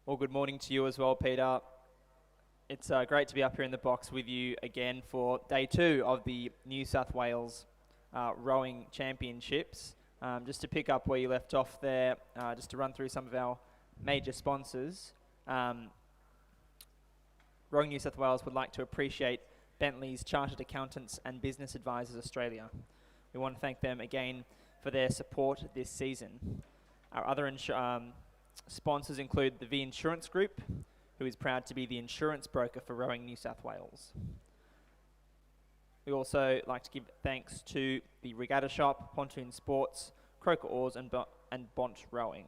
Well, good morning to you as well, Peter. It's great to be up here in the box with you again for day 2 of the New South Wales Rowing Championships. Just to pick up where you left off there, just to run through some of our major sponsors. Rowing New South Wales would like to appreciate Bentley's Chartered Accountants and Business Advisors Australia. We want to thank them again for their support this season. Our other sponsors include the V Insurance Group, who is proud to be the insurance broker for Rowing New South Wales. We also like to give thanks to the Regatta Shop, Pontoon Sports, Croker Oars and Bont Rowing.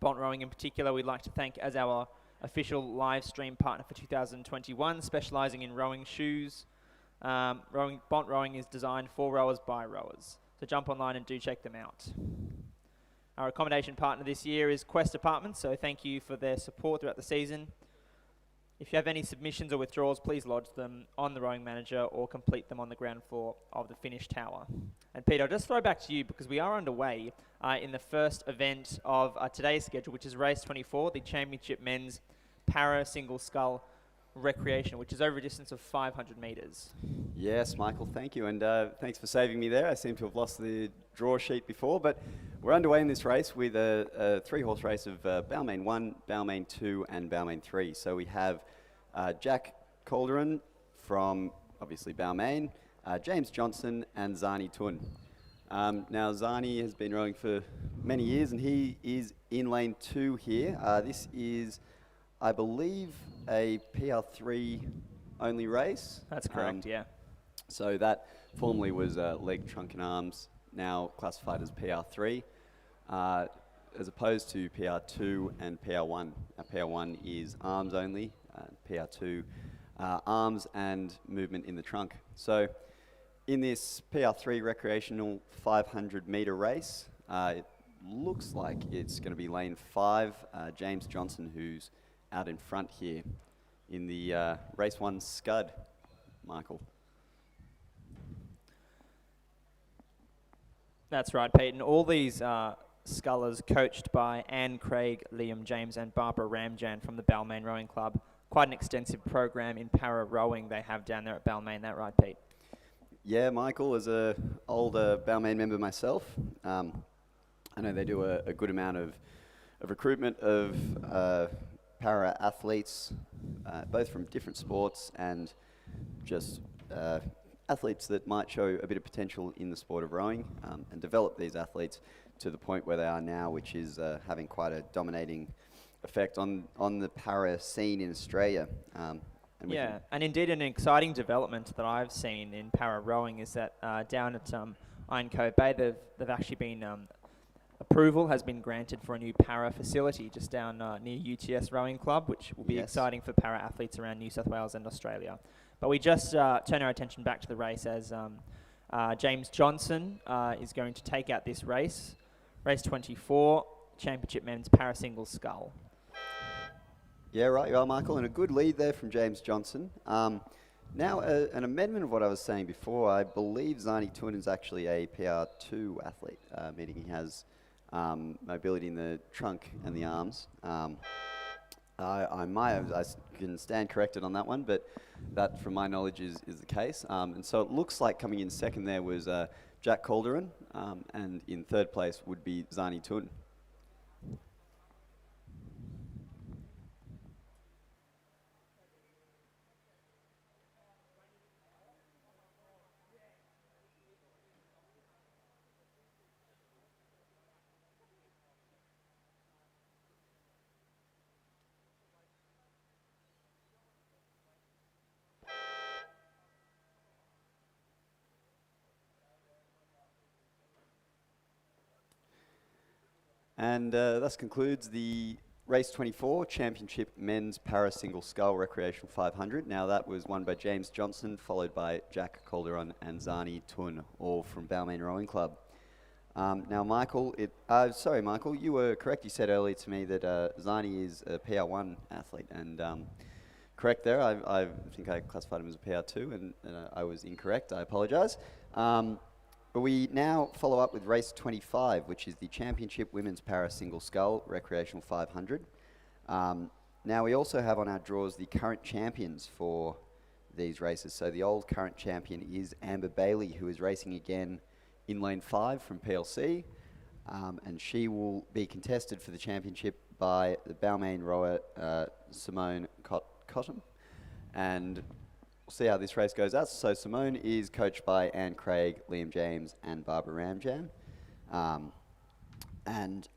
Bont Rowing in particular, we'd like to thank as our official live stream partner for 2021, specialising in rowing shoes. Bont Rowing is designed for rowers by rowers. So jump online and do check them out. Our accommodation partner this year is Quest Apartments, so thank you for their support throughout the season. If you have any submissions or withdrawals, please lodge them on the Rowing Manager or complete them on the ground floor of the Finish Tower. And Peter, I'll just throw back to you because we are underway in the first event of today's schedule, which is race 24, the Championship Men's Para Single Scull Recreation, which is over a distance of 500 metres. Yes, Michael, thank you, and thanks for saving me there. I seem to have lost the draw sheet before, but we're underway in this race with a 3-horse race of Balmain 1, Balmain 2 and Balmain 3. So we have Jack Calderon from, obviously, Balmain, James Johnson and Zani Tun. Now, Zani has been rowing for many years, and he is in lane 2 here. This is, I believe, a PR3 only race. That's correct, yeah. So that formerly was leg, trunk and arms, now classified as PR3, as opposed to PR2 and PR1. PR1 is arms only, PR2 arms and movement in the trunk. So in this PR3 recreational 500 metre race, it looks like it's going to be lane 5, James Johnson, who's out in front here in the race 1 scud, Michael. That's right, Peyton. All these scullers coached by Anne Craig, Liam James and Barbara Ramjan from the Balmain Rowing Club. Quite an extensive program in para rowing they have down there at Balmain. That right, Pete? Yeah, Michael, as an older Balmain member myself, I know they do a good amount of recruitment of para athletes, both from different sports and just athletes that might show a bit of potential in the sport of rowing, and develop these athletes to the point where they are now, which is having quite a dominating effect on the para scene in Australia. And indeed an exciting development that I've seen in para rowing is that down at Iron Cove Bay, they've actually been approval has been granted for a new para facility just down near UTS Rowing Club, which will be exciting for para athletes around New South Wales and Australia. But we just turn our attention back to the race as James Johnson is going to take out this race. Race 24, Championship Men's Para Single Scull. Yeah, right you are, Michael, and a good lead there from James Johnson. Now, an amendment of what I was saying before, I believe Zani Tun is actually a PR2 athlete, meaning he has mobility in the trunk and the arms. I can stand corrected on that one, but that, from my knowledge, is the case. And so it looks like coming in second there was Jack Calderon, and in third place would be Zani Tun. And thus concludes the Race 24 Championship Men's Para Single Scull Recreational 500. Now that was won by James Johnson, followed by Jack Calderon and Zani Tun, all from Balmain Rowing Club. Now, Michael, Michael, you were correct. You said earlier to me that Zani is a PR1 athlete, and correct there. I think I classified him as a PR2, and I was incorrect. I apologise. But we now follow up with race 25, which is the Championship Women's Para Single Scull Recreational 500. Now we also have on our draws the current champions for these races. So the old current champion is Amber Bailey, who is racing again in lane 5 from PLC. And she will be contested for the championship by the Balmain rower Simone Cotton. And we'll see how this race goes out. So Simone is coached by Anne Craig, Liam James and Barbara Ramjan. And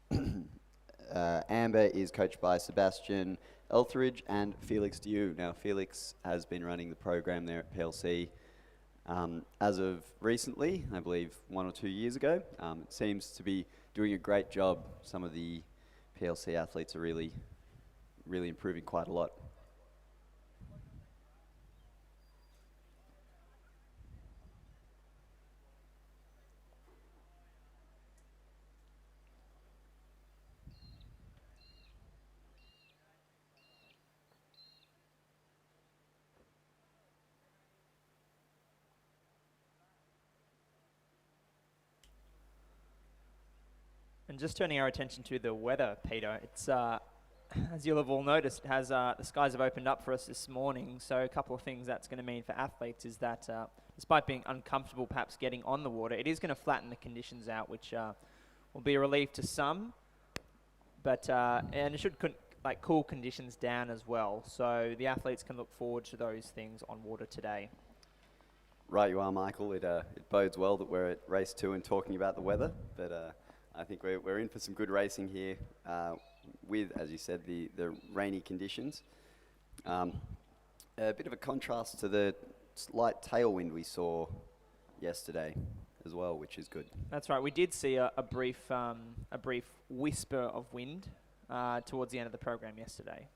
Amber is coached by Sebastian Eltheridge and Felix Diu. Now Felix has been running the program there at PLC as of recently, I believe 1 or 2 years ago. It seems to be doing a great job. Some of the PLC athletes are really improving quite a lot. And just turning our attention to the weather, Peter, it's, as you'll have all noticed, has the skies have opened up for us this morning. So a couple of things that's going to mean for athletes is that despite being uncomfortable perhaps getting on the water, it is going to flatten the conditions out, which will be a relief to some. But and it should cool conditions down as well. So the athletes can look forward to those things on water today. Right you are, Michael. It bodes well that we're at race 2 and talking about the weather. But I think we're in for some good racing here with, as you said, the rainy conditions. A bit of a contrast to the slight tailwind we saw yesterday as well, which is good. That's right. We did see a brief whisper of wind towards the end of the program yesterday.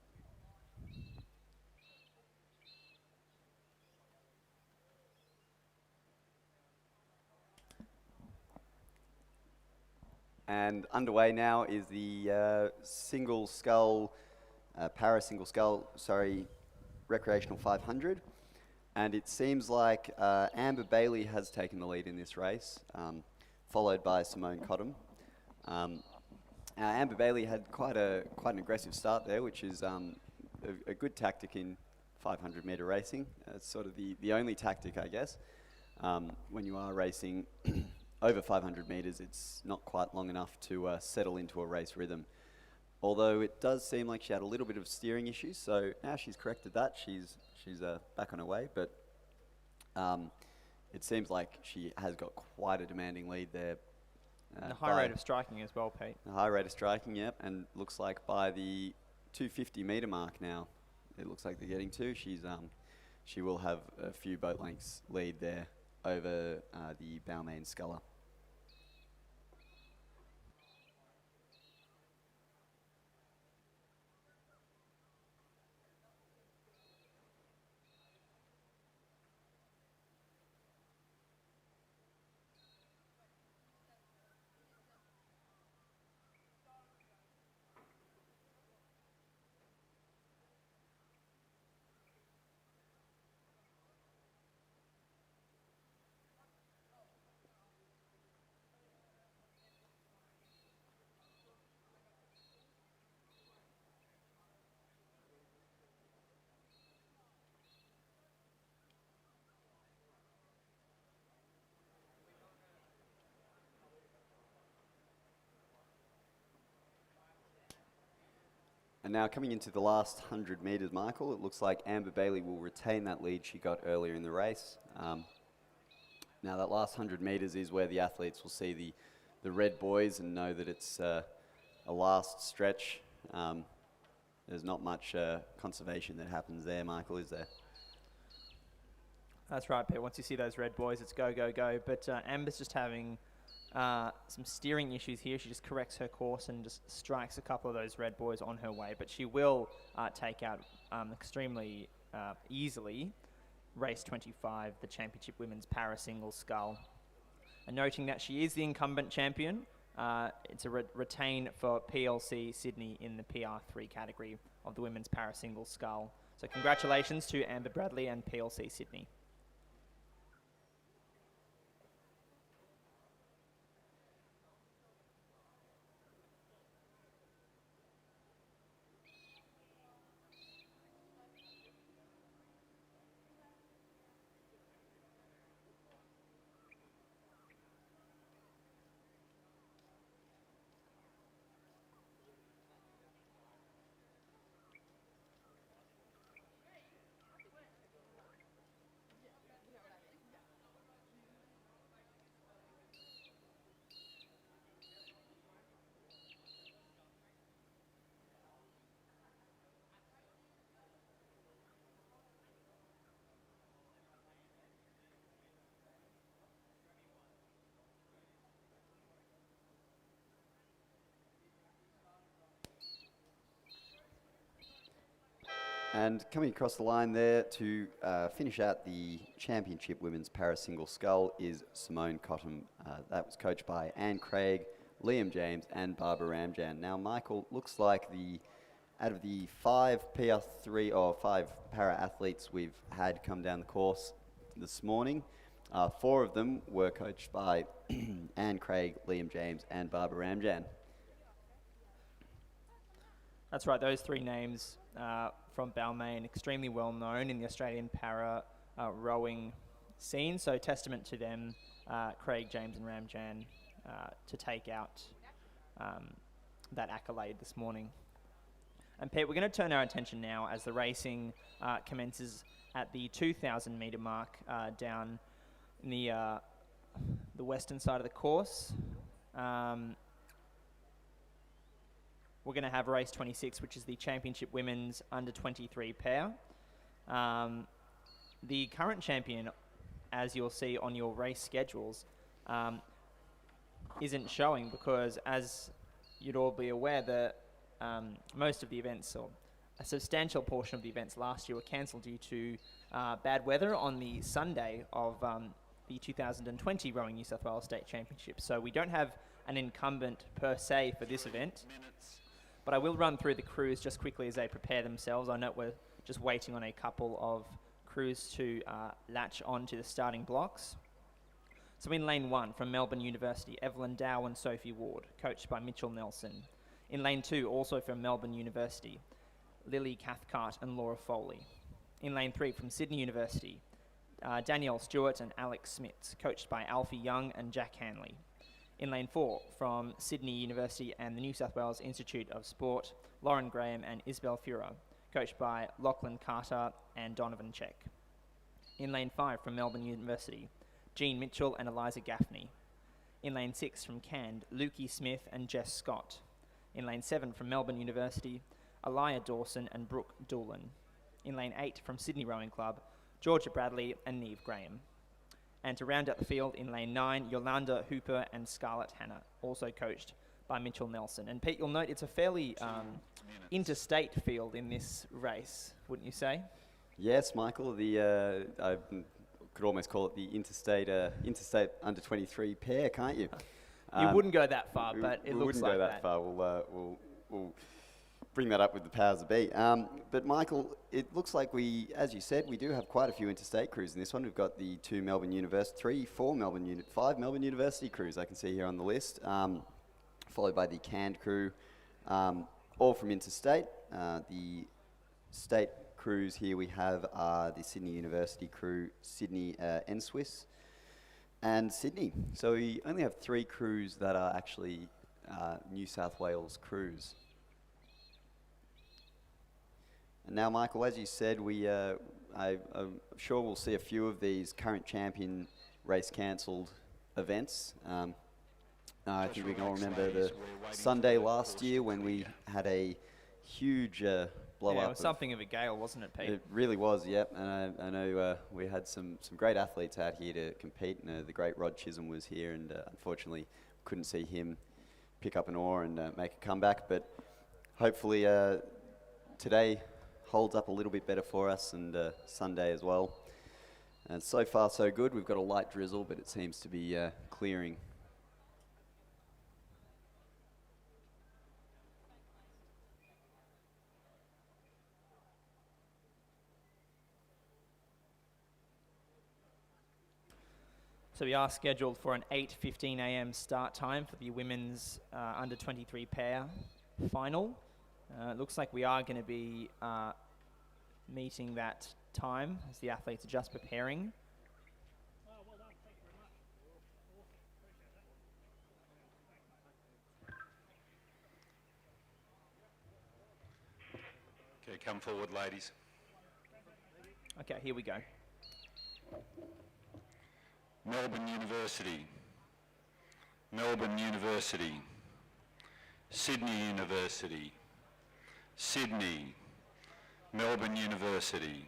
And underway now is the single scull, para single scull, recreational 500. And it seems like Amber Bailey has taken the lead in this race, followed by Simone Cotton. Amber Bailey had quite an aggressive start there, which is a good tactic in 500 metre racing. It's sort of the only tactic, I guess. When you are racing over 500 metres, it's not quite long enough to settle into a race rhythm. Although it does seem like she had a little bit of steering issues, so now she's corrected that. She's back on her way, but it seems like she has got quite a demanding lead there. And a high rate of striking as well, Pete. A high rate of striking, yep, and looks like by the 250 metre mark now, it looks like they're getting to. She will have a few boat lengths lead there over the Balmain sculler. And now coming into the last 100 metres, Michael, it looks like Amber Bailey will retain that lead she got earlier in the race. Now that last 100 metres is where the athletes will see the red buoys and know that it's a last stretch. There's not much conservation that happens there, Michael, is there? That's right, Pete. Once you see those red buoys, it's go, go, go. But Amber's just having some steering issues here. She just corrects her course and just strikes a couple of those red buoys on her way. But she will take out extremely easily race 25, the championship women's para single scull. And noting that she is the incumbent champion, it's a retain for PLC Sydney in the PR3 category of the women's para single scull. So congratulations to Amber Bradley and PLC Sydney. And coming across the line there to finish out the championship women's para single scull is Simone Cottam. That was coached by Anne Craig, Liam James and Barbara Ramjan. Now, Michael, looks like out of the 5 PR3 or 5 para athletes we've had come down the course this morning, 4 of them were coached by Anne Craig, Liam James and Barbara Ramjan. That's right, those 3 names from Balmain, extremely well known in the Australian para rowing scene, so testament to them, Craig, James and Ramjan, to take out that accolade this morning. And Pete, we're going to turn our attention now as the racing commences at the 2,000 metre mark down in the western side of the course. We're going to have race 26, which is the Championship Women's Under 23 pair. The current champion, as you'll see on your race schedules, isn't showing because, as you'd all be aware, that most of the events, or a substantial portion of the events last year, were cancelled due to bad weather on the Sunday of the 2020 Rowing New South Wales State Championship. So we don't have an incumbent per se for this event. But I will run through the crews just quickly as they prepare themselves. I know we're just waiting on a couple of crews to latch on to the starting blocks. So in lane 1 from Melbourne University, Evelyn Dow and Sophie Ward, coached by Mitchell Nelson. In lane 2, also from Melbourne University, Lily Cathcart and Laura Foley. In lane 3 from Sydney University, Danielle Stewart and Alex Smits, coached by Alfie Young and Jack Hanley. In lane 4, from Sydney University and the New South Wales Institute of Sport, Lauren Graham and Isabel Fura, coached by Lachlan Carter and Donovan Check. In lane 5, from Melbourne University, Jean Mitchell and Eliza Gaffney. In lane 6, from Cand, Lukey Smith and Jess Scott. In lane 7, from Melbourne University, Aliyah Dawson and Brooke Doolan. In lane 8, from Sydney Rowing Club, Georgia Bradley and Neve Graham. And to round out the field in lane 9, Yolanda Hooper and Scarlett Hanna, also coached by Mitchell Nelson. And Pete, you'll note it's a fairly interstate field in this race, wouldn't you say? Yes, Michael. I could almost call it the interstate under 23 pair, can't you? You wouldn't go that far, but it looks like that. We wouldn't go that far. We'll bring that up with the powers that be. But Michael, it looks like as you said, we do have quite a few interstate crews in this one. We've got the 5 Melbourne University crews I can see here on the list, followed by the Cand crew, all from interstate. The state crews here we have are the Sydney University crew, Sydney NSW, and Sydney. So we only have 3 crews that are actually New South Wales crews. And now, Michael, as you said, I'm sure we'll see a few of these current champion race cancelled events. I think we can all remember the Sunday last year when we had a huge blow up. Yeah, it was something of a gale, wasn't it, Pete? It really was, yep. And I know we had some great athletes out here to compete. And, the great Rod Chisholm was here, and unfortunately couldn't see him pick up an oar and make a comeback. But hopefully today holds up a little bit better for us, and Sunday as well. And so far so good. We've got a light drizzle, but it seems to be clearing. So we are scheduled for an 8:15 a.m. start time for the women's under 23 pair final. It looks like we are going to be meeting that time as the athletes are just preparing. Okay, come forward, ladies. Okay, here we go. Melbourne University, Melbourne University, Sydney University, Sydney, Melbourne University,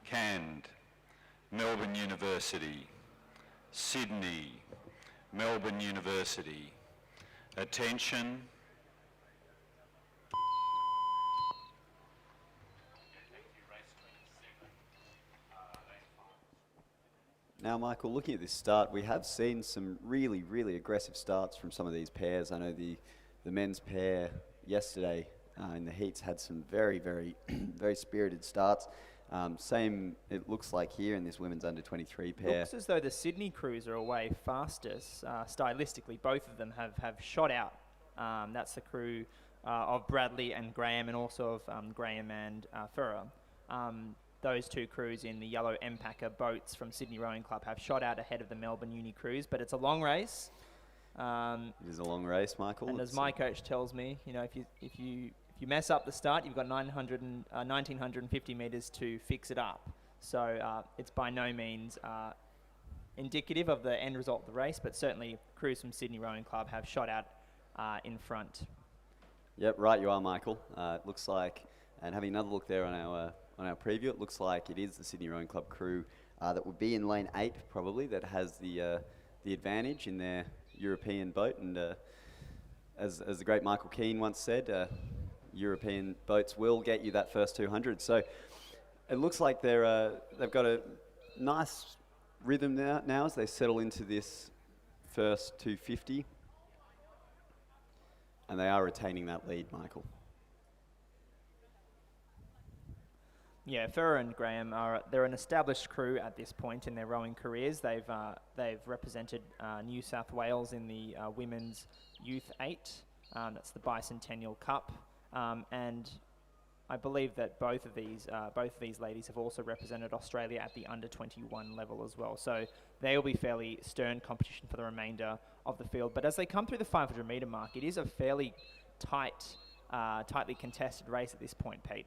Cand, Melbourne University, Sydney, Melbourne University. Attention. Now, Michael, looking at this start, we have seen some really, really aggressive starts from some of these pairs. I know the men's pair yesterday in the heats had some very, very, very spirited starts. Same, it looks like here in this women's under-23 pair. Looks as though the Sydney crews are away fastest. Stylistically, both of them have shot out. That's the crew of Bradley and Graham, and also of Graham and Furrer. Those two crews in the yellow Empacker boats from Sydney Rowing Club have shot out ahead of the Melbourne Uni crews, but it's a long race. It is a long race, Michael. And as my coach tells me, you know, if you mess up the start, you've got 1,950 metres to fix it up. So it's by no means indicative of the end result of the race, but certainly crews from Sydney Rowing Club have shot out in front. Yep, right you are, Michael. It looks like, and having another look there on our preview, it looks like it is the Sydney Rowing Club crew that would be in lane 8 probably, that has the advantage in their European boat. And as the great Michael Keane once said, European boats will get you that first 200. So it looks like they've got a nice rhythm now as they settle into this first 250. And they are retaining that lead, Michael. Yeah, Furrer and Graham they're an established crew at this point in their rowing careers. They've represented New South Wales in the Women's Youth 8. That's the Bicentennial Cup. And I believe that both of these ladies have also represented Australia at the under-21 level as well. So they will be fairly stern competition for the remainder of the field. But as they come through the 500 metre mark, it is a fairly tightly contested race at this point, Pete.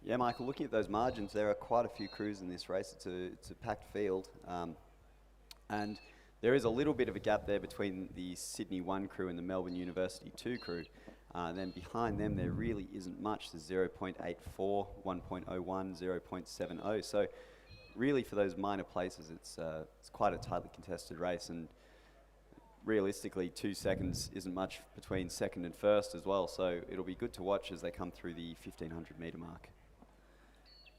Yeah, Michael, looking at those margins, there are quite a few crews in this race. It's a packed field. And there is a little bit of a gap there between the Sydney 1 crew and the Melbourne University 2 crew. Then behind them, there really isn't much. There's 0.84, 1.01, 0.70. So really for those minor places, it's quite a tightly contested race. And realistically, 2 seconds isn't much between second and first as well. So it'll be good to watch as they come through the 1,500 metre mark.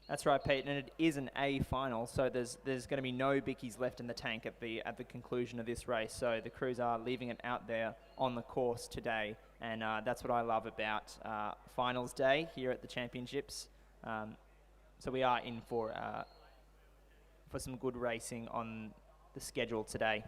That's right, Pete, and it is an A final, so there's going to be no bickies left in the tank at the conclusion of this race. So the crews are leaving it out there on the course today, and that's what I love about finals day here at the championships. So we are in for some good racing on the schedule today.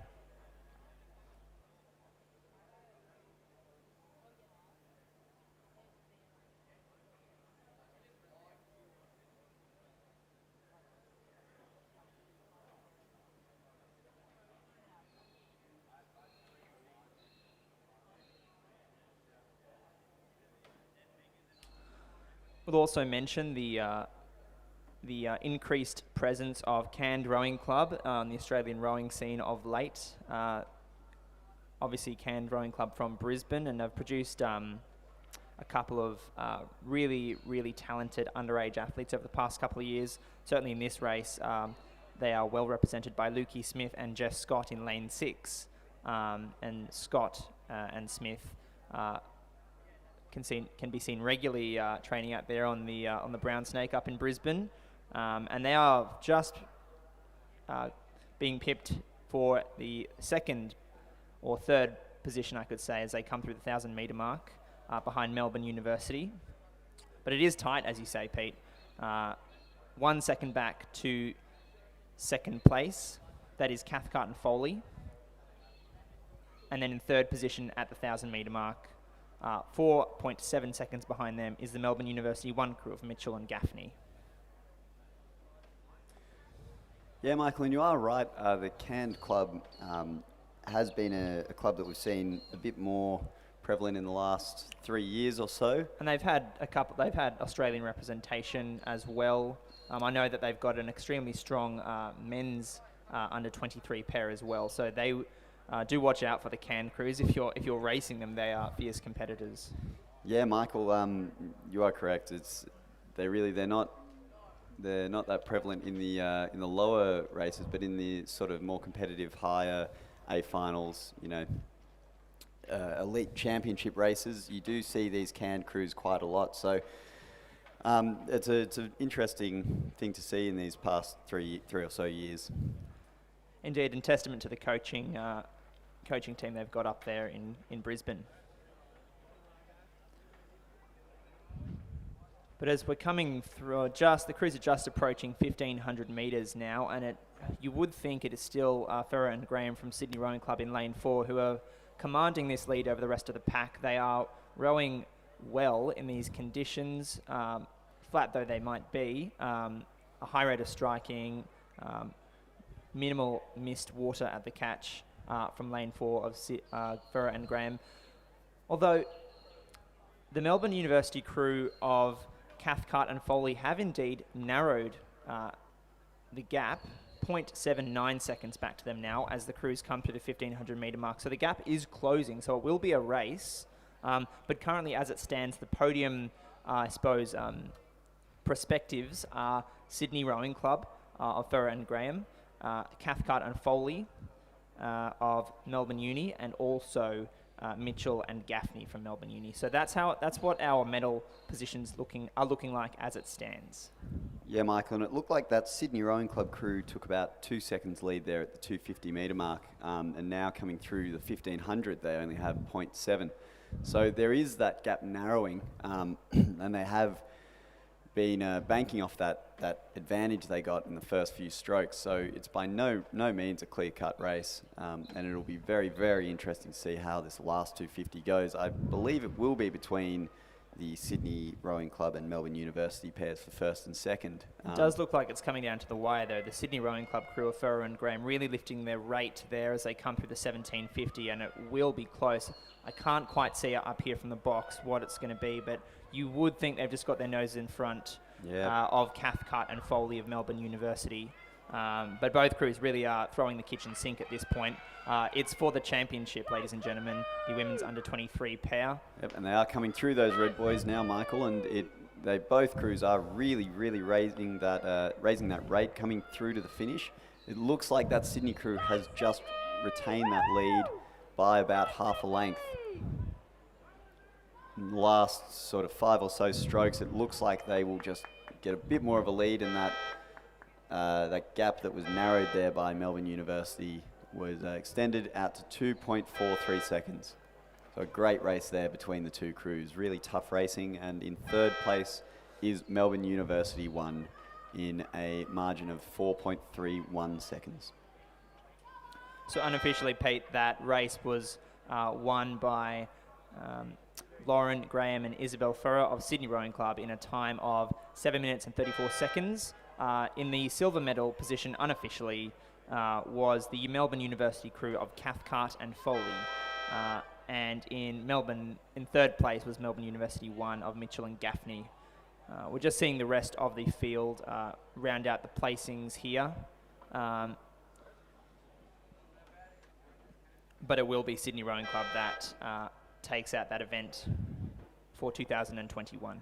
We'll also mention the increased presence of Canned Rowing Club on the Australian rowing scene of late. Obviously, Canned Rowing Club from Brisbane, and have produced a couple of really, really talented underage athletes over the past couple of years. Certainly in this race, they are well represented by Lukey Smith and Jess Scott in lane 6. And Scott and Smith can be seen regularly training out there on the Brown Snake up in Brisbane, and they are just being pipped for the second or third position, I could say, as they come through the 1,000 metre mark behind Melbourne University. But it is tight, as you say, Pete. 1 second back to second place. That is Cathcart and Foley. And then in third position at the 1,000 metre mark, 4.7 seconds behind them is the Melbourne University 1 crew of Mitchell and Gaffney. Yeah, Michael, and you are right. The Canned Club has been a club that we've seen a bit more prevalent in the last 3 years or so. And they've had Australian representation as well. I know that they've got an extremely strong men's under 23 pair as well. So they do watch out for the Canned crews. If you're racing them, they are fierce competitors. Yeah, Michael, you are correct. They're not that prevalent in the lower races, but in the sort of more competitive higher A finals, elite championship races, you do see these Canned crews quite a lot. So It's an interesting thing to see in these past three or so years. Indeed, and testament to the coaching team they've got up there in Brisbane. But as we're coming through, the crews are just approaching 1,500 metres now, and you would think it is still Ferrer and Graham from Sydney Rowing Club in lane 4 who are commanding this lead over the rest of the pack. They are rowing well in these conditions, flat though they might be. A high rate of striking, minimal missed water at the catch from lane 4 of Ferrer and Graham. Although the Melbourne University crew of Cathcart and Foley have indeed narrowed the gap, 0.79 seconds back to them now as the crews come to the 1,500 metre mark. So the gap is closing, so it will be a race. But currently, as it stands, the podium, perspectives are Sydney Rowing Club of Ferrer and Graham, Cathcart and Foley of Melbourne Uni, and also Mitchell and Gaffney from Melbourne Uni. So that's what our medal positions are looking like as it stands. Yeah, Michael, and it looked like that Sydney Rowing Club crew took about 2 seconds lead there at the 250 metre mark, and now coming through the 1,500, they only have 0.7. So there is that gap narrowing, and they have been banking off that advantage they got in the first few strokes. So it's by no means a clear-cut race, and it'll be very, very interesting to see how this last 250 goes. I believe it will be between the Sydney Rowing Club and Melbourne University pairs for first and second. It does look like it's coming down to the wire, though. The Sydney Rowing Club crew of Ferrer and Graham really lifting their rate there as they come through the 1750, and it will be close. I can't quite see it up here from the box what it's going to be, but you would think they've just got their noses in front of Cathcart and Foley of Melbourne University. But both crews really are throwing the kitchen sink at this point. It's for the championship, ladies and gentlemen, the women's under-23 pair. Yep, and they are coming through those red boys now, Michael, and both crews are really, really raising that rate coming through to the finish. It looks like that Sydney crew has just retained that lead by about half a length. In the last sort of 5 or so strokes, it looks like they will just get a bit more of a lead, and that gap that was narrowed there by Melbourne University was extended out to 2.43 seconds. So a great race there between the two crews. Really tough racing, and in third place is Melbourne University 1 in a margin of 4.31 seconds. So unofficially, Pete, that race was won by Lauren Graham and Isabel Ferrer of Sydney Rowing Club in a time of 7 minutes and 34 seconds. In the silver medal position, unofficially, was the Melbourne University crew of Cathcart and Foley. And in third place was Melbourne University 1 of Mitchell and Gaffney. We're just seeing the rest of the field round out the placings here. But it will be Sydney Rowing Club that takes out that event for 2021.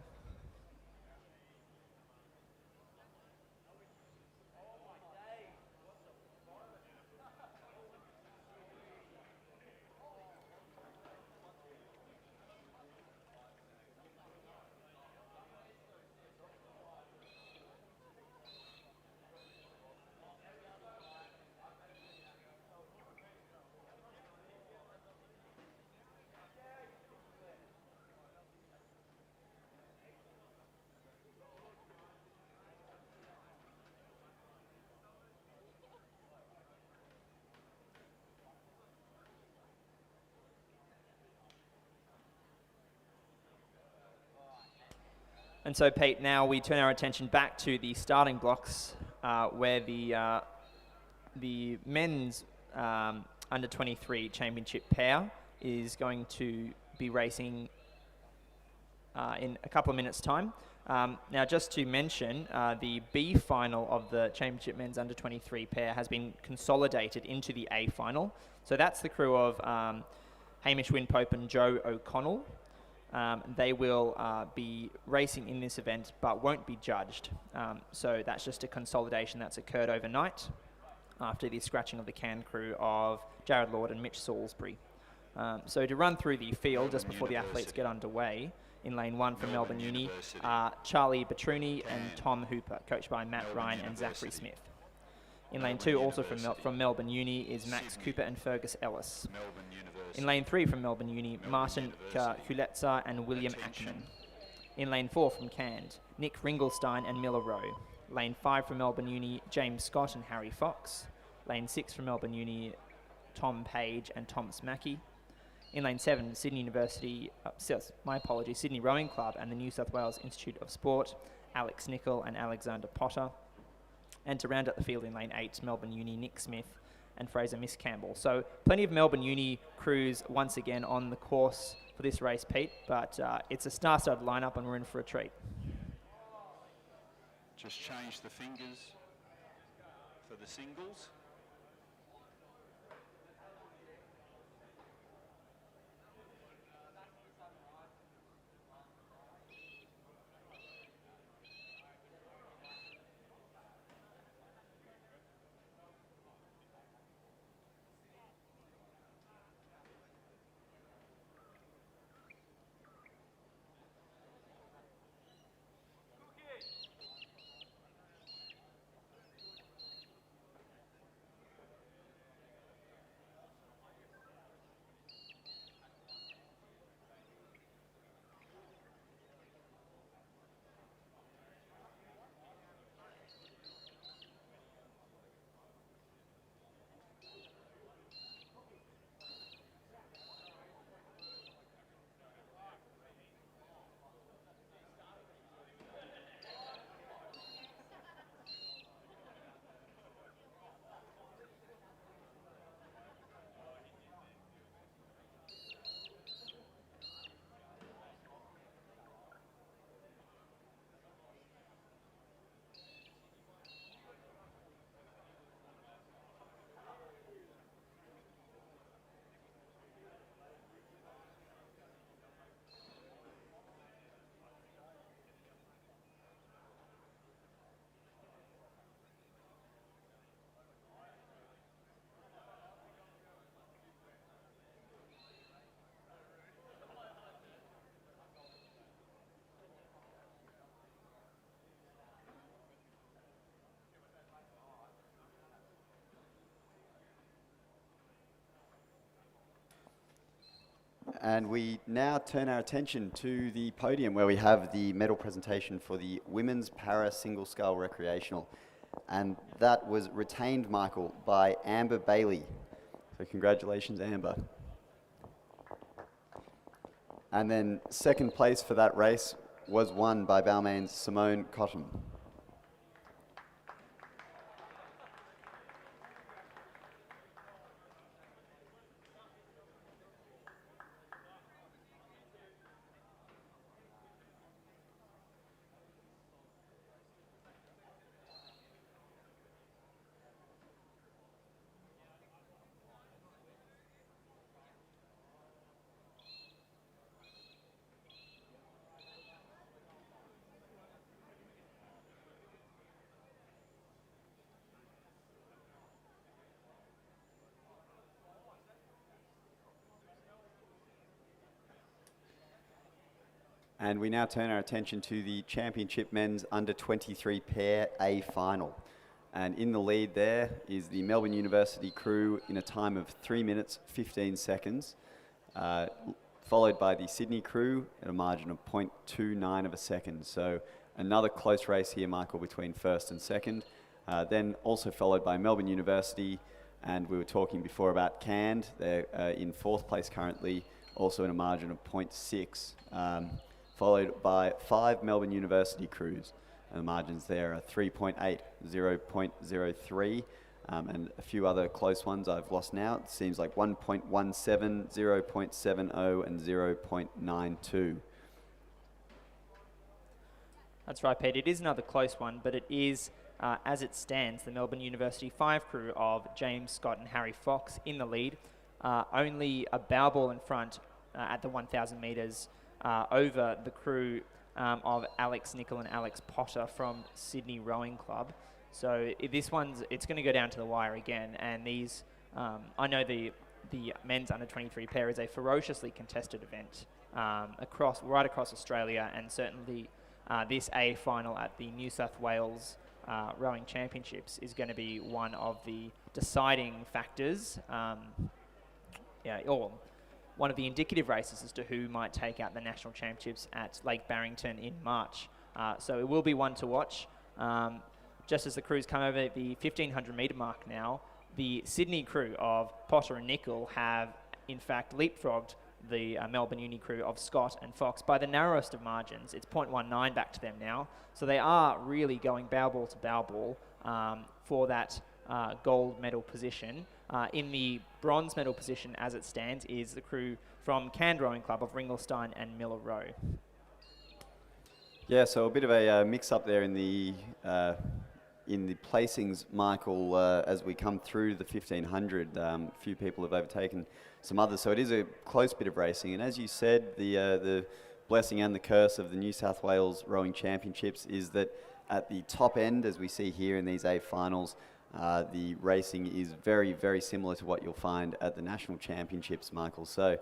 And so, Pete, now we turn our attention back to the starting blocks where the men's under-23 championship pair is going to be racing in a couple of minutes' time. Now, just to mention, the B final of the championship men's under-23 pair has been consolidated into the A final. So that's the crew of Hamish Winpope and Joe O'Connell. They will be racing in this event but won't be judged. So that's just a consolidation that's occurred overnight after the scratching of the can crew of Jared Lord and Mitch Salisbury. So to run through the field just before the athletes get underway, in lane 1 from Melbourne Uni, Charlie Petruni and Tom Hooper, coached by Matt Ryan and Zachary Smith. In lane 2, also from Melbourne Uni, is Max Cooper and Fergus Ellis. In lane 3 from Melbourne Uni, Martin Kuletza and William Ackerman. In lane 4 from Cairns, Nick Ringelstein and Miller Rowe. Lane 5 from Melbourne Uni, James Scott and Harry Fox. Lane 6 from Melbourne Uni, Tom Page and Thomas Mackey. In lane 7, Sydney Rowing Club and the New South Wales Institute of Sport, Alex Nicol and Alexander Potter. And to round out the field in lane 8, Melbourne Uni, Nick Smith and Fraser Miss Campbell. So plenty of Melbourne Uni crews once again on the course for this race, Pete, but it's a star-studded lineup and we're in for a treat. Just change the fingers for the singles. And we now turn our attention to the podium where we have the medal presentation for the Women's Para Single Scull Recreational. And that was retained, Michael, by Amber Bailey. So congratulations, Amber. And then second place for that race was won by Balmain's Simone Cotton. And we now turn our attention to the Championship Men's Under-23 Pair A Final. And in the lead there is the Melbourne University crew in a time of 3 minutes, 15 seconds, followed by the Sydney crew at a margin of 0.29 of a second. So another close race here, Michael, between first and second. Then also followed by Melbourne University, and we were talking before about Cairns. They're in fourth place currently, also in a margin of 0.6. Followed by 5 Melbourne University crews. And the margins there are 3.8, 0.03, and a few other close ones I've lost now. It seems like 1.17, 0.70, and 0.92. That's right, Pete. It is another close one, but it is, as it stands, the Melbourne University 5 crew of James Scott and Harry Fox in the lead. Only a bow ball in front at the 1,000 metres over the crew of Alex Nicol and Alex Potter from Sydney Rowing Club. So it's going to go down to the wire again. And these, I know the the men's under 23 pair is a ferociously contested event right across Australia, and certainly this A final at the New South Wales Rowing Championships is going to be one of the deciding factors, or one of the indicative races as to who might take out the national championships at Lake Barrington in March. So it will be one to watch. Just as the crews come over the 1,500 metre mark now, the Sydney crew of Potter and Nicol have in fact leapfrogged the Melbourne Uni crew of Scott and Fox by the narrowest of margins. It's 0.19 back to them now. So they are really going bow ball to bow ball for that gold medal position. In the bronze medal position as it stands is the crew from Cairns Rowing Club of Ringelstein and Miller Row. Yeah, so a bit of a mix-up there in the placings, Michael, as we come through the 1,500. A few people have overtaken some others, so it is a close bit of racing. And as you said, the blessing and the curse of the New South Wales Rowing Championships is that at the top end, as we see here in these A finals, the racing is very, very similar to what you'll find at the National Championships, Michael. So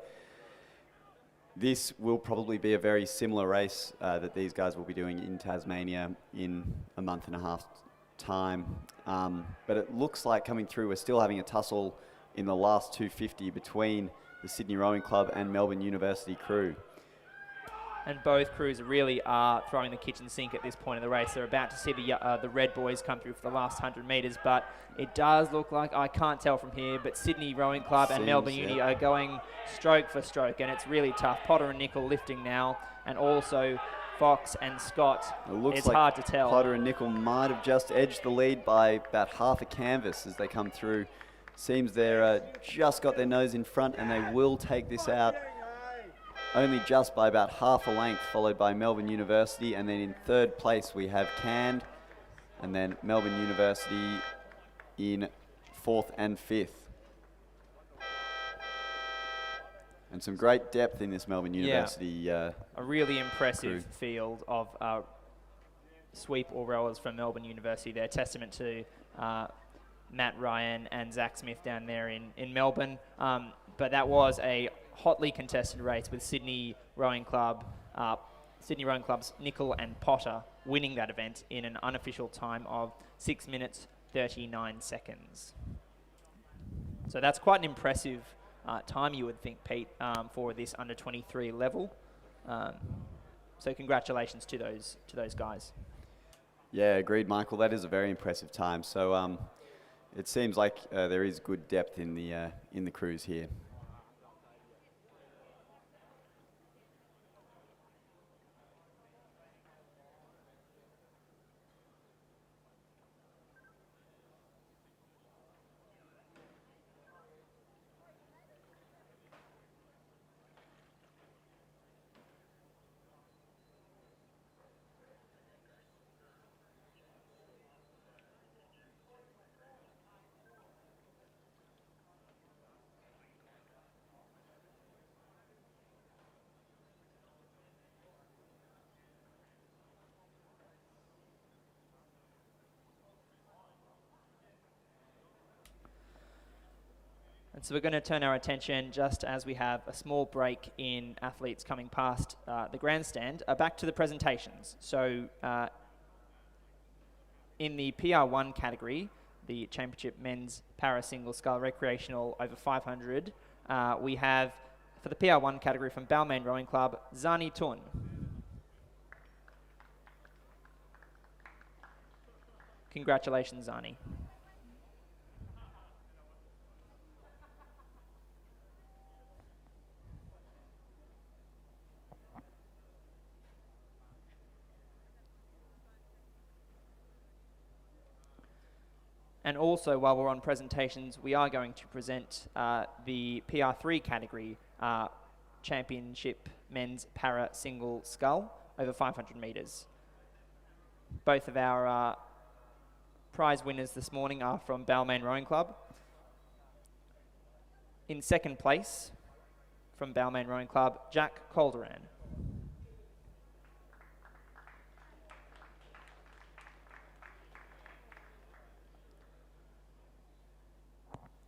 this will probably be a very similar race that these guys will be doing in Tasmania in a month and a half time. But it looks like coming through, we're still having a tussle in the last 250 between the Sydney Rowing Club and Melbourne University crew. And both crews really are throwing the kitchen sink at this point of the race. They're about to see the red boys come through for the last 100 metres, but it does look like, I can't tell from here, but Sydney Rowing Club and Melbourne Uni are going stroke for stroke, and it's really tough. Potter and Nicol lifting now, and also Fox and Scott. It's like hard to tell. Potter and Nicol might have just edged the lead by about half a canvas as they come through. Seems they're just got their nose in front, and they will take this out only just by about half a length, followed by Melbourne University. And then in third place we have Cairns, and then Melbourne University in fourth and fifth. And some great depth in this Melbourne University. A really impressive field of sweep or rowers from Melbourne University. They're a testament to Matt Ryan and Zach Smith down there in Melbourne. But that was a hotly contested race with Sydney Rowing Club's Nicol and Potter winning that event in an unofficial time of 6 minutes 39 seconds. So that's quite an impressive time, you would think, Pete, for this under 23 level. So congratulations to those guys. Yeah, agreed, Michael. That is a very impressive time. So it seems like there is good depth in the crews here. And so we're going to turn our attention, just as we have a small break in athletes coming past the grandstand, back to the presentations. So in the PR1 category, the Championship Men's Para Single Scull Recreational over 500, we have, for the PR1 category from Balmain Rowing Club, Zani Tun. Congratulations, Zani. And also, while we're on presentations, we are going to present the PR3 category Championship Men's Para Single Scull over 500 metres. Both of our prize winners this morning are from Balmain Rowing Club. In second place, from Balmain Rowing Club, Jack Calderan.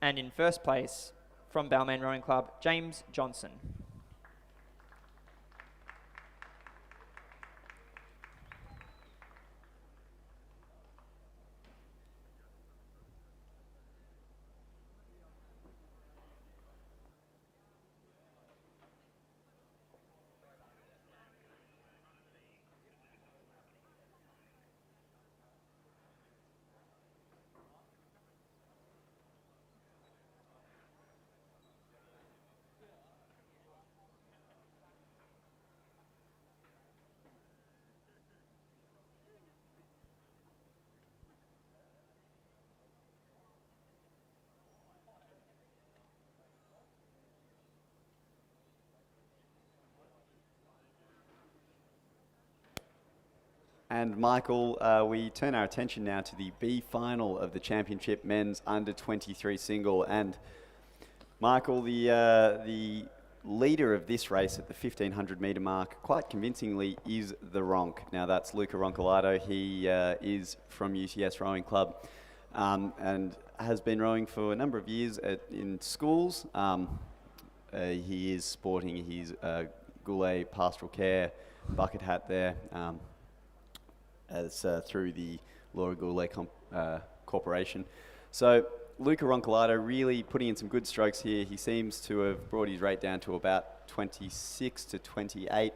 And in first place, from Balmain Rowing Club, James Johnson. And Michael, we turn our attention now to the B final of the championship men's under 23 single. And Michael, the leader of this race at the 1500 metre mark, quite convincingly, is the Ronk. Now that's Luca Roncolato. He is from UTS Rowing Club and has been rowing for a number of years in schools. He is sporting his Goulet Pastoral Care bucket hat there. As through the Laura Goulet Corporation. So Luca Roncolato really putting in some good strokes here. He seems to have brought his rate down to about 26 to 28.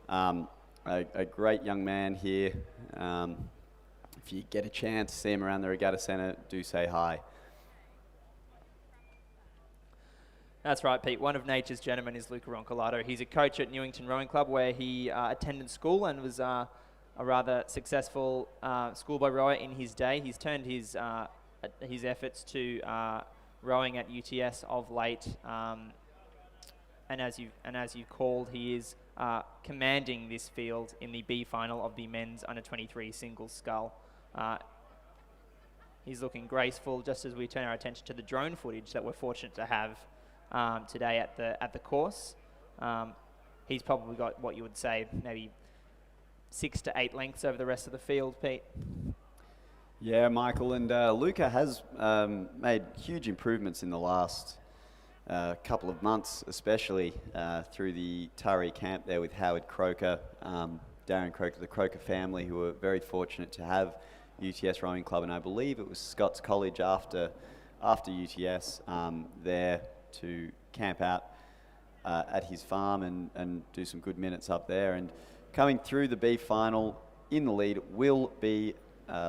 A great young man here. If you get a chance to see him around the Regatta Centre, do say hi. That's right, Pete. One of nature's gentlemen is Luca Roncolato. He's a coach at Newington Rowing Club where he attended school and was a rather successful schoolboy rower in his day. He's turned his efforts to rowing at UTS of late, and as you called, he is commanding this field in the B final of the men's under 23 singles scull. He's looking graceful. Just as we turn our attention to the drone footage that we're fortunate to have today at the course, he's probably got what you would say maybe 6 to 8 lengths over the rest of the field, Pete. Yeah, Michael, and Luca has made huge improvements in the last couple of months, especially through the Taree camp there with Howard Croker, Darren Croker, the Croker family, who were very fortunate to have UTS Rowing Club, and I believe it was Scots College after UTS there to camp out at his farm and do some good minutes up there. And coming through the B final in the lead will be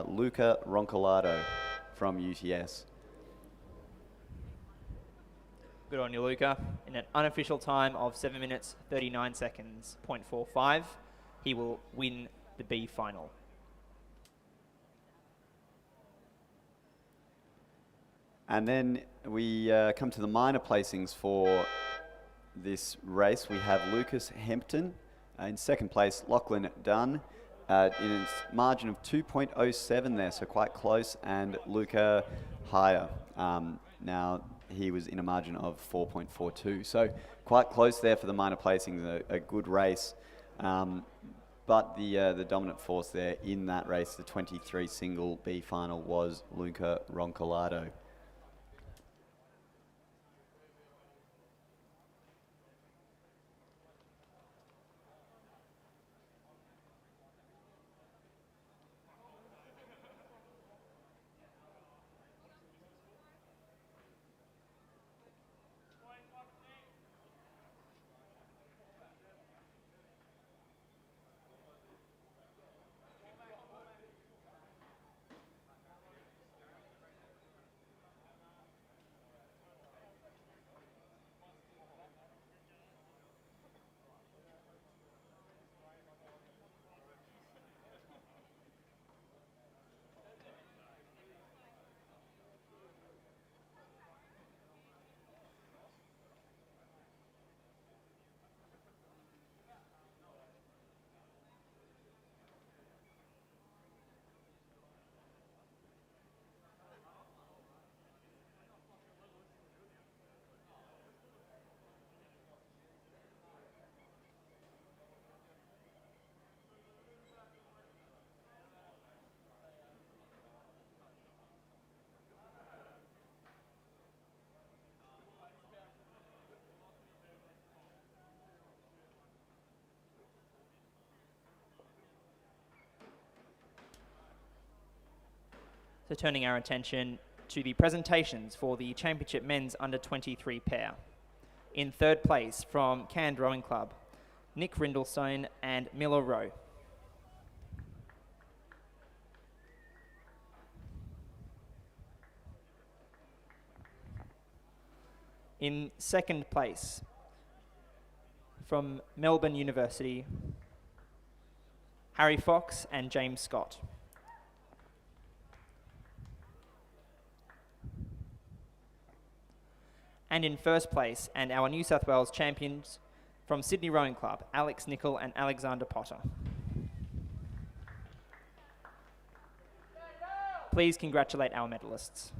Luca Roncolato from UTS. Good on you, Luca. In an unofficial time of 7 minutes, 39 seconds, .45, he will win the B final. And then we come to the minor placings for this race. We have Lucas Hempton. In second place, Lachlan Dunn in a margin of 2.07 there, so quite close, and Luca higher. Now, he was in a margin of 4.42, so quite close there for the minor placings, a good race. But the dominant force there in that race, the 23 single B final, was Luca Roncolato. So turning our attention to the presentations for the Championship Men's Under-23 pair. In third place from Cairns Rowing Club, Nick Rindlestone and Miller Rowe. In second place from Melbourne University, Harry Fox and James Scott. And in first place, and our New South Wales champions from Sydney Rowing Club, Alex Nicol and Alexander Potter. Please congratulate our medalists.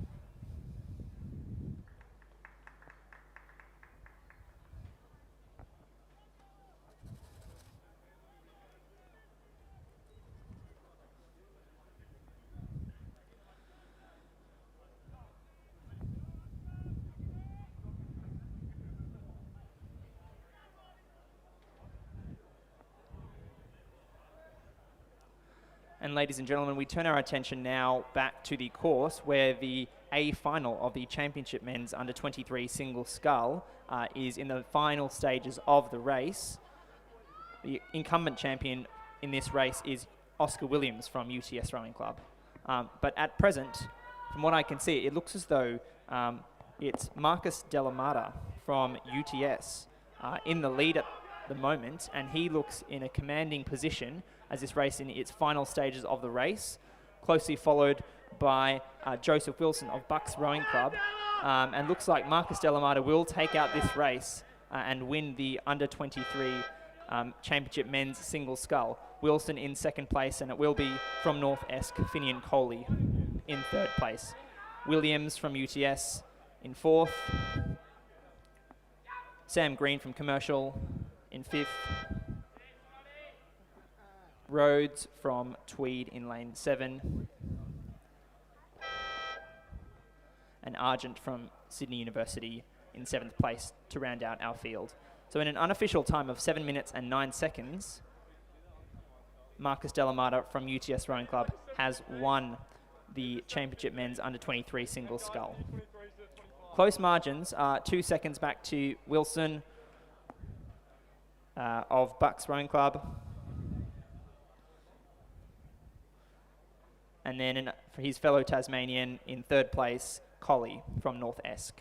And ladies and gentlemen, we turn our attention now back to the course where the A final of the Championship Men's Under-23 Single Scull is in the final stages of the race. The incumbent champion in this race is Oscar Williams from UTS Rowing Club. But at present, from what I can see, it looks as though it's Marcus Delamata from UTS in the lead at the moment, and he looks in a commanding position as this race in its final stages of the race, closely followed by Joseph Wilson of Bucks Rowing Club, and looks like Marcus Delamata will take out this race and win the Under-23 Championship Men's Single Scull. Wilson in second place, and it will be from North Esk, Finian Coley in third place. Williams from UTS in fourth. Sam Green from Commercial in fifth. Rhodes from Tweed in lane 7. And Argent from Sydney University in 7th place to round out our field. So in an unofficial time of 7 minutes and 9 seconds, Marcus Delamata from UTS Rowing Club has won the Championship Men's Under-23 Single Scull. Close margins are 2 seconds back to Wilson of Bucks Rowing Club. And then for his fellow Tasmanian in third place, Collie from North Esk.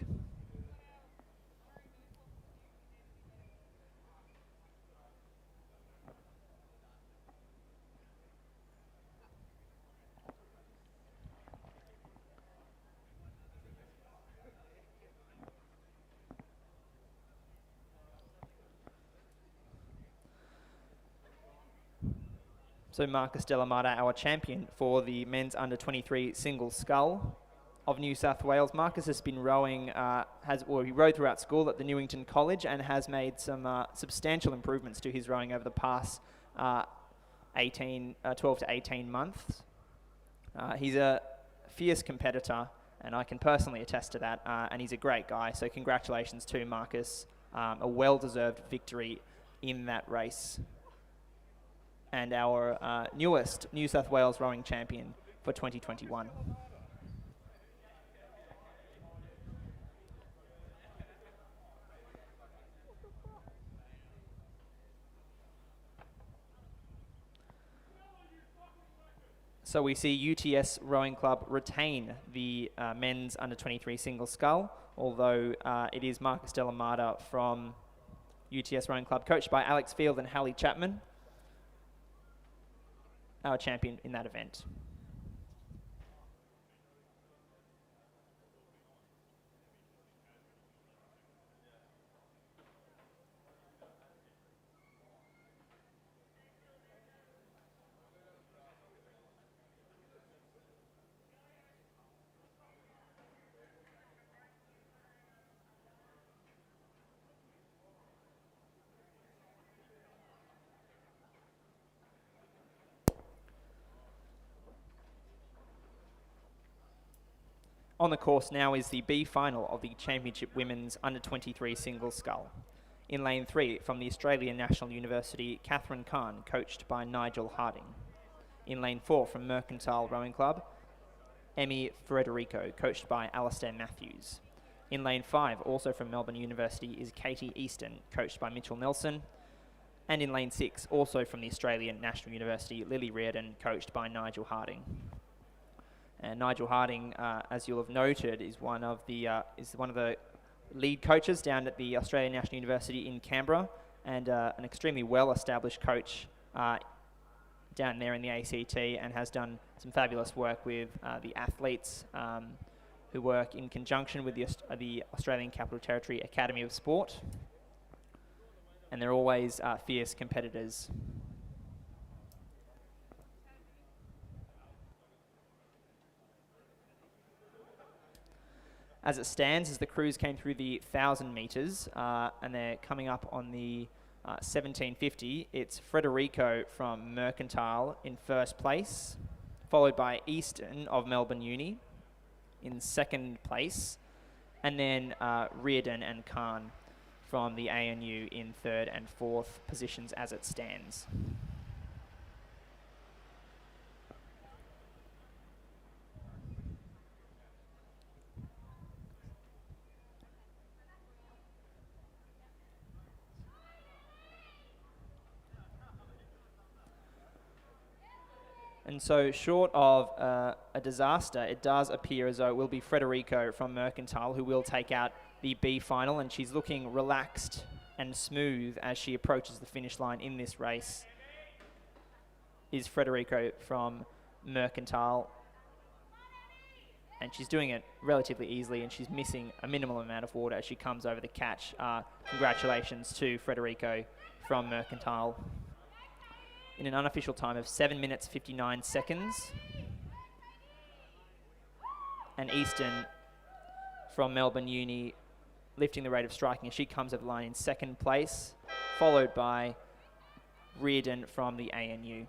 So Marcus Delamata, our champion for the men's under-23 single scull of New South Wales. Marcus has been rowing, he rowed throughout school at the Newington College and has made some substantial improvements to his rowing over the past 12 to 18 months. He's a fierce competitor, and I can personally attest to that, and he's a great guy. So congratulations to Marcus, a well-deserved victory in that race. And our newest New South Wales rowing champion for 2021. So we see UTS Rowing Club retain the men's under-23 single scull, although it is Marcus Delamata from UTS Rowing Club, coached by Alex Field and Hallie Chapman, our champion in that event. On the course now is the B final of the Championship Women's Under-23 Single Scull. In lane 3, from the Australian National University, Catherine Kahn, coached by Nigel Harding. In lane 4, from Mercantile Rowing Club, Emmy Frederico, coached by Alistair Matthews. In lane 5, also from Melbourne University, is Katie Easton, coached by Mitchell Nelson. And in lane 6, also from the Australian National University, Lily Reardon, coached by Nigel Harding. And Nigel Harding, as you'll have noted, is one of the lead coaches down at the Australian National University in Canberra, and an extremely well-established coach down there in the ACT, and has done some fabulous work with the athletes who work in conjunction with the Australian Capital Territory Academy of Sport. And they're always fierce competitors. As it stands, as the crews came through the 1,000 metres, and they're coming up on the 1750, it's Frederico from Mercantile in first place, followed by Easton of Melbourne Uni in second place, and then Reardon and Khan from the ANU in third and fourth positions as it stands. And so, short of a disaster, it does appear as though it will be Frederico from Mercantile who will take out the B final, and she's looking relaxed and smooth as she approaches the finish line in this race. Is Frederico from Mercantile, and she's doing it relatively easily, and she's missing a minimal amount of water as she comes over the catch. Congratulations to Frederico from Mercantile in an unofficial time of 7 minutes 59 seconds. And Easton from Melbourne Uni lifting the rate of striking as she comes over the line in second place, followed by Reardon from the ANU.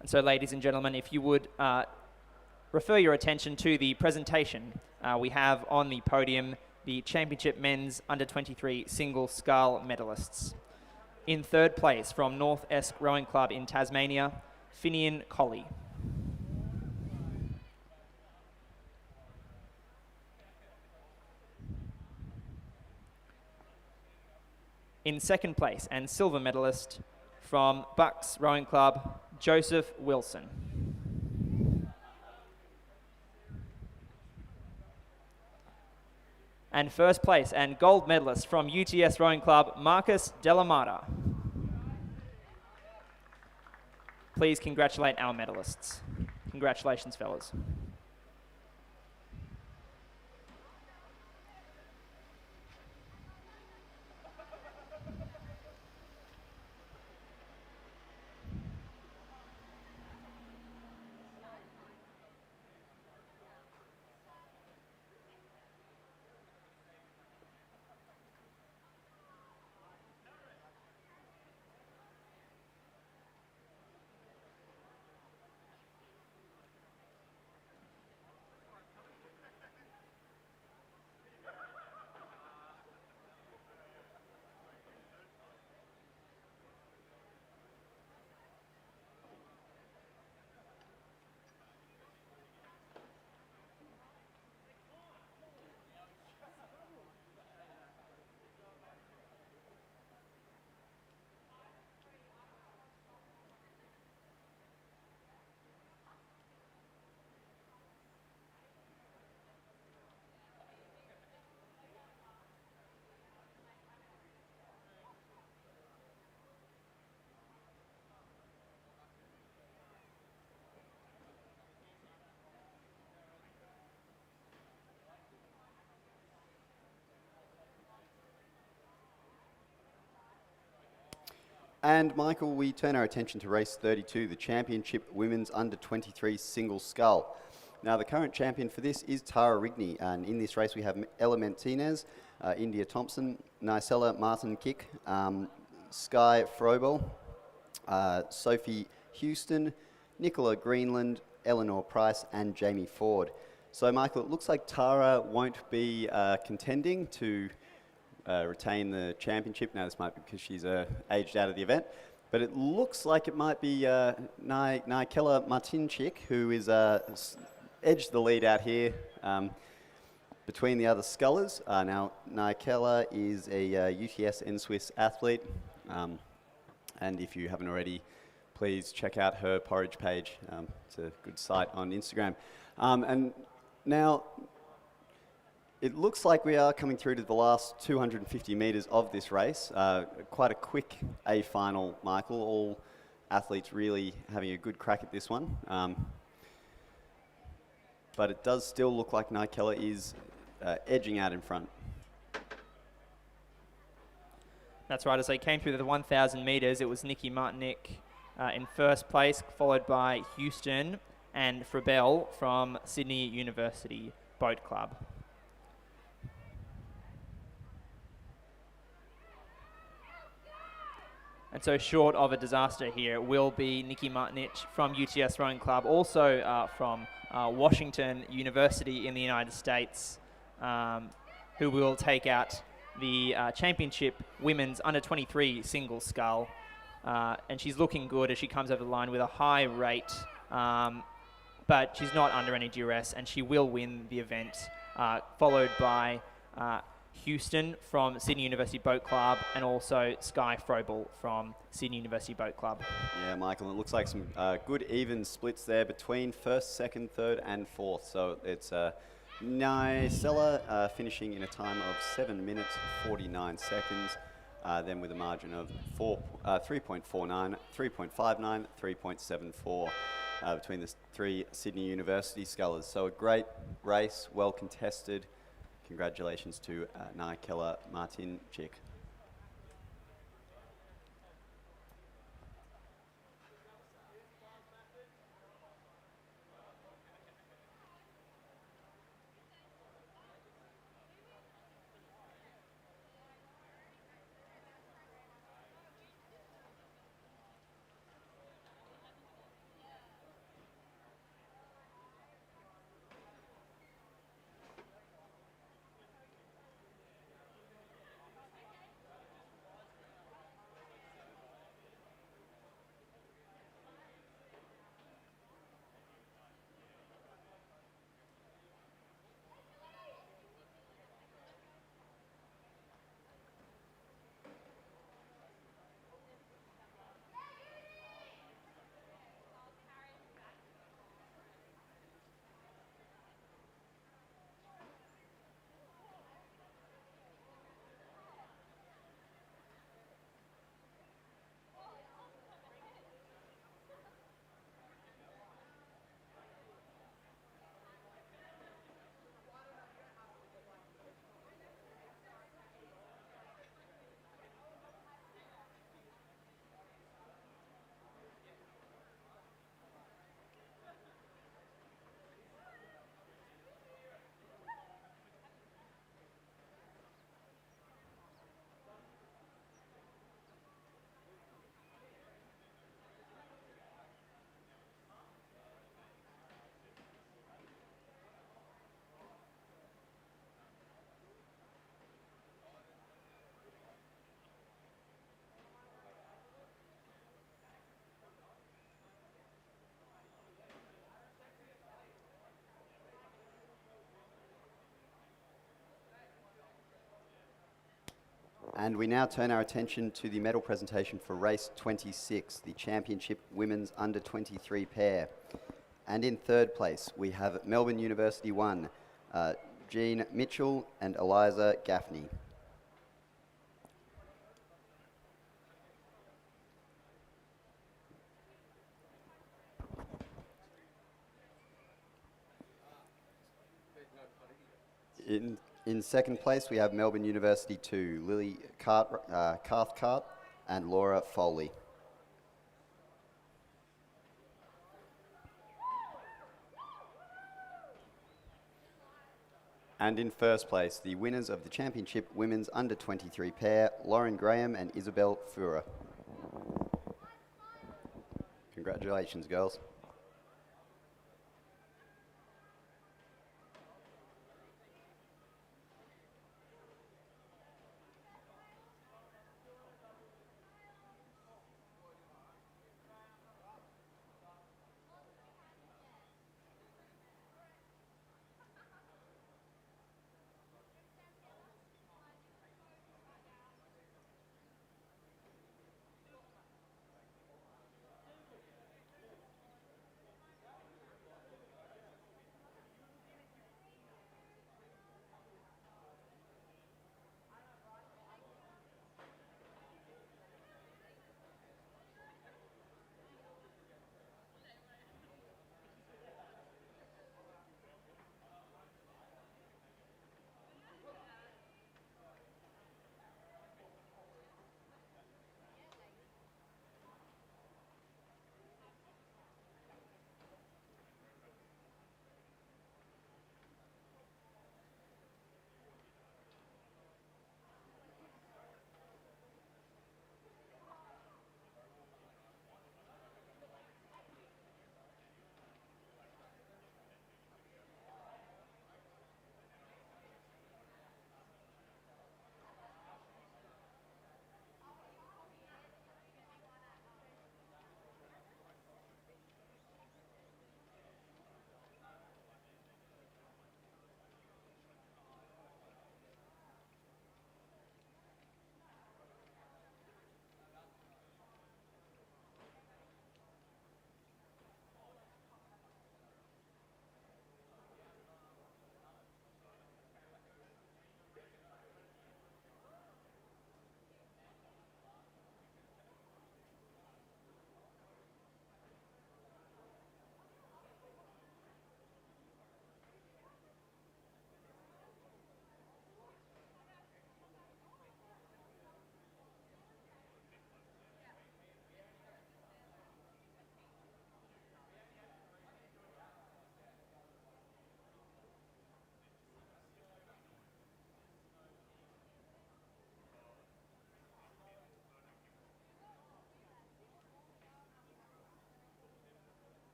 And so, ladies and gentlemen, if you would refer your attention to the presentation, we have on the podium the Championship Men's Under-23 Single Scull medalists. In third place from North Esk Rowing Club in Tasmania, Finian Colley. In second place, and silver medalist from Bucks Rowing Club, Joseph Wilson. And first place and gold medalist from UTS Rowing Club, Marcus Delamata. Please congratulate our medalists. Congratulations, fellas. And Michael, we turn our attention to race 32, the championship women's under-23 single scull. Now, the current champion for this is Tara Rigney, and in this race we have Ella Martinez, India Thompson, Nicella Martin-Kick, Sky Frobel, Sophie Houston, Nicola Greenland, Eleanor Price, and Jamie Ford. So, Michael, it looks like Tara won't be contending to retain the championship. Now, this might be because she's aged out of the event, but it looks like it might be Nikela Martinchik, who is edged the lead out here between the other scullers. Now, Nikela is a UTS N-Swiss athlete, and if you haven't already, please check out her porridge page. It's a good site on Instagram. And now, it looks like we are coming through to the last 250 metres of this race. Quite a quick A final, Michael. All athletes really having a good crack at this one. But it does still look like Nikela is edging out in front. That's right. As they came through the 1,000 metres, it was Nikki Martinick in first place, followed by Houston and Frabel from Sydney University Boat Club. And so short of a disaster here will be Nikki Martinich from UTS Rowing Club, also from Washington University in the United States, who will take out the championship women's under-23 single scull. And she's looking good as she comes over the line with a high rate, but she's not under any duress, and she will win the event, followed by Houston from Sydney University Boat Club, and also Sky Frobel from Sydney University Boat Club. Yeah, Michael, it looks like some good even splits there between first, second, third, and fourth. So it's Nicella finishing in a time of 7 minutes 49 seconds, then with a margin of 3.49, 3.59, 3.74 between the three Sydney University scullers. So a great race, well contested. Congratulations to Nikela Martin-Chick. And we now turn our attention to the medal presentation for race 26, the championship women's under-23 pair. And in third place, we have Melbourne University 1, Jean Mitchell and Eliza Gaffney. In second place, we have Melbourne University 2, Lily Cathcart and Laura Foley. And in first place, the winners of the championship women's under-23 pair, Lauren Graham and Isabel Fura. Congratulations, girls.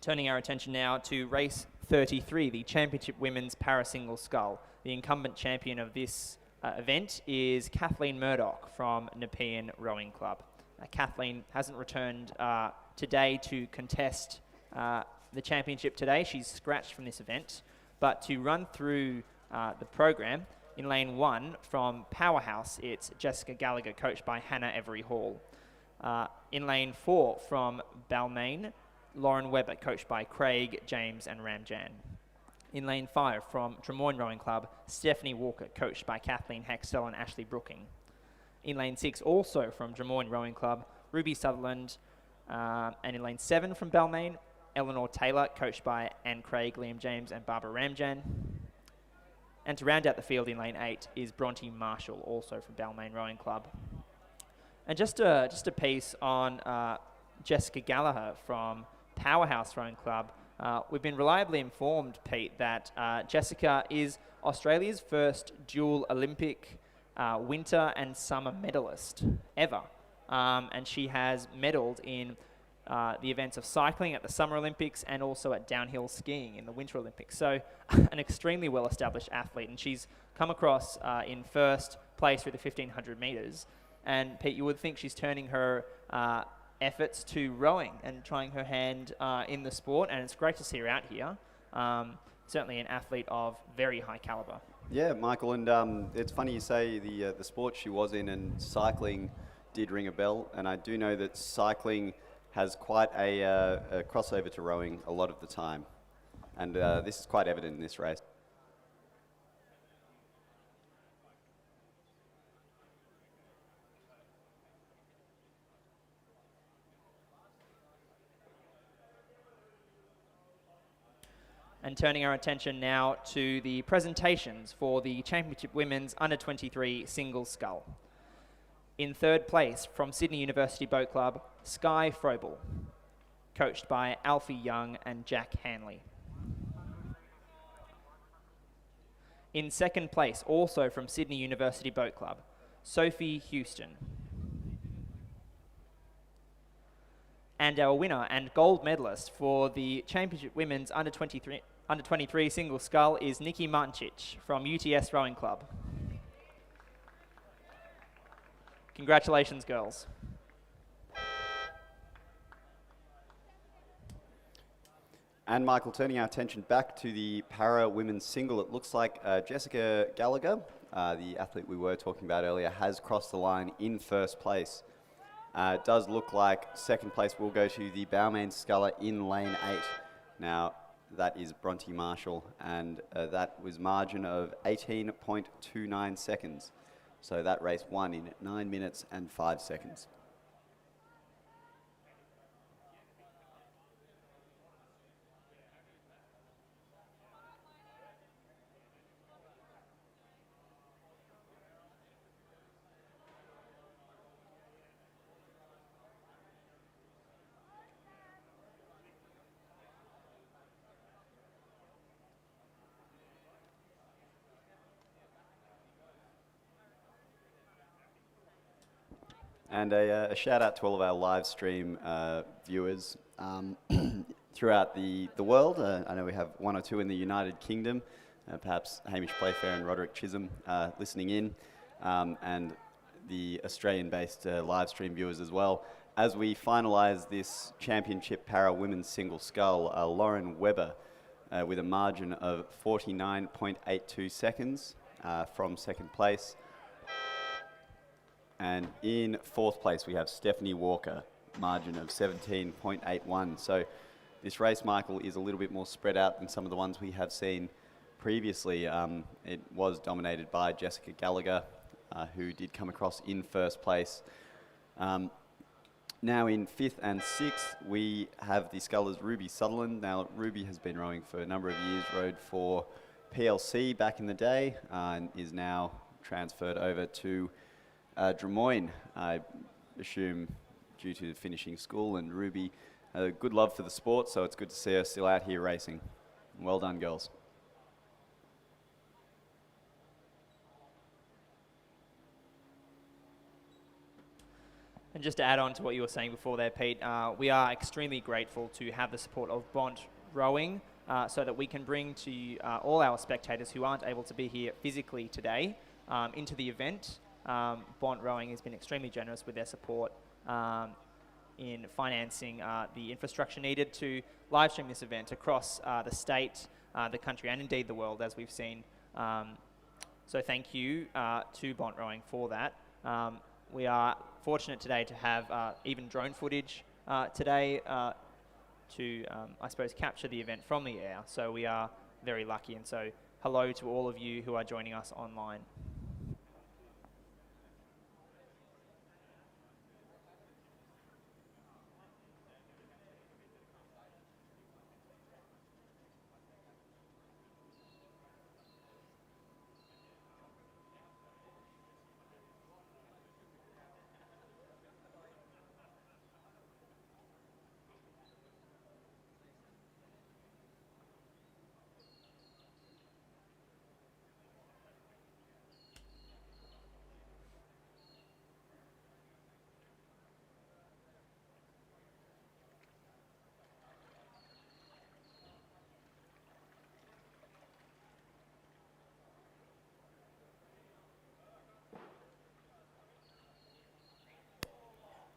Turning our attention now to race 33, the Championship Women's Parasingle Scull. The incumbent champion of this event is Kathleen Murdoch from Nepean Rowing Club. Kathleen hasn't returned today to contest the championship today. She's scratched from this event. But to run through the program, in lane 1 from Powerhouse, it's Jessica Gallagher, coached by Hannah Every Hall. In lane 4 from Balmain, Lauren Webber, coached by Craig, James and Ramjan. In lane 5 from Drummoyne Rowing Club, Stephanie Walker, coached by Kathleen Hextell and Ashley Brooking. In lane 6, also from Drummoyne Rowing Club, Ruby Sutherland. And in lane 7 from Balmain, Eleanor Taylor, coached by Anne Craig, Liam James and Barbara Ramjan. And to round out the field in lane 8 is Bronte Marshall, also from Balmain Rowing Club. And just a piece on Jessica Gallagher from Powerhouse Rowing Club. We've been reliably informed, Pete, that Jessica is Australia's first dual Olympic winter and summer medalist ever. And she has medalled in the events of cycling at the Summer Olympics and also at downhill skiing in the Winter Olympics. So an extremely well-established athlete, and she's come across in first place through the 1,500 metres. And Pete, you would think she's turning her efforts to rowing and trying her hand in the sport, and it's great to see her out here. Certainly an athlete of very high caliber. Yeah, Michael, and it's funny you say the sport she was in, and cycling did ring a bell, and I do know that cycling has quite a crossover to rowing a lot of the time, and this is quite evident in this race. And turning our attention now to the presentations for the Championship Women's Under-23 Single Scull. In third place from Sydney University Boat Club, Sky Frobel, coached by Alfie Young and Jack Hanley. In second place, also from Sydney University Boat Club, Sophie Houston. And our winner and gold medalist for the Championship Women's Under-23 Single Scull is Nikki Martincic from UTS Rowing Club. Congratulations, girls. And Michael, turning our attention back to the para women's single, it looks like Jessica Gallagher, the athlete we were talking about earlier, has crossed the line in first place. It does look like second place will go to the Balmain sculler in lane 8. Now, that is Bronte Marshall, and that was margin of 18.29 seconds. So that race won in 9 minutes and 5 seconds. And a shout out to all of our live stream viewers throughout the world. I know we have one or two in the United Kingdom, perhaps Hamish Playfair and Roderick Chisholm listening in, and the Australian-based live stream viewers as well. As we finalise this championship para women's single scull, Lauren Webber with a margin of 49.82 seconds from second place. And in fourth place, we have Stephanie Walker, margin of 17.81. So this race, Michael, is a little bit more spread out than some of the ones we have seen previously. It was dominated by Jessica Gallagher, who did come across in first place. Now in fifth and sixth, we have the scullers Ruby Sutherland. Now, Ruby has been rowing for a number of years, rowed for PLC back in the day, and is now transferred over to Des Moines, I assume, due to finishing school. And Ruby, a good love for the sport, so it's good to see her still out here racing. Well done, girls. And just to add on to what you were saying before there, Pete, we are extremely grateful to have the support of Bont Rowing so that we can bring to all our spectators who aren't able to be here physically today into the event. Bont Rowing has been extremely generous with their support in financing the infrastructure needed to live stream this event across the state, the country, and indeed the world, as we've seen. So thank you to Bont Rowing for that. We are fortunate today to have even drone footage today to, I suppose, capture the event from the air. So we are very lucky, and so hello to all of you who are joining us online.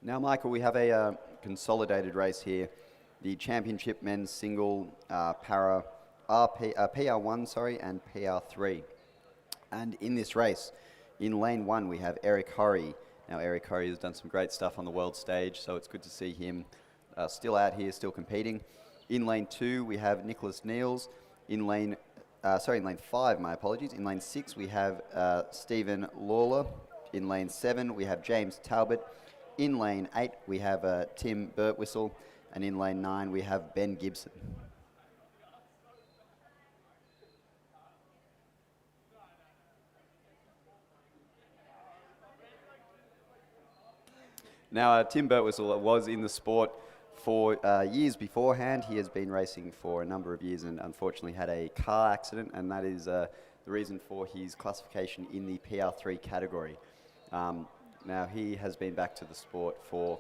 Now, Michael, we have a consolidated race here. The Championship Men's Single Para PR1, and PR3. And in this race, in lane 1, we have Eric Horry. Now, Eric Horry has done some great stuff on the world stage, so it's good to see him still out here, still competing. In lane 2, we have Nicholas Niels. In lane 5, my apologies. In lane 6, we have Stephen Lawler. In lane 7, we have James Talbot. In lane 8, we have Tim Birtwistle, and in lane 9, we have Ben Gibson. Now, Tim Birtwistle was in the sport for years beforehand. He has been racing for a number of years and unfortunately had a car accident, and that is the reason for his classification in the PR3 category. Now, he has been back to the sport for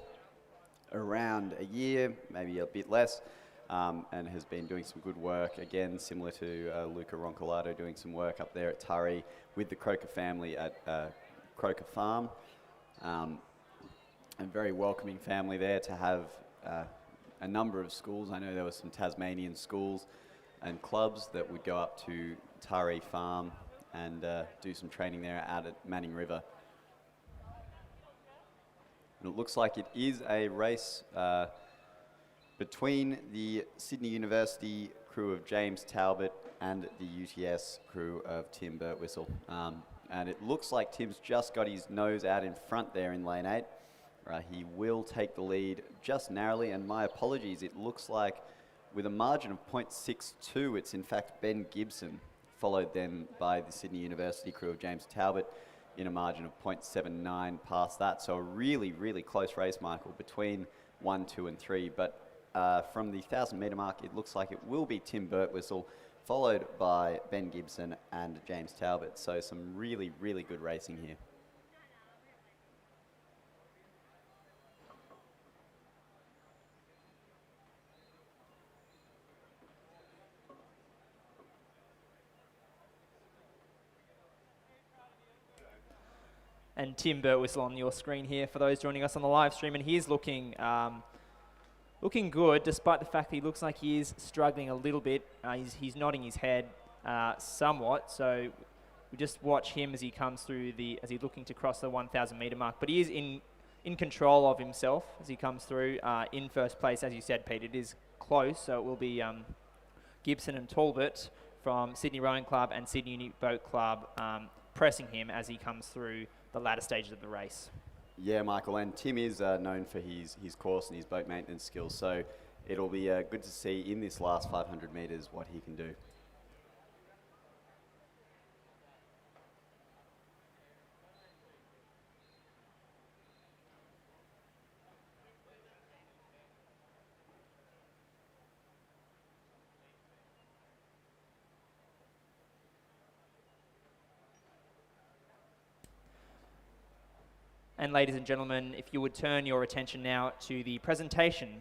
around a year, maybe a bit less, and has been doing some good work, again, similar to Luca Roncolato, doing some work up there at Turry with the Croker family at Croker Farm. A very welcoming family there to have a number of schools. I know there were some Tasmanian schools and clubs that would go up to Turry Farm and do some training there out at Manning River. And it looks like it is a race between the Sydney University crew of James Talbot and the UTS crew of Tim Birtwistle. And it looks like Tim's just got his nose out in front there in lane 8. He will take the lead just narrowly, and my apologies, it looks like with a margin of 0.62, it's in fact Ben Gibson, followed then by the Sydney University crew of James Talbot in a margin of 0.79 past that. So a really, really close race, Michael, between 1, 2 and 3. But from the 1,000 metre mark, it looks like it will be Tim Birtwistle, followed by Ben Gibson and James Talbot. So some really, really good racing here. And Tim Birtwistle on your screen here for those joining us on the live stream, and he is looking good, despite the fact that he looks like he is struggling a little bit. He's nodding his head somewhat, so we just watch him as he comes through as he's looking to cross the 1,000 metre mark. But he is in control of himself as he comes through in first place. As you said, Pete, it is close, so it will be Gibson and Talbot from Sydney Rowing Club and Sydney Uni Boat Club pressing him as he comes through the latter stages of the race. Yeah, Michael, and Tim is known for his course and his boat maintenance skills, so it'll be good to see in this last 500 metres what he can do. And ladies and gentlemen, if you would turn your attention now to the presentation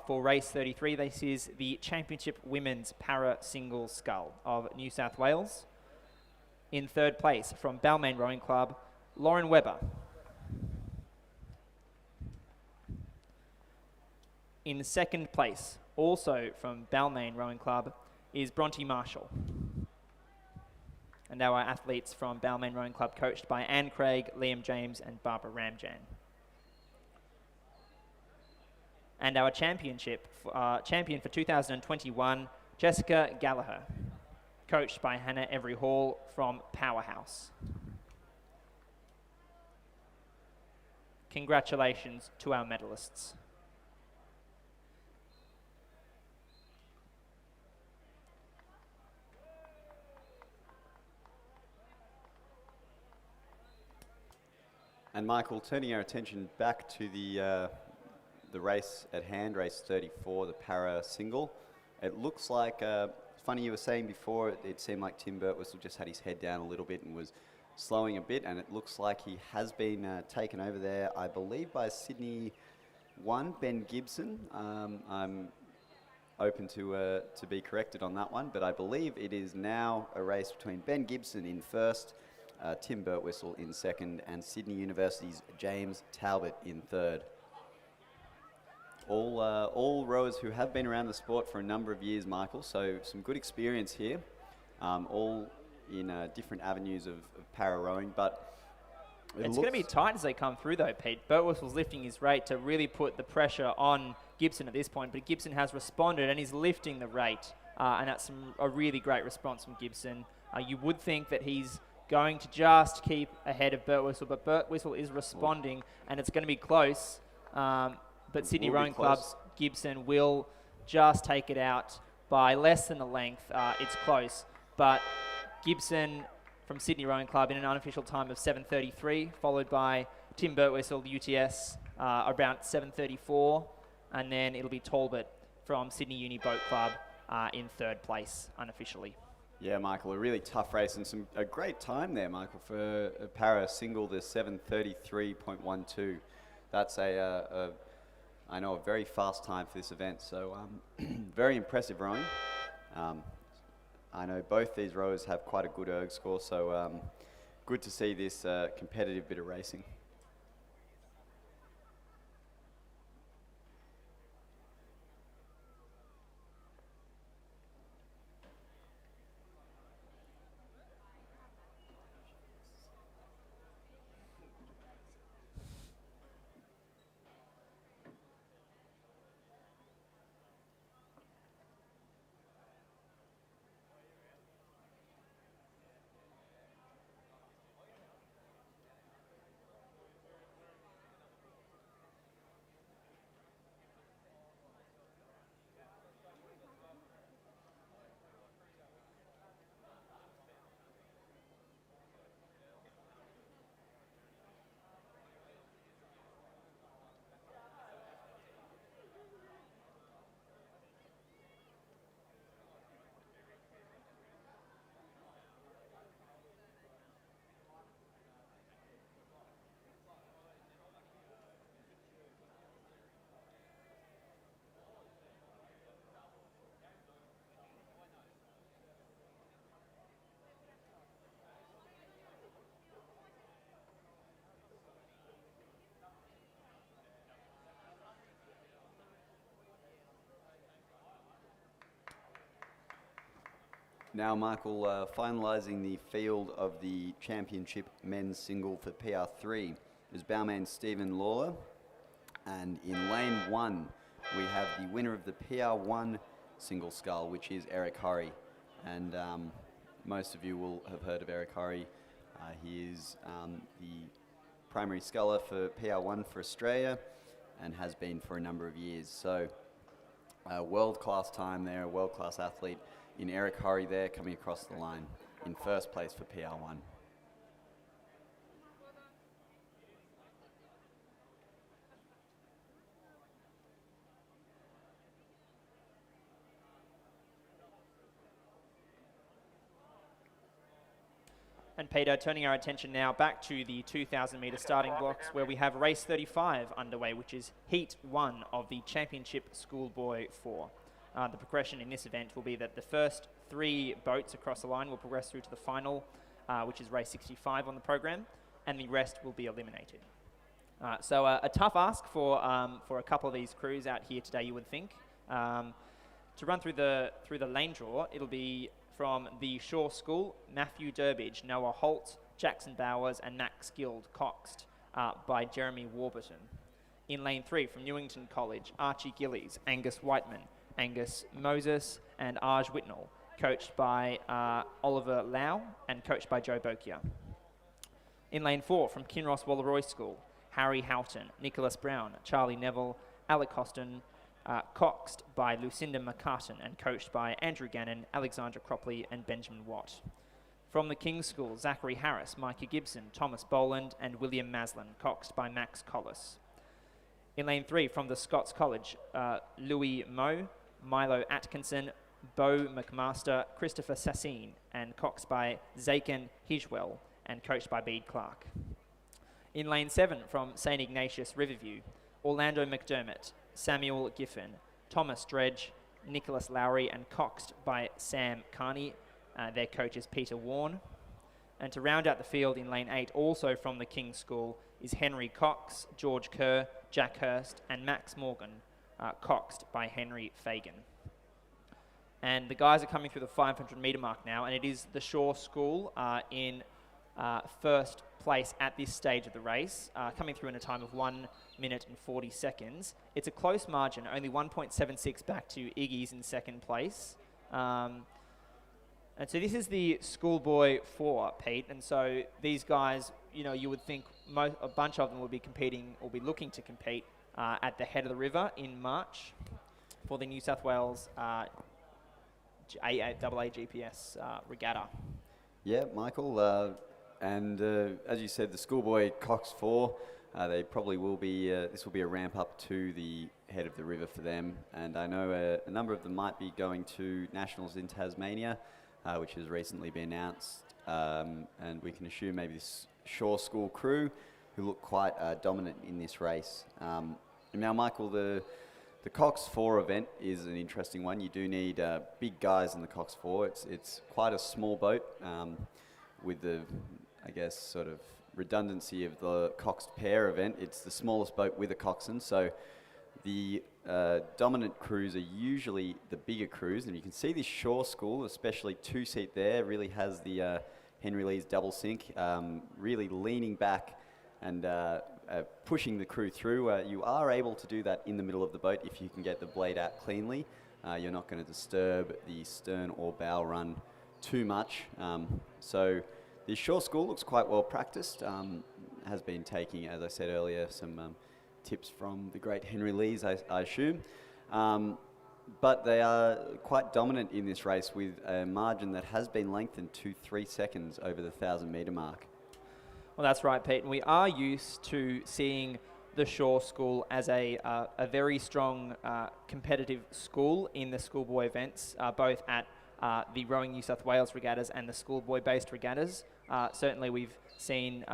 for race 33. This is the Championship Women's Para Single Scull of New South Wales. In third place from Balmain Rowing Club, Lauren Webber. In second place, also from Balmain Rowing Club, is Bronte Marshall. And our athletes from Balmain Rowing Club, coached by Anne Craig, Liam James and Barbara Ramjan. And our champion for 2021, Jessica Gallagher, coached by Hannah Every Hall from Powerhouse. Congratulations to our medalists. And Michael, turning our attention back to the race at hand, race 34, the para single. It looks like, funny you were saying before, it seemed like Tim Birtwistle just had his head down a little bit and was slowing a bit, and it looks like he has been taken over there, I believe, by Sydney 1, Ben Gibson. I'm open to be corrected on that one, but I believe it is now a race between Ben Gibson in first, Tim Birtwistle in second, and Sydney University's James Talbot in third. All rowers who have been around the sport for a number of years, Michael, so some good experience here, all in different avenues of para rowing, but it's going to be tight as they come through though, Pete. Birtwistle's lifting his rate to really put the pressure on Gibson at this point, but Gibson has responded and he's lifting the rate, and that's a really great response from Gibson. You would think that he's going to just keep ahead of Birtwistle, but Birtwistle is responding, and it's going to be close. But Sydney Rowing Club's Gibson will just take it out by less than a length. It's close, but Gibson from Sydney Rowing Club in an unofficial time of 7:33, followed by Tim Birtwistle, UTS, about 7:34, and then it'll be Talbot from Sydney Uni Boat Club in third place unofficially. Yeah, Michael, a really tough race and a great time there, Michael, for a para single, the 7:33.12. That's I know, a very fast time for this event. So very impressive rowing. I know both these rowers have quite a good erg score, so good to see this competitive bit of racing. Now, Michael, finalising the field of the championship men's single for PR3 is bowman Stephen Lawler. And in lane 1, we have the winner of the PR1 single scull, which is Eric Horry. And most of you will have heard of Eric Horry. He is the primary sculler for PR1 for Australia and has been for a number of years. So a world-class time there, a world-class athlete in Eric Horry there, coming across the line in first place for PR1. And Peter, turning our attention now back to the 2,000 metre starting blocks, where we have race 35 underway, which is heat 1 of the Championship Schoolboy 4. The progression in this event will be that the first 3 boats across the line will progress through to the final, which is race 65 on the program, and the rest will be eliminated. So a tough ask for a couple of these crews out here today, you would think. To run through the lane draw, it'll be from the Shaw School, Matthew Durbidge, Noah Holt, Jackson Bowers, and Max Guild, coxed by Jeremy Warburton. In lane 3, from Newington College, Archie Gillies, Angus Whiteman, Angus Moses, and Arj Whitnell, coached by Oliver Lau and coached by Joe Bokia. In lane 4, from Kinross Wallaroy School, Harry Houghton, Nicholas Brown, Charlie Neville, Alec Hoston, coxed by Lucinda McCartan and coached by Andrew Gannon, Alexandra Cropley, and Benjamin Watt. From the King's School, Zachary Harris, Micah Gibson, Thomas Boland, and William Maslin, coxed by Max Collis. In lane 3, from the Scots College, Louis Moe, Milo Atkinson, Beau McMaster, Christopher Sassine, and coxed by Zaken Hijwell, and coached by Bede Clark. In lane 7, from St. Ignatius Riverview, Orlando McDermott, Samuel Giffen, Thomas Dredge, Nicholas Lowry, and coxed by Sam Carney. Their coach is Peter Warne. And to round out the field in lane 8, also from the King's School, is Henry Cox, George Kerr, Jack Hurst, and Max Morgan, coxed by Henry Fagan. And the guys are coming through the 500 metre mark now, and it is the Shaw School in first place at this stage of the race, coming through in a time of 1 minute and 40 seconds. It's a close margin, only 1.76 back to Iggy's in second place. And so this is the Schoolboy 4, Pete, and so these guys, you know, you would think a bunch of them will be competing or be looking to compete at the head of the river in March for the New South Wales AAGPS regatta. Yeah, Michael, and as you said, the Schoolboy Cox 4 They probably will be, this will be a ramp up to the head of the river for them. And I know a number of them might be going to Nationals in Tasmania, which has recently been announced. And we can assume maybe this Shore School crew, who look quite dominant in this race. Now, Michael, the Cox 4 event is an interesting one. You do need big guys in the Cox 4. It's quite a small boat with the, I guess, sort of redundancy of the coxed pair event. It's the smallest boat with a coxswain, so the dominant crews are usually the bigger crews, and you can see this Shore School, especially two-seat there, really has the Henry Lee's double sink, really leaning back and pushing the crew through. You are able to do that in the middle of the boat if you can get the blade out cleanly. You're not going to disturb the stern or bow run too much. So the Shore School looks quite well practiced, has been taking, as I said earlier, some tips from the great Henry Lees, I assume. But they are quite dominant in this race with a margin that has been lengthened to 3 seconds over the 1,000-metre mark. Well, that's right, Pete. And we are used to seeing the Shore School as a very strong competitive school in the Schoolboy events, both at the Rowing New South Wales regattas and the Schoolboy-based regattas. Certainly we've seen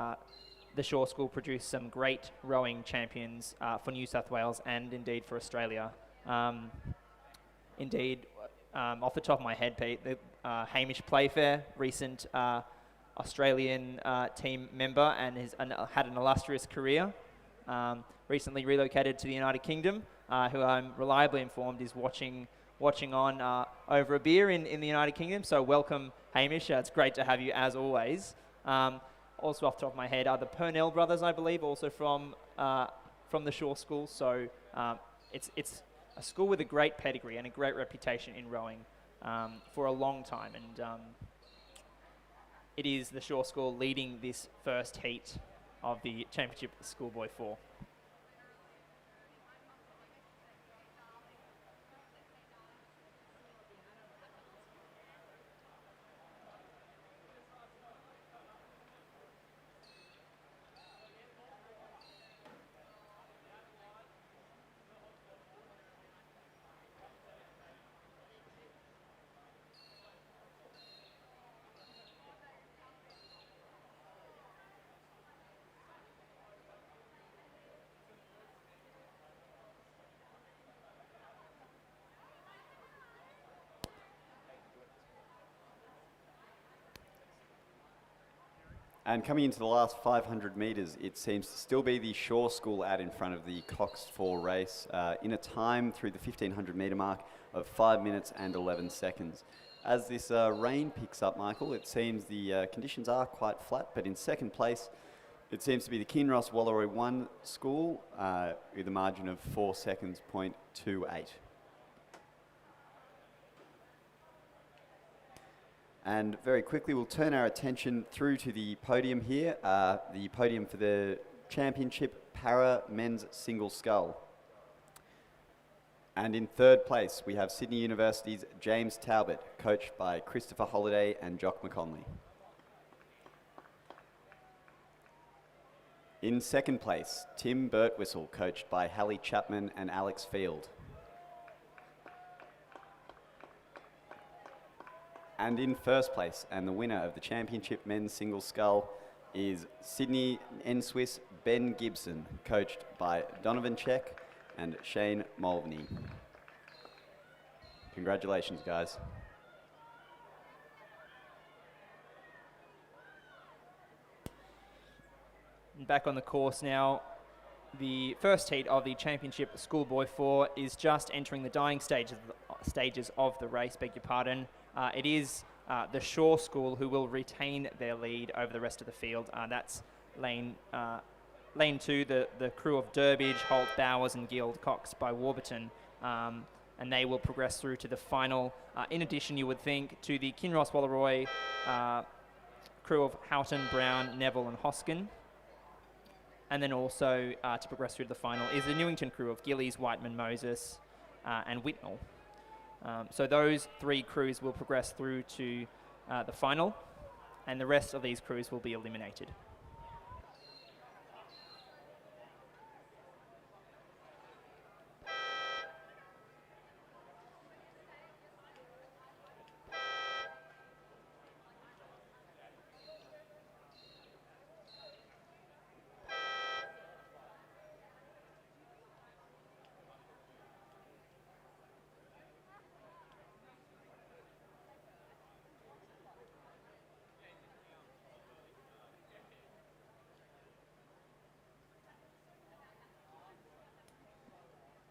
the Shore School produce some great rowing champions for New South Wales and indeed for Australia. Indeed, off the top of my head, Pete, the Hamish Playfair, recent Australian team member and has had an illustrious career, recently relocated to the United Kingdom, who I'm reliably informed is watching on over a beer in the United Kingdom. So welcome, Hamish. It's great to have you as always. Also off the top of my head are the Purnell brothers, I believe, also from the Shore School. So it's a school with a great pedigree and a great reputation in rowing for a long time. And it is the Shore School leading this first heat of the Championship Schoolboy 4. And coming into the last 500 metres, it seems to still be the Shore School out in front of the Cox 4 race in a time through the 1,500 metre mark of 5 minutes and 11 seconds. As this rain picks up, Michael, it seems the conditions are quite flat, but in second place, it seems to be the Kinross Wallaroi 1 School with a margin of 4 seconds, 0.28. And very quickly, we'll turn our attention through to the podium here, the podium for the Championship Para Men's Single Scull. And in third place, we have Sydney University's James Talbot, coached by Christopher Holliday and Jock McConley. In second place, Tim Birtwistle, coached by Hallie Chapman and Alex Field. And in first place, and the winner of the Championship Men's Single Scull, is Sydney N-Swiss Ben Gibson, coached by Donovan Check and Shane Mulvaney. Congratulations, guys. And back on the course now. The first heat of the Championship Schoolboy 4 is just entering the dying stages of the race, beg your pardon. It is the Shore School who will retain their lead over the rest of the field. That's lane 2, the crew of Durbidge, Holt, Bowers and Guild, Cox by Warburton. And they will progress through to the final. In addition, you would think, to the Kinross Wallaroi crew of Houghton, Brown, Neville and Hoskin. And then also to progress through to the final is the Newington crew of Gillies, Whiteman, Moses and Whitnall. So those three crews will progress through to the final, and the rest of these crews will be eliminated.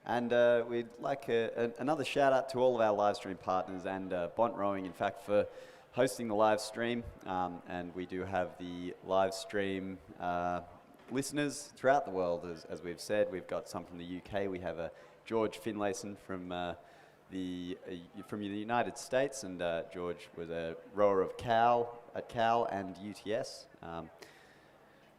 And we'd like another shout out to all of our live stream partners and Bont Rowing, in fact, for hosting the live stream. And we do have the live stream listeners throughout the world, as we've said. We've got some from the UK. We have George Finlayson from the United States, and George was a rower of Cal and UTS.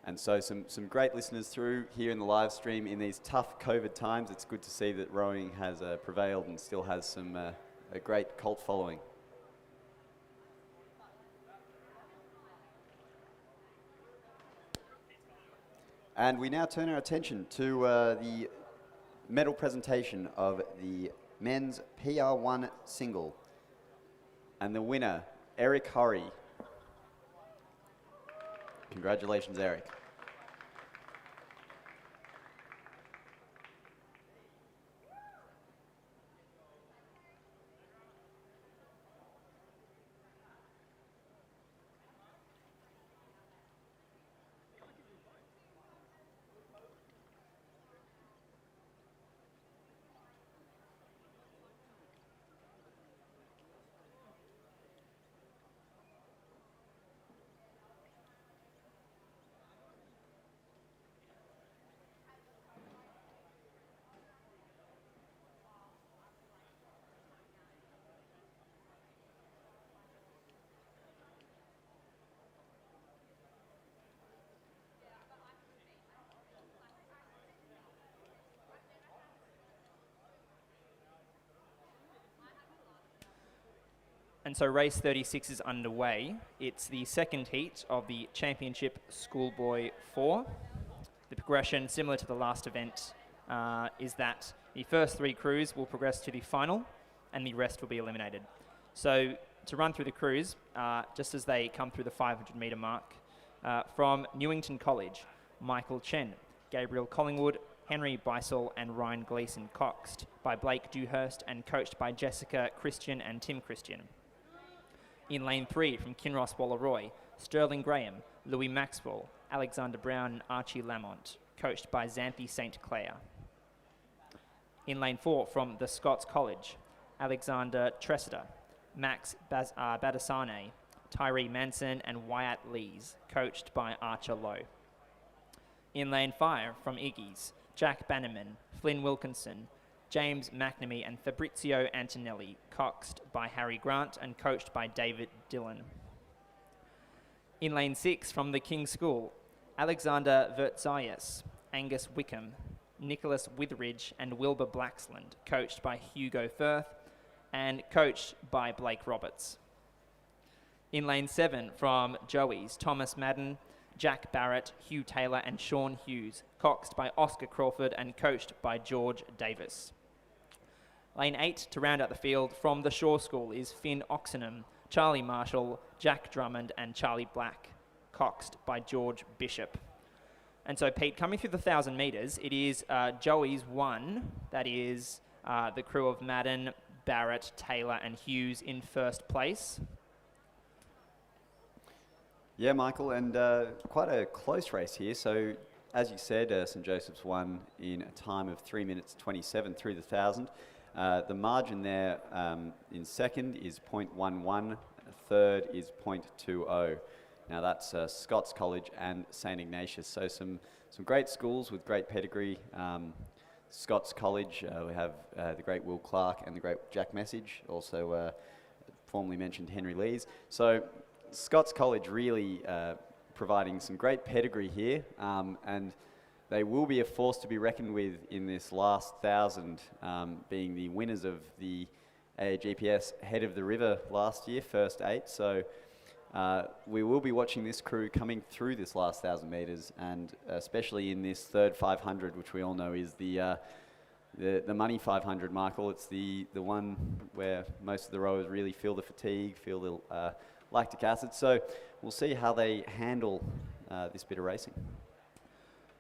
And so some great listeners through here in the live stream in these tough COVID times. It's good to see that rowing has prevailed and still has some a great cult following. And we now turn our attention to the medal presentation of the men's PR1 single. And the winner, Eric Horry. Congratulations, Eric. And so race 36 is underway. It's the second heat of the championship Schoolboy 4. The progression, similar to the last event, is that the first 3 crews will progress to the final and the rest will be eliminated. So to run through the crews, just as they come through the 500 metre mark, from Newington College, Michael Chen, Gabriel Collingwood, Henry Beisel and Ryan Gleeson, coxed by Blake Dewhurst and coached by Jessica Christian and Tim Christian. In lane 3 from Kinross Wallaroy, Sterling Graham, Louis Maxwell, Alexander Brown and Archie Lamont, coached by Xanthi St. Clair. In lane 4 from the Scots College, Alexander Tressida, Max Badasane, Tyree Manson and Wyatt Lees, coached by Archer Lowe. In lane 5 from Iggy's, Jack Bannerman, Flynn Wilkinson, James McNamee and Fabrizio Antonelli, coxed by Harry Grant and coached by David Dillon. In lane 6 from the King's School, Alexander Vertzayas, Angus Wickham, Nicholas Witheridge and Wilbur Blacksland, coached by Hugo Firth and coached by Blake Roberts. In lane 7 from Joey's, Thomas Madden, Jack Barrett, Hugh Taylor and Sean Hughes, coxed by Oscar Crawford and coached by George Davis. Lane 8 to round out the field from the Shaw School is Finn Oxenham, Charlie Marshall, Jack Drummond and Charlie Black, coxed by George Bishop. And so Pete, coming through the 1,000 metres, it is Joey's 1, that is the crew of Madden, Barrett, Taylor and Hughes in first place. Yeah, Michael, and quite a close race here. So, as you said, St Joseph's won in a time of 3 minutes 27 through the 1,000. The margin there in second is 0.11, third is 0.20. Now that's Scots College and St Ignatius. So some great schools with great pedigree. Scots College, we have the great Will Clark and the great Jack Message, also formerly mentioned Henry Lees. So Scots College really providing some great pedigree here, and they will be a force to be reckoned with in this last 1,000, being the winners of the AGPS Head of the River last year, first 8. So we will be watching this crew coming through this last 1,000 metres, and especially in this third 500, which we all know is the money 500, Michael. It's the one where most of the rowers really feel the fatigue, feel the lactic acid. So we'll see how they handle this bit of racing.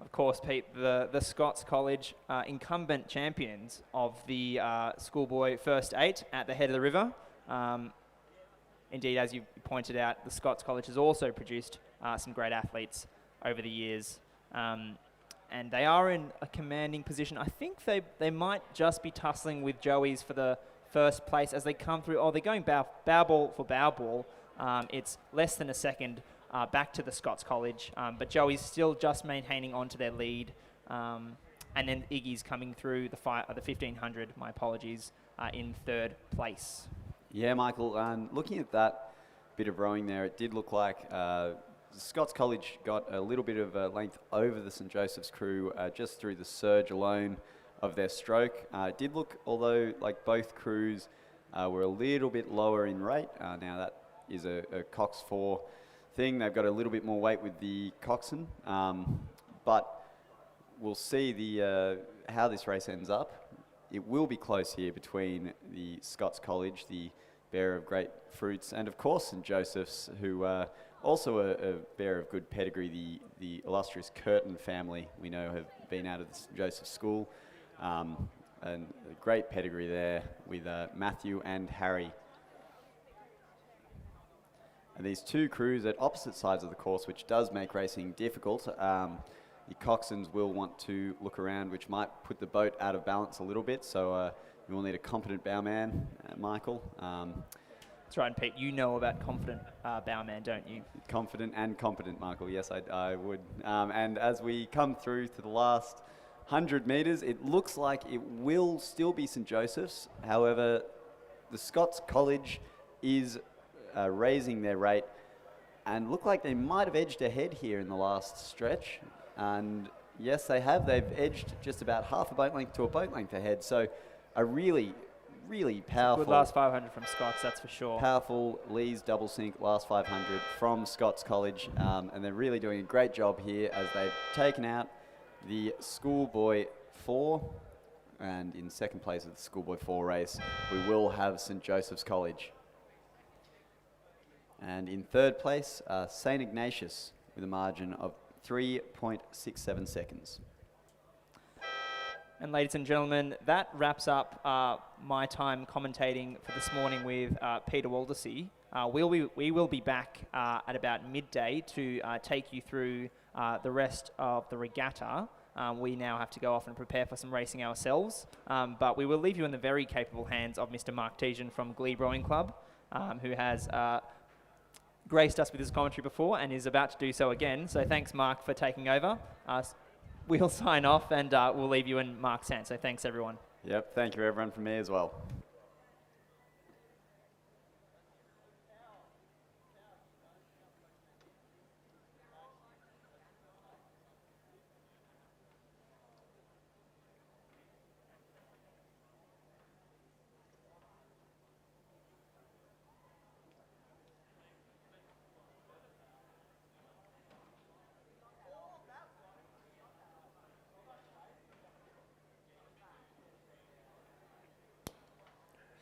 Of course, Pete, the Scots College incumbent champions of the Schoolboy First 8 at the Head of the River. Indeed, as you pointed out, the Scots College has also produced some great athletes over the years. and they are in a commanding position. I think they might just be tussling with Joey's for the first place as they come through. Oh, they're going bow ball for bow ball. It's less than a second back to the Scots College, but Joey's still just maintaining onto their lead. And then Iggy's coming through the 1500, my apologies, in third place. Yeah, Michael, looking at that bit of rowing there, it did look like Scots College got a little bit of length over the St. Joseph's crew just through the surge alone of their stroke. It did look, although like both crews were a little bit lower in rate. Now that is a Cox 4 thing. They've got a little bit more weight with the coxswain, but we'll see how this race ends up. It will be close here between the Scots College, the bearer of great fruits, and of course St. Joseph's, who also a bearer of good pedigree, the illustrious Curtin family we know have been out of the St. Joseph's School, and a great pedigree there with Matthew and Harry. And these two crews at opposite sides of the course, which does make racing difficult. The coxswains will want to look around, which might put the boat out of balance a little bit. So you will need a competent bowman, Michael. That's right, and Pete, you know about confident bowman, don't you? Confident and competent, Michael. Yes, I would. And as we come through to the last 100 metres, it looks like it will still be St. Joseph's. However, the Scots College is raising their rate and look like they might have edged ahead here in the last stretch. And yes, they have. They've edged just about half a boat length to a boat length ahead. So a really, really powerful... Good last 500 from Scots, that's for sure. Powerful Lee's double sink last 500 from Scots College. And they're really doing a great job here as they've taken out the Schoolboy 4. And in second place of the Schoolboy 4 race, we will have St. Joseph's College. And in third place, St. Ignatius with a margin of 3.67 seconds. And ladies and gentlemen, that wraps up my time commentating for this morning with Peter Waldersee. We will be back at about midday to take you through the rest of the regatta. We now have to go off and prepare for some racing ourselves, but we will leave you in the very capable hands of Mr. Mark Tejan from Glebe Rowing Club, who has graced us with his commentary before and is about to do so again. So thanks, Mark, for taking over. We'll sign off and we'll leave you in Mark's hands. So thanks, everyone. Yep, thank you, everyone, from me as well.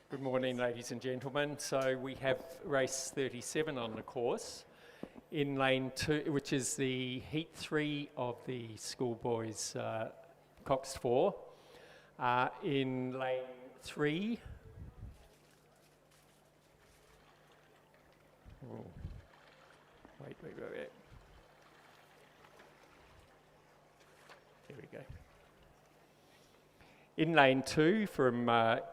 Good morning, ladies and gentlemen. So we have race 37 on the course in lane 2, which is the heat 3 of the Schoolboys coxed 4. In lane 3, wait. Here we go. In lane 2 from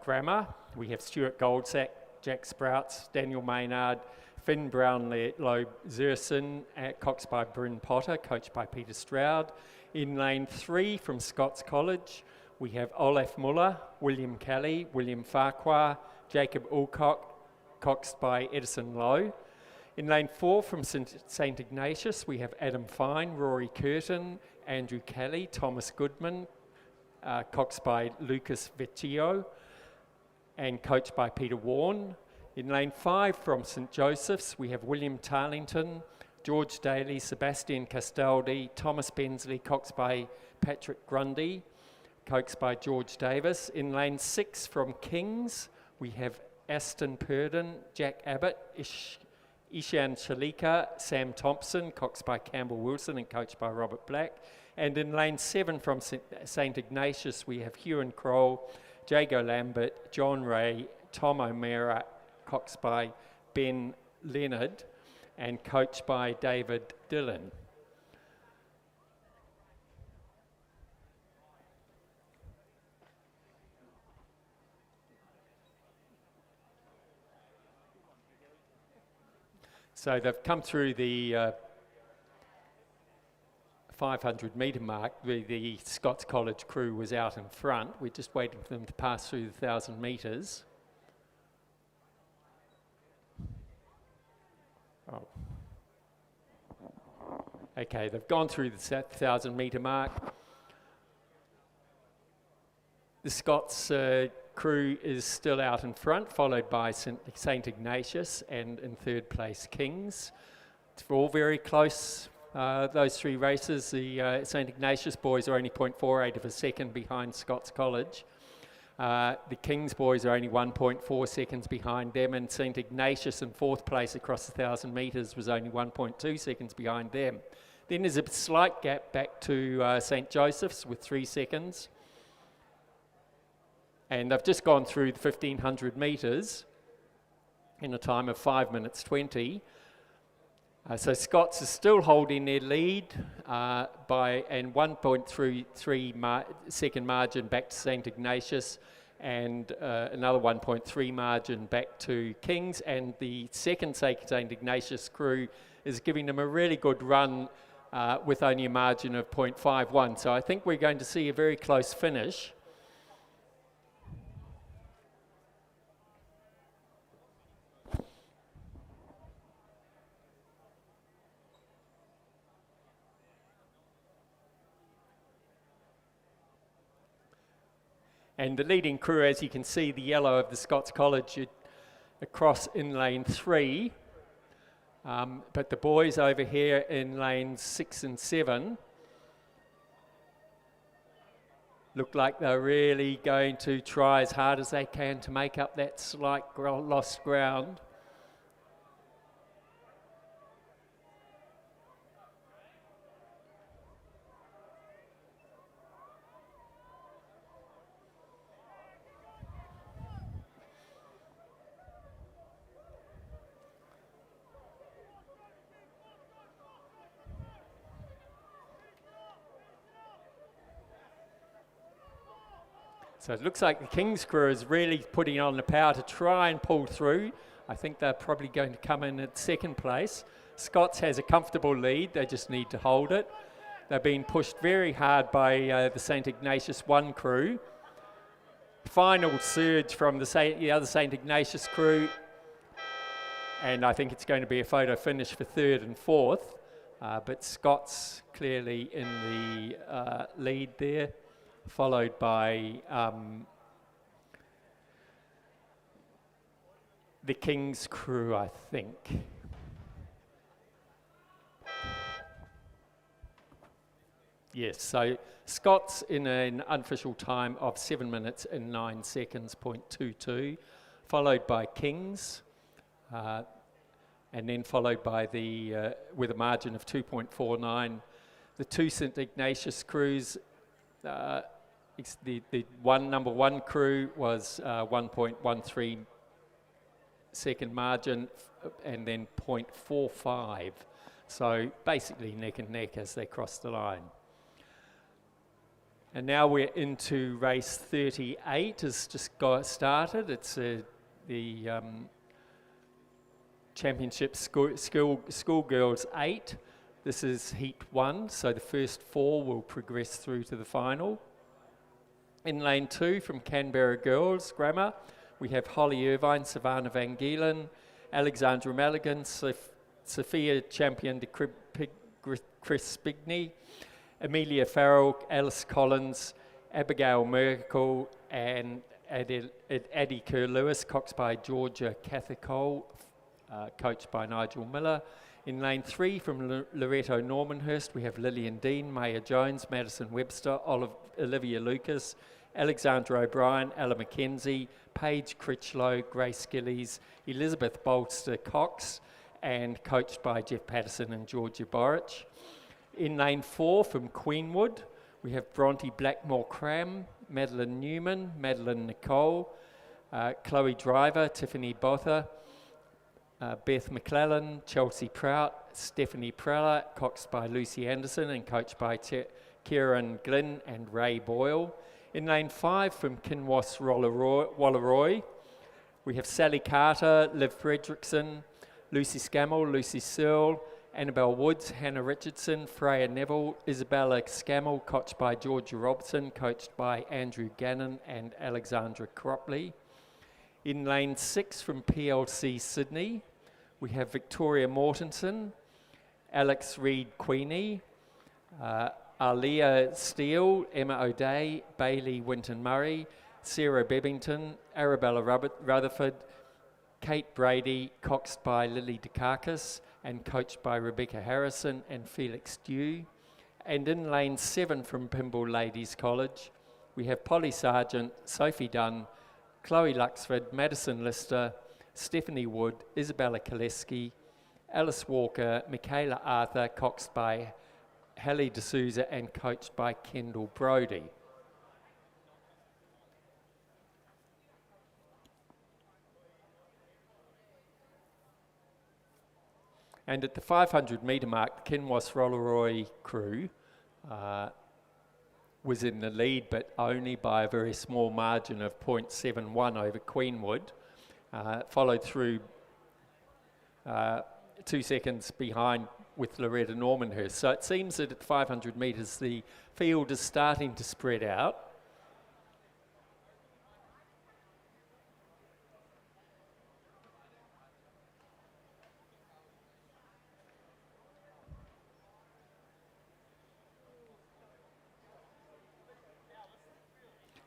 Grammar, we have Stuart Goldsack, Jack Sprouts, Daniel Maynard, Finn Brownlow Zerson, coxed by Bryn Potter, coached by Peter Stroud. In lane 3 from Scots College, we have Olaf Muller, William Kelly, William Farquhar, Jacob Alcock, coxed by Edison Lowe. In lane 4 from St. Ignatius, we have Adam Fine, Rory Curtin, Andrew Kelly, Thomas Goodman, coxed by Lucas Vecchio and coached by Peter Warren. In lane 5 from St. Joseph's, we have William Tarlington, George Daly, Sebastian Castaldi, Thomas Bensley, coxed by Patrick Grundy, coached by George Davis. In lane 6 from Kings, we have Aston Purdon, Jack Abbott, Ishan Chalika, Sam Thompson, coxed by Campbell Wilson and coached by Robert Black. And in lane 7 from St. Ignatius, we have Hugh Kroll, Jago Lambert, John Ray, Tom O'Meara, coxed by Ben Leonard and coached by David Dillon. So they've come through the 500 metre mark. The Scots College crew was out in front. We're just waiting for them to pass through the 1,000 metres. Oh. Okay, they've gone through the 1,000 metre mark. The Scots crew is still out in front, followed by St Ignatius and in third place Kings. It's all very close, those three races. The St Ignatius boys are only 0.48 of a second behind Scots College. The Kings boys are only 1.4 seconds behind them, and St Ignatius in fourth place across the 1,000 metres was only 1.2 seconds behind them. Then there's a slight gap back to St Joseph's with 3 seconds. And they've just gone through the 1,500 metres in a time of 5 minutes 20. So Scots is still holding their lead by 1.33 second margin back to St Ignatius, and another 1.3 margin back to Kings. And the second St Ignatius crew is giving them a really good run with only a margin of 0.51. So I think we're going to see a very close finish. And the leading crew, as you can see, the yellow of the Scots College across in lane 3. But the boys over here in lanes 6 and 7 look like they're really going to try as hard as they can to make up that slight lost ground. So it looks like the King's crew is really putting on the power to try and pull through. I think they're probably going to come in at second place. Scots has a comfortable lead, they just need to hold it. They're being pushed very hard by the St Ignatius 1 crew. Final surge from the other St Ignatius crew, and I think it's going to be a photo finish for third and fourth, but Scots clearly in the lead there, followed by the King's crew, I think. Yes, so Scots in an unofficial time of 7 minutes and 9 seconds, 0.22, followed by Kings, and then followed by the, with a margin of 2.49, the two St Ignatius crews. The number one crew was 1.13 second margin, and then 0.45. So basically neck and neck as they cross the line. And now we're into race 38, has just got started. It's the Championship Schoolgirls 8. This is heat 1, so the first 4 will progress through to the final. In lane 2 from Canberra Girls Grammar, we have Holly Irvine, Savannah Van Gielen, Alexandra Maligan, Sophia Champion de Crispigny, Amelia Farrell, Alice Collins, Abigail Merkel, and Addie Kerr-Lewis, coxed by Georgia Cathicole, coached by Nigel Miller. In lane 3 from Loretto Normanhurst, we have Lillian Dean, Maya Jones, Madison Webster, Olivia Lucas, Alexandra O'Brien, Ella McKenzie, Paige Critchlow, Grace Gillies, Elizabeth Bolster Cox, and coached by Jeff Patterson and Georgia Borich. In lane 4 from Queenwood, we have Bronte Blackmore Cram, Madeline Newman, Madeline Nicole, Chloe Driver, Tiffany Botha, Beth McClellan, Chelsea Prout, Stephanie Preller, coached by Lucy Anderson and coached by Kieran Glynn and Ray Boyle. In lane 5 from Kinross Wallaroi, we have Sally Carter, Liv Fredrickson, Lucy Scammell, Lucy Searle, Annabelle Woods, Hannah Richardson, Freya Neville, Isabella Scammell, coached by Georgia Robson, coached by Andrew Gannon and Alexandra Cropley. In lane 6 from PLC Sydney, we have Victoria Mortensen, Alex Reid Queenie, Alia Steele, Emma O'Day, Bailey Winton Murray, Sarah Bebbington, Arabella Rutherford, Kate Brady, coxed by Lily Dukakis and coached by Rebecca Harrison and Felix Dew. And in lane 7 from Pymble Ladies College, we have Polly Sargent, Sophie Dunn, Chloe Luxford, Madison Lister, Stephanie Wood, Isabella Koleski, Alice Walker, Michaela Arthur, coxed by Hallie D'Souza and coached by Kendall Brody. And at the 500 metre mark, the Kinross Rolleroy crew was in the lead, but only by a very small margin of 0.71 over Queenwood, followed through 2 seconds behind with Loretta Normanhurst. So it seems that at 500 metres the field is starting to spread out.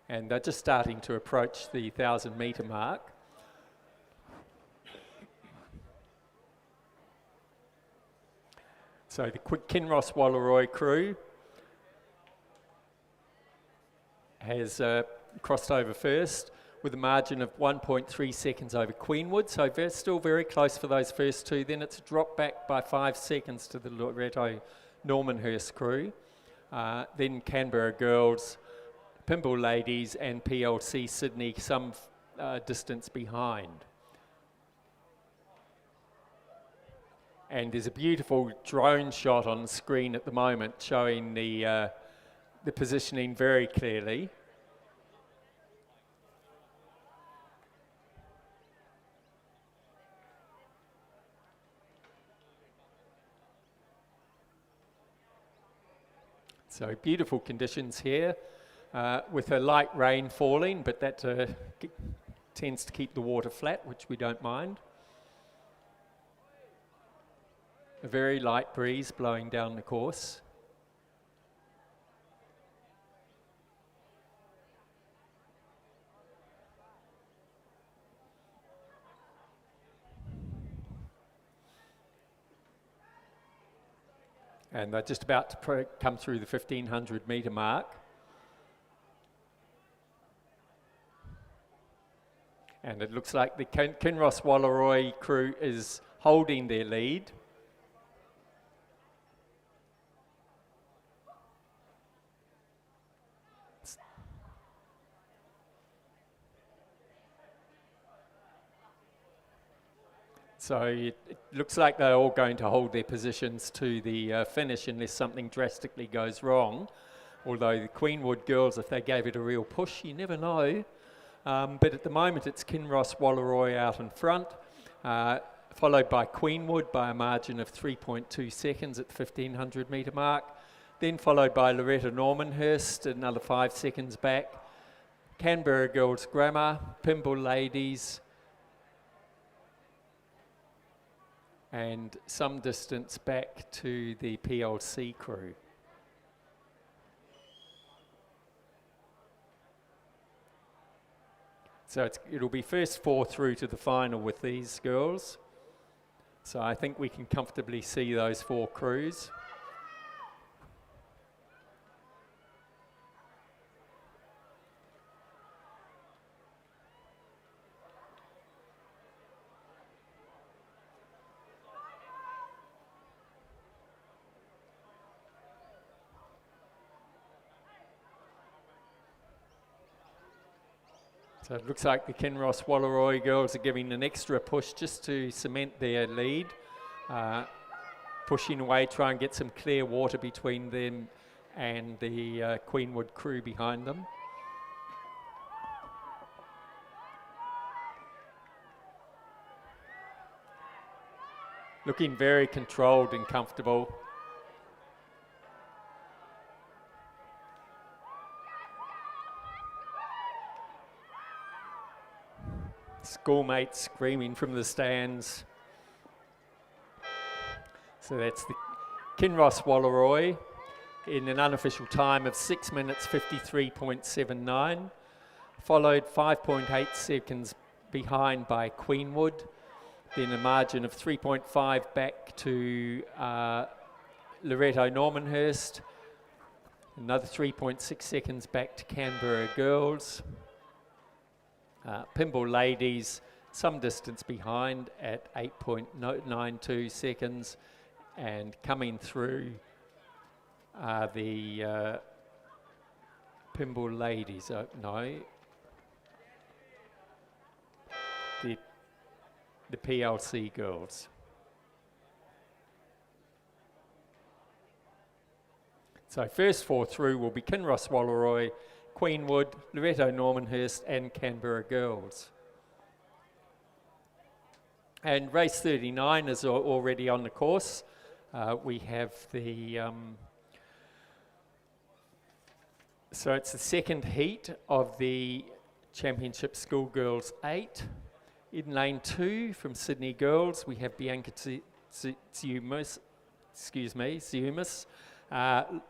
And they're just starting to approach the 1,000 metre mark. So the Kinross Walleroy crew has crossed over first with a margin of 1.3 seconds over Queenwood. So still very close for those first two. Then it's dropped back by 5 seconds to the Loretto Normanhurst crew. Then Canberra Girls, Pymble Ladies and PLC Sydney some distance behind. And there's a beautiful drone shot on the screen at the moment showing the positioning very clearly. So beautiful conditions here. With a light rain falling, but that tends to keep the water flat, which we don't mind. A very light breeze blowing down the course. And they're just about to come through the 1,500 metre mark. And it looks like the Kinross Walleroy crew is holding their lead. So it looks like they're all going to hold their positions to the finish unless something drastically goes wrong. Although the Queenwood girls, if they gave it a real push, you never know. But at the moment it's Kinross Walleroy out in front, followed by Queenwood by a margin of 3.2 seconds at the 1,500 metre mark, then followed by Loretta Normanhurst, another 5 seconds back, Canberra Girls Grammar, Pymble Ladies, and some distance back to the PLC crew. So it'll be first 4 through to the final with these girls. So I think we can comfortably see those 4 crews. So it looks like the Kinross Walleroy girls are giving an extra push just to cement their lead, pushing away, try and get some clear water between them and the Queenwood crew behind them. looking very controlled and comfortable. Schoolmates screaming from the stands. So that's the Kinross Wallaroi in an unofficial time of 6 minutes 53.79, followed 5.8 seconds behind by Queenwood, then a margin of 3.5 back to Loretto Normanhurst, another 3.6 seconds back to Canberra Girls. Pymble Ladies some distance behind at 8.92 seconds, and coming through the Pymble Ladies, the PLC Girls. So first four through will be Kinross Wallaroi, Queenwood, Loretto Normanhurst and Canberra Girls. And race 39 is already on the course. We have the, so it's the second heat of the Championship Schoolgirls 8. In lane 2 from Sydney Girls, we have Bianca Ziumis,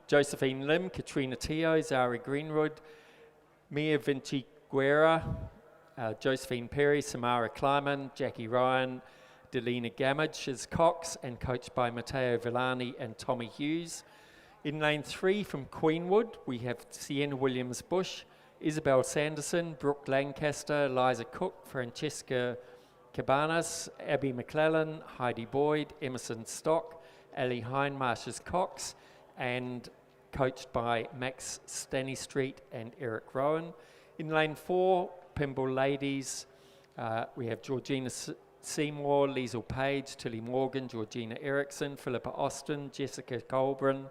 Josephine Lim, Katrina Teo, Zara Greenwood, Mia Vinci Guerra, Josephine Perry, Samara Kleiman, Jackie Ryan, Delina Gamage is cox and coached by Matteo Villani and Tommy Hughes. In lane 3 from Queenwood, we have Sienna Williams-Bush, Isabel Sanderson, Brooke Lancaster, Eliza Cook, Francesca Cabanas, Abby McClellan, Heidi Boyd, Emerson Stock, Ali Hindmarsh is cox and coached by Max Stanistreet and Eric Rowan. In lane 4, Pymble Ladies, we have Georgina Seymour, Liesl Page, Tilly Morgan, Georgina Erickson, Philippa Austin, Jessica Colburn,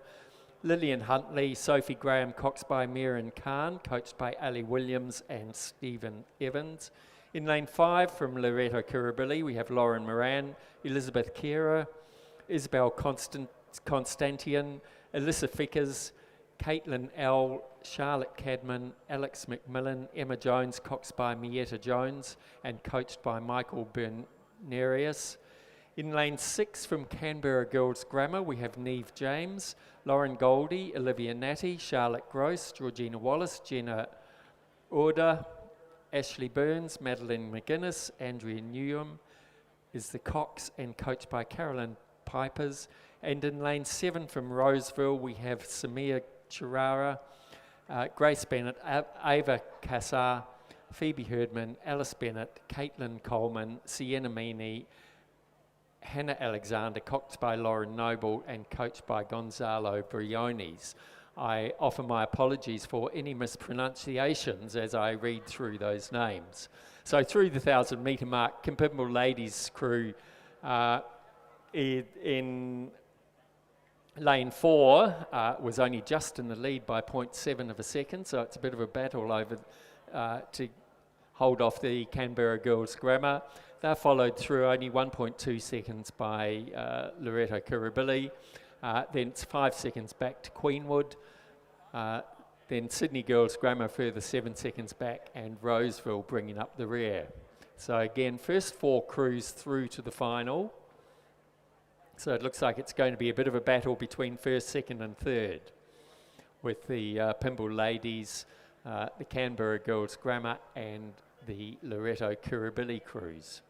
Lillian Huntley, Sophie Graham, coxed by Mirren Khan, coached by Ali Williams and Stephen Evans. In lane 5 from Loretto Kirribilli, we have Lauren Moran, Elizabeth Kira, Isabel Constantian, Alyssa Fickers, Caitlin L, Charlotte Cadman, Alex McMillan, Emma Jones, coxed by Mietta Jones and coached by Michael Bernarius. In lane 6 from Canberra Girls Grammar, we have Neve James, Lauren Goldie, Olivia Natty, Charlotte Gross, Georgina Wallace, Jenna Order, Ashley Burns, Madeline McGuinness, Andrea Newham is the cox and coached by Carolyn Pipers. And in lane 7 from Roseville, we have Samir Chirara, Grace Bennett, Ava Kassar, Phoebe Herdman, Alice Bennett, Caitlin Coleman, Sienna Meany, Hannah Alexander, coached by Lauren Noble and coached by Gonzalo Briones. I offer my apologies for any mispronunciations as I read through those names. So through the 1,000 metre mark, Pymble Ladies crew in lane 4 was only just in the lead by 0.7 of a second, so it's a bit of a battle over to hold off the Canberra Girls Grammar. They're followed through only 1.2 seconds by Loretto Kirribilli. Then it's 5 seconds back to Queenwood. Then Sydney Girls Grammar further 7 seconds back, and Roseville bringing up the rear. So again, first 4 crews through to the final. So it looks like it's going to be a bit of a battle between first, second and third, with the Pymble Ladies, the Canberra Girls Grammar and the Loretto Kirribilli crews.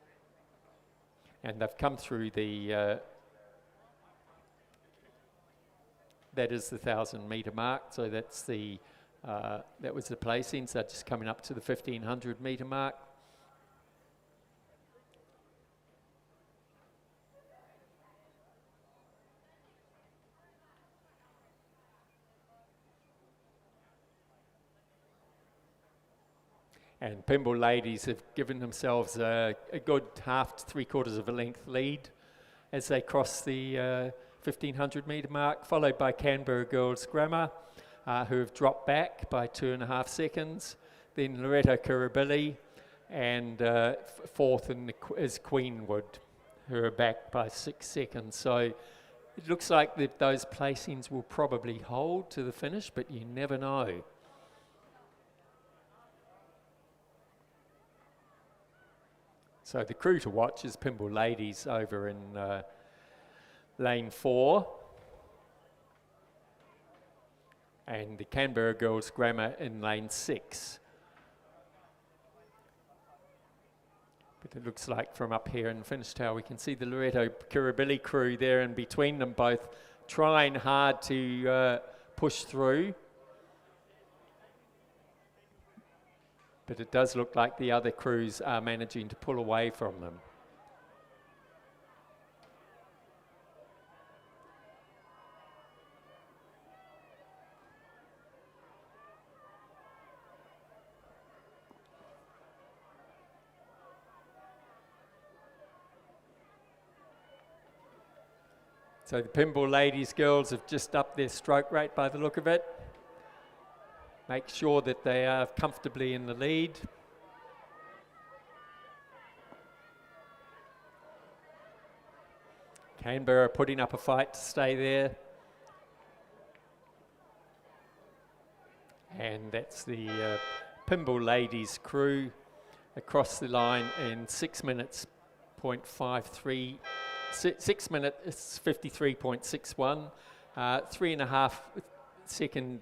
And they've come through the, that is the 1,000 metre mark, so that's the, that was the placings. They're just coming up to the 1,500 metre mark. And Pymble Ladies have given themselves a good half to 3/4 of a length lead as they cross the 1,500 metre mark, followed by Canberra Girls Grammar, who have dropped back by 2.5 seconds. Then Loretto Kirribilli, and fourth is Queenwood, her back by 6 seconds. So it looks like that those placings will probably hold to the finish, but you never know. So the crew to watch is Pimble Ladies over in lane 4. And the Canberra Girls Grammar in lane 6. But it looks like from up here in Finch Tower we can see the Loreto Kirribilli crew there, and between them both trying hard to push through. But it does look like the other crews are managing to pull away from them. So the Pimble Ladies girls have just upped their stroke rate by the look of it. Make sure that they are comfortably in the lead. Canberra putting up a fight to stay there. And that's the Pimble Ladies crew across the line in 6 minutes, 0.53. 6 minutes, 53.61, 3.5 second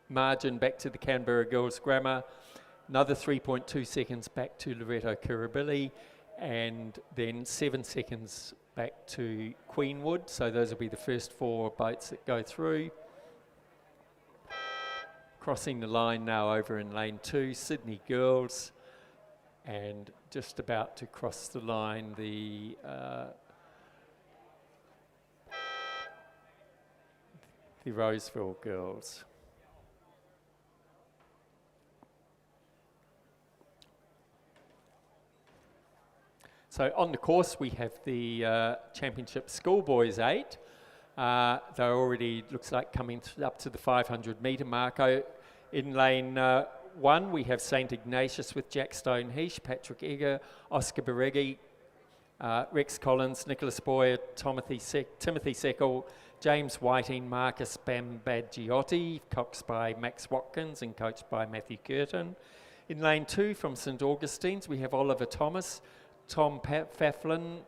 margin back to the Canberra Girls Grammar, another 3.2 seconds back to Loreto Kirribilli, and then 7 seconds back to Queenwood. So those will be the first 4 boats that go through. Crossing the line now over in lane 2, Sydney Girls. And just about to cross the line, the Roseville girls. So on the course we have the championship Schoolboys 8. They're already, looks like, coming up to the 500 metre mark. In lane 1, we have St Ignatius with Jack Stoneheash, Patrick Egger, Oscar Barreggi, Rex Collins, Nicholas Boyer, Timothy Seckel, James Whiting, Marcus Bambadgiotti, coxed by Max Watkins and coached by Matthew Curtin. In lane 2 from St Augustine's, we have Oliver Thomas, Tom Faflin,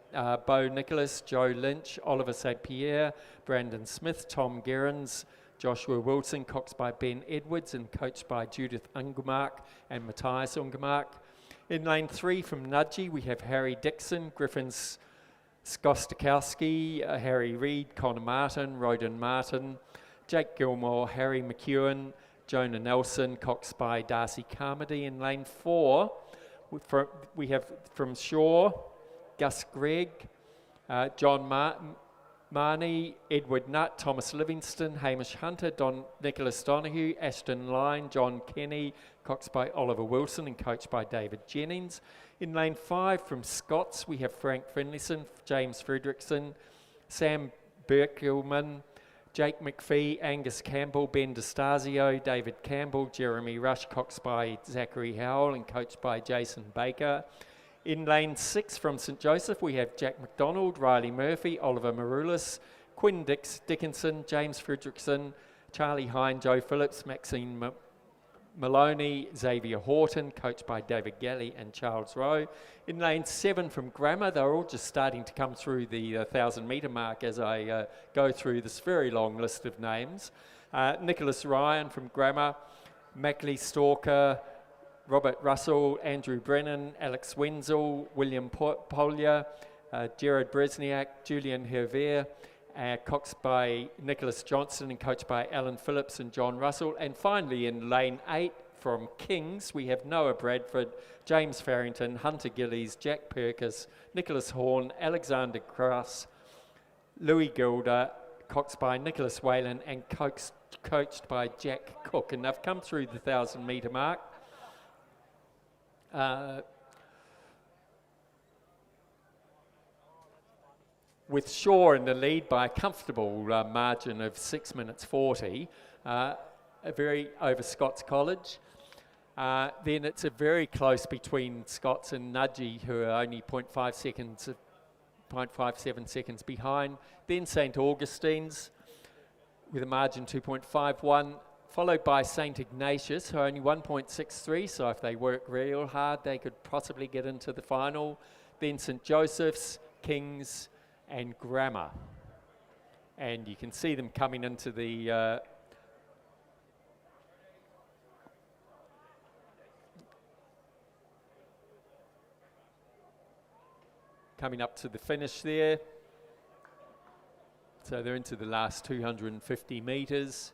Bo Nicholas, Joe Lynch, Oliver St Pierre, Brandon Smith, Tom Gerrans, Joshua Wilson, coxed by Ben Edwards and coached by Judith Ungemark and Matthias Ungemark. In lane 3 from Nudgee, we have Harry Dixon, Griffins Skostakowski, Harry Reid, Connor Martin, Roden Martin, Jake Gilmore, Harry McEwen, Jonah Nelson, coxed by Darcy Carmody. In lane 4, we have from Shaw, Gus Gregg, John Marnie, Edward Nutt, Thomas Livingston, Hamish Hunter, Nicholas Donahue, Ashton Lyne, John Kenny, coxed by Oliver Wilson and coached by David Jennings. In lane 5 from Scots, we have Frank Finlayson, James Fredrickson, Sam Berkelman, Jake McPhee, Angus Campbell, Ben DeStasio, David Campbell, Jeremy Rush, coxed by Zachary Howell and coached by Jason Baker. In lane 6 from St Joseph, we have Jack McDonald, Riley Murphy, Oliver Maroulis, Quinn Dickinson, James Fredrickson, Charlie Hine, Joe Phillips, Maxine Maloney, Xavier Horton, coached by David Galley and Charles Rowe. In lane 7 from Grammar, they're all just starting to come through the 1,000 metre mark as I go through this very long list of names. Nicholas Ryan from Grammar, Mackley Stalker, Robert Russell, Andrew Brennan, Alex Wenzel, William Polya, Jared Bresniak, Julian Hervé, coxed by Nicholas Johnson and coached by Alan Phillips and John Russell. And finally in lane 8 from Kings, we have Noah Bradford, James Farrington, Hunter Gillies, Jack Perkis, Nicholas Horn, Alexander Cross, Louis Gilder, coxed by Nicholas Whalen and coached by Jack Cook. And they've come through the 1,000 metre mark. With Shaw in the lead by a comfortable margin of 6 minutes 40, very over Scots College. Then it's a very close between Scots and Nudgee, who are only 0.57 seconds behind. Then St Augustine's with a margin 2.51, followed by St Ignatius, who are only 1.63, so if they work real hard, they could possibly get into the final. Then St Joseph's, King's, and Grammar. And you can see them coming into the coming up to the finish there. So they're into the last 250 metres.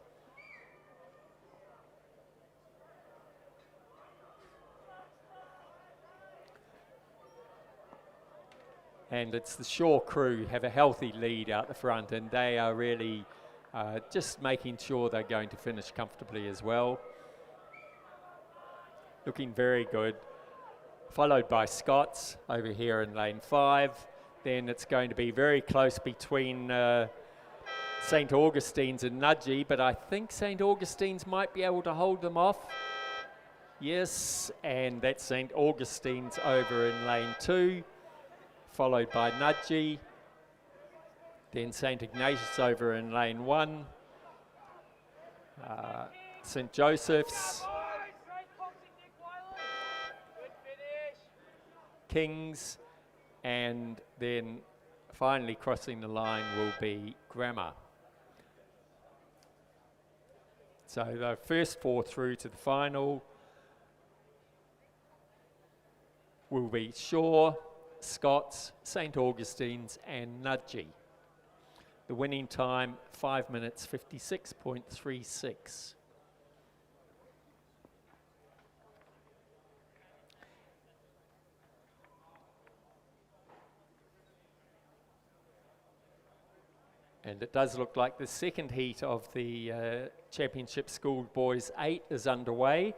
And it's the Shaw crew have a healthy lead out the front, and they are really just making sure they're going to finish comfortably as well. Looking very good. Followed by Scots over here in lane 5. Then it's going to be very close between St Augustine's and Nudgee, but I think St Augustine's might be able to hold them off. Yes, and that's St Augustine's over in lane 2, followed by Nudgee. Then St Ignatius over in lane 1. St Joseph's, King's, and then finally crossing the line will be Grammar. So the first 4 through to the final will be Shaw, Scots, St Augustine's and Nudgee. The winning time 5 minutes 56.36. And it does look like the second heat of the Championship Schoolboys 8 is underway.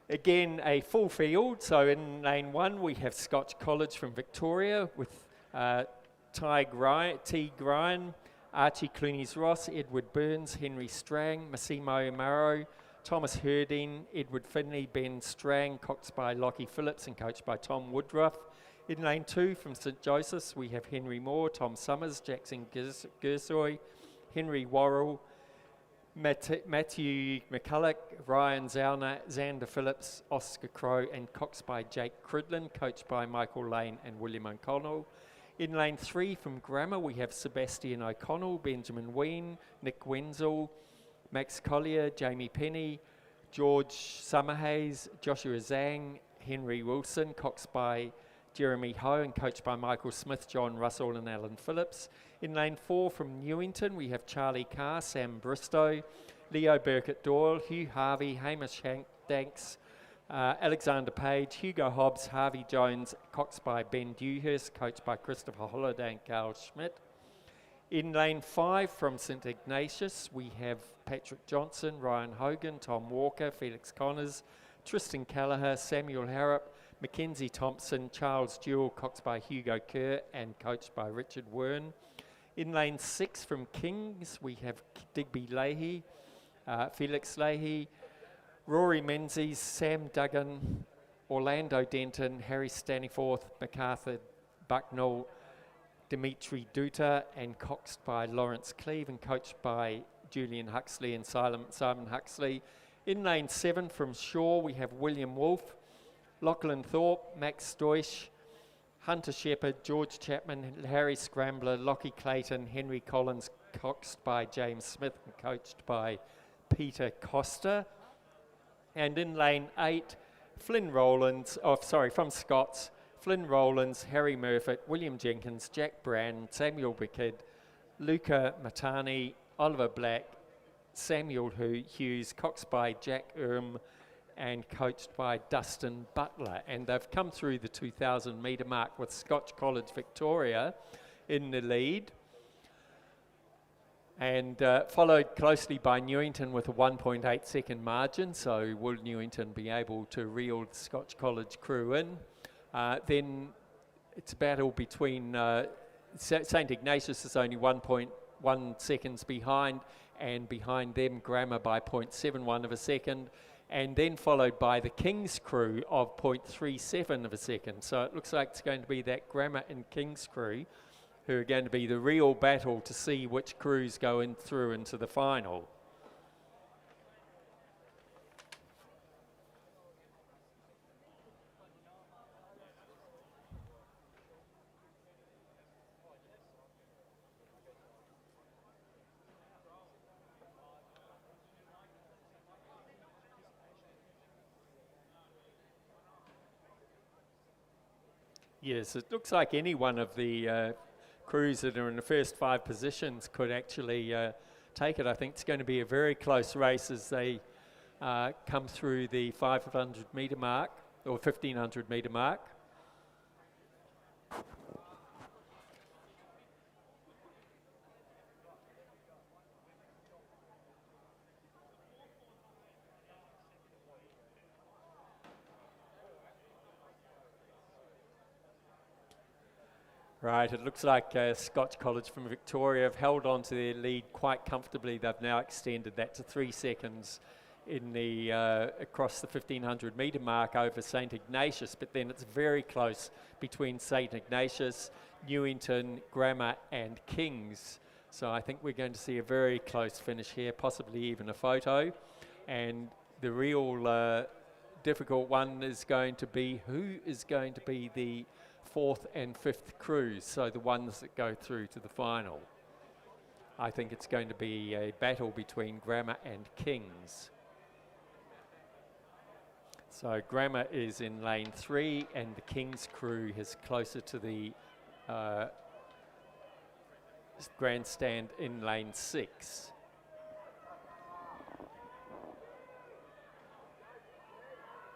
Again, a full field. So in lane 1, we have Scotch College from Victoria with T. Gryan, Archie Clunies-Ross, Edward Burns, Henry Strang, Massimo Amaro, Thomas Herding, Edward Finley, Ben Strang, coxed by Lockie Phillips and coached by Tom Woodruff. In lane 2 from St Joseph's, we have Henry Moore, Tom Summers, Jackson Gersoy, Henry Worrell, Matthew McCulloch, Ryan Zauner, Xander Phillips, Oscar Crow, and coxed by Jake Cridlin, coached by Michael Lane and William O'Connell. In lane 3 from Grammar, we have Sebastian O'Connell, Benjamin Ween, Nick Wenzel, Max Collier, Jamie Penny, George Summerhays, Joshua Zhang, Henry Wilson, coxed by Jeremy Ho and coached by Michael Smith, John Russell and Alan Phillips. In lane 4 from Newington, we have Charlie Carr, Sam Bristow, Leo Burkett-Doyle, Hugh Harvey, Hamish Danks, Alexander Page, Hugo Hobbs, Harvey Jones, coxed by Ben Dewhurst, coached by Christopher Holliday and Carl Schmidt. In lane 5 from St Ignatius, we have Patrick Johnson, Ryan Hogan, Tom Walker, Felix Connors, Tristan Callagher, Samuel Harrop, Mackenzie Thompson, Charles Jewell, coxed by Hugo Kerr and coached by Richard Wern. In lane 6 from Kings, we have Digby Leahy, Felix Leahy, Rory Menzies, Sam Duggan, Orlando Denton, Harry Staniforth, MacArthur Bucknell, Dimitri Duta, and coxed by Lawrence Cleve and coached by Julian Huxley and Simon Huxley. In lane 7 from Shaw, we have William Wolfe, Lachlan Thorpe, Max Deutsch, Hunter Shepherd, George Chapman, Harry Scrambler, Lockie Clayton, Henry Collins, coxed by James Smith and coached by Peter Costa. And in lane 8, from Scots, Flynn Rowlands, Harry Murfitt, William Jenkins, Jack Brand, Samuel Bickid, Luca Matani, Oliver Black, Samuel Hughes, coxed by Jack and coached by Dustin Butler. And they've come through the 2,000 metre mark with Scotch College Victoria in the lead. And followed closely by Newington with a 1.8 second margin. So will Newington be able to reel the Scotch College crew in? Then it's a battle between St Ignatius is only 1.1 seconds behind, and behind them Grammar by 0.71 of a second. and then followed by the King's crew of 0.37 of a second. So it looks like it's going to be that Grammar and King's crew who are going to be the real battle to see which crews go through into the final. Yes, it looks like any one of the crews that are in the first 5 positions could actually take it. I think it's going to be a very close race as they come through the 500 metre mark or 1500 metre mark. Right, it looks like Scotch College from Victoria have held on to their lead quite comfortably. They've now extended that to 3 seconds in the across the 1500 metre mark over St Ignatius, but then it's very close between St Ignatius, Newington, Grammar and Kings. So I think we're going to see a very close finish here, possibly even a photo. And the real difficult one is going to be who is going to be the 4th and 5th crews, so the ones that go through to the final. I think it's going to be a battle between Grammar and Kings. So Grammar is in lane 3 and the Kings crew is closer to the grandstand in lane 6.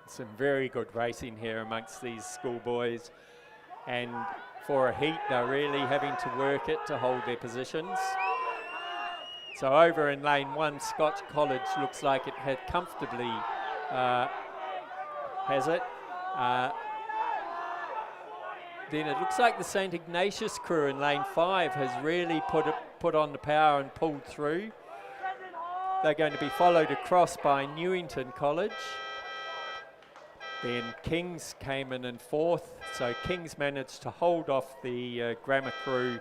Some very good racing here amongst these schoolboys. And for a heat, they're really having to work it to hold their positions. So over in lane 1, Scotch College looks like it had comfortably has it. Then it looks like the St Ignatius crew in lane 5 has really put on the power and pulled through. They're going to be followed across by Newington College. Then Kings came in 4th, so Kings managed to hold off the Grammar crew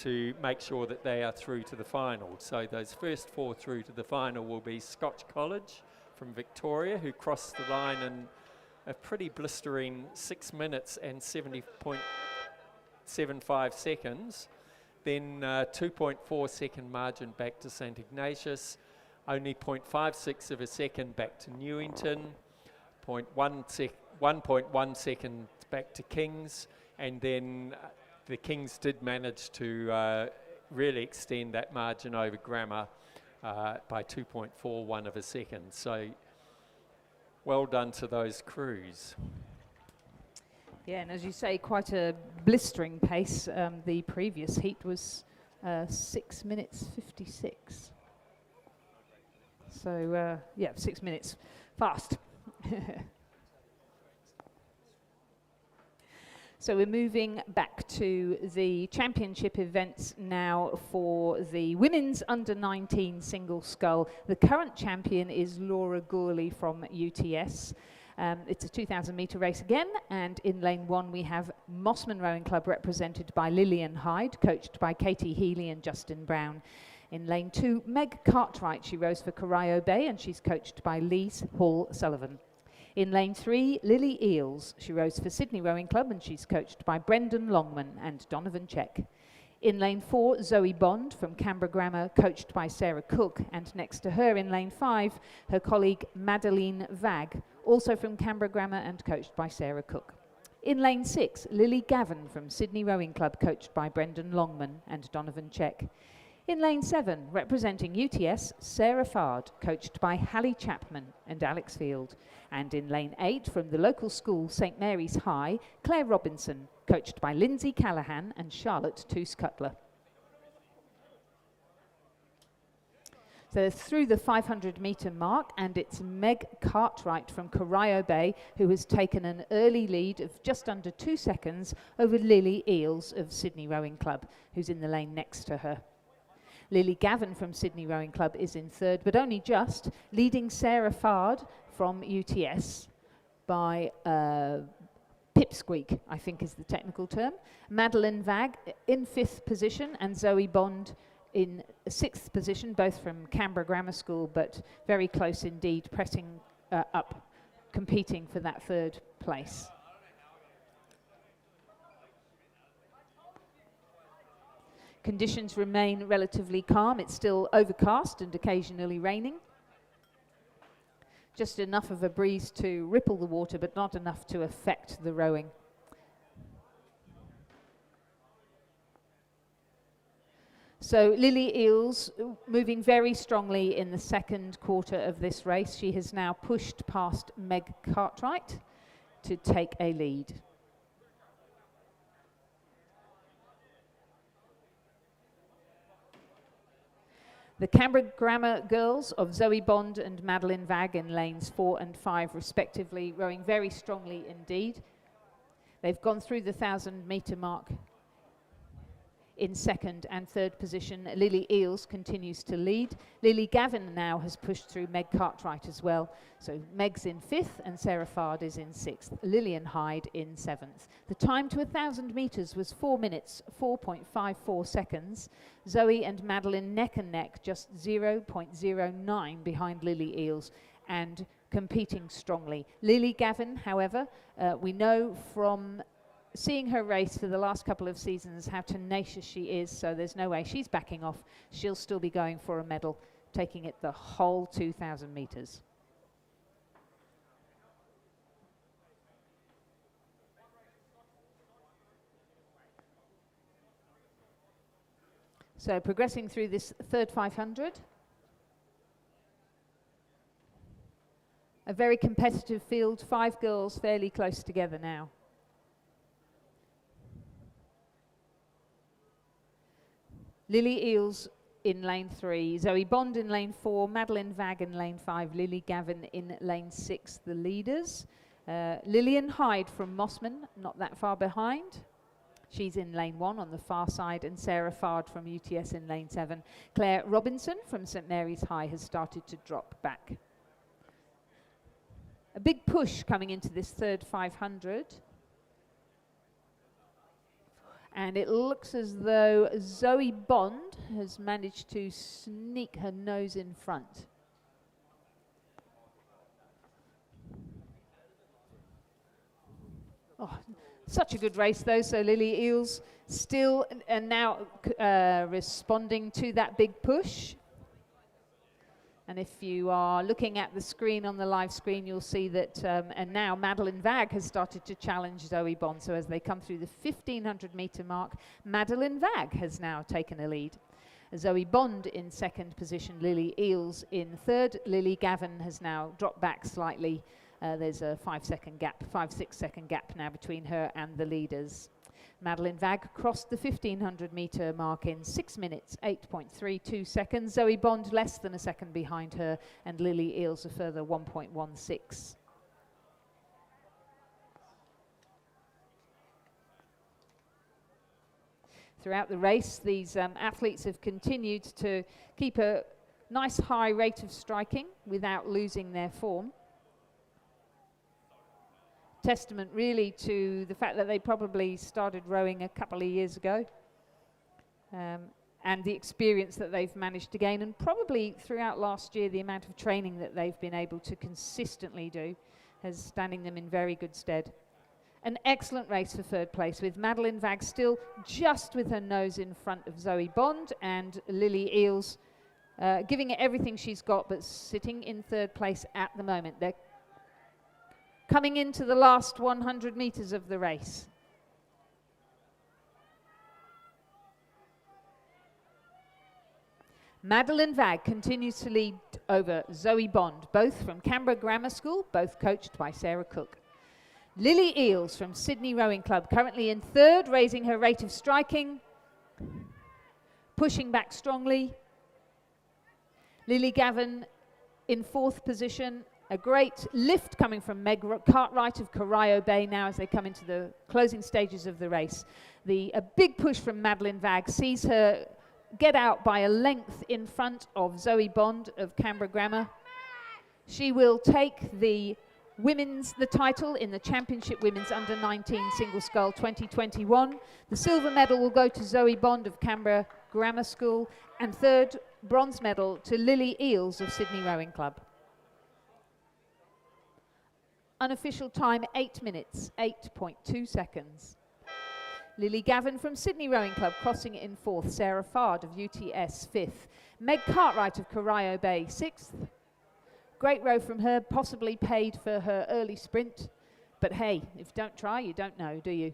to make sure that they are through to the final. So those first 4 through to the final will be Scotch College from Victoria, who crossed the line in a pretty blistering 6 minutes and 70.75 seconds. Then 2.4 second margin back to St Ignatius, only 0.56 of a second back to Newington, 1.1 second back to Kings, and then the Kings did manage to really extend that margin over Grammar by 2.41 of a second. So well done to those crews. Yeah, and as you say, quite a blistering pace. The previous heat was 6 minutes 56. So yeah, 6 minutes fast. So we're moving back to the championship events now for the women's under-19 single scull. The current champion is Laura Gourley from UTS. It's a 2,000 metre race again, and in lane 1 we have Mossman Rowing Club represented by Lillian Hyde, coached by Katie Healy and Justin Brown. In lane 2, Meg Cartwright, she rows for Corio Bay and she's coached by Lise Hall Sullivan. In lane 3, Lily Eales. She rows for Sydney Rowing Club and she's coached by Brendan Longman and Donovan Check. In lane 4, Zoe Bond from Canberra Grammar, coached by Sarah Cook, and next to her in lane 5, her colleague Madeline Vag, also from Canberra Grammar and coached by Sarah Cook. In lane 6, Lily Gavin from Sydney Rowing Club, coached by Brendan Longman and Donovan Check. In lane 7, representing UTS, Sarah Fard, coached by Hallie Chapman and Alex Field. And in lane 8, from the local school, St Mary's High, Claire Robinson, coached by Lindsay Callahan and Charlotte Toos-Cutler. So through the 500 metre mark, and it's Meg Cartwright from Corio Bay who has taken an early lead of just under 2 seconds over Lily Eales of Sydney Rowing Club, who's in the lane next to her. Lily Gavin from Sydney Rowing Club is in third, but only just, leading Sarah Fard from UTS by pipsqueak, I think is the technical term. Madeline Vag in 5th position, and Zoe Bond in 6th position, both from Canberra Grammar School, but very close indeed, pressing up, competing for that 3rd place. Conditions remain relatively calm. It's still overcast and occasionally raining. Just enough of a breeze to ripple the water, but not enough to affect the rowing. So Lily Eales moving very strongly in the 2nd quarter of this race. She has now pushed past Meg Cartwright to take a lead. The Canberra Grammar girls of Zoe Bond and Madeline Vag in lanes 4 and 5 respectively, rowing very strongly indeed. They've gone through the 1,000-metre mark in 2nd and 3rd position. Lily Eales continues to lead. Lily Gavin now has pushed through Meg Cartwright as well. So Meg's in 5th and Sarah Fard is in 6th. Lillian Hyde in 7th. The time to 1,000 metres was 4 minutes, 4.54 seconds. Zoe and Madeline neck and neck, just 0.09 behind Lily Eales and competing strongly. Lily Gavin, however, we know from seeing her race for the last couple of seasons how tenacious she is, so there's no way she's backing off. She'll still be going for a medal, taking it the whole 2,000 metres. So progressing through this 3rd 500. A very competitive field, 5 girls fairly close together now. Lily Eales in lane 3, Zoe Bond in lane 4, Madeline Vag in lane 5, Lily Gavin in lane 6, the leaders. Lillian Hyde from Mossman, not that far behind. She's in lane 1 on the far side, and Sarah Fard from UTS in lane 7. Claire Robinson from St Mary's High has started to drop back. A big push coming into this 3rd 500. And it looks as though Zoe Bond has managed to sneak her nose in front. Oh, such a good race though, so Lily Eales still and now responding to that big push. And if you are looking at the screen on the live screen, you'll see that, and now Madeline Vag has started to challenge Zoe Bond. So as they come through the 1,500 metre mark, Madeline Vag has now taken a lead. Zoe Bond in 2nd position, Lily Eales in 3rd. Lily Gavin has now dropped back slightly. There's a 5-6 second gap now between her and the leaders. Madeline Vag crossed the 1,500 metre mark in 6 minutes, 8.32 seconds. Zoe Bond less than a second behind her, and Lily Eales a further 1.16. Throughout the race, these athletes have continued to keep a nice high rate of striking without losing their form. Testament really to the fact that they probably started rowing a couple of years ago, and the experience that they've managed to gain, and probably throughout last year the amount of training that they've been able to consistently do has standing them in very good stead. An excellent race for 3rd place, with Madeline Vag still just with her nose in front of Zoe Bond, and Lily Eales giving it everything she's got, but sitting in 3rd place at the moment. They're coming into the last 100 metres of the race. Madeline Vag continues to lead over Zoe Bond, both from Canberra Grammar School, both coached by Sarah Cook. Lily Eales from Sydney Rowing Club, currently in 3rd, raising her rate of striking, pushing back strongly. Lily Gavin in 4th position. A great lift coming from Meg Cartwright of Corio Bay now as they come into the closing stages of the race. A big push from Madeline Vag sees her get out by a length in front of Zoe Bond of Canberra Grammar. She will take the title in the Championship Women's Under-19 Single Scull 2021. The silver medal will go to Zoe Bond of Canberra Grammar School, and third bronze medal to Lily Eales of Sydney Rowing Club. Unofficial time 8 minutes, 8.2 seconds. Lily Gavin from Sydney Rowing Club crossing in fourth. Sarah Fard of UTS fifth. Meg Cartwright of Corio Bay sixth. Great row from her, possibly paid for her early sprint. But hey, if you don't try, you don't know, do you?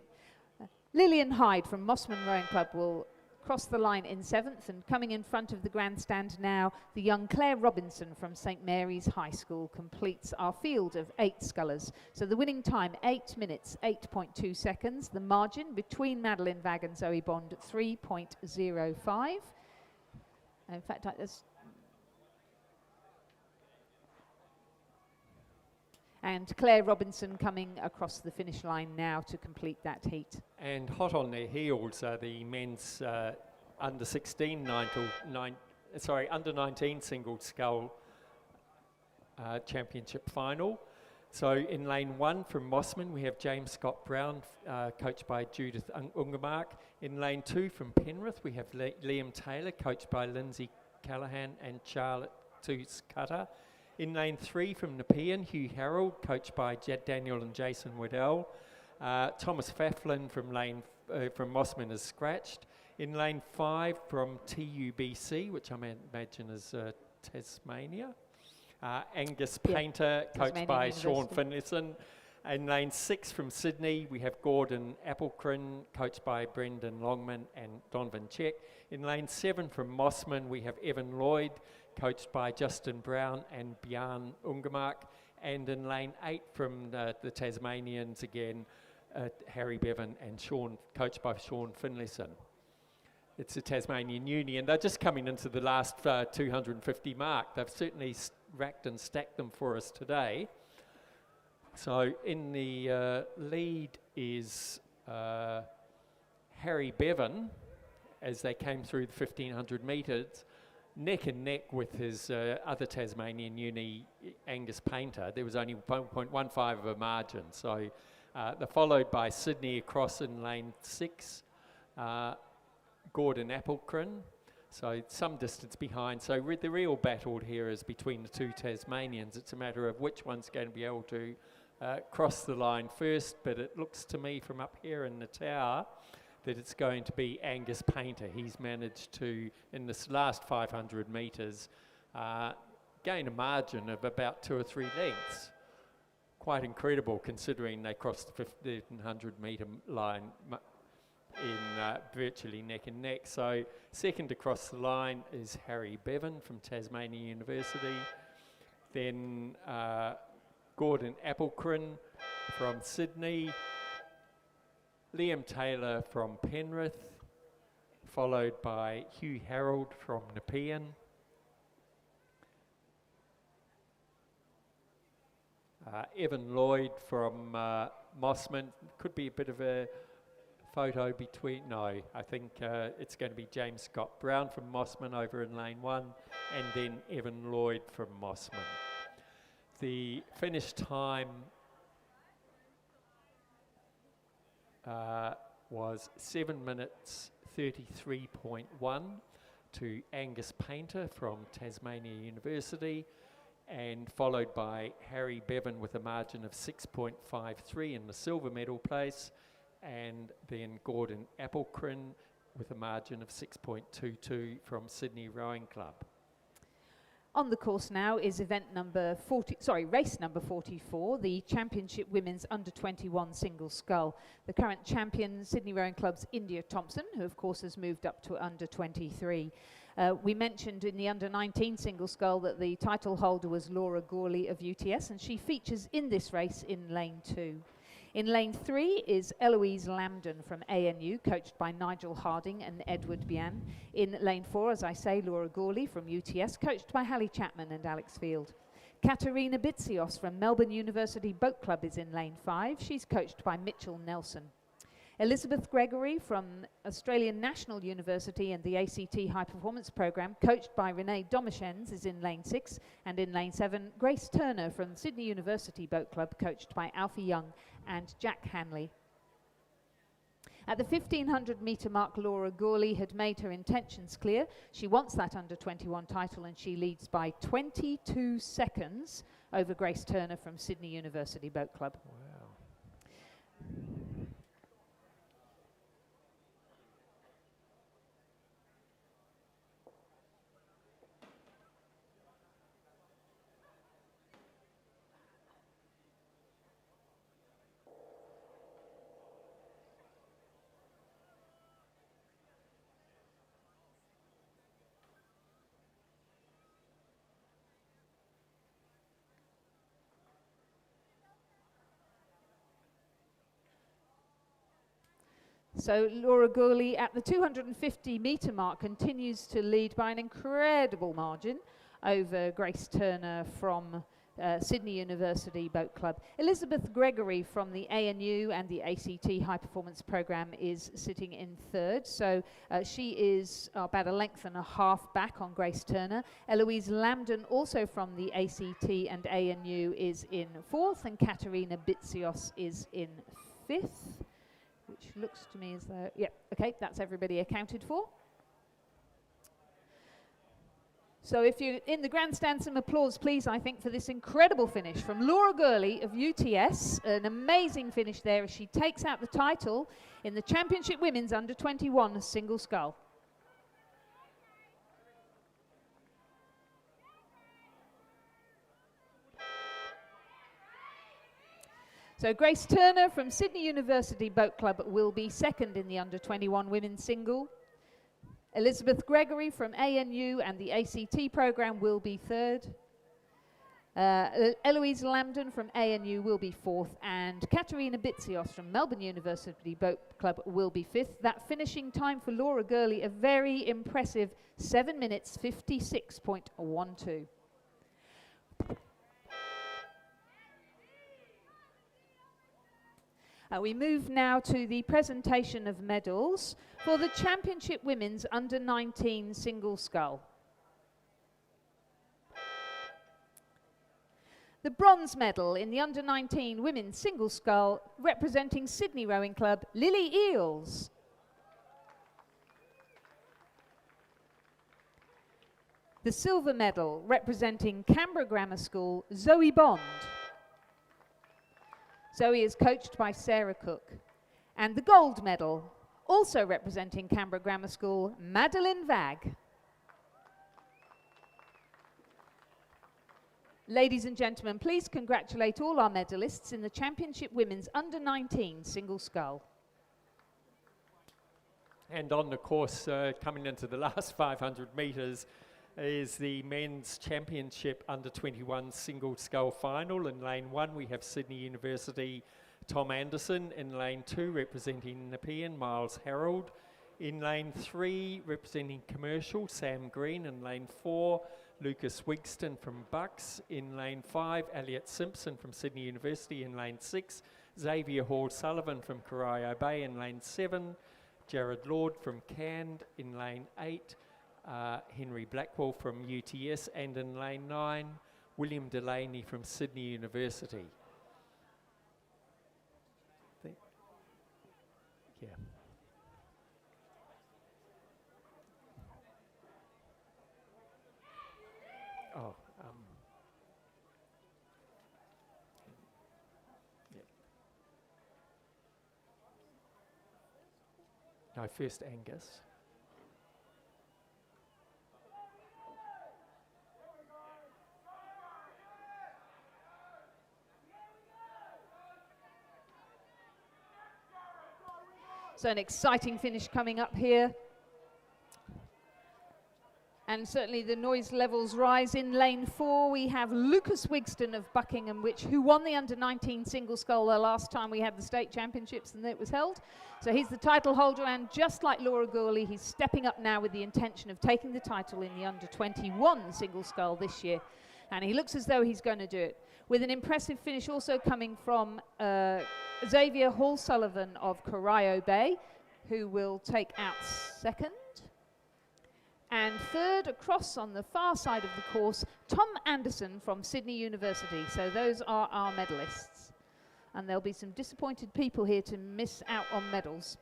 Lillian Hyde from Mossman Rowing Club will cross the line in seventh, and coming in front of the grandstand now, the young Claire Robinson from St Mary's High School completes our field of 8 scullers. So the winning time, 8 minutes, 8.2 seconds. The margin between Madeline Vag and Zoe Bond, 3.05. In fact, and Claire Robinson coming across the finish line now to complete that heat. And hot on their heels are the men's under 19 single scull championship final. So in lane 1 from Mossman we have James Scott Brown, coached by Judith Ungermark. In lane 2 from Penrith we have Liam Taylor, coached by Lindsay Callahan and Charlotte Toos Cutter. In lane 3 from Nepean, Hugh Harold, coached by Daniel and Jason Waddell. Thomas Faflin from Mossman is scratched. In lane 5 from TUBC, which I imagine is Tasmania. Angus Painter, coached by Sean Finlayson. In lane 6 from Sydney, we have Gordon Applecrin, coached by Brendan Longman and Donovan Check. In lane 7 from Mossman, we have Evan Lloyd, coached by Justin Brown and Bjarne Ungermark. And in lane 8 from the Tasmanians again, Harry Bevan and coached by Sean Finlayson. It's a Tasmanian uni, and they're just coming into the last 250 mark. They've certainly racked and stacked them for us today. So in the lead is Harry Bevan, as they came through the 1500 metres, neck and neck with his other Tasmanian uni, Angus Painter. There was only 1.15 of a margin. So they're followed by Sydney across in lane 6, Gordon Applecrin. So some distance behind. So the real battle here is between the two Tasmanians. It's a matter of which one's going to be able to cross the line first, but it looks to me from up here in the tower that it's going to be Angus Painter. He's managed to, in this last 500 metres, gain a margin of about 2 or 3 lengths. Quite incredible considering they crossed the 1500 metre line in virtually neck and neck. So second to cross the line is Harry Bevan from Tasmania University. Then Gordon Applecrin from Sydney. Liam Taylor from Penrith, followed by Hugh Harold from Nepean. Evan Lloyd from Mossman. Could be a bit of a photo between, no, I think it's going to be James Scott Brown from Mossman over in lane 1, and then Evan Lloyd from Mossman. The finish time was 7 minutes 33.1 to Angus Painter from Tasmania University, and followed by Harry Bevan with a margin of 6.53 in the silver medal place, and then Gordon Applecrin with a margin of 6.22 from Sydney Rowing Club. On the course now is race number 44, the Championship Women's Under-21 Single Scull. The current champion, Sydney Rowing Club's India Thompson, who of course has moved up to Under-23. We mentioned in the Under-19 Single Scull that the title holder was Laura Gourley of UTS, and she features in this race in lane 2. In lane 3 is Eloise Lambden from ANU, coached by Nigel Harding and Edward Bian. In lane 4, as I say, Laura Gourley from UTS, coached by Hallie Chapman and Alex Field. Katerina Bitsios from Melbourne University Boat Club is in lane 5. She's coached by Mitchell Nelson. Elizabeth Gregory from Australian National University and the ACT High Performance Programme, coached by Renee Domichens, is in lane 6. And in lane 7, Grace Turner from Sydney University Boat Club, coached by Alfie Young and Jack Hanley. At the 1500 metre mark, Laura Gourley had made her intentions clear. She wants that under-21 title, and she leads by 22 seconds over Grace Turner from Sydney University Boat Club. Wow. So Laura Gourley at the 250 metre mark continues to lead by an incredible margin over Grace Turner from Sydney University Boat Club. Elizabeth Gregory from the ANU and the ACT High Performance Programme is sitting in 3rd. So she is about a length and a half back on Grace Turner. Eloise Lambden, also from the ACT and ANU, is in 4th, and Katerina Bitsios is in 5th. Which looks to me as though, yeah, okay, that's everybody accounted for. So if you're in the grandstand, some applause, please, I think, for this incredible finish from Laura Gourley of UTS. An amazing finish there as she takes out the title in the Championship Women's Under-21 Single Scull. So Grace Turner from Sydney University Boat Club will be 2nd in the under-21 women's single. Elizabeth Gregory from ANU and the ACT programme will be 3rd. Eloise Lambden from ANU will be 4th, and Katerina Bitsios from Melbourne University Boat Club will be 5th. That finishing time for Laura Gourley, a very impressive 7 minutes 56.12. We move now to the presentation of medals for the Championship Women's Under-19 Single Scull. The bronze medal in the Under-19 Women's Single Scull, representing Sydney Rowing Club, Lily Eales. The silver medal, representing Canberra Grammar School, Zoe Bond. Zoe is coached by Sarah Cook. And the gold medal, also representing Canberra Grammar School, Madeline Vag. Ladies and gentlemen, please congratulate all our medalists in the Championship Women's Under-19 Single Scull. And on the course, coming into the last 500 metres, is the Men's Championship Under-21 Single Scull Final. In lane 1, we have Sydney University, Tom Anderson. In lane 2, representing Nepean, Miles Harold. In lane 3, representing Commercial, Sam Green. In lane 4, Lucas Wigston from Bucks. In lane 5, Elliot Simpson from Sydney University. In lane 6, Xavier Hall-Sullivan from Corio Bay. In lane 7, Jared Lord from Cand. In lane 8, Henry Blackwell from UTS, and in lane 9, William Delaney from Sydney University. Yeah. Oh, yeah. No, first Angus. So an exciting finish coming up here. And certainly the noise levels rise. In lane 4, we have Lucas Wigston of Buckingham, who won the Under-19 Single Scull the last time we had the state championships and it was held. So he's the title holder, and just like Laura Gourley, he's stepping up now with the intention of taking the title in the Under-21 Single Scull this year. And he looks as though he's going to do it. With an impressive finish also coming from Xavier Hall-Sullivan of Corio Bay, who will take out second. And third, across on the far side of the course, Tom Anderson from Sydney University. So those are our medalists. And there'll be some disappointed people here to miss out on medals.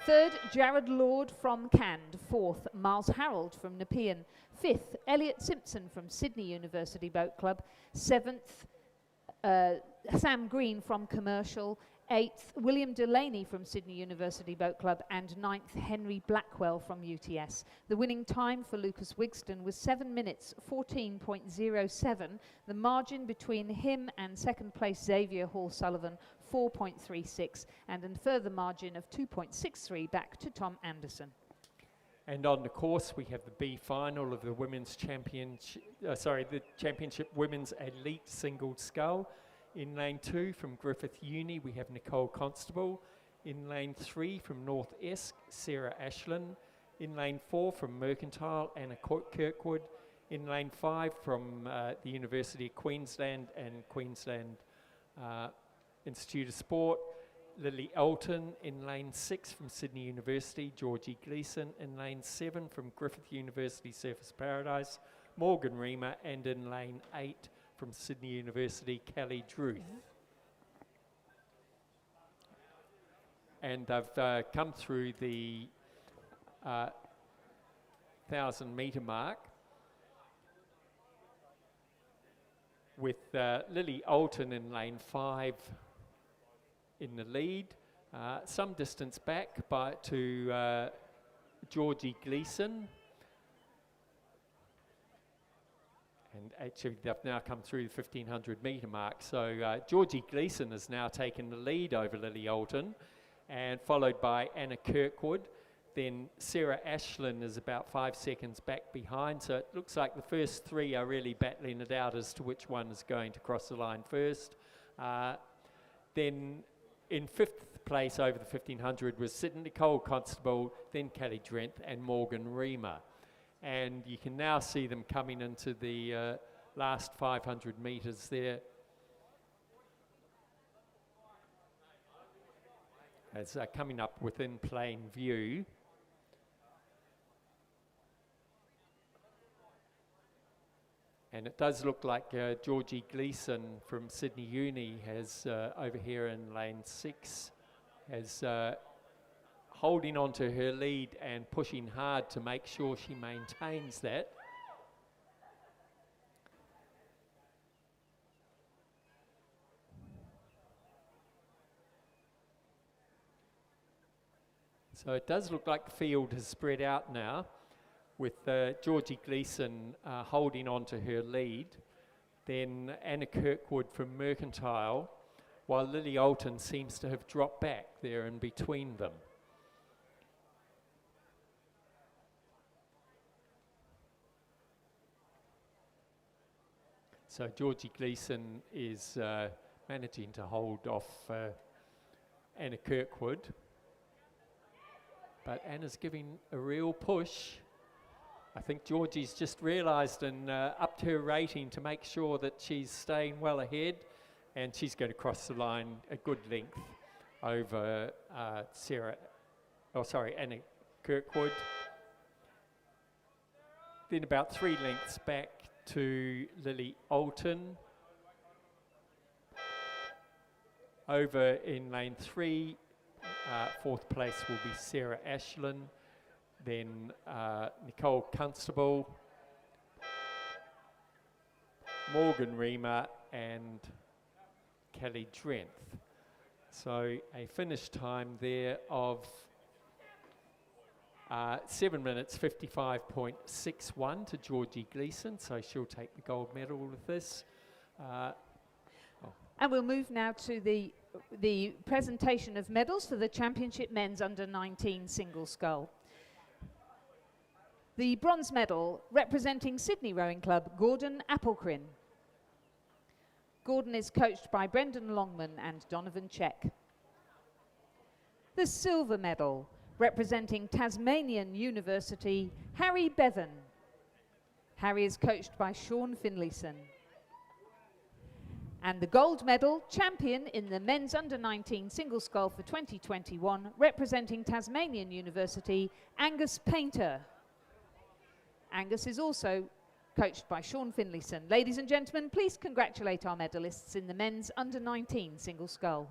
Third, Jared Lord from Cand. Fourth, Miles Harold from Nepean. Fifth, Elliot Simpson from Sydney University Boat Club. Seventh, Sam Green from Commercial. Eighth, William Delaney from Sydney University Boat Club. And ninth, Henry Blackwell from UTS. The winning time for Lucas Wigston was 7 minutes 14.07. The margin between him and second place Xavier Hall-Sullivan, 4.36, and a further margin of 2.63 back to Tom Anderson. And on the course, we have the B final of the women's championship, the championship women's elite single scull. In lane 2 from Griffith Uni, we have Nicole Constable. In lane 3 from North Esk, Sarah Ashland. In lane 4 from Mercantile, Anna Kirkwood. In lane 5 from the University of Queensland and Queensland Institute of Sport, Lily Elton. In lane 6 from Sydney University, Georgie Gleeson. In lane 7 from Griffith University Surfers Paradise, Morgan Reamer. And in lane 8 from Sydney University, Kelly Druth. And they've come through the 1,000 metre mark with Lily Alton in lane 5 in the lead, some distance back to Georgie Gleeson. And actually they've now come through the 1,500 metre mark. So Georgie Gleeson has now taken the lead over Lily Alton, and followed by Anna Kirkwood. Then Sarah Ashland is about 5 seconds back behind. So it looks like the first three are really battling it out as to which one is going to cross the line first. Then in 5th place over the 1,500 was Sydney Nicole Constable, then Kelly Drenth and Morgan Reamer. And you can now see them coming into the last 500 metres there. As they're coming up within plain view. And it does look like Georgie Gleeson from Sydney Uni has, over here in lane 6, has holding on to her lead and pushing hard to make sure she maintains that. So it does look like the field has spread out now, with Georgie Gleeson holding on to her lead, then Anna Kirkwood from Mercantile, while Lily Alton seems to have dropped back there in between them. So Georgie Gleeson is managing to hold off Anna Kirkwood. But Anna's giving a real push. I think Georgie's just realised and upped her rating to make sure that she's staying well ahead, and she's going to cross the line a good length over Anna Kirkwood. Then about 3 lengths back to Lily Alton. Over in lane 3, 4th place will be Sarah Ashland, then Nicole Constable, Morgan Reamer and Kelly Drenth. So a finish time there of 7 minutes 55.61 to Georgie Gleeson, so she'll take the gold medal with this. And we'll move now to the presentation of medals for the Championship Men's Under-19 Single Scull. The bronze medal representing Sydney Rowing Club, Gordon Applecrin. Gordon is coached by Brendan Longman and Donovan Check. The silver medal representing Tasmanian University, Harry Bevan. Harry is coached by Sean Finlayson. And the gold medal champion in the men's under-19 single scull for 2021, representing Tasmanian University, Angus Painter. Angus is also coached by Sean Finlayson. Ladies and gentlemen, please congratulate our medalists in the men's under-19 single scull.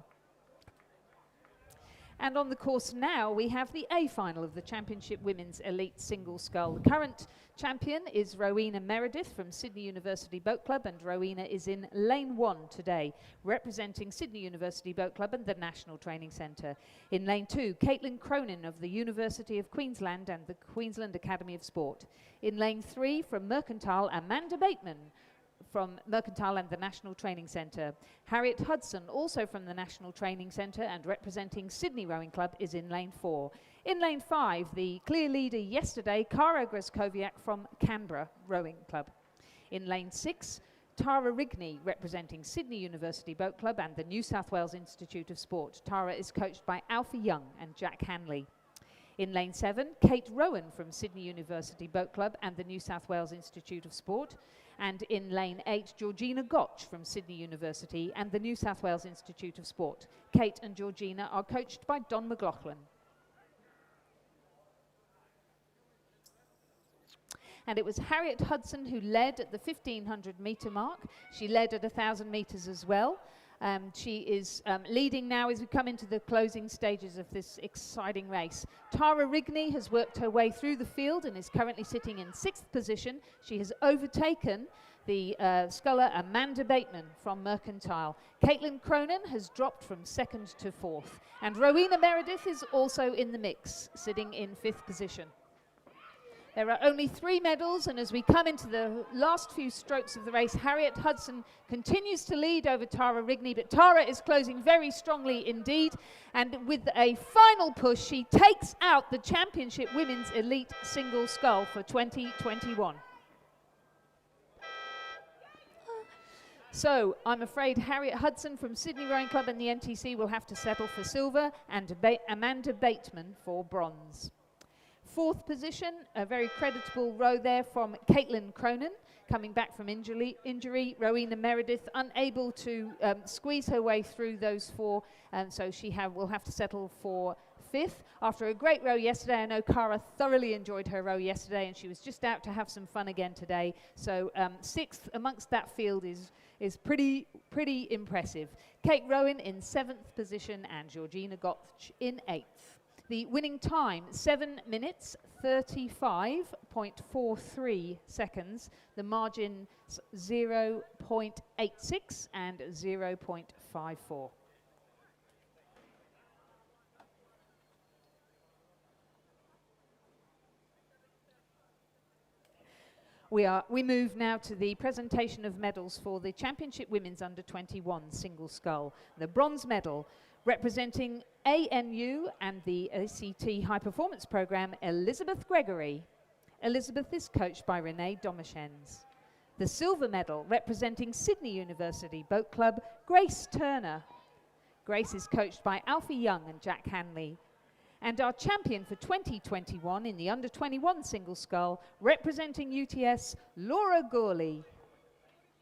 And on the course now, we have the A final of the Championship Women's Elite Single Scull. The current champion is Rowena Meredith from Sydney University Boat Club, and Rowena is in lane 1 today, representing Sydney University Boat Club and the National Training Centre. In lane 2, Caitlin Cronin of the University of Queensland and the Queensland Academy of Sport. In lane 3, from Mercantile, Amanda Bateman from Mercantile and the National Training Centre. Harriet Hudson, also from the National Training Centre and representing Sydney Rowing Club, is in lane 4. In lane 5, the clear leader yesterday, Cara Greskoviak from Canberra Rowing Club. In lane 6, Tara Rigney, representing Sydney University Boat Club and the New South Wales Institute of Sport. Tara is coached by Alfie Young and Jack Hanley. In lane 7, Kate Rowan from Sydney University Boat Club and the New South Wales Institute of Sport. And in lane 8, Georgina Gotch from Sydney University and the New South Wales Institute of Sport. Kate and Georgina are coached by Don McLaughlin. And it was Harriet Hudson who led at the 1500 metre mark. She led at 1,000 metres as well. She is leading now as we come into the closing stages of this exciting race. Tara Rigney has worked her way through the field and is currently sitting in 6th position. She has overtaken the sculler Amanda Bateman from Mercantile. Caitlin Cronin has dropped from 2nd to 4th. And Rowena Meredith is also in the mix, sitting in 5th position. There are only 3 medals, and as we come into the last few strokes of the race, Harriet Hudson continues to lead over Tara Rigney, but Tara is closing very strongly indeed, and with a final push, she takes out the Championship Women's Elite Single Scull for 2021. So, I'm afraid Harriet Hudson from Sydney Rowing Club and the NTC will have to settle for silver, and Amanda Bateman for bronze. 4th position, a very creditable row there from Caitlin Cronin, coming back from injury. Rowena Meredith unable to squeeze her way through those 4, and so she will have to settle for 5th. After a great row yesterday, I know Cara thoroughly enjoyed her row yesterday, and she was just out to have some fun again today. So 6th amongst that field is pretty impressive. Kate Rowan in 7th position and Georgina Gotch in 8th. The winning time, 7 minutes, 35.43 seconds. The margin, 0.86 and 0.54. We move now to the presentation of medals for the Championship Women's Under-21 Single Scull. The bronze medal, representing ANU and the ACT High Performance Programme, Elizabeth Gregory. Elizabeth is coached by Renee Domichens. The silver medal, representing Sydney University Boat Club, Grace Turner. Grace is coached by Alfie Young and Jack Hanley. And our champion for 2021 in the under-21 single scull, representing UTS, Laura Gourley.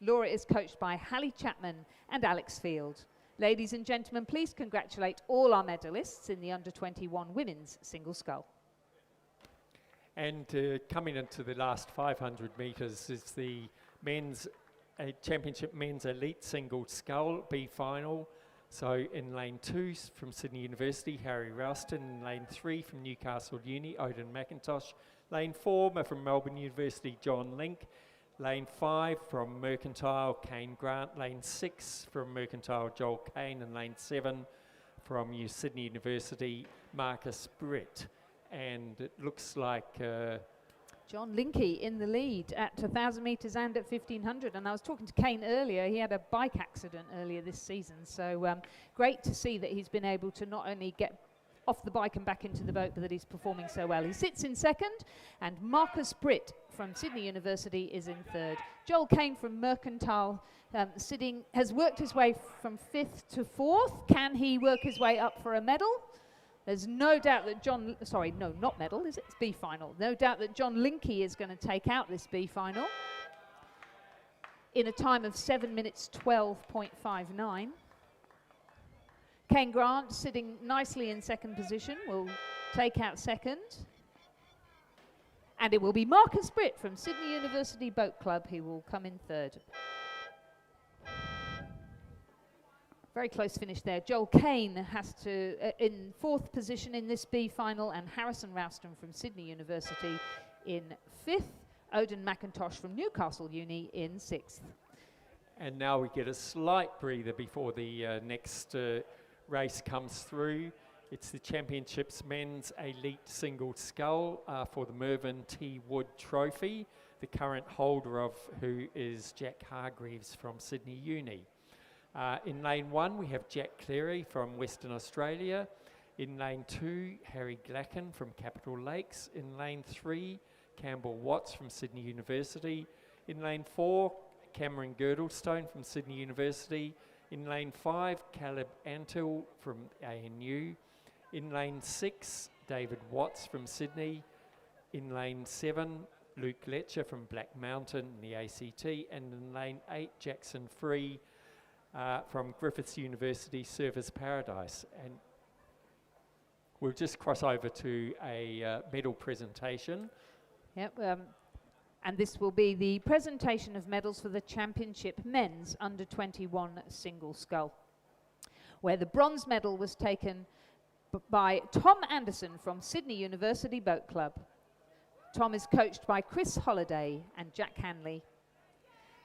Laura is coached by Hallie Chapman and Alex Field. Ladies and gentlemen, please congratulate all our medalists in the under-21 women's single scull. And coming into the last 500 metres is the men's Championship Men's Elite Single Scull B final. So in lane 2 from Sydney University, Harry Rouston. In lane 3 from Newcastle Uni, Odin McIntosh. Lane 4 from Melbourne University, John Link. Lane 5 from Mercantile, Kane Grant. Lane 6 from Mercantile, Joel Kane. And lane 7 from Sydney University, Marcus Britt. And it looks like John Linky in the lead at 1,000 metres and at 1,500. And I was talking to Kane earlier. He had a bike accident earlier this season. So great to see that he's been able to not only get off the bike and back into the boat, but that he's performing so well. He sits in second, and Marcus Britt from Sydney University is in third. Joel Kane from Mercantile has worked his way from 5th to 4th. Can he work his way up for a medal? There's no doubt that not medal, is it? It's B final. No doubt that John Linky is going to take out this B final. in a time of 7 minutes 12.59. Kane Grant, sitting nicely in second position, will take out second. And it will be Marcus Britt from Sydney University Boat Club who will come in third. Very close finish there. Joel Kane has to, in fourth position in this B final, and Harrison Rouston from Sydney University in fifth. Odin McIntosh from Newcastle Uni in sixth. And now we get a slight breather before the next race comes through. It's the Championships Men's Elite Single Scull for the Mervyn T. Wood Trophy, the current holder of who is Jack Hargreaves from Sydney Uni. In lane 1 we have Jack Cleary from Western Australia. In lane 2, Harry Glacken from Capital Lakes. In lane 3, Campbell Watts from Sydney University. In lane 4, Cameron Girdlestone from Sydney University. In lane 5, Caleb Antill from ANU. In lane 6, David Watts from Sydney. In lane 7, Luke Letcher from Black Mountain in the ACT. And in lane 8, Jackson Free from Griffiths University Service Paradise. And we'll just cross over to a medal presentation. Yep, and this will be the presentation of medals for the Championship Men's Under-21 Single Scull, where the bronze medal was taken by Tom Anderson from Sydney University Boat Club. Tom is coached by Chris Holliday and Jack Hanley.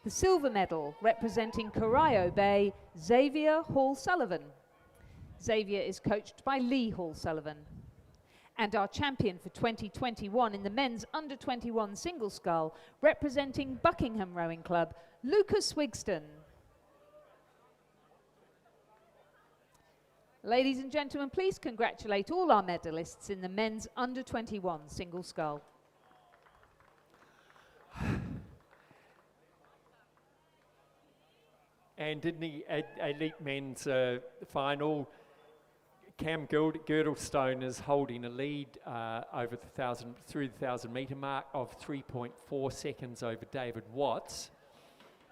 The silver medal, representing Corio Bay, Xavier Hall-Sullivan. Xavier is coached by Lee Hall-Sullivan. And our champion for 2021 in the men's under-21 single scull, representing Buckingham Rowing Club, Lucas Wigston. Ladies and gentlemen, please congratulate all our medalists in the men's under-21 single scull. And in the elite men's final, Cam Girdlestone is holding a lead over the through the 1,000 metre mark of 3.4 seconds over David Watts.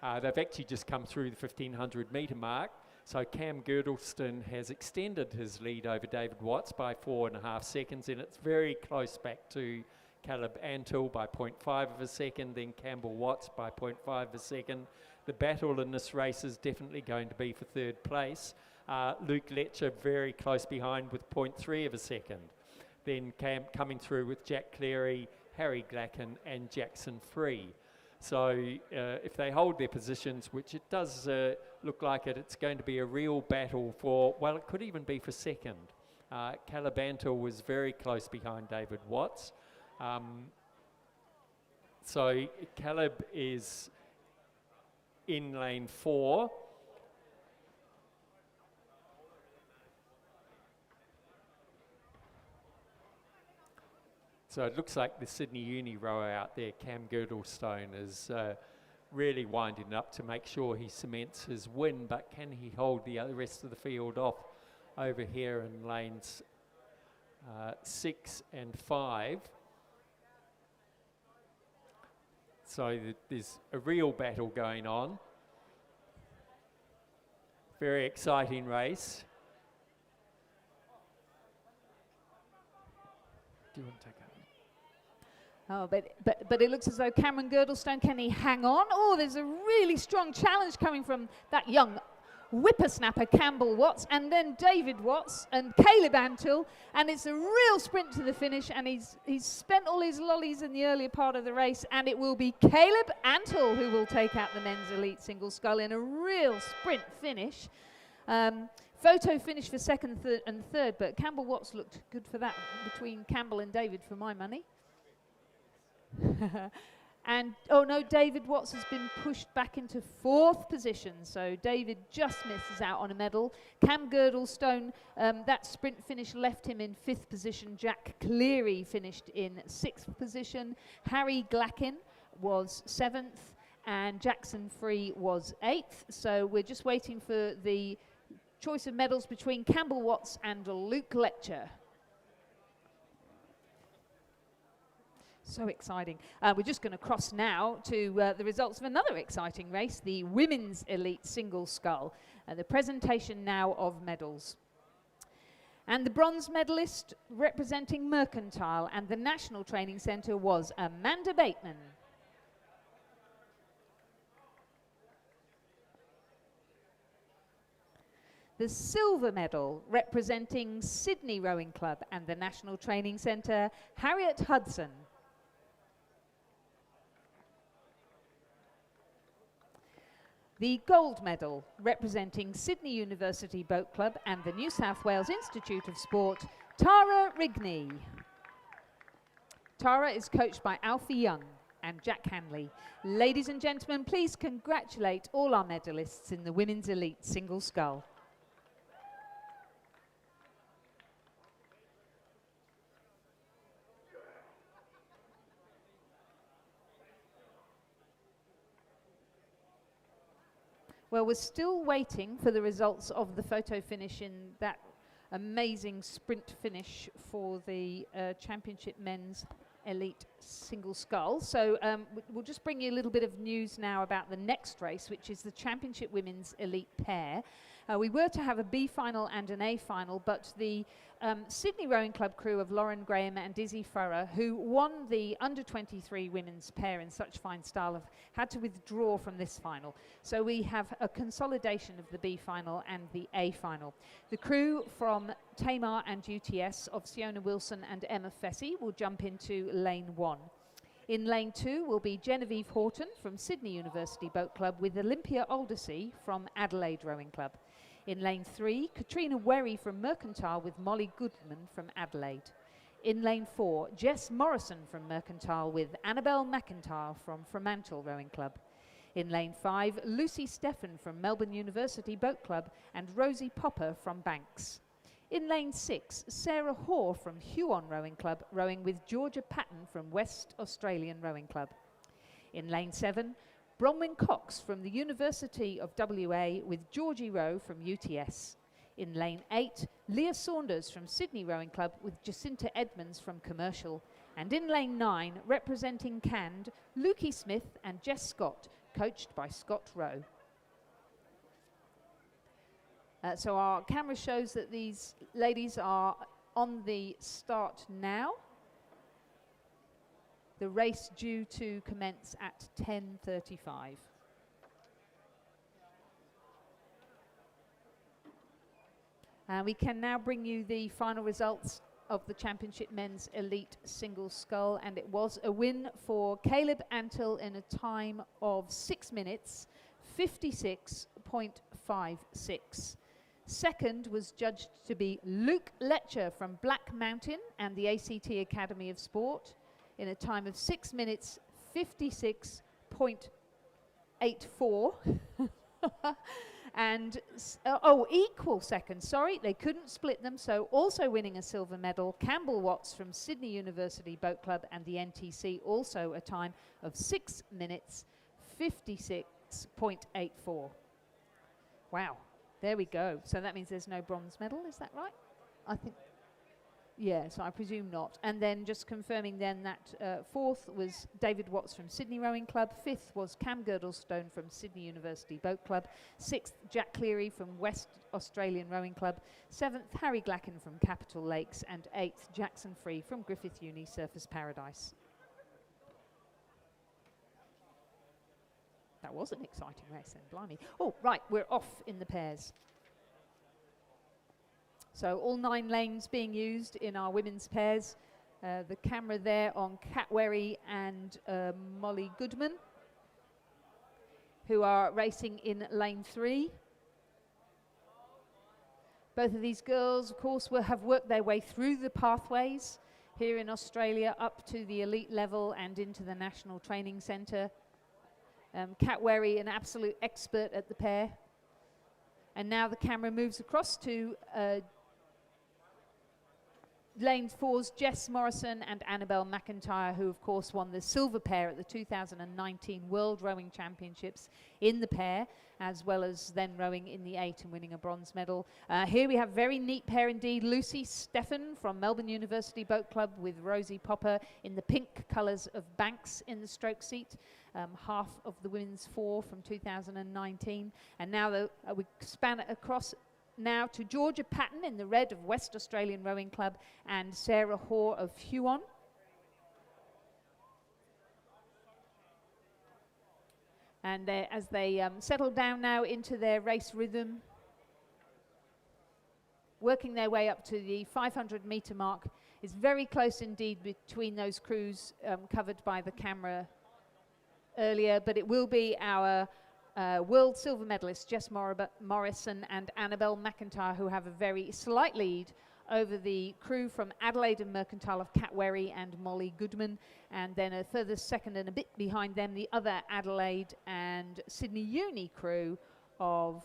They've actually just come through the 1,500 metre mark, so Cam Girdlestone has extended his lead over David Watts by 4.5 seconds, and it's very close back to Caleb Antill by 0.5 of a second, then Campbell Watts by 0.5 of a second. The battle in this race is definitely going to be for third place. Luke Letcher very close behind with 0.3 of a second. Then coming through with Jack Cleary, Harry Glacken and Jackson Free. So if they hold their positions, which it does look like it, it's going to be a real battle for, well, it could even be for second. Caleb Antill was very close behind David Watts. So Caleb is in lane 4. So it looks like the Sydney Uni rower out there, Cam Girdlestone, is really winding up to make sure he cements his win, but can he hold the rest of the field off over here in lanes 6 and 5? So there's a real battle going on. Very exciting race. Do you want to take over? Oh, but it looks as though Cameron Girdlestone, can he hang on? Oh, there's a really strong challenge coming from that young whippersnapper Campbell Watts, and then David Watts and Caleb Antill, and it's a real sprint to the finish, and he's spent all his lollies in the earlier part of the race, and it will be Caleb Antill who will take out the men's elite single scull in a real sprint finish. Photo finish for second and third, but Campbell Watts looked good for that between Campbell and David for my money. And, oh no, David Watts has been pushed back into fourth position, so David just misses out on a medal. Cam Girdlestone, that sprint finish left him in fifth position. Jack Cleary finished in sixth position. Harry Glacken was seventh, and Jackson Free was eighth. So we're just waiting for the choice of medals between Campbell Watts and Luke Letcher. So exciting. We're just going to cross now to the results of another exciting race, the Women's Elite Single Scull. The presentation now of medals. And the bronze medalist representing Mercantile and the National Training Centre was Amanda Bateman. The silver medal representing Sydney Rowing Club and the National Training Centre, Harriet Hudson. The gold medal representing Sydney University Boat Club and the New South Wales Institute of Sport, Tara Rigney. Tara is coached by Alfie Young and Jack Hanley. Ladies and gentlemen, please congratulate all our medalists in the Women's Elite Single Scull. Well, we're still waiting for the results of the photo finish in that amazing sprint finish for the Championship Men's Elite Single Scull. So we'll just bring you a little bit of news now about the next race, which is the Championship Women's Elite Pair. We were to have a B final and an A final, but the Sydney Rowing Club crew of Lauren Graham and Izzy Furrer, who won the under-23 women's pair in such fine style, have had to withdraw from this final. So we have a consolidation of the B final and the A final. The crew from Tamar and UTS of Siona Wilson and Emma Fessy will jump into lane 1. In lane 2 will be Genevieve Horton from Sydney University Boat Club with Olympia Aldersey from Adelaide Rowing Club. In lane 3, Katrina Werry from Mercantile with Molly Goodman from Adelaide. In lane 4, Jess Morrison from Mercantile with Annabelle McIntyre from Fremantle Rowing Club. In lane 5, Lucy Steffen from Melbourne University Boat Club and Rosie Popper from Banks. In lane 6, Sarah Hoare from Huon Rowing Club, rowing with Georgia Patton from West Australian Rowing Club. In lane 7, Bronwyn Cox from the University of WA with Georgie Rowe from UTS. In lane 8, Leah Saunders from Sydney Rowing Club with Jacinta Edmonds from Commercial. And in lane 9, representing Cand, Lukey Smith and Jess Scott, coached by Scott Rowe. So our camera shows that these ladies are on the start now. The race due to commence at 10:35. We can now bring you the final results of the Championship Men's Elite Single Scull, and it was a win for Caleb Antle in a time of 6 minutes 56.56. Second was judged to be Luke Letcher from Black Mountain and the ACT Academy of Sport in a time of 6 minutes 56.84. And equal second, sorry, they couldn't split them. So also winning a silver medal, Campbell Watts from Sydney University Boat Club and the NTC, also a time of 6 minutes 56.84. Wow, there we go. So that means there's no bronze medal, is that right? I think. Yes, I presume not. And then just confirming then that fourth was David Watts from Sydney Rowing Club. Fifth was Cam Girdlestone from Sydney University Boat Club. Sixth, Jack Cleary from West Australian Rowing Club. Seventh, Harry Glacken from Capital Lakes. And eighth, Jackson Free from Griffith Uni Surfers Paradise. That was an exciting race then, blimey. Oh, right, we're off in the pairs. So all 9 lanes being used in our women's pairs. The camera there on Kat Werry and Molly Goodman, who are racing in lane 3. Both of these girls, of course, will have worked their way through the pathways here in Australia up to the elite level and into the National Training Centre. Kat Werry, an absolute expert at the pair. And now the camera moves across to lane fours, Jess Morrison and Annabelle McIntyre, who of course won the silver pair at the 2019 World Rowing Championships in the pair, as well as then rowing in the 8 and winning a bronze medal. Here we have very neat pair indeed. Lucy Steffen from Melbourne University Boat Club with Rosie Popper in the pink colours of Banks in the stroke seat. Half of the women's 4 from 2019. And now we span it across now to Georgia Patton in the red of West Australian Rowing Club and Sarah Hoare of Huon. And as they settle down now into their race rhythm, working their way up to the 500 metre mark, is very close indeed between those crews covered by the camera earlier, but it will be our world silver medalists Jess Morrison and Annabelle McIntyre who have a very slight lead over the crew from Adelaide and Mercantile of Kat Werry and Molly Goodman, and then a further second and a bit behind them the other Adelaide and Sydney Uni crew of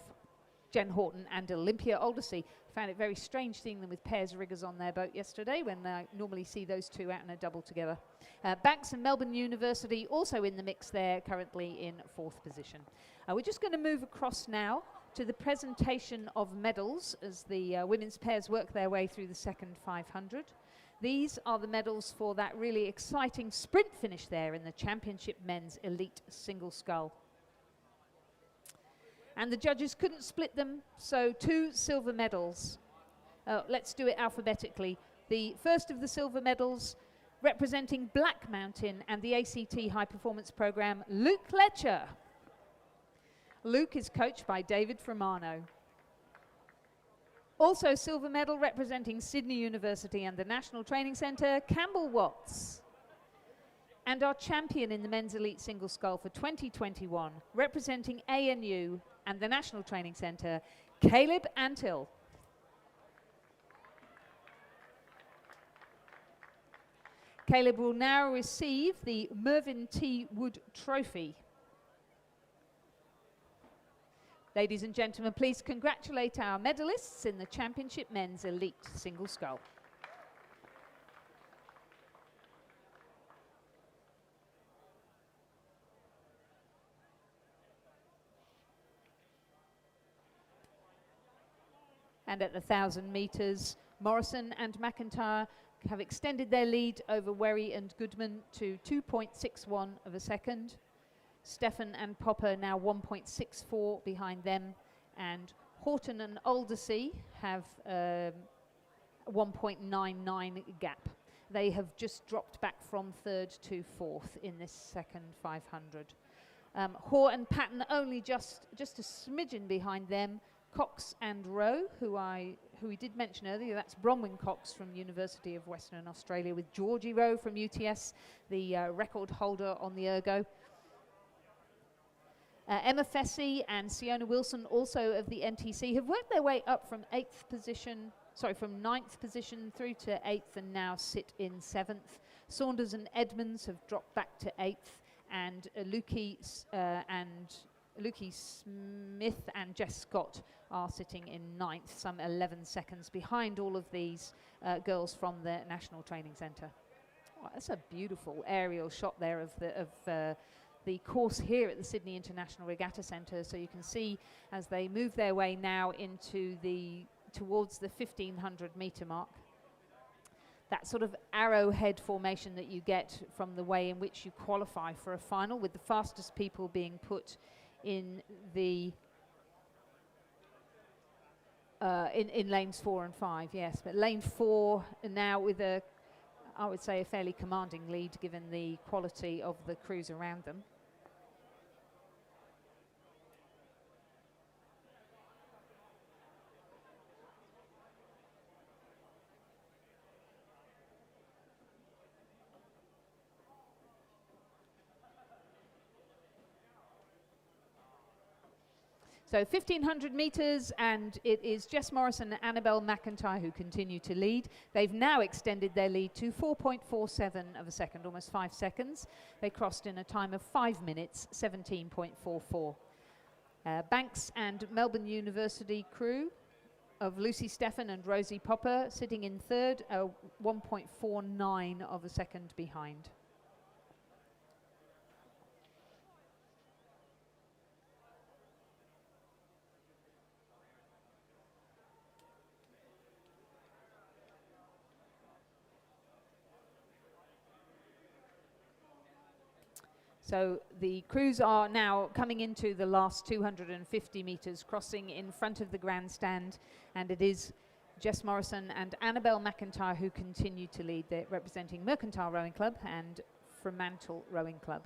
Jen Horton and Olympia Aldersey. Found it very strange seeing them with pairs of riggers on their boat yesterday when I normally see those two out in a double together. Banks and Melbourne University also in the mix there, currently in 4th position. We're just going to move across now to the presentation of medals as the women's pairs work their way through the second 500. These are the medals for that really exciting sprint finish there in the Championship Men's Elite Single Scull. And the judges couldn't split them, so 2 silver medals. Let's do it alphabetically. The first of the silver medals, representing Black Mountain and the ACT High Performance Programme, Luke Letcher. Luke is coached by David Framano. Also silver medal representing Sydney University and the National Training Centre, Campbell Watts. And our champion in the Men's Elite Single Scull for 2021, representing ANU and the National Training Centre, Caleb Antill. Caleb will now receive the Mervyn T. Wood Trophy. Ladies and gentlemen, please congratulate our medalists in the Championship Men's Elite Single Scull. And at the 1,000 metres, Morrison and McIntyre have extended their lead over Werry and Goodman to 2.61 of a second. Steffen and Popper now 1.64 behind them, and Horton and Aldersey have 1.99 gap. They have just dropped back from 3rd to 4th in this second 500. Hoare and Patton only just a smidgen behind them. Cox and Rowe, who we did mention earlier, that's Bronwyn Cox from University of Western Australia, with Georgie Rowe from UTS, the record holder on the ergo. Emma Fessy and Siona Wilson, also of the NTC, have worked their way up from 9th position through to 8th and now sit in 7th. Saunders and Edmonds have dropped back to 8th, and Lukey Smith and Jess Scott are sitting in 9th, some 11 seconds behind all of these girls from the National Training Centre. Oh, that's a beautiful aerial shot there of the course here at the Sydney International Regatta Centre. So you can see as they move their way now into towards the 1,500 metre mark, that sort of arrowhead formation that you get from the way in which you qualify for a final, with the fastest people being put in the in lanes 4 and 5, yes. But lane 4 now with I would say a fairly commanding lead given the quality of the crews around them. So 1,500 metres, and it is Jess Morrison and Annabelle McIntyre who continue to lead. They've now extended their lead to 4.47 of a second, almost 5 seconds. They crossed in a time of 5 minutes, 17.44. Banks and Melbourne University crew of Lucy Steffen and Rosie Popper sitting in third, 1.49 of a second behind. So the crews are now coming into the last 250 metres, crossing in front of the grandstand, and it is Jess Morrison and Annabelle McIntyre who continue to lead. They're representing Mercantile Rowing Club and Fremantle Rowing Club.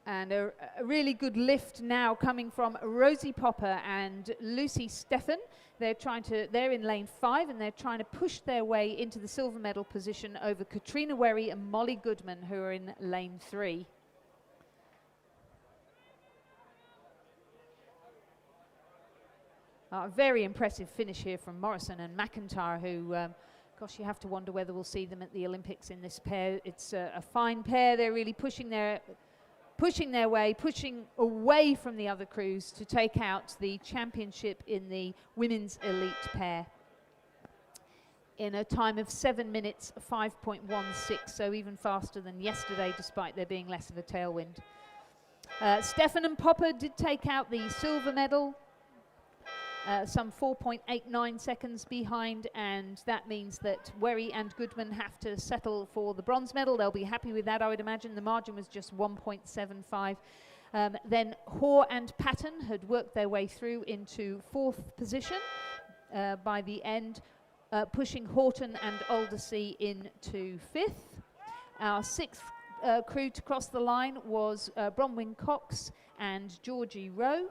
And a really good lift now coming from Rosie Popper and Lucy Steffen. They're in lane 5 and they're trying to push their way into the silver medal position over Katrina Werry and Molly Goodman, who are in lane 3. A very impressive finish here from Morrison and McIntyre, who, gosh, you have to wonder whether we'll see them at the Olympics in this pair. It's a fine pair. They're really pushing their way, pushing away from the other crews to take out the championship in the women's elite pair in a time of 7 minutes 5.16, so even faster than yesterday despite there being less of a tailwind. Steffen and Popper did take out the silver medal, some 4.89 seconds behind, and that means that Werry and Goodman have to settle for the bronze medal. They'll be happy with that, I would imagine. The margin was just 1.75. Then Hoare and Patton had worked their way through into 4th position by the end, pushing Horton and Aldersea into 5th. Our 6th crew to cross the line was Bronwyn Cox and Georgie Rowe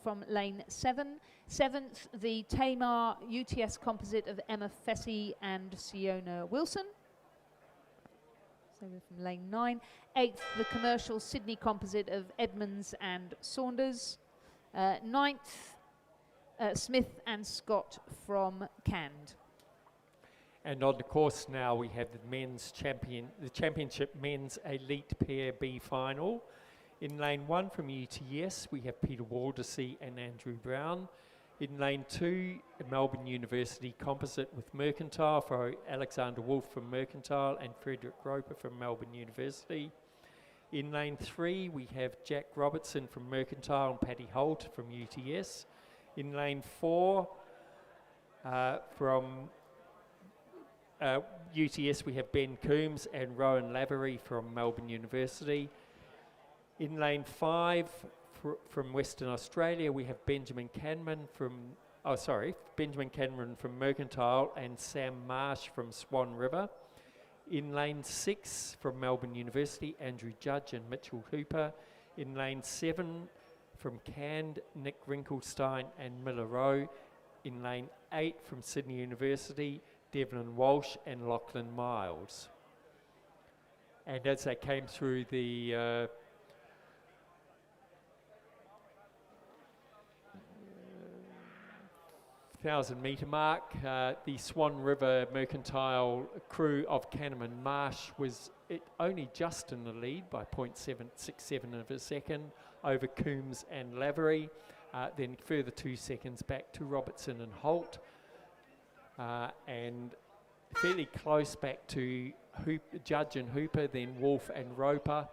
from lane 7. 7th, the Tamar UTS composite of Emma Fessy and Siona Wilson. So we're from lane 9. 8th, the commercial Sydney composite of Edmonds and Saunders. 9th, Smith and Scott from Cand. And on the course now we have the championship men's elite pair B final. In lane 1 from UTS we have Peter Waldersea and Andrew Brown. In lane 2, Melbourne University composite with Mercantile for Alexander Wolf from Mercantile and Frederick Roper from Melbourne University. In lane 3, we have Jack Robertson from Mercantile and Paddy Holt from UTS. In lane 4, from UTS, we have Ben Coombs and Rowan Lavery from Melbourne University. In lane 5, from Western Australia, we have Benjamin Cameron from Mercantile and Sam Marsh from Swan River. In lane 6, from Melbourne University, Andrew Judge and Mitchell Hooper. In lane 7, from Cand, Nick Wrinklestein and Miller Rowe. In lane 8, from Sydney University, Devlin Walsh and Lachlan Miles. And as they came through the 1,000 metre mark, the Swan River Mercantile crew of Canham and Marsh was only just in the lead by 0.767 of a second over Coombs and Lavery, then further 2 seconds back to Robertson and Holt, and fairly close back to Judge and Hooper, then Wolf and Roper,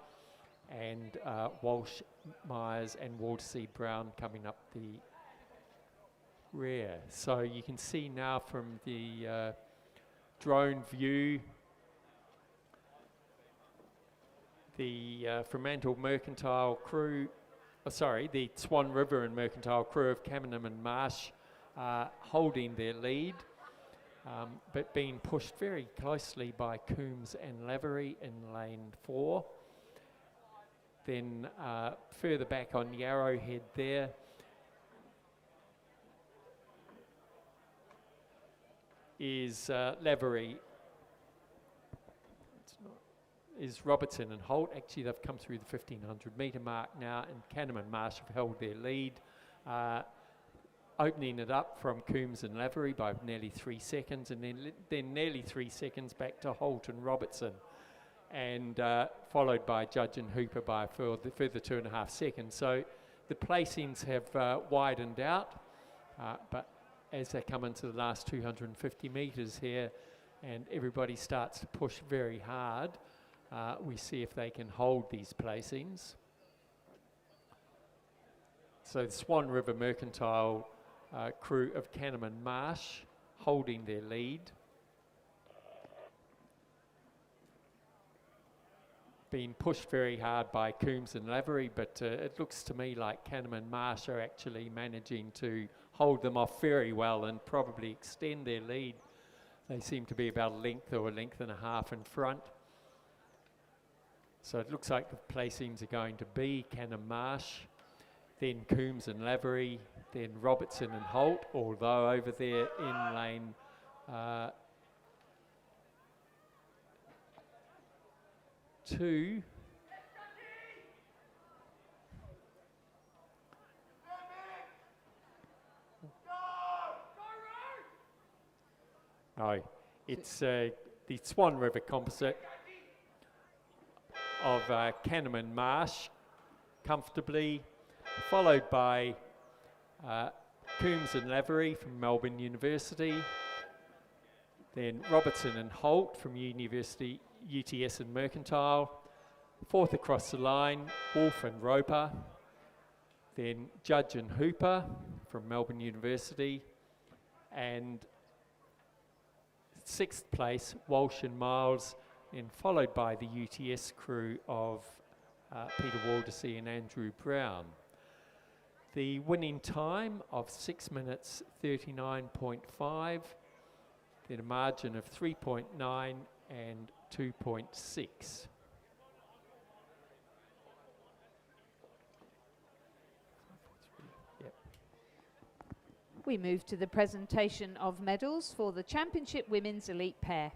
and Walsh, Myers and Waldersea Brown coming up the rear. So you can see now from the drone view the Fremantle Mercantile crew, the Swan River and Mercantile crew of Cameron and Marsh holding their lead, but being pushed very closely by Coombs and Lavery in lane 4. Then further back on Yarrowhead there, is Lavery, is Robertson and Holt. Actually, they've come through the 1,500 metre mark now, and Canham and Marsh have held their lead, opening it up from Coombs and Lavery by nearly 3 seconds, and then nearly 3 seconds back to Holt and Robertson, and followed by Judge and Hooper by a further 2.5 seconds. So the placings have widened out, but as they come into the last 250 metres here and everybody starts to push very hard, we see if they can hold these placings. So the Swan River Mercantile crew of Canterman Marsh holding their lead. Being pushed very hard by Coombs and Lavery, but it looks to me like Canterman Marsh are actually managing to hold them off very well and probably extend their lead. They seem to be about a length or a length and a half in front. So it looks like the placings are going to be Canterman Marsh, then Coombs and Lavery, then Robertson and Holt, although over there in lane 2, no, it's the Swan River composite of Canterman Marsh comfortably, followed by Coombs and Lavery from Melbourne University, then Robertson and Holt from University UTS and Mercantile, fourth across the line, Wolf and Roper, then Judge and Hooper from Melbourne University, and sixth place, Walsh and Miles, and followed by the UTS crew of Peter Waldersee and Andrew Brown. The winning time of 6 minutes 39.5, then a margin of 3.9 and 2.6. Yep. We move to the presentation of medals for the Championship Women's Elite Pair.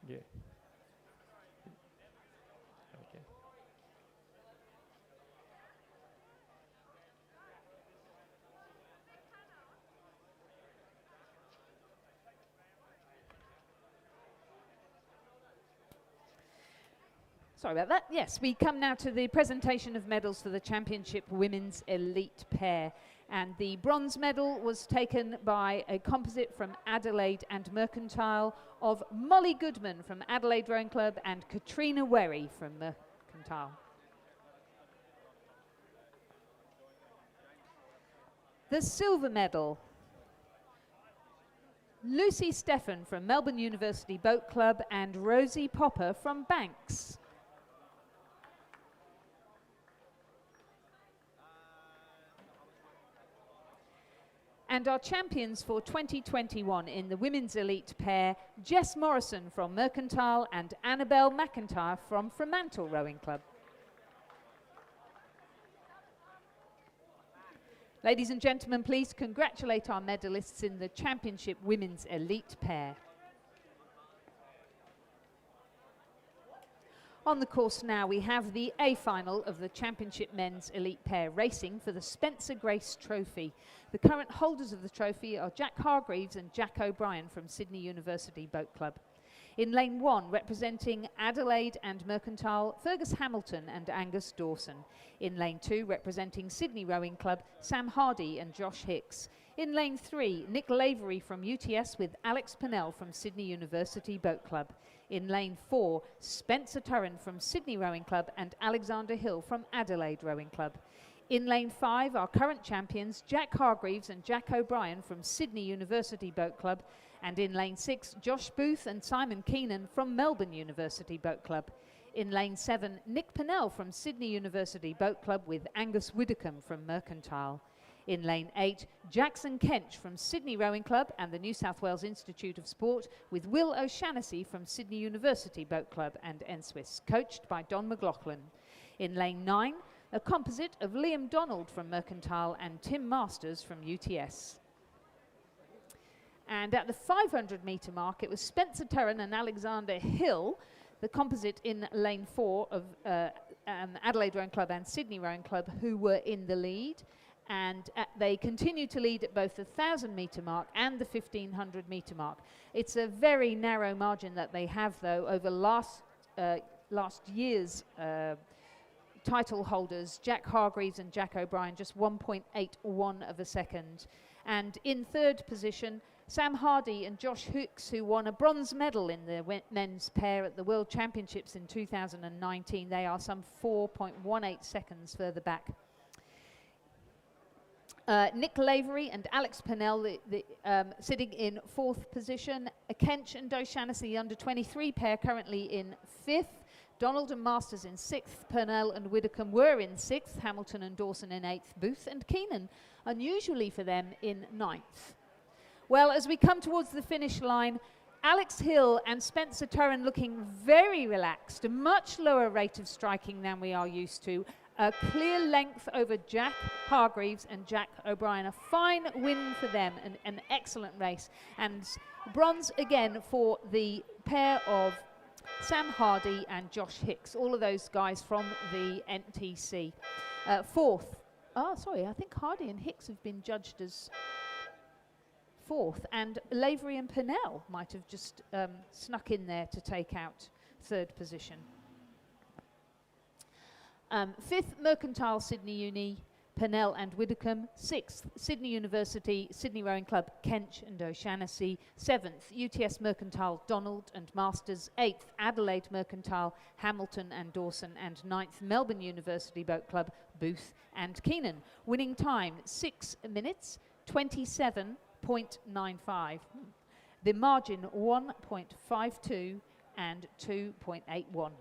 Yeah. Okay. Sorry about that. Yes, we come now to the presentation of medals for the Championship Women's Elite Pair. And the bronze medal was taken by a composite from Adelaide and Mercantile of Molly Goodman from Adelaide Rowing Club and Katrina Werry from Mercantile. The silver medal, Lucy Stephan from Melbourne University Boat Club and Rosie Popper from Banks. And our champions for 2021 in the Women's Elite Pair, Jess Morrison from Mercantile and Annabelle McIntyre from Fremantle Rowing Club. Ladies and gentlemen, please congratulate our medalists in the Championship Women's Elite Pair. On the course now, we have the A final of the Championship Men's Elite Pair racing for the Spencer Grace Trophy. The current holders of the trophy are Jack Hargreaves and Jack O'Brien from Sydney University Boat Club. In lane 1, representing Adelaide and Mercantile, Fergus Hamilton and Angus Dawson. In lane 2, representing Sydney Rowing Club, Sam Hardy and Josh Hicks. In lane 3, Nick Lavery from UTS with Alex Pennell from Sydney University Boat Club. In lane 4, Spencer Turren from Sydney Rowing Club and Alexander Hill from Adelaide Rowing Club. In lane 5, our current champions, Jack Hargreaves and Jack O'Brien from Sydney University Boat Club. And in lane 6, Josh Booth and Simon Keenan from Melbourne University Boat Club. In lane 7, Nick Pennell from Sydney University Boat Club with Angus Widdicombe from Mercantile. In lane 8, Jackson Kench from Sydney Rowing Club and the New South Wales Institute of Sport with Will O'Shannessy from Sydney University Boat Club and NSW, coached by Don McLaughlin. In lane 9, a composite of Liam Donald from Mercantile and Tim Masters from UTS. And at the 500 metre mark, it was Spencer Turren and Alexander Hill, the composite in lane 4 of Adelaide Rowing Club and Sydney Rowing Club, who were in the lead. and they continue to lead at both the 1,000-metre mark and the 1,500-metre mark. It's a very narrow margin that they have, though, over last year's title holders, Jack Hargreaves and Jack O'Brien, just 1.81 of a second. And in third position, Sam Hardy and Josh Hicks, who won a bronze medal in the men's pair at the World Championships in 2019. They are some 4.18 seconds further back. Nick Lavery and Alex Pennell sitting in fourth position. Kench and O'Shaughnessy, the under-23 pair, currently in fifth. Donald and Masters in sixth. Purnell and Widdicombe were in sixth. Hamilton and Dawson in eighth. Booth and Keenan, unusually for them, in ninth. Well, as we come towards the finish line, Alex Hill and Spencer Turren looking very relaxed, a much lower rate of striking than we are used to. A clear length over Jack Hargreaves and Jack O'Brien. A fine win for them, an excellent race. And bronze again for the pair of Sam Hardy and Josh Hicks, all of those guys from the NTC. Fourth, I think Hardy and Hicks have been judged as fourth, and Lavery and Purnell might have just snuck in there to take out third position. Fifth, Mercantile Sydney Uni, Purnell and Widdicombe. Sixth, Sydney University, Sydney Rowing Club, Kench and O'Shaughnessy. Seventh, UTS Mercantile, Donald and Masters. Eighth, Adelaide Mercantile, Hamilton and Dawson. And ninth, Melbourne University Boat Club, Booth and Keenan. Winning time, 6 minutes, 27.95. The margin, 1.52 and 2.81.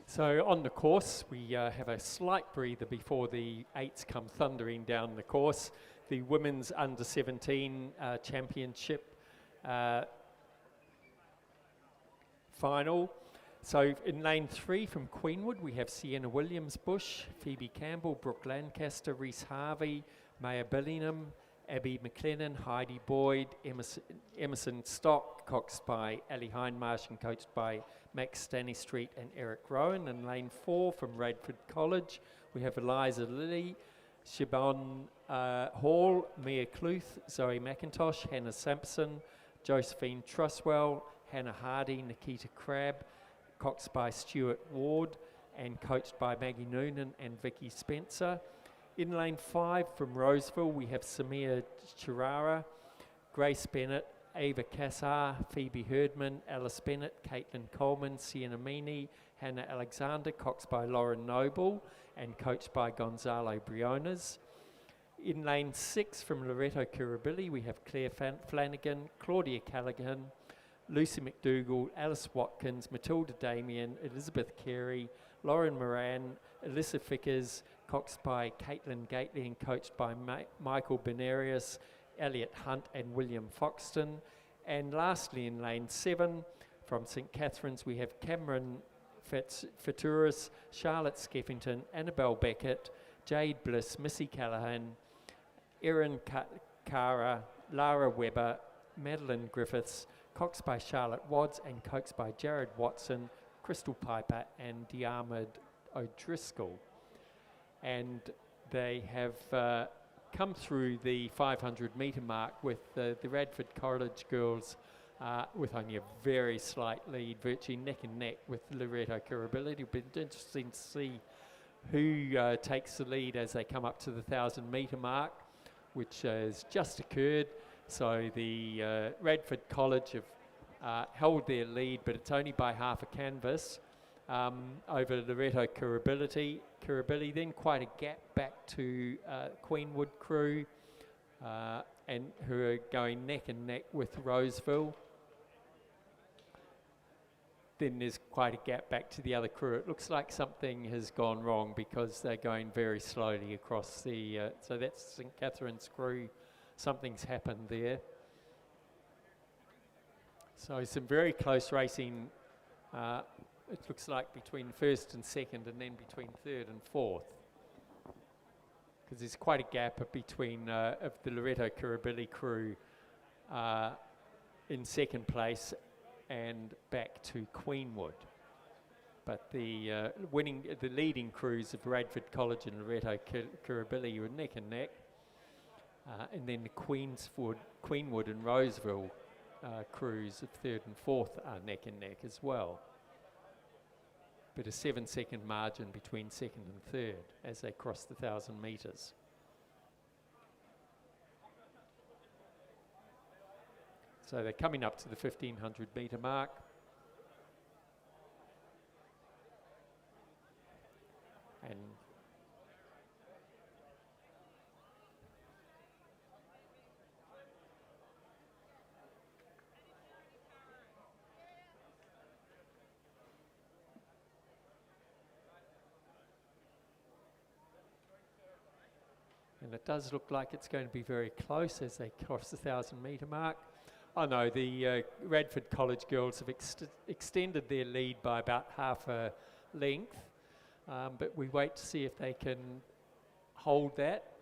So on the course, we have a slight breather before the eights come thundering down the course. The women's under-17 championship final. So in lane 3 from Queenwood, we have Sienna Williams-Bush, Phoebe Campbell, Brooke Lancaster, Reese Harvey, Maya Billingham, Abby McLennan, Heidi Boyd, Emerson Stock, coxed by Ali Hindmarsh and coached by Max Stanistreet and Eric Rowan. In lane 4 from Radford College, we have Eliza Lilly, Siobhan Hall, Mia Cluth, Zoe McIntosh, Hannah Sampson, Josephine Truswell, Hannah Hardy, Nikita Crabb, coxed by Stuart Ward and coached by Maggie Noonan and Vicky Spencer. In lane 5 from Roseville, we have Samir Chirara, Grace Bennett, Ava Kassar, Phoebe Herdman, Alice Bennett, Caitlin Coleman, Sienna Meany, Hannah Alexander, coxed by Lauren Noble and coached by Gonzalo Briones. In lane 6 from Loreto Kirribilli, we have Claire Flanagan, Claudia Callaghan, Lucy McDougall, Alice Watkins, Matilda Damien, Elizabeth Carey, Lauren Moran, Alyssa Fickers, coxed by Caitlin Gately and coached by Michael Benarius, Elliot Hunt and William Foxton. And lastly in lane 7 from St Catherine's, we have Cameron Fituris, Charlotte Skeffington, Annabelle Beckett, Jade Bliss, Missy Callahan, Erin Cara, Lara Webber, Madeline Griffiths, coxed by Charlotte Wadds and coaxed by Jared Watson, Crystal Piper and Diarmid O'Driscoll. And they have come through the 500 metre mark with the Radford College girls with only a very slight lead, virtually neck and neck with Loreto Kirribilli. It'll be interesting to see who takes the lead as they come up to the 1,000 metre mark, which has just occurred. So the Radford College have held their lead, but it's only by half a canvas over Loreto Kirribilli. Then quite a gap back to Queenwood crew, and who are going neck and neck with Roseville. Then there's quite a gap back to the other crew. It looks like something has gone wrong because they're going very slowly across the, so that's St Catherine's crew. Something's happened there. So some very close racing, it looks like between first and second and then between third and fourth. Because there's quite a gap between of the Loreto Kirribilli crew in second place and back to Queenwood. But the leading crews of Radford College and Loreto Kirribilli were neck and neck. And then the Queenwood and Roseville crews of third and fourth are neck and neck as well. But a 7-second margin between second and third as they cross the 1,000 metres. So they're coming up to the 1,500 metre mark. And it does look like it's going to be very close as they cross the 1,000 metre mark. Oh no, the Radford College girls have extended their lead by about half a length, but we wait to see if they can hold that.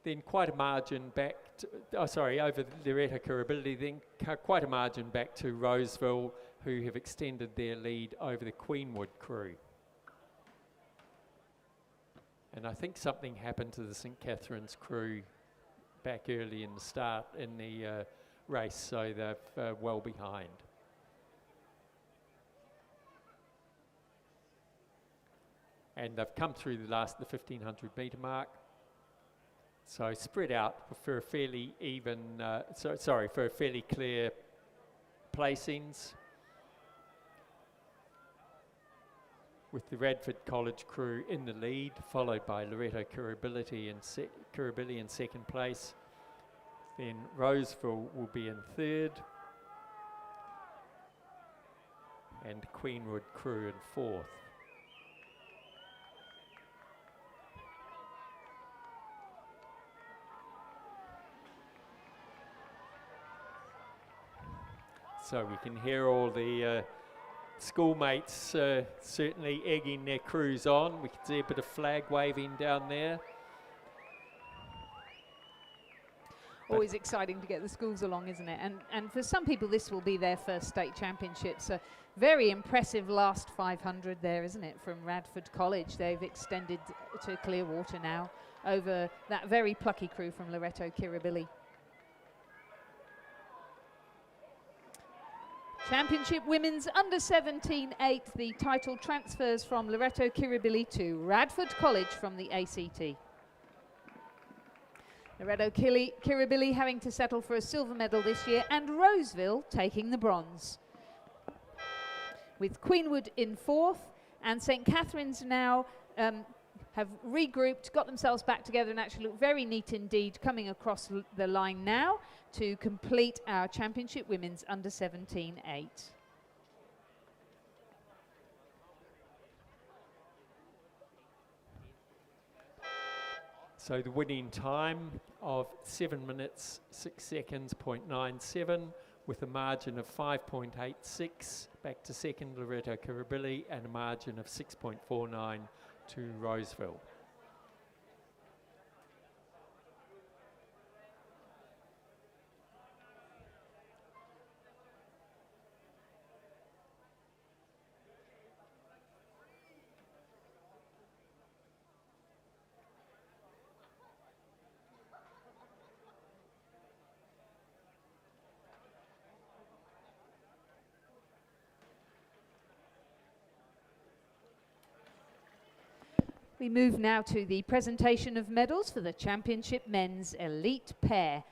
Then quite a margin back to, over the Loreto Kirribilli, then quite a margin back to Roseville, who have extended their lead over the Queenwood crew. And I think something happened to the St Catherine's crew back early in the start in the race, so they're well behind. And they've come through the 1,500 metre mark. So spread out for a fairly even, for a fairly clear placings. With the Radford College crew in the lead, followed by Loreto Kirribilli in second place. Then Roseville will be in third. And Queenwood crew in fourth. So we can hear all the schoolmates certainly egging their crews on. We can see a bit of flag waving down there. Always exciting to get the schools along, isn't it? And for some people, this will be their first state championships. A very impressive last 500 there, isn't it, from Radford College. They've extended to Clearwater now over that very plucky crew from Loreto Kirribilli. Championship Women's Under 17-8. The title transfers from Loreto Kirribilli to Radford College from the ACT. Loreto Kirribilli having to settle for a silver medal this year, and Roseville taking the bronze. With Queenwood in fourth, and St Catherine's now have regrouped, got themselves back together, and actually look very neat indeed, coming across the line now to complete our Championship Women's Under 17-8. So the winning time of 7 minutes, 6 seconds, 0.97, with a margin of 5.86, back to second Loreto Kirribilli, and a margin of 6.49 to Roseville. We move now to the presentation of medals for the Championship Men's Elite Pair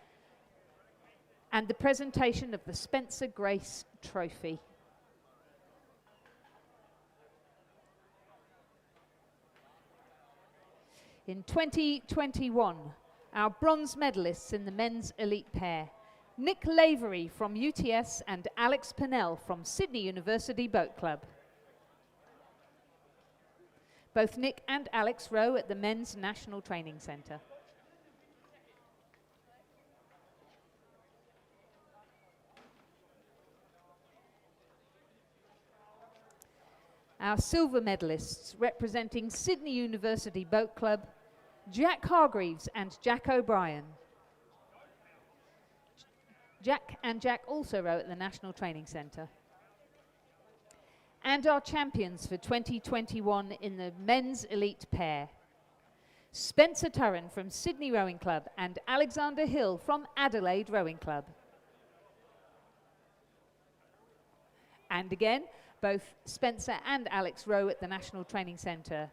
and the presentation of the Spencer Grace Trophy. In 2021, our bronze medalists in the Men's Elite Pair, Nick Lavery from UTS and Alex Pennell from Sydney University Boat Club. Both Nick and Alex row at the Men's National Training Centre. Our silver medalists representing Sydney University Boat Club, Jack Hargreaves and Jack O'Brien. Jack also row at the National Training Centre. And our champions for 2021 in the men's elite pair. Spencer Turren from Sydney Rowing Club and Alexander Hill from Adelaide Rowing Club. And again, both Spencer and Alex row at the National Training Centre.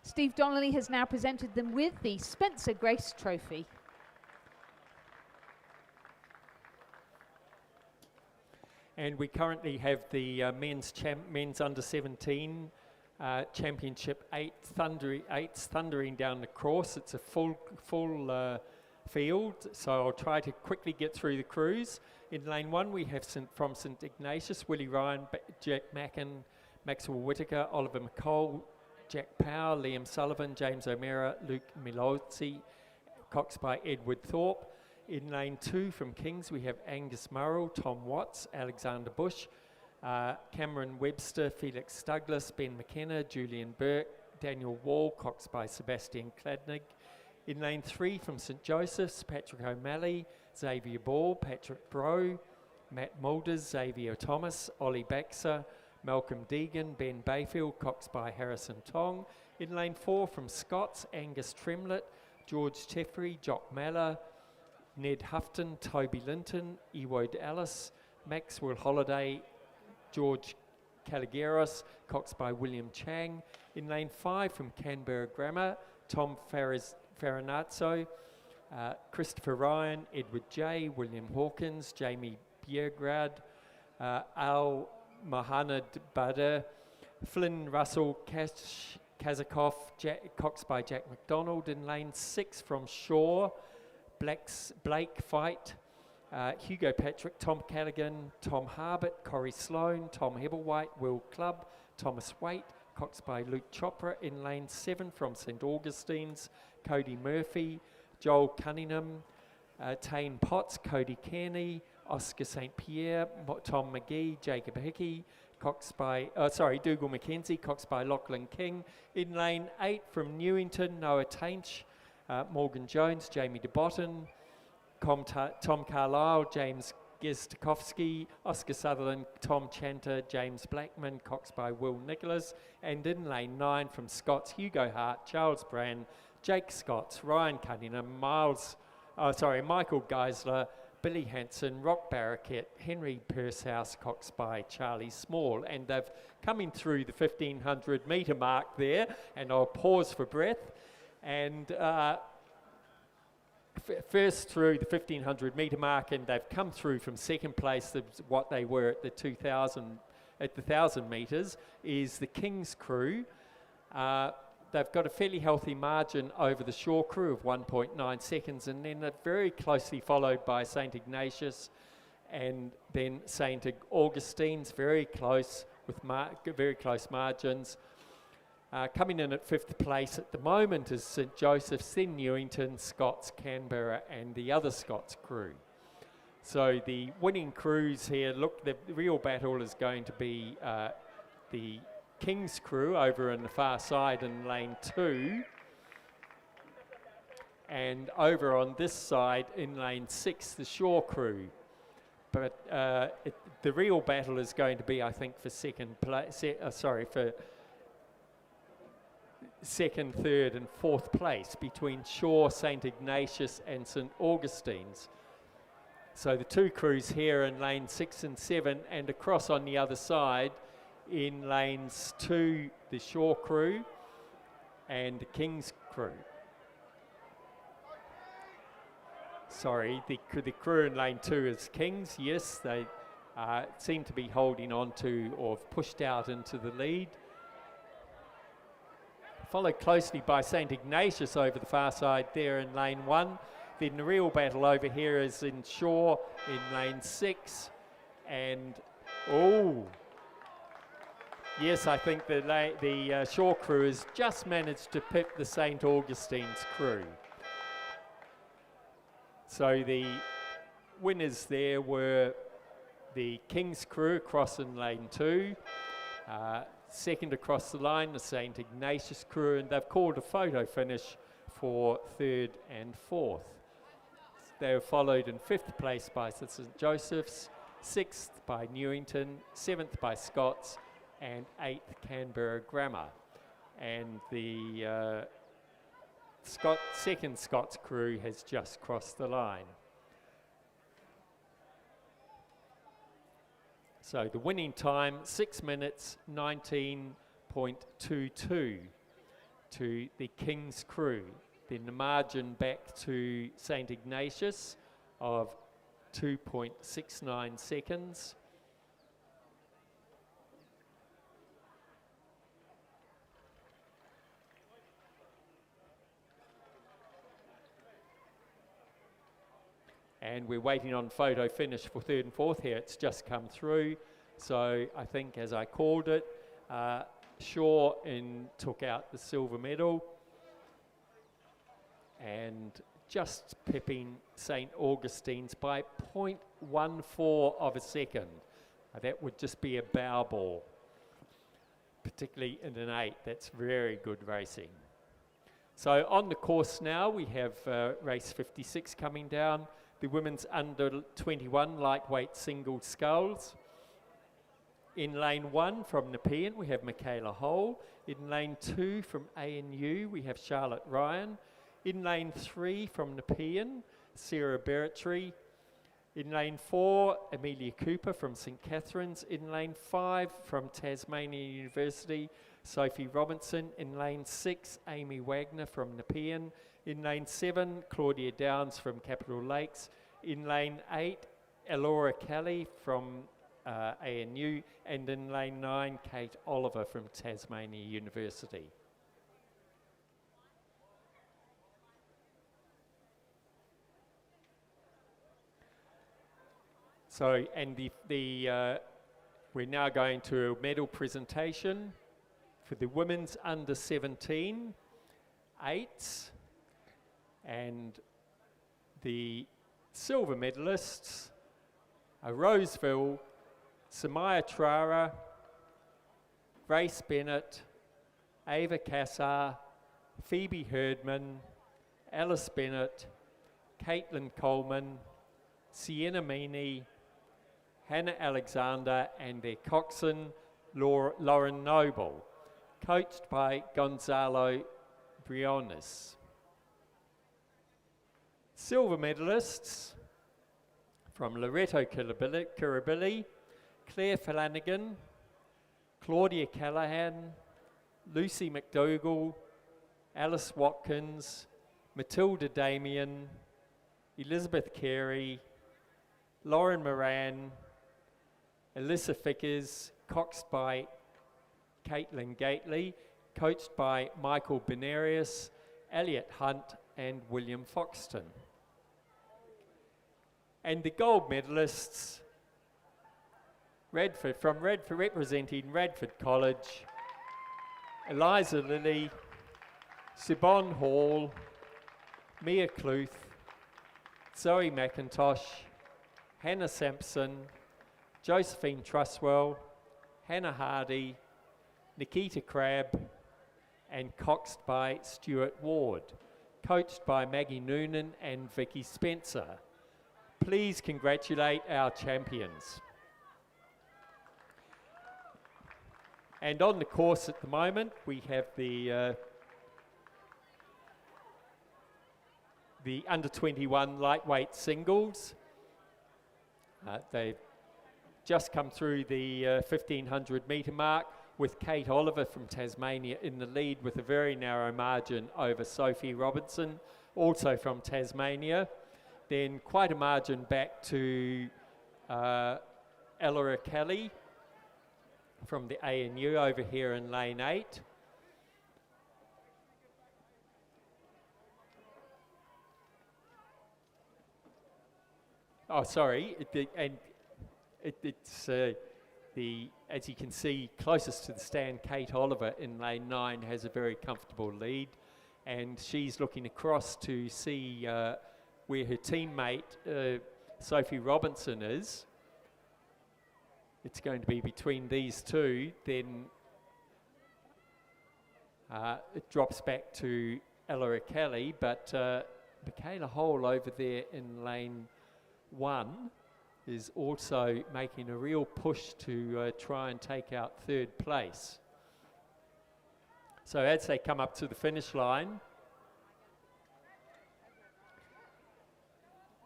Steve Donnelly has now presented them with the Spencer Grace Trophy. And we currently have the men's under 17 championship eights thundering down the course. It's a full field, so I'll try to quickly get through the crews. In lane 1 we have from St Ignatius, Willie Ryan, Jack Mackin, Maxwell Whitaker, Oliver McCall, Jack Power, Liam Sullivan, James O'Meara, Luke Milozzi, coxed by Edward Thorpe. In lane 2 from Kings we have Angus Murrell, Tom Watts, Alexander Bush, Cameron Webster, Felix Douglas, Ben McKenna, Julian Burke, Daniel Wall, coxed by Sebastian Kladnig. In lane 3 from St Joseph's, Patrick O'Malley, Xavier Ball, Patrick Bro, Matt Mulders, Xavier Thomas, Ollie Baxter, Malcolm Deegan, Ben Bayfield, coxed by Harrison Tong. In lane 4 from Scots, Angus Tremlett, George Teffrey, Jock Malla, Ned Houghton, Toby Linton, Ewode Ellis, Maxwell Holiday, George Caligeros, coxed by William Chang. In lane 5 from Canberra Grammar, Tom Farinazzo, Christopher Ryan, Edward J, William Hawkins, Jamie Biergrad, Al Mohamed Bader, Flynn Russell, Kazakov, coxed by Jack McDonald. In lane 6 from Shaw, Blake Fight, Hugo Patrick, Tom Callaghan, Tom Harbert, Corey Sloan, Tom Hebblewhite, Will Clubb, Thomas Waite, coxed by Luke Chopra. In lane 7 from St Augustine's, Cody Murphy, Joel Cunningham, Tane Potts, Cody Kearney, Oscar St Pierre, Tom McGee, Jacob Hickey, coxed by, Dougal McKenzie, coxed by Lachlan King. In lane 8 from Newington, Noah Tainch, Morgan Jones, Jamie de Botton, Tom Carlisle, James Gizdakovsky, Oscar Sutherland, Tom Chanter, James Blackman, coxed by Will Nicholas. And in lane 9 from Scots, Hugo Hart, Charles Brand, Jake Scotts, Ryan Cunningham, Michael Geisler, Billy Hanson, Rock Barraquette, Henry Pursehouse, coxed by Charlie Small. And they've come in through the 1500 metre mark there, and I'll pause for breath. And first through the 1500 metre mark, and they've come through from second place, what they were at the 1000 metres, is the King's crew. They've got a fairly healthy margin over the Shaw crew of 1.9 seconds, and then they're very closely followed by St Ignatius and then St Augustine's, very close with very close margins. Coming in at 5th place at the moment is St Joseph's, then Newington, Scots, Canberra, and the other Scots crew. So the winning crews here, look, the real battle is going to be the King's crew over on the far side in lane 2. And over on this side in lane 6, the Shaw crew. But the real battle is going to be, I think, for second, third, and fourth place between Shaw, St Ignatius, and St Augustine's. So the two crews here in lane 6 and 7, and across on the other side in lanes 2, the Shaw crew and the King's crew. Sorry, the crew in lane 2 is King's. Yes, they seem to be holding on to or have pushed out into the lead. Followed closely by St Ignatius over the far side there in lane 1. Then the real battle over here is in Shaw in lane 6. And, yes, I think the Shaw crew has just managed to pip the St Augustine's crew. So the winners there were the King's crew across in lane 2. Second across the line, the St Ignatius crew, and they've called a photo finish for 3rd and 4th. They were followed in 5th place by St Joseph's, 6th by Newington, 7th by Scots, and 8th Canberra Grammar. And the second Scots crew has just crossed the line. So the winning time, 6 minutes 19.22 to the King's crew. Then the margin back to St Ignatius of 2.69 seconds. And we're waiting on photo finish for 3rd and 4th here. It's just come through. So I think, as I called it, Shaw took out the silver medal. And just pipping St Augustine's by 0.14 of a second. That would just be a bow ball, particularly in an 8. That's very good racing. So on the course now, we have race 56 coming down. The women's under 21 lightweight single sculls. In lane 1 from Nepean, we have Michaela Hole. In lane 2 from ANU, we have Charlotte Ryan. In lane 3 from Nepean, Sarah Berritry. In lane 4, Amelia Cooper from St Catherine's. In lane 5 from Tasmania University, Sophie Robinson. In lane 6, Amy Wagner from Nepean. In lane 7, Claudia Downs from Capital Lakes. In lane 8, Elora Kelly from ANU. And in lane 9, Kate Oliver from Tasmania University. So, and we're now going to a medal presentation for the women's under 17 8s, and the silver medalists are Roseville, Samaya Trara, Grace Bennett, Ava Cassar, Phoebe Herdman, Alice Bennett, Caitlin Coleman, Sienna Meany, Hannah Alexander, and their coxswain, Lauren Noble, coached by Gonzalo Briones. Silver medalists from Loreto Kirribilli, Claire Flanagan, Claudia Callahan, Lucy McDougall, Alice Watkins, Matilda Damien, Elizabeth Carey, Lauren Moran, Alyssa Fickers, coxed by Caitlin Gately, coached by Michael Benarius, Elliot Hunt, and William Foxton. And the gold medalists, representing Radford College, Eliza Lilly, Sibon Hall, Mia Cluth, Zoe McIntosh, Hannah Sampson, Josephine Truswell, Hannah Hardy, Nikita Crabb, and coxed by Stuart Ward, coached by Maggie Noonan and Vicky Spencer. Please congratulate our champions. And on the course at the moment, we have the under 21 lightweight singles. They've just come through the 1500 metre mark, with Kate Oliver from Tasmania in the lead with a very narrow margin over Sophie Robinson, also from Tasmania. Then quite a margin back to Elora Kelly from the ANU over here in lane 8. Oh, sorry, it's as you can see, closest to the stand, Kate Oliver in lane 9 has a very comfortable lead, and she's looking across to see where her teammate Sophie Robinson is. It's going to be between these two. Then it drops back to Elora Kelly, but Michaela Hole over there in lane 1 is also making a real push to try and take out third place. So as they come up to the finish line,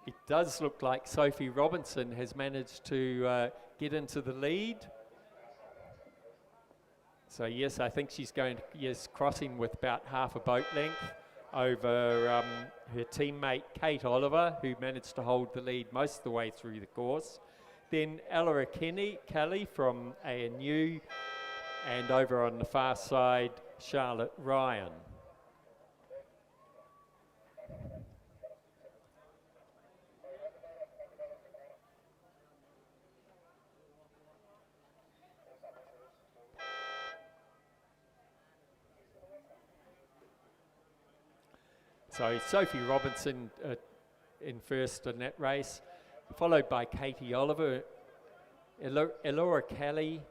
it does look like Sophie Robinson has managed to get into the lead. So yes, I think she's going to, yes, crossing with about half a boat length over her teammate Kate Oliver, who managed to hold the lead most of the way through the course. Then Ella Kelly from ANU, and over on the far side, Charlotte Ryan. So Sophie Robinson in first in that race, followed by Katie Oliver, Elora Kelly.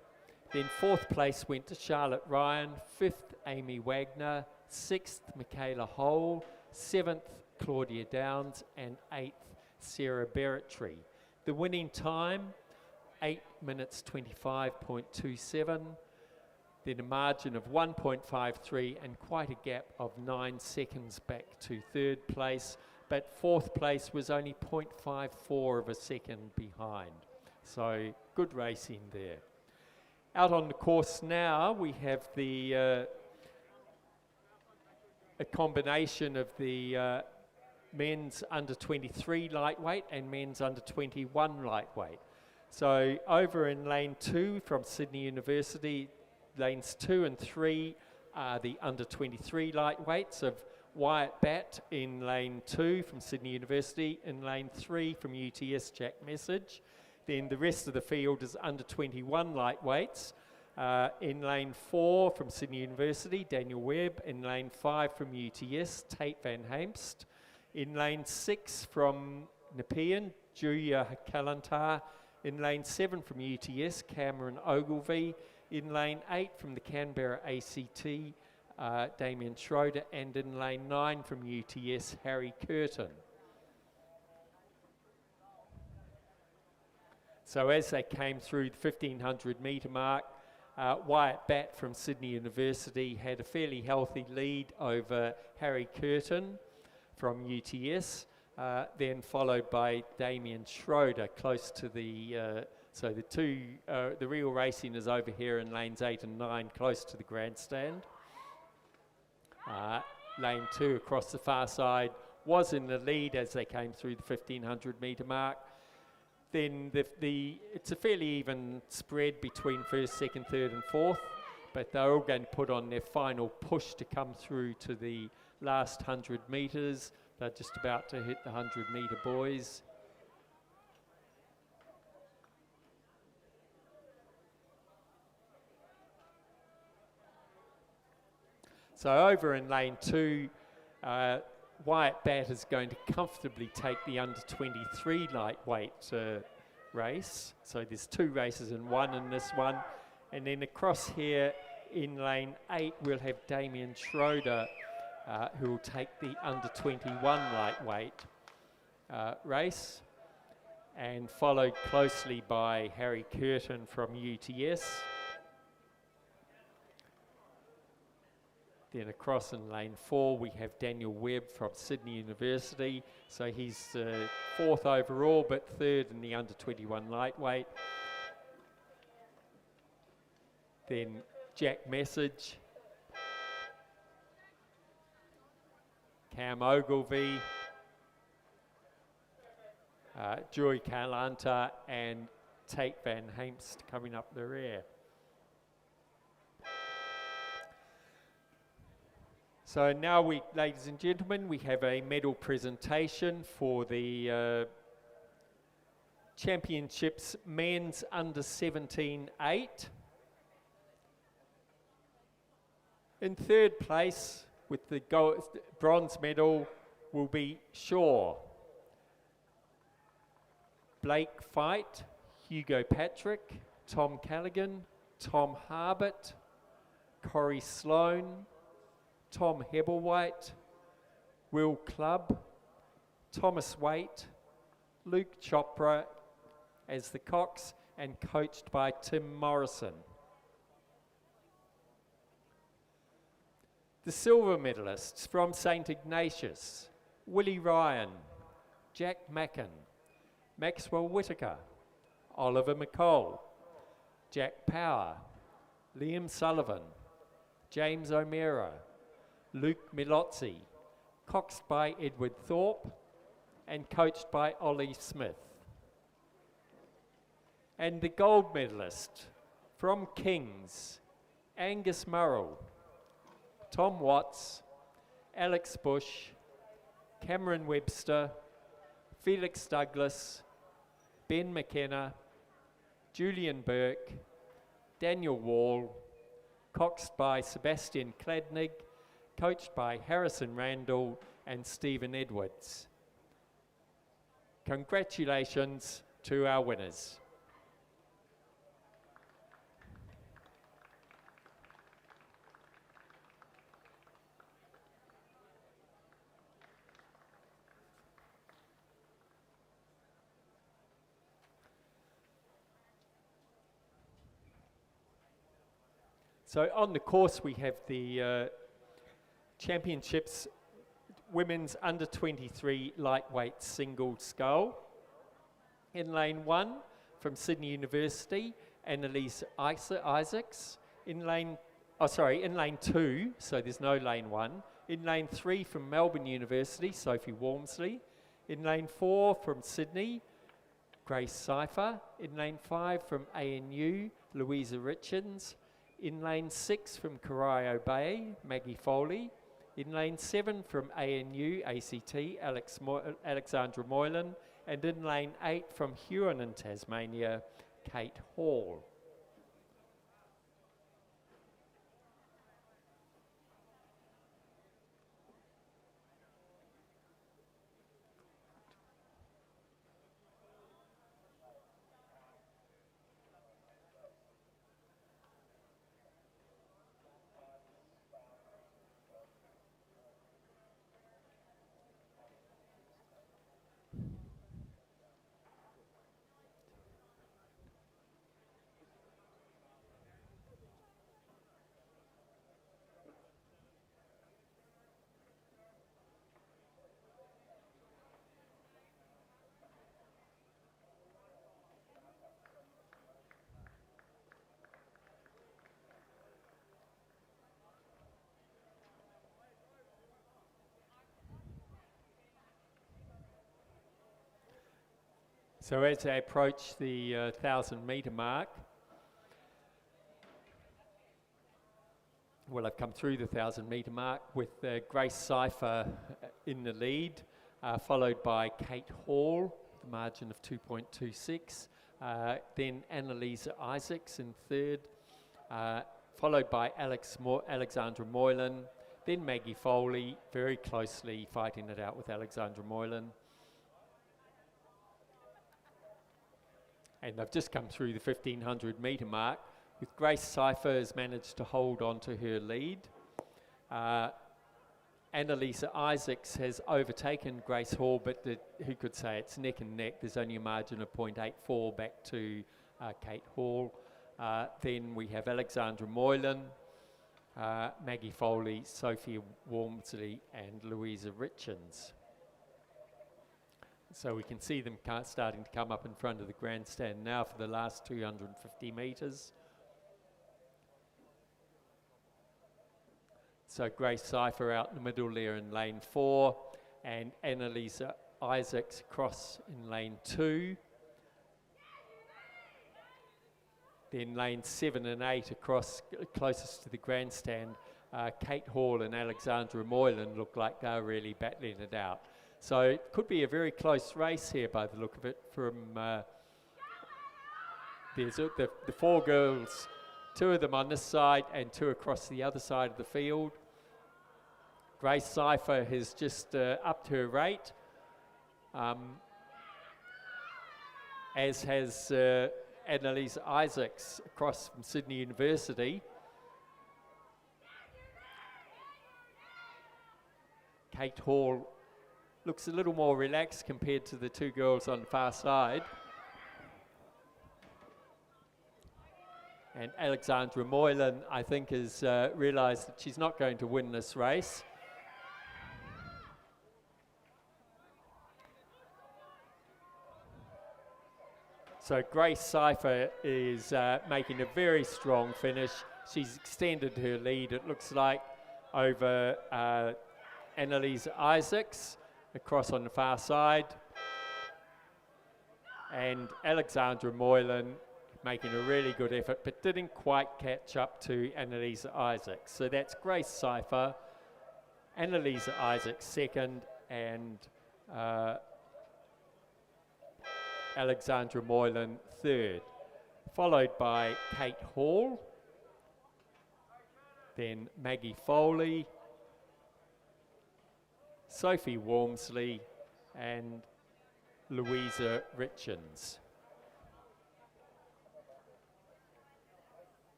Then fourth place went to Charlotte Ryan, fifth Amy Wagner, sixth Michaela Hole, seventh Claudia Downs, and eighth Sarah Berretry. The winning time, 8 minutes 25.27. Then a margin of 1.53 and quite a gap of 9 seconds back to third place, but fourth place was only 0.54 of a second behind. So good racing there. Out on the course now, we have the a combination of the men's under 23 lightweight and men's under 21 lightweight. So over in lane 2 from Sydney University, lanes 2 and 3 are the under 23 lightweights of Wyatt Batt in lane 2 from Sydney University, in lane 3 from UTS Jack Message. Then the rest of the field is under 21 lightweights. In lane 4 from Sydney University, Daniel Webb. In lane 5 from UTS, Tate Van Heemst. In lane 6 from Nepean, Julia Kalantar. In lane 7 from UTS, Cameron Ogilvie. In lane 8 from the Canberra ACT, Damien Schroeder. And in lane 9 from UTS, Harry Curtin. So as they came through the 1500 metre mark, Wyatt Batt from Sydney University had a fairly healthy lead over Harry Curtin from UTS, then followed by Damien Schroeder close to the, so the two, the real racing is over here in lanes 8 and 9 close to the grandstand. Lane 2 across the far side was in the lead as they came through the 1500 metre mark. Then it's a fairly even spread between first, second, third and fourth, but they're all going to put on their final push to come through to the last 100 metres. They're just about to hit the 100 metre buoys. So over in lane 2, Wyatt Batt is going to comfortably take the under 23 lightweight race. So there's 2 races in one in this one. And then across here in lane 8, we'll have Damien Schroeder, who will take the under 21 lightweight race. And followed closely by Harry Curtin from UTS. Then across in lane 4, we have Daniel Webb from Sydney University. So he's 4th overall, but 3rd in the under 21 lightweight. Then Jack Message, Cam Ogilvie, Joy Kalanta, and Tate Van Heemst coming up the rear. So now we, ladies and gentlemen, we have a medal presentation for the Championships men's under 17-8. In 3rd place with the bronze medal will be Shaw, Blake Fight, Hugo Patrick, Tom Callaghan, Tom Harbert, Corey Sloan, Tom Hebblewhite, Will Clubb, Thomas Waite, Luke Chopra, as the cox and coached by Tim Morrison. The silver medalists from St Ignatius: Willie Ryan, Jack Mackin, Maxwell Whitaker, Oliver McColl, Jack Power, Liam Sullivan, James O'Meara, Luke Milozzi, coxed by Edward Thorpe and coached by Ollie Smith. And the gold medalist from Kings: Angus Murrell, Tom Watts, Alex Bush, Cameron Webster, Felix Douglas, Ben McKenna, Julian Burke, Daniel Wall, coxed by Sebastian Kladnig, coached by Harrison Randall and Stephen Edwards. Congratulations to our winners. So on the course we have the championships women's under 23 lightweight single scull. In lane 1 from Sydney University, Annalise Isaacs. In lane 2, so there's no lane 1. In lane 3 from Melbourne University, Sophie Walmsley. In lane 4 from Sydney, Grace Cipher. In lane 5 from ANU, Louisa Richards. In lane 6 from Corio Bay, Maggie Foley. In lane 7 from ANU, ACT, Alexandra Moylan. And in lane 8 from Huon in Tasmania, Kate Hall. So as they approach the 1,000-metre mark, well, I've come through the 1,000-metre mark with Grace Cipher in the lead, followed by Kate Hall, the margin of 2.26. Then Annalisa Isaacs in third, followed by Alexandra Moylan. Then Maggie Foley, very closely fighting it out with Alexandra Moylan. And they've just come through the 1,500-metre mark, with Grace Cipher has managed to hold on to her lead. Annalisa Isaacs has overtaken Grace Hall, but who could say it's neck and neck? There's only a margin of 0.84 back to Kate Hall. Then we have Alexandra Moylan, Maggie Foley, Sophia Walmsley, and Louisa Richards. So we can see them starting to come up in front of the grandstand now for the last 250 metres. So Grace Cipher out in the middle there in lane 4, and Annalisa Isaacs across in lane 2. Then lane 7 and 8 across closest to the grandstand. Kate Hall and Alexandra Moylan look like they're really battling it out. So it could be a very close race here by the look of it. From there's the 4 girls, 2 of them on this side and 2 across the other side of the field. Grace Cipher has just upped her rate, as has Annalise Isaacs across from Sydney University. Kate Hall looks a little more relaxed compared to the 2 girls on the far side. And Alexandra Moylan, I think, has realised that she's not going to win this race. So Grace Cypher is making a very strong finish. She's extended her lead, it looks like, over Annalise Isaacs across on the far side. And Alexandra Moylan making a really good effort, but didn't quite catch up to Annalise Isaacs. So that's Grace Cypher, Annalise Isaacs second, and Alexandra Moylan third, followed by Kate Hall, then Maggie Foley, Sophie Walmsley, and Louisa Richards.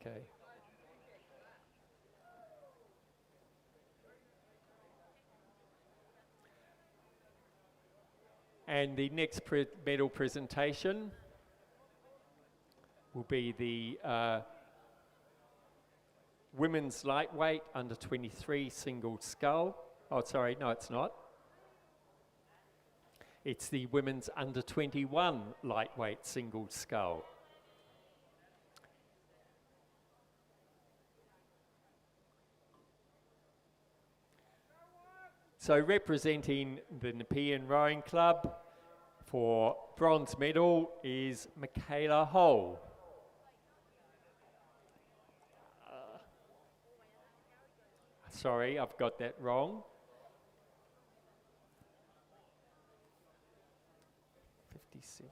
Okay. And the next medal presentation will be the women's lightweight under 23 single scull. Oh, sorry, no, it's not. It's the women's under 21 lightweight single scull. So representing the Nepean Rowing Club for bronze medal is Michaela Hull. Sorry, I've got that wrong. 57.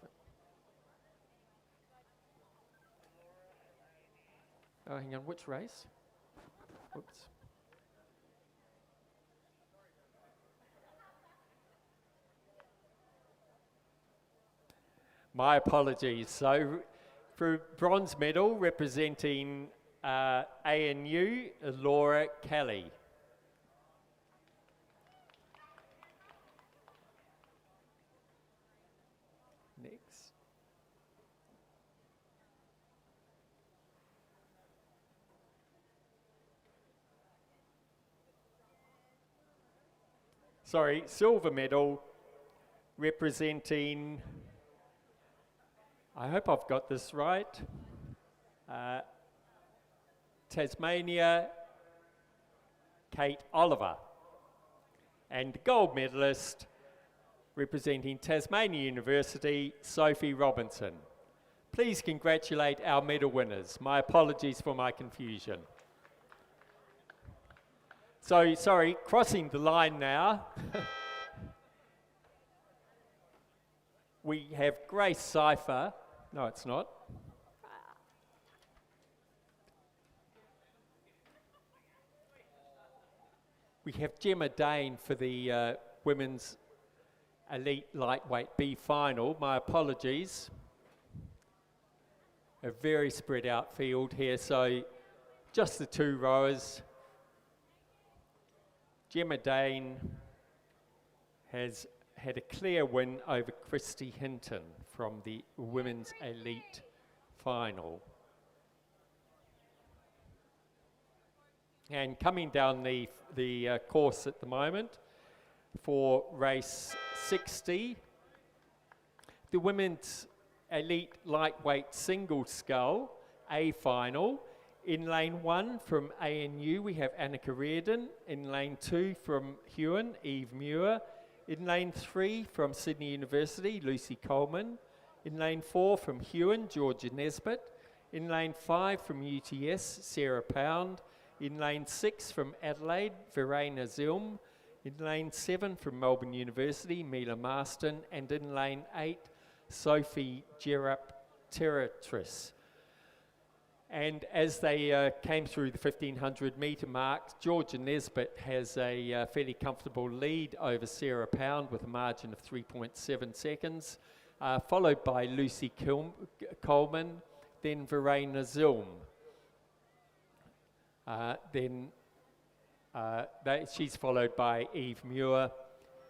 Oh, hang on, which race? Oops. My apologies. So for bronze medal representing ANU, Laura Kelly. Next. Sorry, silver medal representing, I hope I've got this right, Tasmania, Kate Oliver. And gold medalist representing Tasmania University, Sophie Robinson. Please congratulate our medal winners. My apologies for my confusion. So, sorry, crossing the line now. We have Grace Cypher. No, it's not. We have Gemma Dane for the women's elite lightweight B final. My apologies. A very spread out field here, so just the two rowers. Gemma Dane has had a clear win over Christy Hinton from the women's elite final. And coming down the course at the moment for race 60, the women's elite lightweight single scull A final. In lane 1 from ANU we have Annika Reardon. In lane 2 from Huon, Eve Muir. In lane 3 from Sydney University, Lucy Coleman. In lane 4 from Huon, Georgia Nesbitt. In lane 5 from UTS, Sarah Pound. In lane 6 from Adelaide, Verena Zilm. In lane 7 from Melbourne University, Mila Marston, and in lane 8, Sophie Gerap-Teratris. And as they came through the 1500 metre mark, Georgia Nesbitt has a fairly comfortable lead over Sarah Pound with a margin of 3.7 seconds, followed by Lucy Coleman, then Verena Zilm. She's followed by Eve Muir,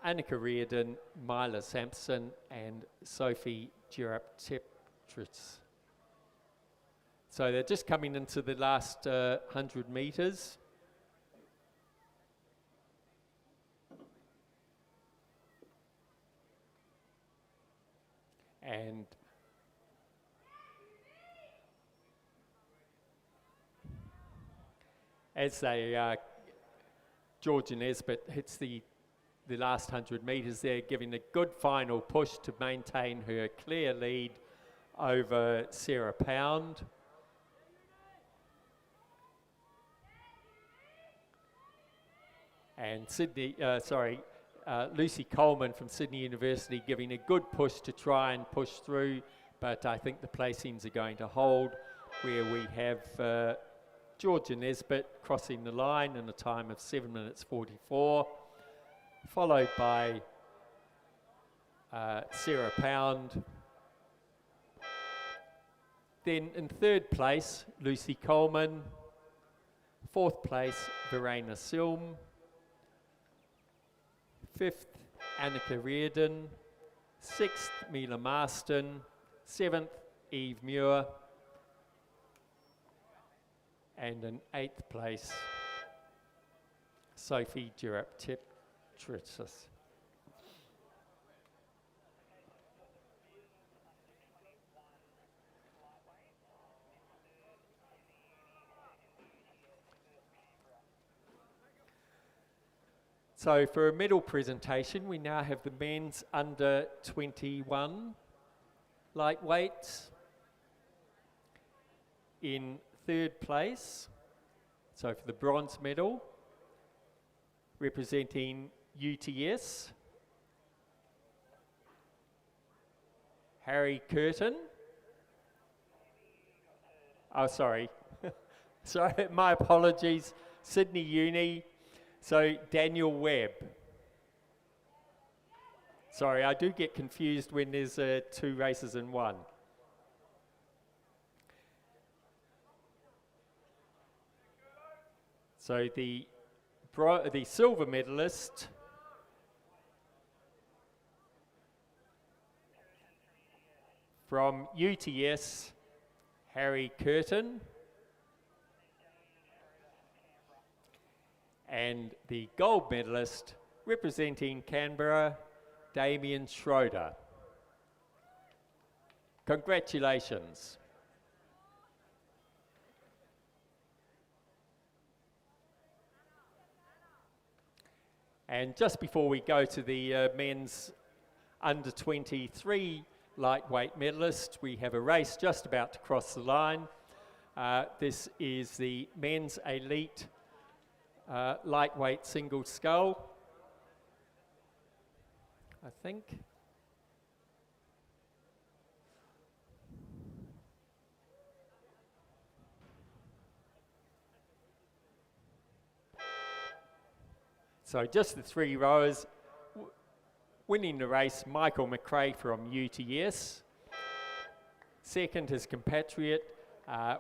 Annika Reardon, Mila Sampson, and Sophie Gerap-Teratris. So they're just coming into the last 100 metres. And as they, Georgia Nesbitt hits the last 100 metres, they're giving a good final push to maintain her clear lead over Sarah Pound. And Lucy Coleman from Sydney University giving a good push to try and push through, but I think the placings are going to hold, where we have Georgia Nesbitt crossing the line in a time of 7 minutes 44, followed by Sarah Pound. Then in third place, Lucy Coleman. Fourth place, Verena Silm. Fifth, Annika Reardon. Sixth, Mila Marston. Seventh, Eve Muir. And in eighth place, Sophie Gerap-Teratris. So for a medal presentation, we now have the men's under 21 lightweights. In third place, so for the bronze medal, representing UTS, Harry Curtin. Oh, sorry. Sorry, my apologies. Sydney Uni. So Daniel Webb. Sorry, I do get confused when there's two races in one. So the silver medalist from UTS, Harry Curtin. And the gold medalist representing Canberra, Damien Schroeder. Congratulations. And just before we go to the men's under 23 lightweight medalists, we have a race just about to cross the line. This is the men's elite lightweight single scull, I think. So just the three rowers. Winning the race, Michael McRae from UTS. Second, his compatriot,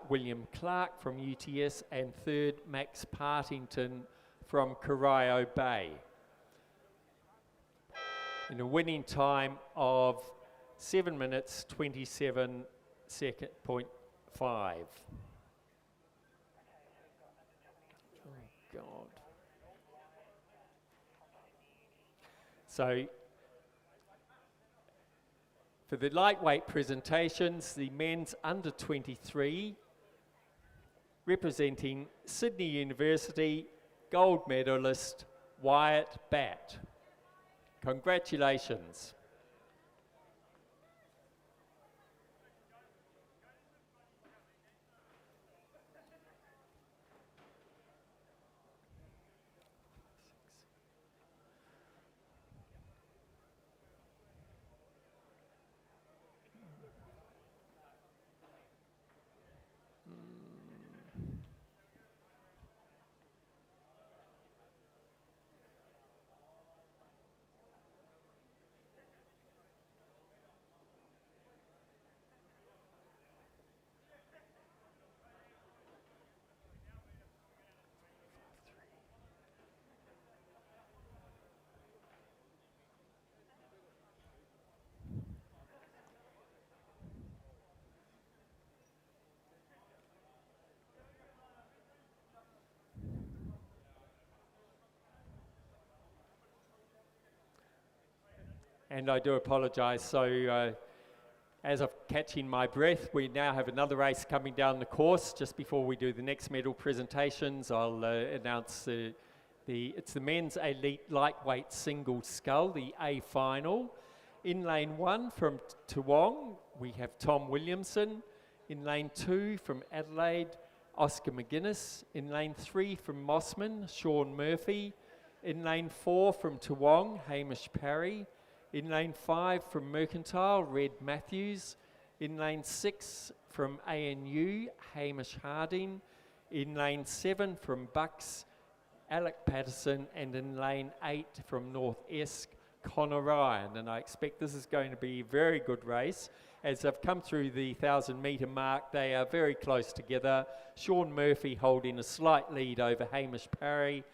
William Clark from UTS. And third, Max Partington from Corio Bay. In a winning time of 7 minutes 27.5. Oh, God. So, for the lightweight presentations, the men's under 23, representing Sydney University, gold medalist Wyatt Batt. Congratulations. And I do apologise. So as of catching my breath, we now have another race coming down the course. Just before we do the next medal presentations, I'll announce it's the men's elite lightweight single scull, the A final. In lane 1 from Toowong, we have Tom Williamson. In lane 2 from Adelaide, Oscar McGuinness. In lane 3 from Mossman, Sean Murphy. In lane 4 from Toowong, Hamish Parry. In lane 5 from Mercantile, Red Matthews. In lane 6 from ANU, Hamish Harding. In lane 7 from Bucks, Alec Patterson. And in lane 8 from North Esk, Connor Ryan. And I expect this is going to be a very good race. As they've come through the 1,000 metre mark, they are very close together. Sean Murphy holding a slight lead over Hamish Parry,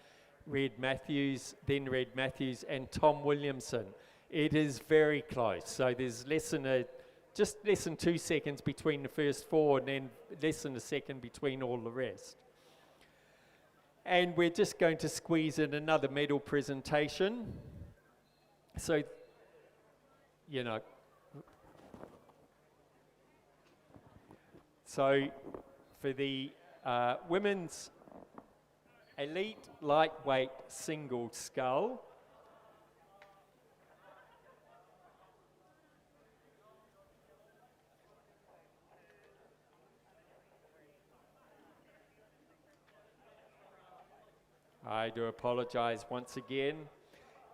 Red Matthews, and Tom Williamson. It is very close. So there's just less than 2 seconds between the first 4 and then less than a second between all the rest. And we're just going to squeeze in another medal presentation. So, you know, so for the women's elite lightweight single scull, I do apologise once again.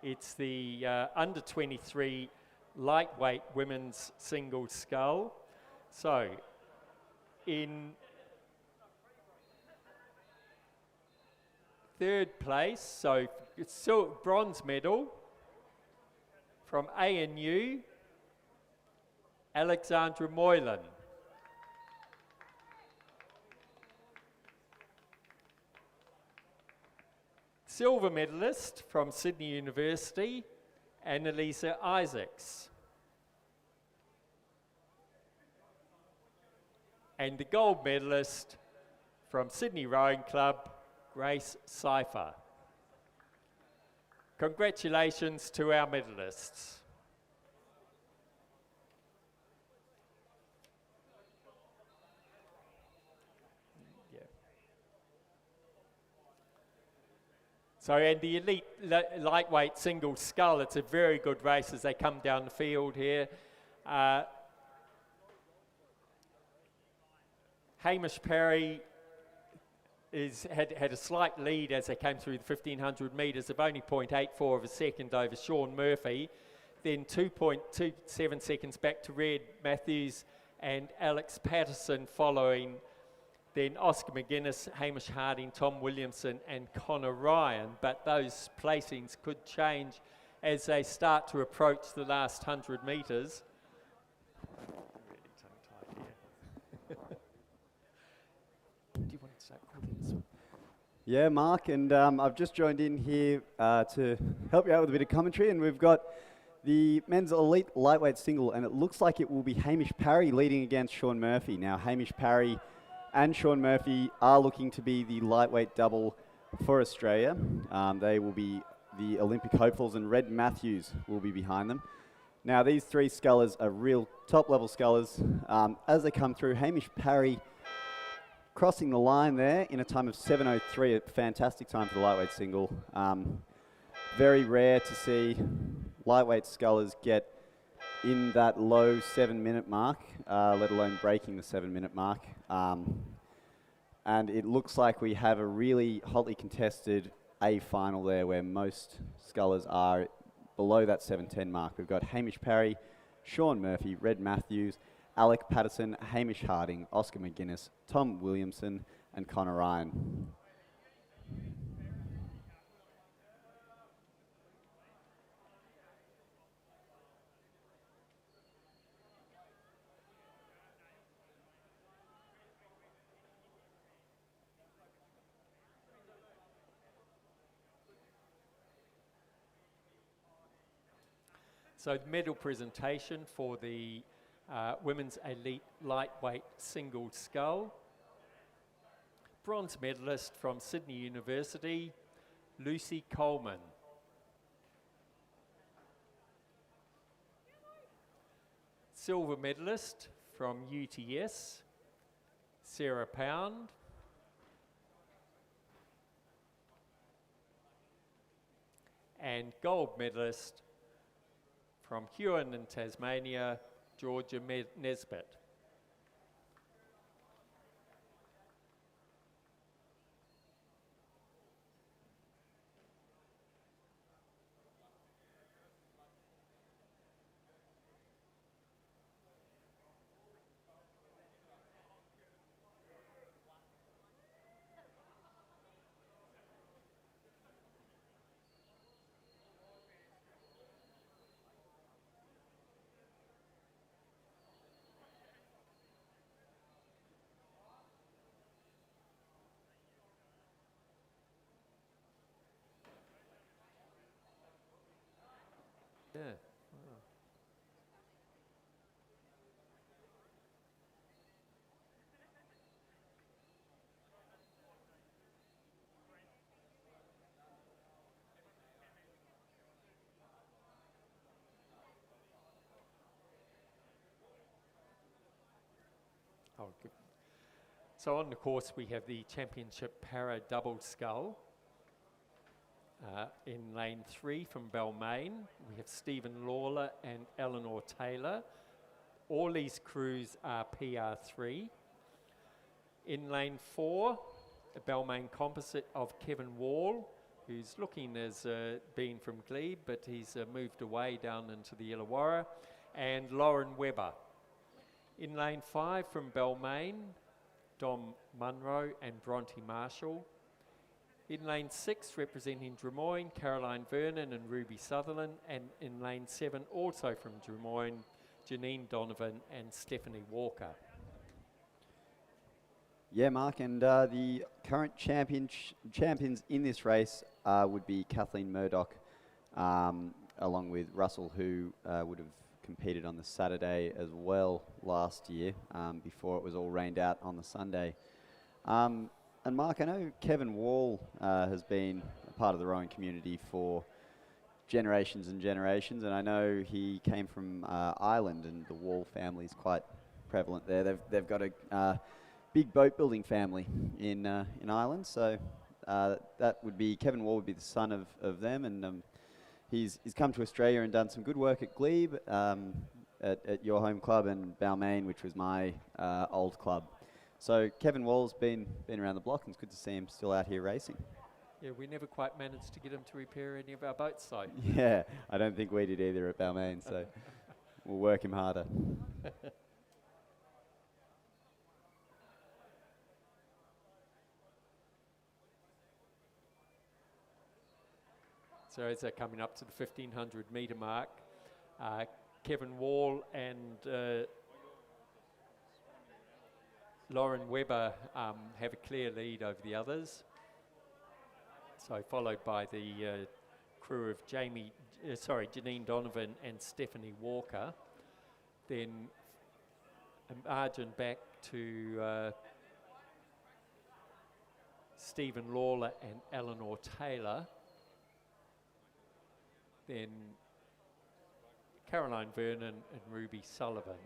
It's the under 23 lightweight women's single scull. So, in third place, so it's still bronze medal from ANU, Alexandra Moylan. Silver medalist from Sydney University, Annalisa Isaacs. And the gold medalist from Sydney Rowing Club, Grace Cypher. Congratulations to our medalists. So, and the elite lightweight single scull, it's a very good race as they come down the field here. Hamish Parry had a slight lead as they came through the 1,500 metres of only 0.84 of a second over Sean Murphy. Then 2.27 seconds back to Red Matthews and Alex Patterson following. Then Oscar McGuinness, Hamish Harding, Tom Williamson and Connor Ryan. But those placings could change as they start to approach the last 100 metres. Really tongue-tied here. Do you want to start calling this one? Yeah, Mark, and I've just joined in here to help you out with a bit of commentary, and we've got the men's elite lightweight single, and it looks like it will be Hamish Parry leading against Sean Murphy. Now, Hamish Parry and Sean Murphy are looking to be the lightweight double for Australia. They will be the Olympic hopefuls, and Red Matthews will be behind them. Now, these three scullers are real top-level scullers. As they come through, Hamish Parry crossing the line there in a time of 7:03, a fantastic time for the lightweight single. Very rare to see lightweight scullers get in that low 7-minute mark, let alone breaking the 7-minute mark. And it looks like we have a really hotly contested A final there where most scullers are below that 7:10 mark. We've got Hamish Parry, Sean Murphy, Red Matthews, Alec Patterson, Hamish Harding, Oscar McGuinness, Tom Williamson and Connor Ryan. So the medal presentation for the women's elite lightweight single scull. Bronze medalist from Sydney University, Lucy Coleman. Silver medalist from UTS, Sarah Pound. And gold medalist from Huon in Tasmania, Georgia Nesbitt. Yeah. Wow. Oh, good. So on the course we have the Championship Para Double Scull. In lane 3 from Balmain, we have Stephen Lawler and Eleanor Taylor. All these crews are PR3. In lane 4, a Balmain composite of Kevin Wall, who's looking as being from Glebe, but he's moved away down into the Illawarra, and Lauren Webber. In lane 5 from Balmain, Dom Munro and Bronte Marshall. In lane 6, representing Drummoyne, Caroline Vernon and Ruby Sutherland. And in lane 7, also from Drummoyne, Janine Donovan and Stephanie Walker. Yeah, Mark, and the current champions in this race would be Kathleen Murdoch, along with Russell, who would have competed on the Saturday as well last year, before it was all rained out on the Sunday. And Mark, I know Kevin Wall has been a part of the rowing community for generations and generations, and I know he came from Ireland, and the Wall family is quite prevalent there. They've got a big boat building family in Ireland, so that would be Kevin Wall would be the son of them, and he's come to Australia and done some good work at Glebe, at your home club, and Balmain, which was my old club. So Kevin Wall's been around the block, and it's good to see him still out here racing. Yeah, we never quite managed to get him to repair any of our boats, so. Yeah, I don't think we did either at Balmain, so we'll work him harder. So as they're coming up to the 1500 metre mark, Kevin Wall and Lauren Webber have a clear lead over the others. So followed by the crew of Janine Donovan and Stephanie Walker. Then a margin back to Stephen Lawler and Eleanor Taylor. Then Caroline Vernon and Ruby Sutherland.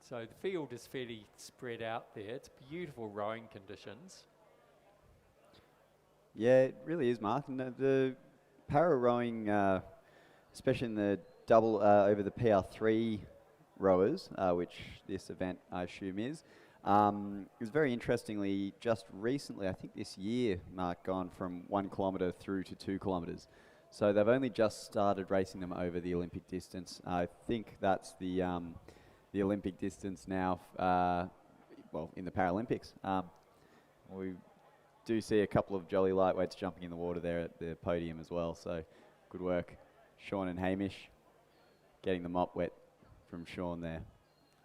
So the field is fairly spread out there. It's beautiful rowing conditions. Yeah, it really is, Mark. And the para rowing, especially in the double over the PR3 rowers, which this event I assume is very interestingly just recently, I think this year, Mark, gone from 1 kilometre through to 2 kilometres. So they've only just started racing them over the Olympic distance. I think that's the Olympic distance now, well, in the Paralympics. We do see a couple of jolly lightweights jumping in the water there at the podium as well, so good work. Sean and Hamish getting the mop wet from Sean there.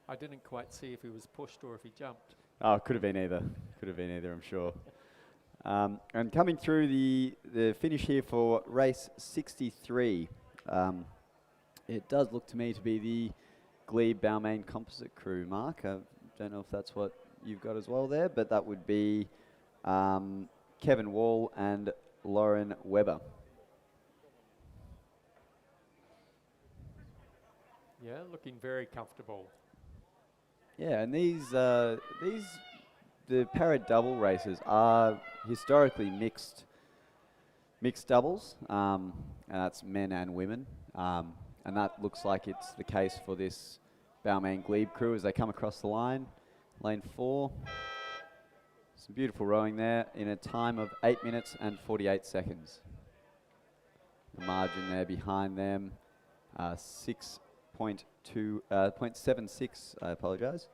I didn't quite see if he was pushed or if he jumped. Oh, could have been either. Could have been either, I'm sure. And coming through the finish here for race 63, it does look to me to be the Glebe Balmain composite crew, Mark. I don't know if that's what you've got as well there, but that would be Kevin Wall and Lauren Weber. Yeah, looking very comfortable. Yeah, and the para double races are historically mixed doubles, and that's men and women, and that looks like it's the case for this Balmain Glebe crew as they come across the line. Lane 4. Some beautiful rowing there in a time of 8 minutes and 48 seconds. The margin there behind them, 0.76, I apologise.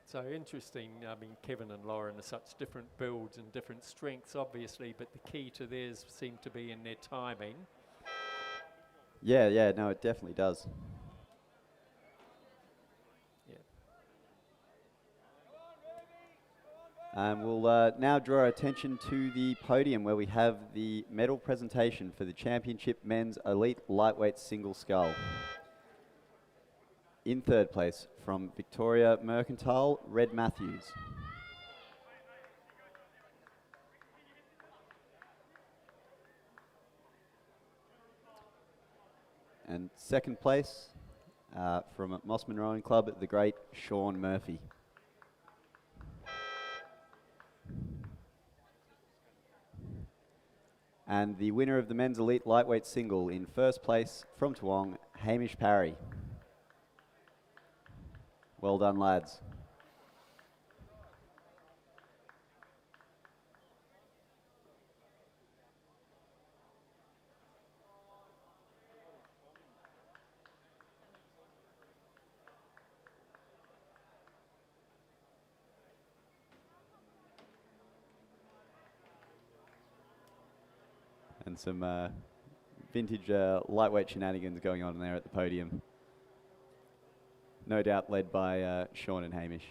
So interesting. I mean, Kevin and Lauren are such different builds and different strengths, obviously, but the key to theirs seem to be in their timing. Yeah, no, it definitely does. Yeah. And we'll now draw our attention to the podium where we have the medal presentation for the Championship Men's Elite Lightweight Single Scull. In third place from Victoria Mercantile, Red Matthews. And second place from Mossman Rowing Club, the great Sean Murphy. And the winner of the Men's Elite Lightweight Single in first place from Toowong, Hamish Parry. Well done, lads. And some vintage lightweight shenanigans going on there at the podium. No doubt led by Sean and Hamish.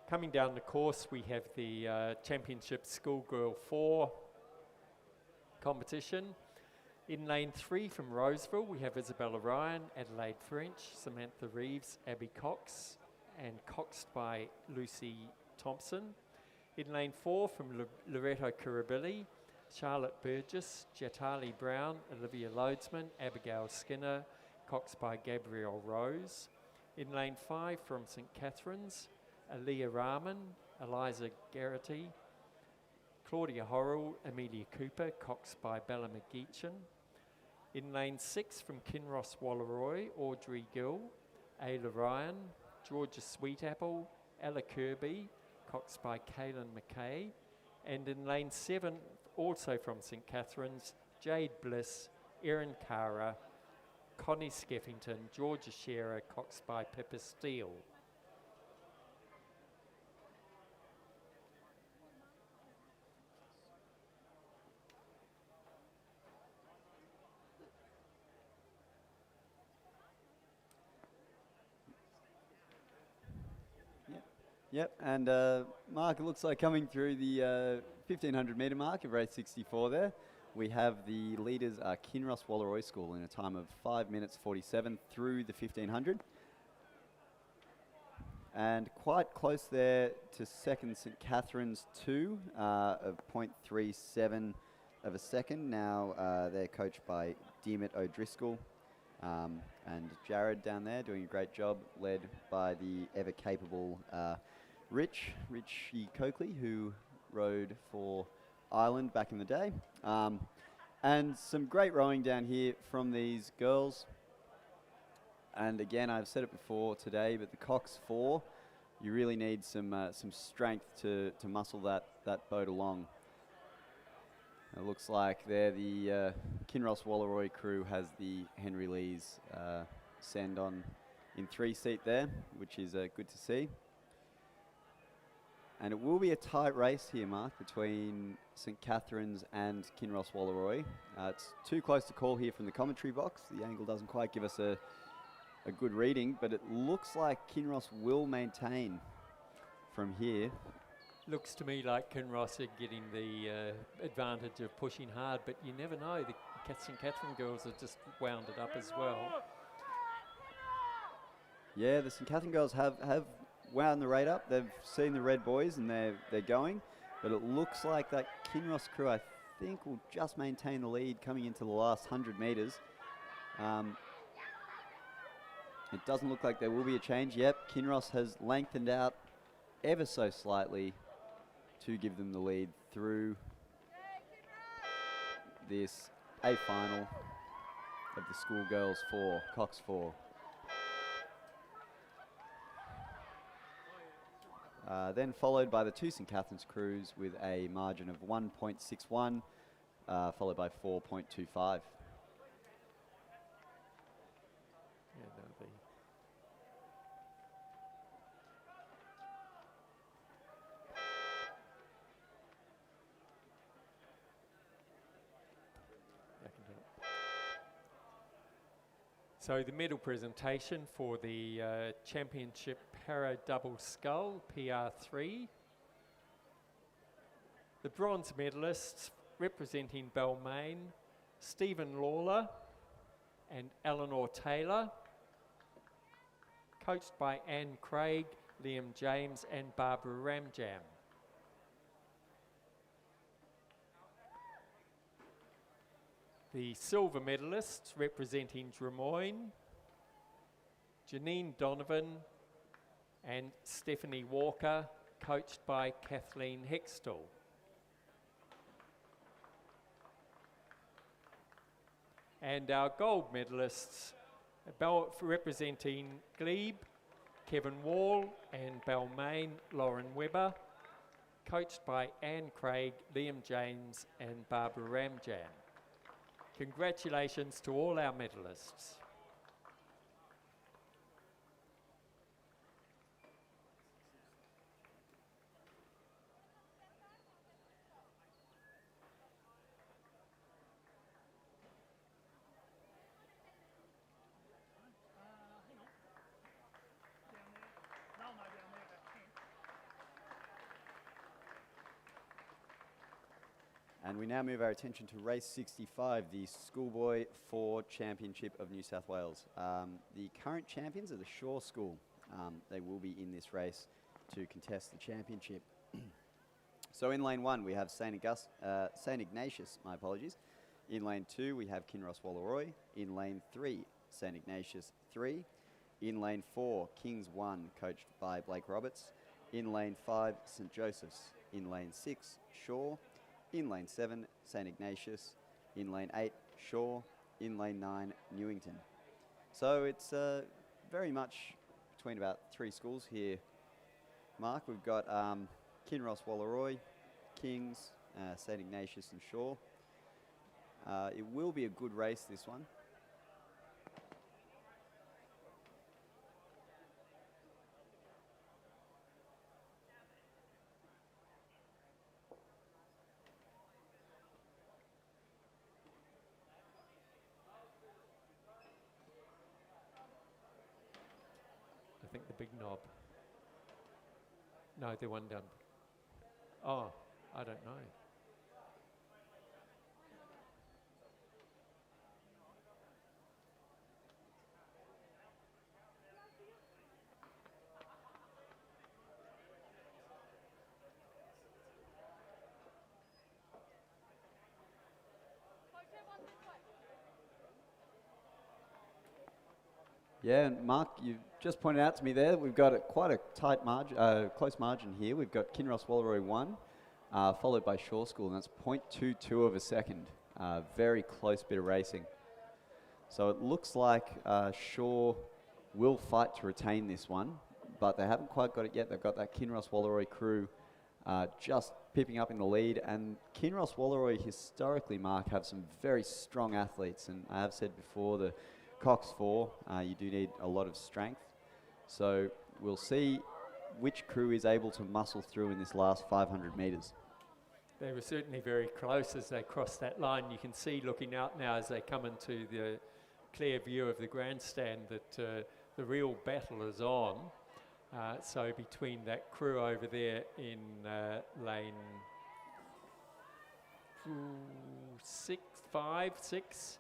Coming down the course, we have the Championship Schoolgirl 4 competition. In lane 3 from Roseville, we have Isabella Ryan, Adelaide French, Samantha Reeves, Abby Cox, and coxed by Lucy Thompson. In lane 4 from Loretto Kirribilli, Charlotte Burgess, Jatali Brown, Olivia Loadsman, Abigail Skinner, coxed by Gabrielle Rose. In lane 5 from St Catherine's, Aaliyah Rahman, Eliza Garrity, Claudia Horrell, Amelia Cooper, coxed by Bella McGeechan. In lane 6 from Kinross Wallaroi, Audrey Gill, Ayla Ryan, Georgia Sweetapple, Ella Kirby, coxed by Kaylin McKay. And in lane 7, also from St Catherine's, Jade Bliss, Erin Cara, Connie Skeffington, Georgia Shearer, coxed by Pippa Steele. Yep, and Mark, it looks like coming through the 1500 metre mark of race 64 there, we have the leaders Kinross Wallaroi School in a time of 5 minutes 47 through the 1500. And quite close there to second St Catherine's 2 of 0.37 of a second. Now they're coached by Dermot O'Driscoll and Jared down there doing a great job, led by the ever capable Richie Coakley, who rowed for Ireland back in the day. And some great rowing down here from these girls. And again, I've said it before today, but the Cox 4, you really need some strength to muscle that boat along. It looks like there the Kinross Walleroy crew has the Henry Lee's send on in 3-seat there, which is good to see. And it will be a tight race here, Mark, between St Catherine's and Kinross Walleroy. It's too close to call here from the commentary box. The angle doesn't quite give us a good reading, but it looks like Kinross will maintain from here. Looks to me like Kinross are getting the advantage of pushing hard, but you never know. The St Catherine girls have just wound it up as well. Yeah, the St Catherine girls have wound the rate up. They've seen the red boys and they're going, but it looks like that Kinross crew, I think, will just maintain the lead coming into the last 100 metres. It doesn't look like there will be a change. Yep, Kinross has lengthened out ever so slightly to give them the lead through this A final of the Schoolgirls 4, Cox 4. Then followed by the two St Catherine's crews with a margin of 1.61, followed by 4.25. So the medal presentation for the Championship Para Double Scull, PR3. The bronze medalists representing Balmain, Stephen Lawler and Eleanor Taylor, coached by Anne Craig, Liam James and Barbara Ramjam. The silver medalists representing Drummoyne, Janine Donovan and Stephanie Walker, coached by Kathleen Hextall. And our gold medalists representing Glebe, Kevin Wall and Balmain, Lauren Webber, coached by Anne Craig, Liam James and Barbara Ramjam. Congratulations to all our medalists. And we now move our attention to race 65, the Schoolboy 4 Championship of New South Wales. The current champions are the Shaw School. They will be in this race to contest the championship. So in lane 1 we have St Ignatius, my apologies. In lane 2 we have Kinross Walleroy. In lane 3, St Ignatius 3. In lane 4, Kings 1, coached by Blake Roberts. In lane 5, St Joseph's. In lane 6, Shaw. In lane 7, St Ignatius. In lane 8, Shaw. In lane 9, Newington. So it's very much between about 3 schools here, Mark. We've got Kinross Walleroy, Kings, St Ignatius and Shaw. It will be a good race, this one. I think the big knob. No, the one down. Oh, I don't know. Yeah, and Mark, you just pointed out to me there, we've got quite a tight margin, close margin here. We've got Kinross Wallaroi 1, followed by Shaw School, and that's 0.22 of a second. Very close bit of racing. So it looks like Shaw will fight to retain this one, but they haven't quite got it yet. They've got that Kinross Wallaroi crew just pipping up in the lead, and Kinross Wallaroi historically, Mark, have some very strong athletes, and I have said before, the coxed 4, you do need a lot of strength. So we'll see which crew is able to muscle through in this last 500 metres. They were certainly very close as they crossed that line. You can see looking out now as they come into the clear view of the grandstand that the real battle is on. So between that crew over there in lane 5, 6,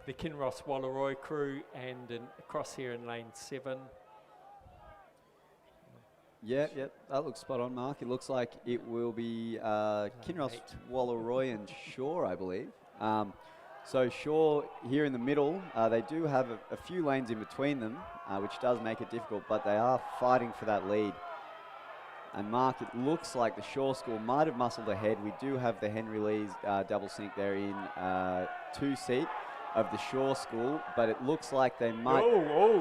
the Kinross Wallaroi crew, and across here in lane 7. Yeah, that looks spot on, Mark. It looks like it will be Kinross Wallaroi and Shaw, I believe. So Shaw here in the middle, they do have a few lanes in between them, which does make it difficult, but they are fighting for that lead. And Mark, it looks like the Shaw School might have muscled ahead. We do have the Henry Lee's double sync there in 2-seat of the Shaw School, but it looks like they might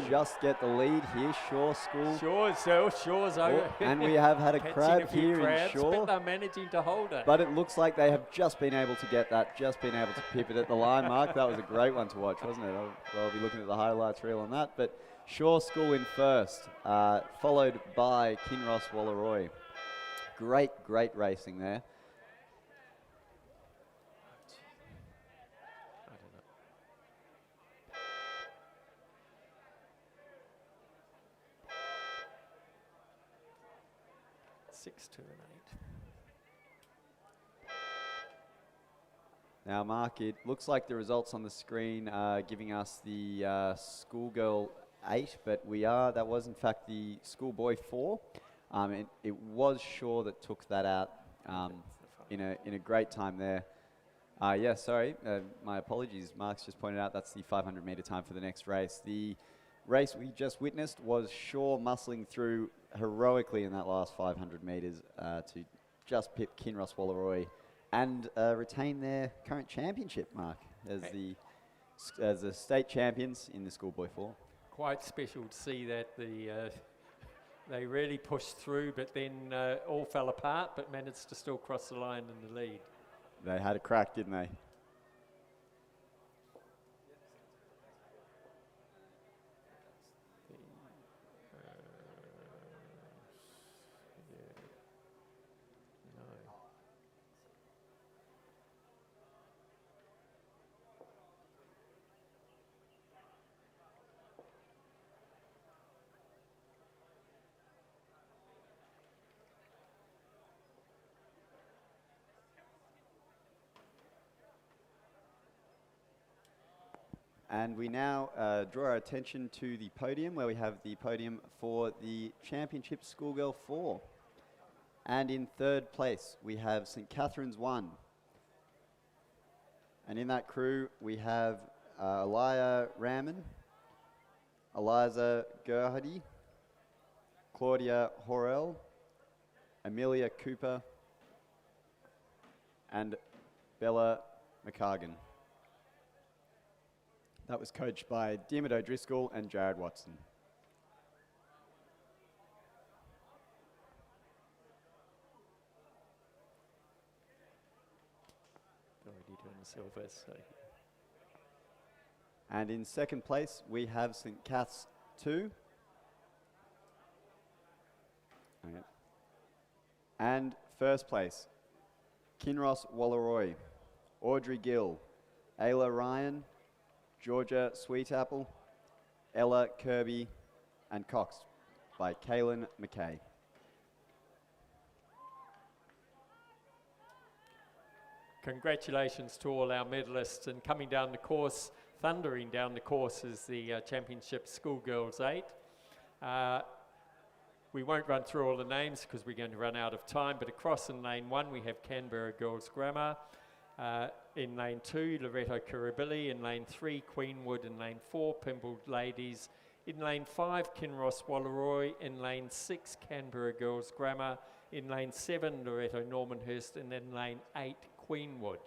just get the lead here. Shaw School. Shaw's over. And we have had a crab here in Shaw. But they're managing to hold it. But it looks like they have just been able to get that, just been able to pip it at the line, Mark. That was a great one to watch, wasn't it? I'll be looking at the highlights reel on that. But Shaw School in first, followed by Kinross Wallaroi. Great racing there. Six, 2 and 8. Now, Mark, it looks like the results on the screen are giving us the Schoolgirl 8, but that was in fact the Schoolboy 4. It was Shaw that took that out in a great time there. Yeah, sorry, my apologies. Mark's just pointed out that's the 500 metre time for the next race. The race we just witnessed was Shaw muscling through heroically in that last 500 metres to just pip Kinross Wallaroi and retain their current championship, Mark, as the state champions in the Schoolboy 4. Quite special to see that they really pushed through, but then all fell apart, but managed to still cross the line in the lead. They had a crack, didn't they? And we now draw our attention to the podium, where we have the podium for the Championship Schoolgirl 4. And in third place, we have St. Catherine's 1. And in that crew, we have Aliyah Raman, Eliza Gerhardy, Claudia Horrell, Amelia Cooper, and Bella McCargan. That was coached by Diarmuid O'Driscoll and Jared Watson. Already doing the silver, so. And in second place, we have St. Cath's 2. Okay. And first place, Kinross Wallaroi, Audrey Gill, Ayla Ryan, Georgia Sweetapple, Ella Kirby, and Coxed by Kaylin McKay. Congratulations to all our medalists, and coming down the course, thundering down the course, is the Championship Schoolgirls 8. We won't run through all the names because we're going to run out of time, but across in lane 1 we have Canberra Girls Grammar. In lane 2, Loreto Kirribilli. In lane 3, Queenwood. In lane 4, Pimbled Ladies. In lane 5, Kinross Wallaroi. In lane 6, Canberra Girls Grammar. In lane 7, Loreto Normanhurst. And then lane 8, Queenwood.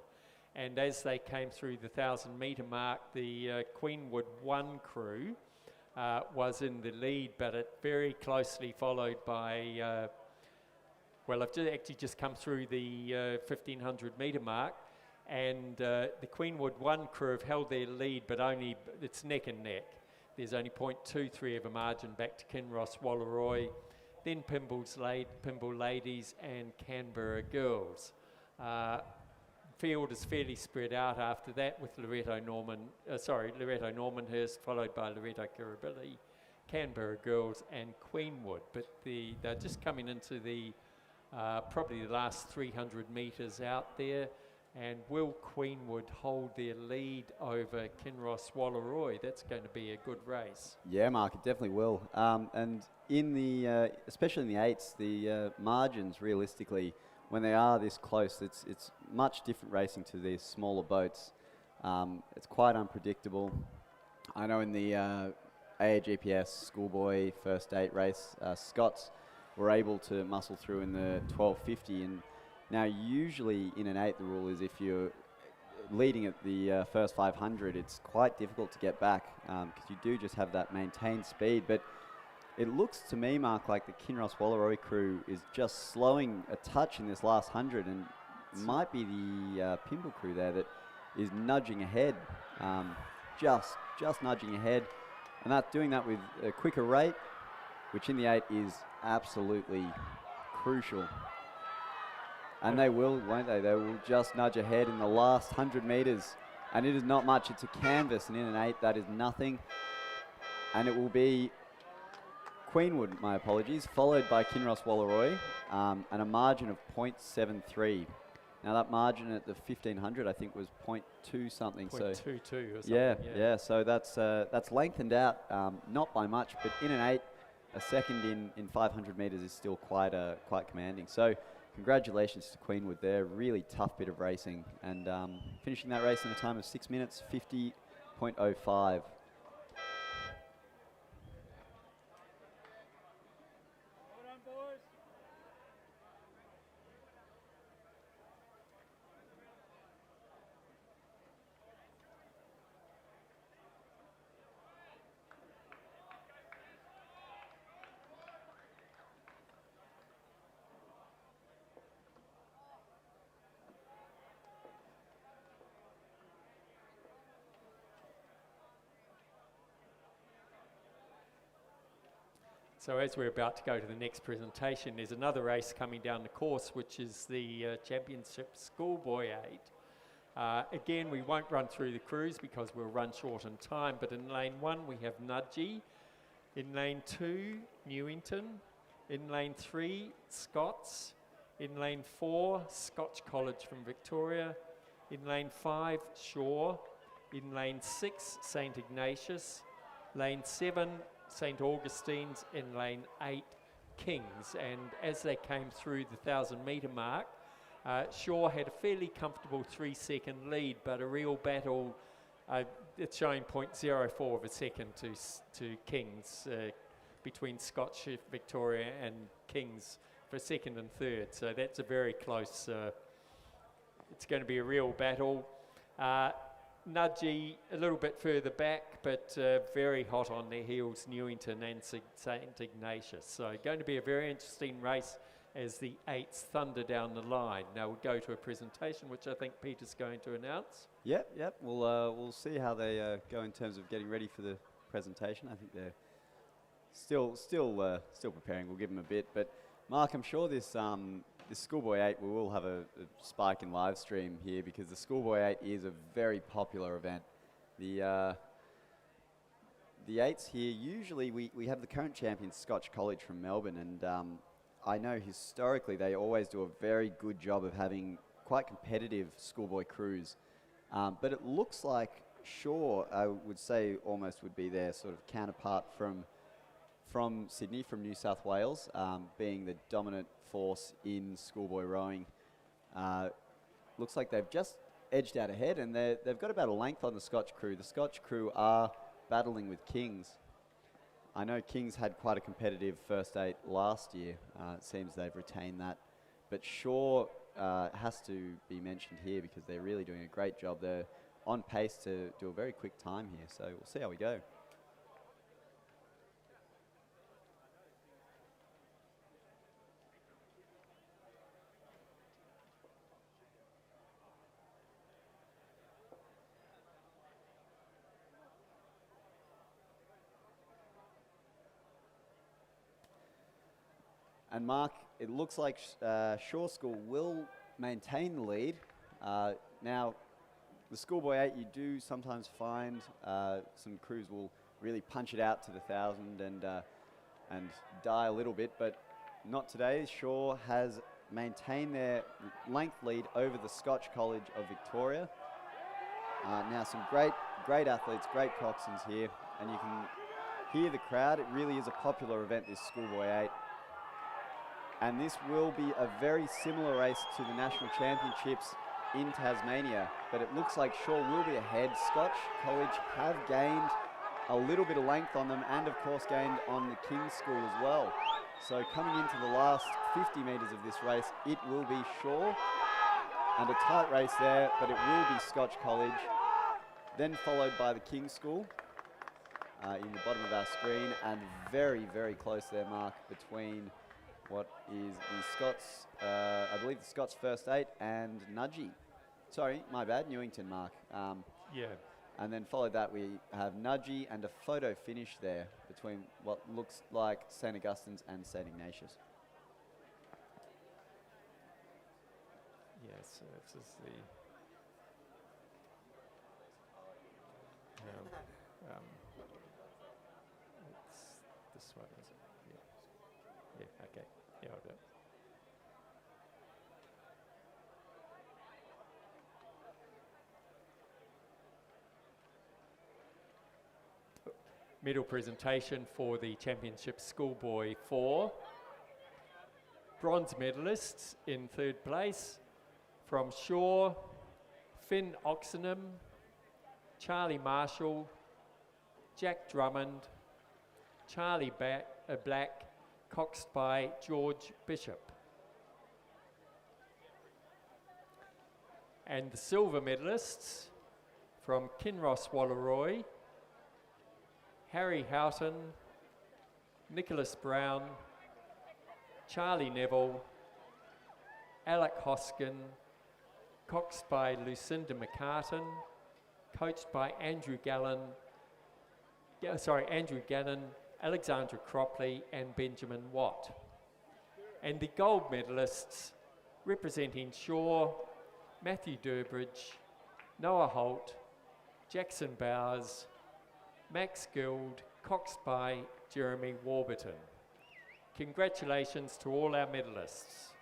And as they came through the 1,000-metre mark, the Queenwood 1 crew was in the lead, but it very closely followed by, well, I've actually just come through the 1,500-metre mark, and the Queenwood 1 crew have held their lead, but only, it's neck and neck. There's only 0.23 of a margin back to Kinross Wallaroi, then Pimble Ladies and Canberra Girls. Field is fairly spread out after that, with Loreto Normanhurst, followed by Loreto Kirribilli, Canberra Girls and Queenwood. But they're just coming into the probably the last 300 metres out there. And will Queenwood hold their lead over Kinross Wallaroi? That's going to be a good race. Yeah, Mark, it definitely will. And in the, especially in the 8s, the margins realistically, when they are this close, it's much different racing to these smaller boats. It's quite unpredictable. I know in the AAGPS Schoolboy first 8 race, Scots were able to muscle through in the 1250, and now usually in an 8 the rule is if you're leading at the first 500, it's quite difficult to get back because you do just have that maintained speed. But it looks to me, Mark, like the Kinross Wallaroi crew is just slowing a touch in this last 100, and might be the Pimble crew there that is nudging ahead, just nudging ahead, and doing that with a quicker rate, which in the 8 is absolutely crucial. And they will, won't they? They will just nudge ahead in the last 100 metres, and it is not much. It's a canvas, and in an 8 that is nothing, and it will be Queenwood, my apologies, followed by Kinross Wallaroi, and a margin of 0.73. Now that margin at the 1500, I think, was 0.2 something. 0.22 or something. Yeah. So that's lengthened out, not by much, but in an 8, a second in 500 metres is still quite commanding. So congratulations to Queenwood there. Really tough bit of racing, and finishing that race in a time of 6 minutes 50.05. So as we're about to go to the next presentation, there's another race coming down the course, which is the Championship Schoolboy 8. Again, we won't run through the crews because we'll run short on time, but in lane 1 we have Nudgee, in lane 2 Newington, in lane 3 Scots, in lane 4 Scotch College from Victoria, in lane 5 Shaw, in lane 6 St Ignatius, lane 7 St Augustine's, in lane 8 Kings. And as they came through the 1,000-metre mark, Shaw had a fairly comfortable 3-second lead, but a real battle. It's showing 0.04 of a second to Kings between Scotch Victoria and Kings for second and third. So that's a very close. It's going to be a real battle. Nudgee a little bit further back, but very hot on their heels, Newington and St Ignatius. So going to be a very interesting race as the 8s thunder down the line. Now we'll go to a presentation, which I think Peter's going to announce. Yep. We'll see how they go in terms of getting ready for the presentation. I think they're still preparing. We'll give them a bit, but Mark, I'm sure this Schoolboy 8, we will have a spike in live stream here, because the Schoolboy 8 is a very popular event. The 8s here, usually we have the current champion Scotch College from Melbourne, and I know historically they always do a very good job of having quite competitive Schoolboy crews. But it looks like Shaw, I would say, almost would be their sort of counterpart from Sydney, from New South Wales, being the dominant force in Schoolboy rowing. Looks like they've just edged out ahead, and they've got about a length on the Scotch crew. The Scotch crew are battling with Kings. I know Kings had quite a competitive first 8 last year. It seems they've retained that. But Shaw has to be mentioned here because they're really doing a great job. They're on pace to do a very quick time here, so we'll see how we go. And Mark, it looks like Shaw School will maintain the lead. Now, the Schoolboy 8, you do sometimes find some crews will really punch it out to the 1,000 and die a little bit, but not today. Shaw has maintained their length lead over the Scotch College of Victoria. Now, some great athletes, great coxswains here, and you can hear the crowd. It really is a popular event, this Schoolboy 8. And this will be a very similar race to the National Championships in Tasmania, but it looks like Shaw will be ahead. Scotch College have gained a little bit of length on them, and of course gained on the King's School as well. So coming into the last 50 metres of this race, it will be Shaw, and a tight race there, but it will be Scotch College, then followed by the King's School in the bottom of our screen, and very, very close there, Mark, between what is the Scots, I believe the Scots first 8 and Nudgee. Sorry, my bad, Newington, Mark. Yeah. And then followed that we have Nudgee and a photo finish there between what looks like St. Augustine's and St. Ignatius. Yes, this is the it's this one, is it? Yeah. Yeah, okay. Yeah, I'll do it. Medal presentation for the Championship Schoolboy 4. Bronze medalists in 3rd place from Shaw, Finn Oxenham, Charlie Marshall, Jack Drummond, Charlie Black, coxed by George Bishop. And the silver medalists from Kinross Walleroy, Harry Houghton, Nicholas Brown, Charlie Neville, Alec Hoskin, coxed by Lucinda McCartan, coached by Andrew Gannon, Alexandra Cropley and Benjamin Watt. And the gold medalists representing Shaw, Matthew Durbridge, Noah Holt, Jackson Bowers, Max Guild, coxed by Jeremy Warburton. Congratulations to all our medalists.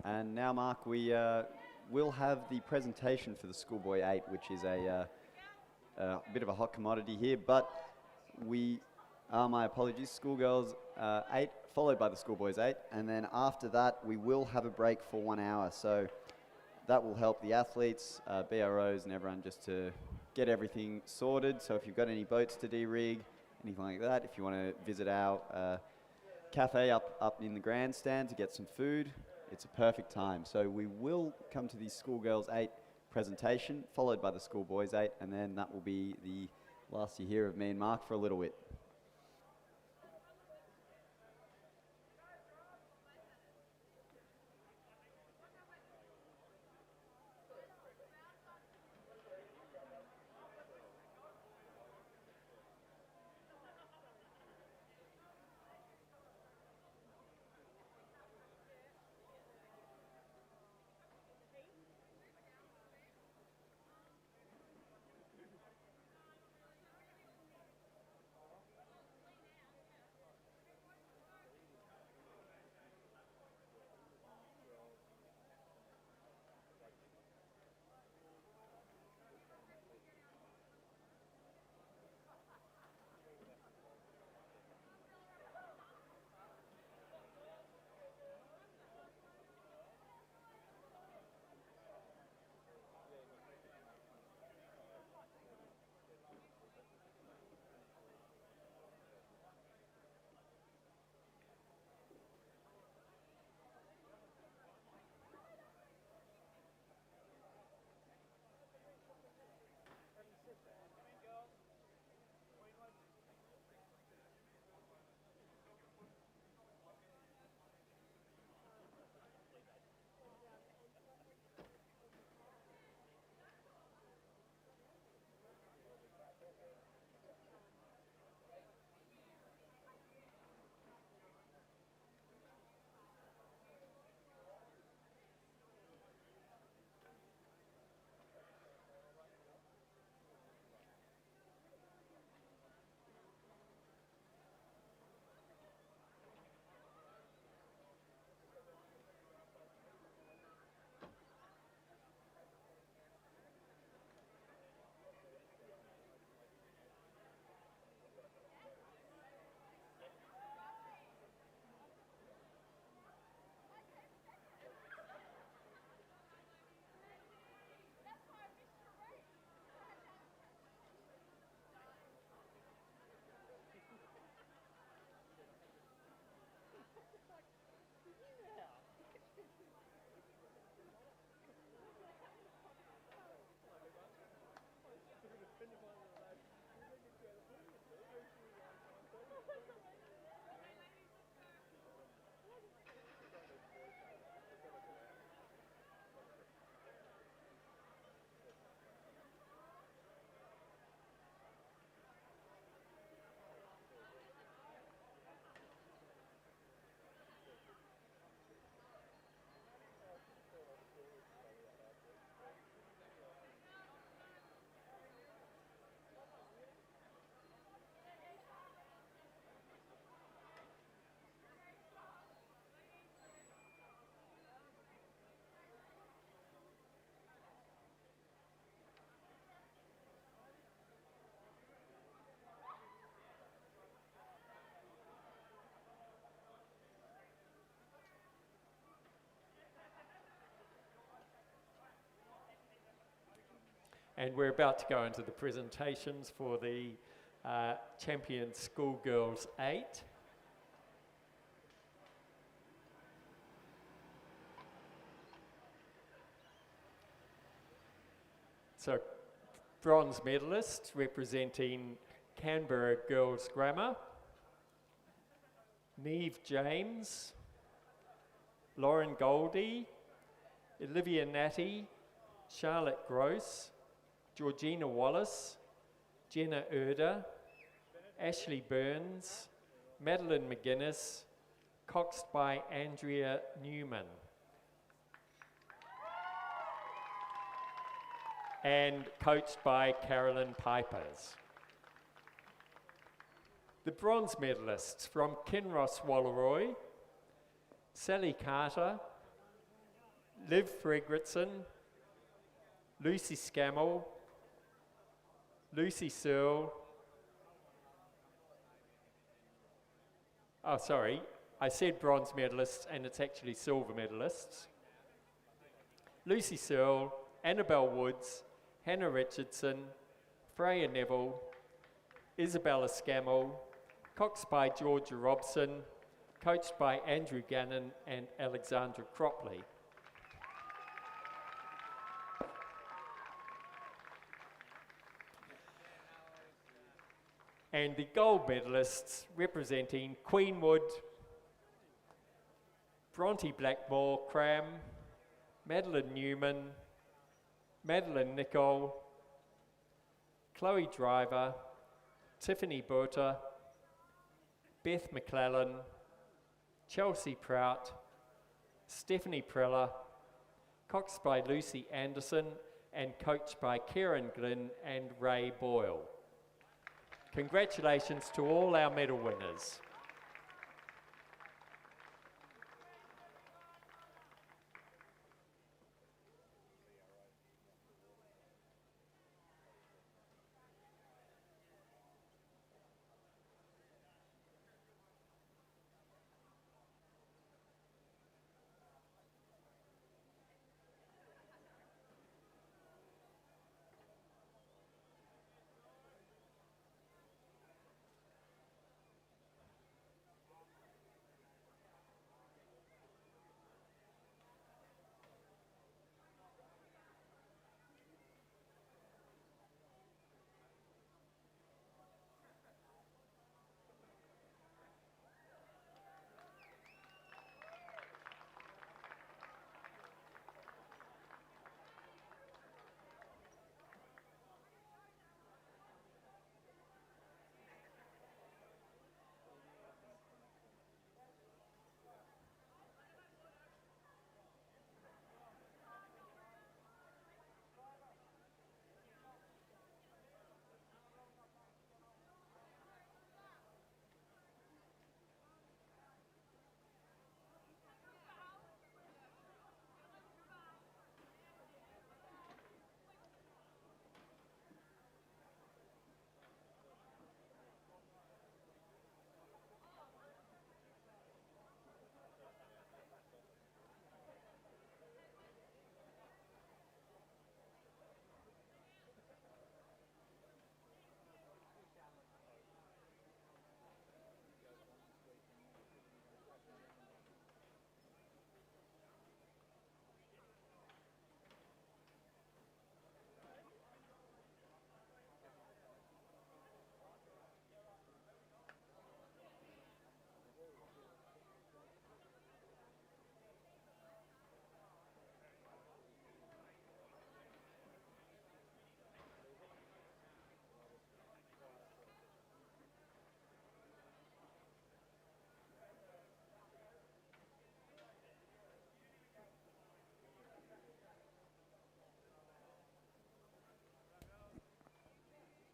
And now, Mark, we will have the presentation for the Schoolboy 8, which is a bit of a hot commodity here, but my apologies, Schoolgirls 8, followed by the Schoolboys 8, and then after that, we will have a break for 1 hour. So that will help the athletes, BROs and everyone just to get everything sorted. So if you've got any boats to de-rig, anything like that, if you want to visit our cafe up in the grandstand to get some food, it's a perfect time. So we will come to the Schoolgirls 8 presentation, followed by the Schoolboys 8, and then that will be the last you hear of me and Mark for a little bit. And we're about to go into the presentations for the champion Schoolgirls 8. So, bronze medalists representing Canberra Girls Grammar, Neve James, Lauren Goldie, Olivia Natty, Charlotte Gross, Georgina Wallace, Jenna Erda, Ashley Burns, Madeline McGuinness, coxed by Andrea Newman. And coached by Carolyn Pipers. The bronze medalists from Kinross Wallaroi, Sally Carter, Liv Fredrickson, Lucy Scammell, Lucy Searle, oh sorry, I said bronze medalists and it's actually silver medalists. Lucy Searle, Annabelle Woods, Hannah Richardson, Freya Neville, Isabella Scammell, coxed by Georgia Robson, coached by Andrew Gannon and Alexandra Cropley. And the gold medalists representing Queenwood, Bronte Blackmore Cram, Madeline Newman, Madeline Nicol, Chloe Driver, Tiffany Burta, Beth McClellan, Chelsea Prout, Stephanie Preller, coxed by Lucy Anderson and coached by Karen Glynn and Ray Boyle. Congratulations to all our medal winners.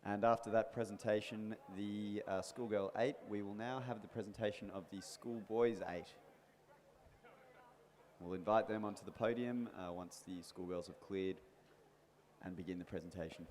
And after that presentation, the Schoolgirl 8, we will now have the presentation of the Schoolboys 8. We'll invite them onto the podium once the schoolgirls have cleared and begin the presentation.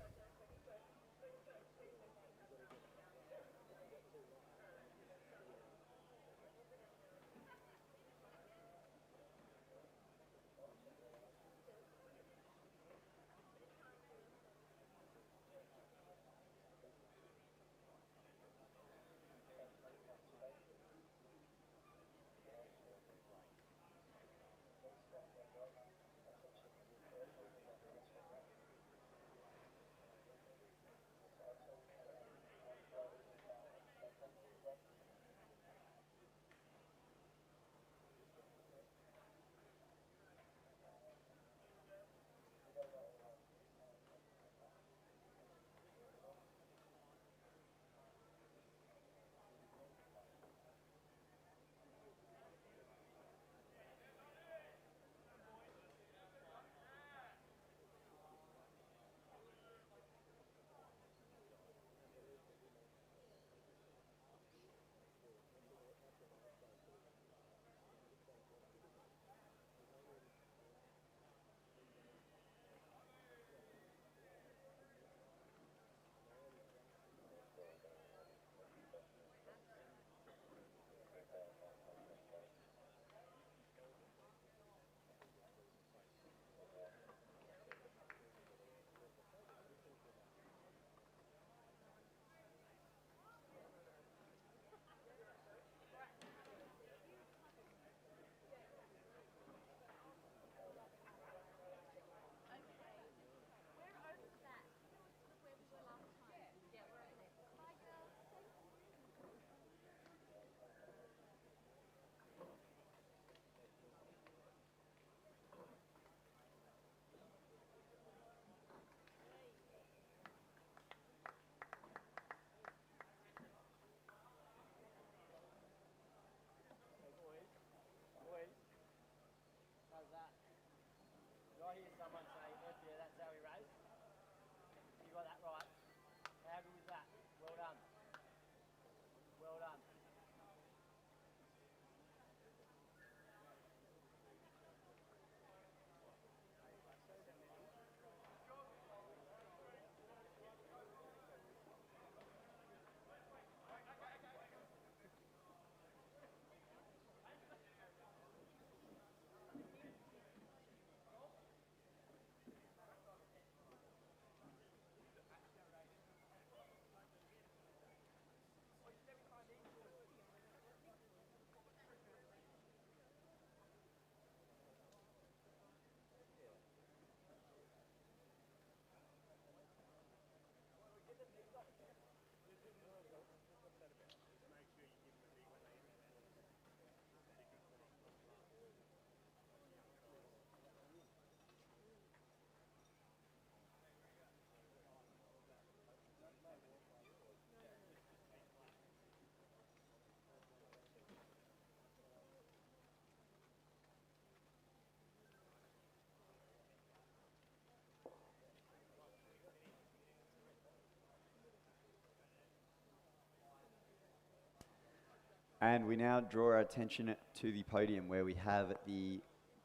And we now draw our attention to the podium where we have the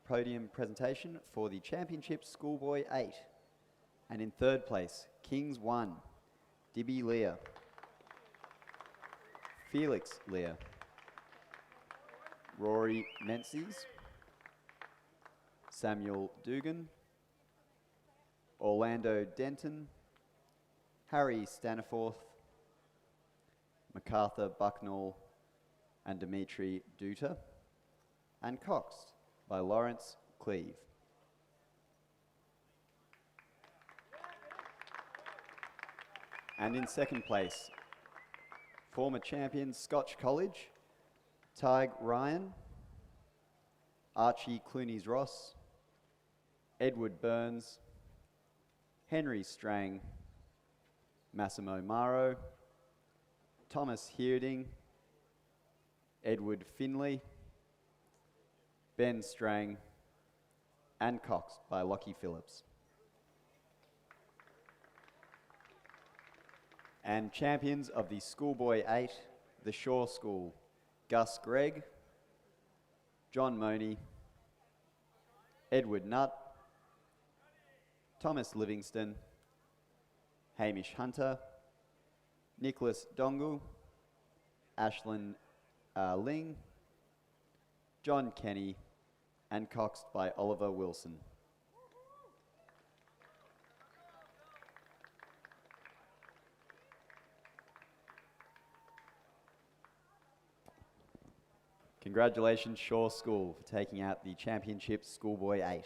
podium presentation for the championship Schoolboy 8. And in third place, Kings 1, Dibby Lear, Felix Lear, Rory Menzies, Samuel Dugan, Orlando Denton, Harry Staniforth, MacArthur Bucknell, and Dimitri Duta, and Coxed by Lawrence Cleve. And in second place, former champion Scotch College, Tig Ryan, Archie Clooney's Ross, Edward Burns, Henry Strang, Massimo Maro, Thomas Hearding, Edward Finley, Ben Strang, and Coxed by Lockie Phillips. And champions of the Schoolboy 8, the Shaw School, Gus Gregg, John Money, Edward Nutt, Thomas Livingston, Hamish Hunter, Nicholas Dongu, Ashlyn Ling, John Kenny, and Coxed by Oliver Wilson. Congratulations, Shaw School, for taking out the championship Schoolboy 8.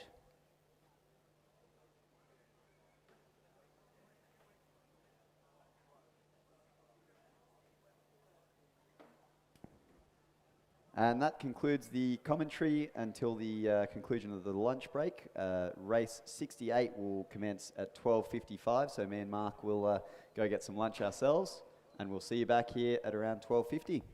And that concludes the commentary until the conclusion of the lunch break. Race 68 will commence at 12:55, so me and Mark will go get some lunch ourselves, and we'll see you back here at around 12:50.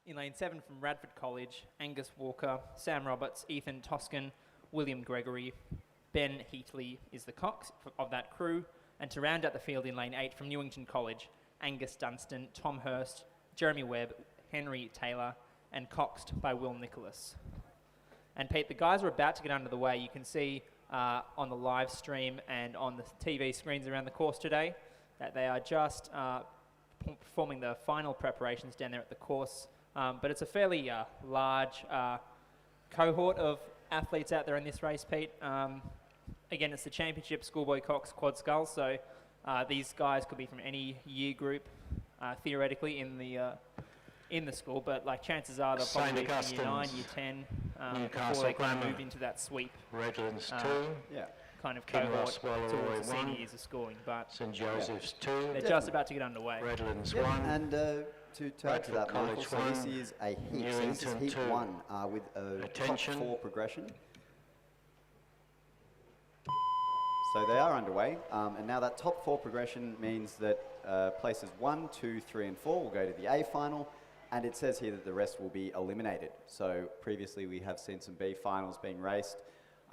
In lane 7 from Radford College, Angus Walker, Sam Roberts, Ethan Toscan, William Gregory, Ben Heatley is the cox of that crew. And to round out the field in lane 8 from Newington College, Angus Dunstan, Tom Hurst, Jeremy Webb, Henry Taylor, and coxed by Will Nicholas. And Pete, the guys are about to get under the way. You can see on the live stream and on the TV screens around the course today that they are just performing the final preparations down there at the course. But it's a fairly large cohort of athletes out there in this race, Pete. Again, it's the championship Schoolboy Cox Quad Sculls, so these guys could be from any year group, theoretically, in the school, but like chances are they'll probably be from year 9, year 10, before they kind of move into that sweep Redlands 2, kind of cohort Kinross towards the 1, senior years of schooling, but St Joseph's 2, they're just about to get underway. Redlands Yep. 1, And to add to that, Michael, College so this 1, is a heat. So this is Newington heat 2. 1 with a Attention. top 4 progression. So they are underway, and now that top 4 progression means that places 1, 2, 3, and 4 will go to the A final, and it says here that the rest will be eliminated. So previously we have seen some B finals being raced.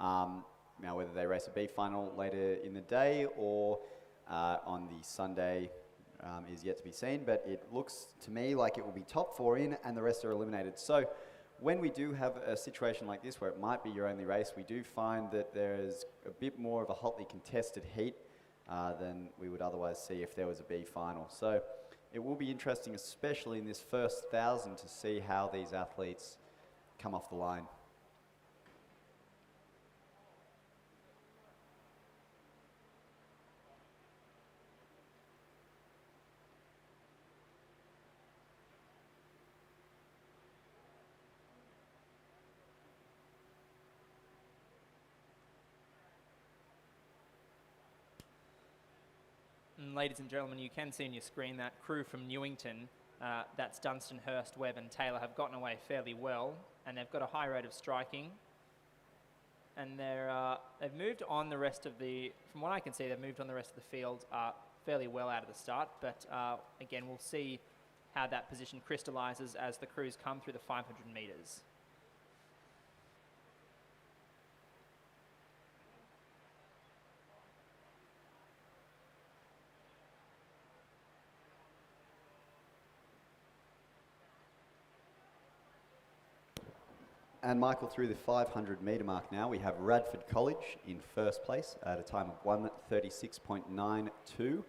Now whether they race a B final later in the day or on the Sunday is yet to be seen, but it looks to me like it will be top 4 in and the rest are eliminated. So when we do have a situation like this where it might be your only race, we do find that there is a bit more of a hotly contested heat than we would otherwise see if there was a B final. So it will be interesting, especially in this first 1,000, to see how these athletes come off the line. And ladies and gentlemen, you can see on your screen that crew from Newington, that's Dunstan, Hurst, Webb and Taylor, have gotten away fairly well, and they've got a high rate of striking. And they've moved on the rest of from what I can see, they've moved on the rest of the field fairly well out of the start, but again, we'll see how that position crystallises as the crews come through the 500 metres. And Michael, through the 500 metre mark now, we have Radford College in first place at a time of 1:36.92.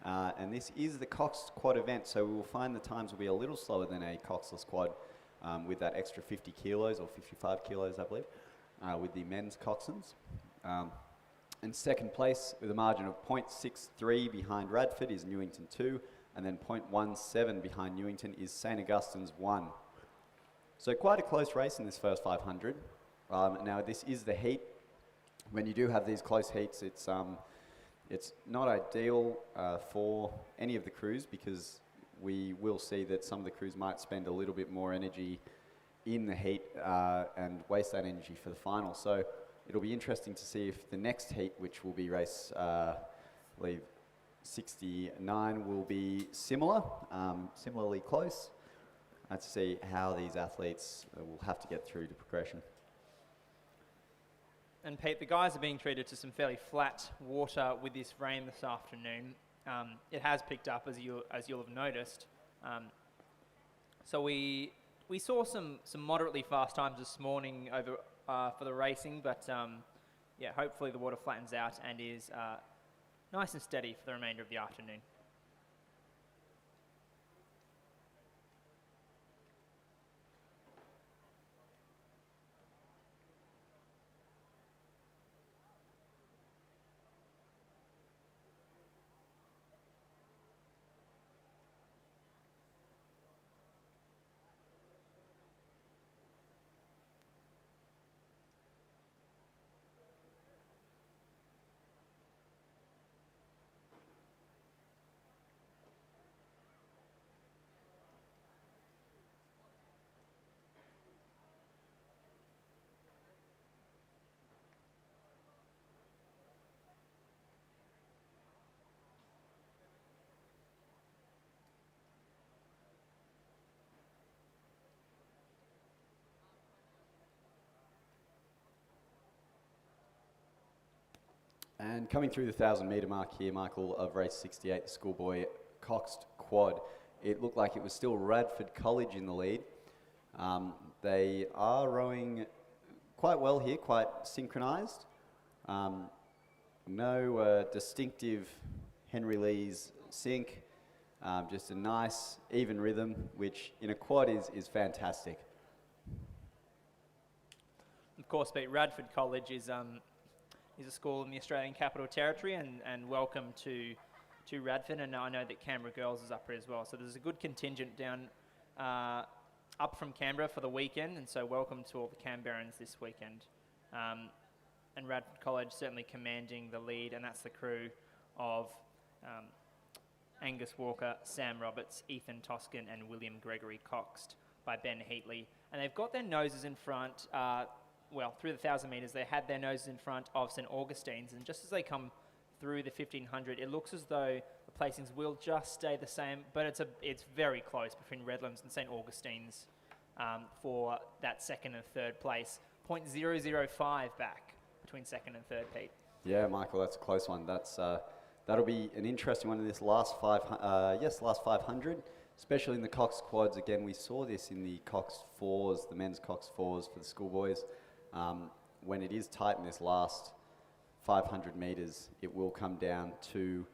And this is the coxed quad event, so we will find the times will be a little slower than a coxless quad with that extra 50 kilos or 55 kilos, I believe, with the men's coxswains. In second place, with a margin of 0.63 behind Radford, is Newington 2, and then 0.17 behind Newington is St Augustine's 1. So quite a close race in this first 500. Now this is the heat. When you do have these close heats, it's not ideal for any of the crews, because we will see that some of the crews might spend a little bit more energy in the heat and waste that energy for the final. So it'll be interesting to see if the next heat, which will be race, I believe 69, will be similarly close. To see how these athletes will have to get through to progression. And Pete, the guys are being treated to some fairly flat water with this rain this afternoon. It has picked up, as you'll have noticed. So we saw some moderately fast times this morning over for the racing, but yeah, hopefully the water flattens out and is nice and steady for the remainder of the afternoon. And coming through the 1,000-metre mark here, Michael, of race 68, the Schoolboy coxed quad, it looked like it was still Radford College in the lead. They are rowing quite well here, quite synchronised. No distinctive Henry Lee's sink, just a nice, even rhythm, which in a quad is fantastic. Of course, Pete, Radford College is a school in the Australian Capital Territory, and welcome to Radford. And I know that Canberra Girls is up here as well. So there's a good contingent down up from Canberra for the weekend, and so welcome to all the Canberrans this weekend. And Radford College certainly commanding the lead, and that's the crew of Angus Walker, Sam Roberts, Ethan Toscan, and William Gregory, coxed by Ben Heatley. And they've got their noses in front, well, through the 1,000 metres, they had their noses in front of St Augustine's, and just as they come through the 1,500, it looks as though the placings will just stay the same, but it's very close between Redlands and St Augustine's for that second and third place. 0.005 back between second and third, Pete. Yeah, Michael, that's a close one. That'll be an interesting one in this last 500, especially in the coxed quads. Again, we saw this in the coxed fours, the men's coxed fours for the schoolboys. When it is tight in this last 500 metres, it will come down to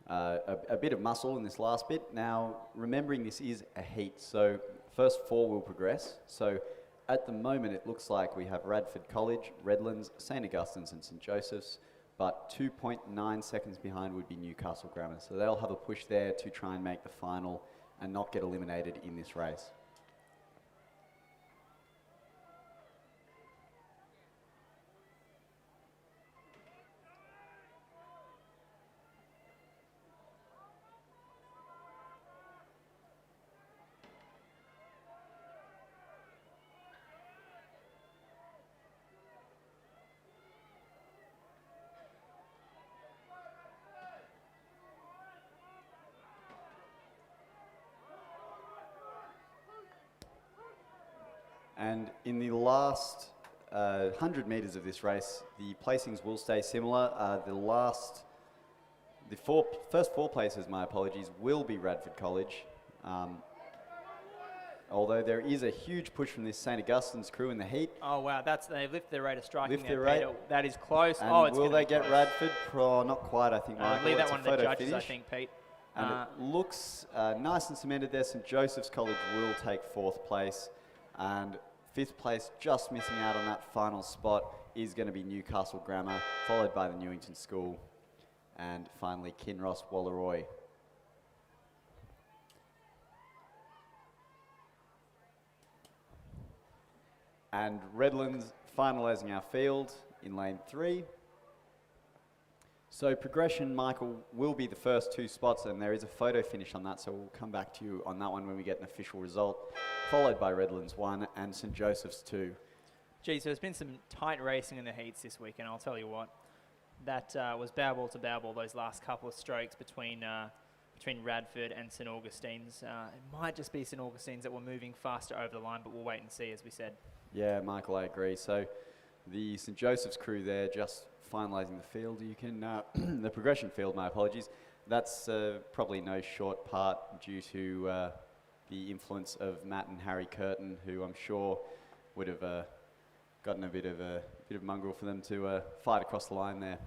a bit of muscle in this last bit. Now, remembering this is a heat, so first four will progress. So at the moment, it looks like we have Radford College, Redlands, St Augustine's and St Joseph's, but 2.9 seconds behind would be Newcastle Grammar. So they'll have a push there to try and make the final and not get eliminated in this race. And in the last 100 metres of this race, the placings will stay similar. The first four places, my apologies, will be Radford College. Although there is a huge push from this St Augustine's crew in the heat. Oh wow, they've lifted their rate of striking. Lift their rate. That is close. And oh, it's will they get close. Radford? Not quite, I think. Michael. Leave that It's one a to the photo judges, finish. I think, Pete. And it looks nice and cemented there. St Joseph's College will take fourth place. And fifth place, just missing out on that final spot, is going to be Newcastle Grammar, followed by the Newington School, and finally Kinross Walleroy. And Redlands finalising our field in lane 3. So progression, Michael, will be the first two spots, and there is a photo finish on that, so we'll come back to you on that one when we get an official result, followed by Redlands 1 and St Joseph's 2. Geez, so there's been some tight racing in the heats this week, and I'll tell you what, that was babble to babble, those last couple of strokes between Radford and St Augustine's. It might just be St Augustine's that were moving faster over the line, but we'll wait and see, as we said. Yeah, Michael, I agree. So the St Joseph's crew there just finalising the field. You can, the progression field, my apologies. That's probably no short part due to the influence of Matt and Harry Curtin, who I'm sure would have gotten a bit of mongrel for them to fight across the line there.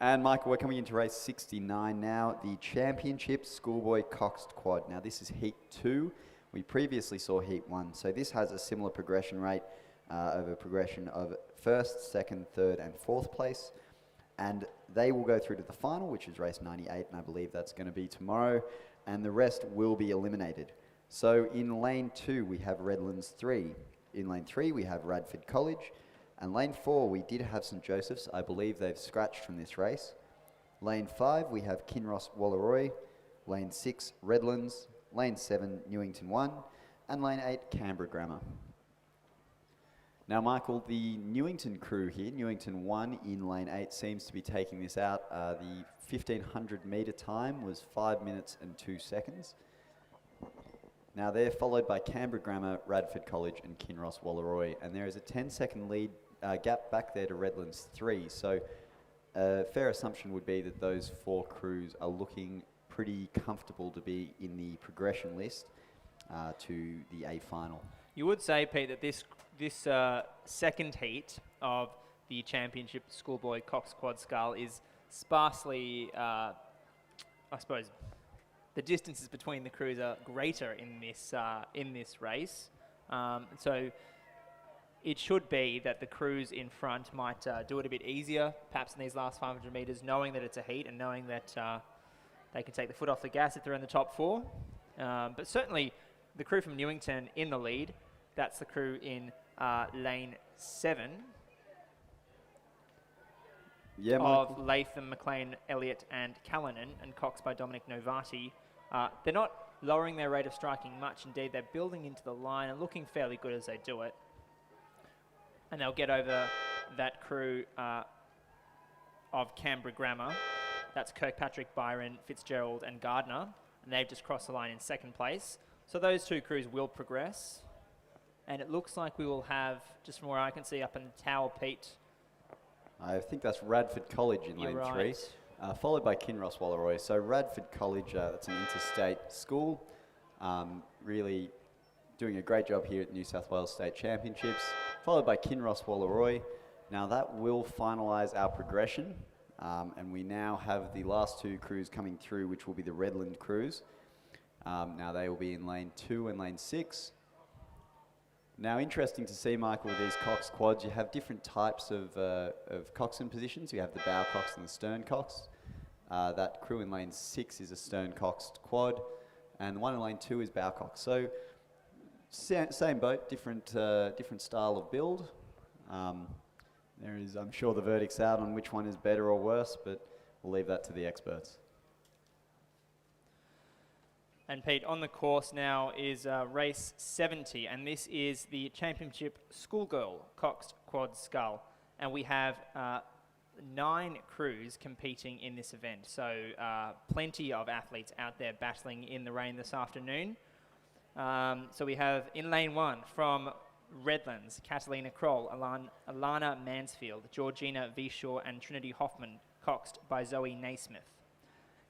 And Michael, we're coming into race 69 now, the Championship Schoolboy Coxed Quad. Now this is Heat 2. We previously saw Heat 1, so this has a similar progression rate over progression of 1st, 2nd, 3rd and 4th place. And they will go through to the final, which is race 98, and I believe that's going to be tomorrow, and the rest will be eliminated. So in lane 2, we have Redlands 3. In lane 3, we have Radford College. And lane 4, we did have St Joseph's. I believe they've scratched from this race. Lane 5, we have Kinross Wallaroi. Lane 6, Redlands. Lane 7, Newington 1. And lane 8, Canberra Grammar. Now, Michael, the Newington crew here, Newington 1 in lane 8, seems to be taking this out. The 1500 metre time was 5 minutes and 2 seconds. Now, they're followed by Canberra Grammar, Radford College and Kinross Wallaroi. And there is a 10-second lead gap back there to Redlands 3. So a fair assumption would be that those 4 crews are looking pretty comfortable to be in the progression list to the A final. You would say, Pete, that this second heat of the Championship Schoolboy Cox Quad Scull is sparsely, I suppose, the distances between the crews are greater in this race. So it should be that the crews in front might do it a bit easier, perhaps in these last 500 metres, knowing that it's a heat and knowing that they can take the foot off the gas if they're in the top 4. But certainly the crew from Newington in the lead. That's the crew in lane 7 of Latham, McLean, Elliott and Callanan, and coxed by Dominic Novati. They're not lowering their rate of striking much. Indeed, they're building into the line and looking fairly good as they do it. And they'll get over that crew of Canberra Grammar. That's Kirkpatrick, Byron, Fitzgerald and Gardner. And they've just crossed the line in 2nd place. So those 2 crews will progress. And it looks like we will have, just from where I can see up in the tower, Pete. I think that's Radford College in lane 3, followed by Kinross Wallaroi. So Radford College, that's an interstate school, really doing a great job here at New South Wales State Championships, followed by Kinross Wallaroi. Now that will finalise our progression, and we now have the last 2 crews coming through, which will be the Redland crews. Now they will be in lane 2 and lane 6. Now, interesting to see, Michael, with these cox quads, you have different types of coxswain positions. You have the bow cox and the stern cox. That crew in lane 6 is a stern coxed quad, and the one in lane 2 is bow cox. So, same boat, different style of build. There is, I'm sure, the verdict's out on which one is better or worse, but we'll leave that to the experts. And Pete, on the course now is race 70, and this is the Championship Schoolgirl Coxed Quad Scull. And we have 9 crews competing in this event. So plenty of athletes out there battling in the rain this afternoon. So we have in lane 1 from Redlands, Catalina Kroll, Alana Mansfield, Georgina Vishaw and Trinity Hoffman, coxed by Zoe Naismith.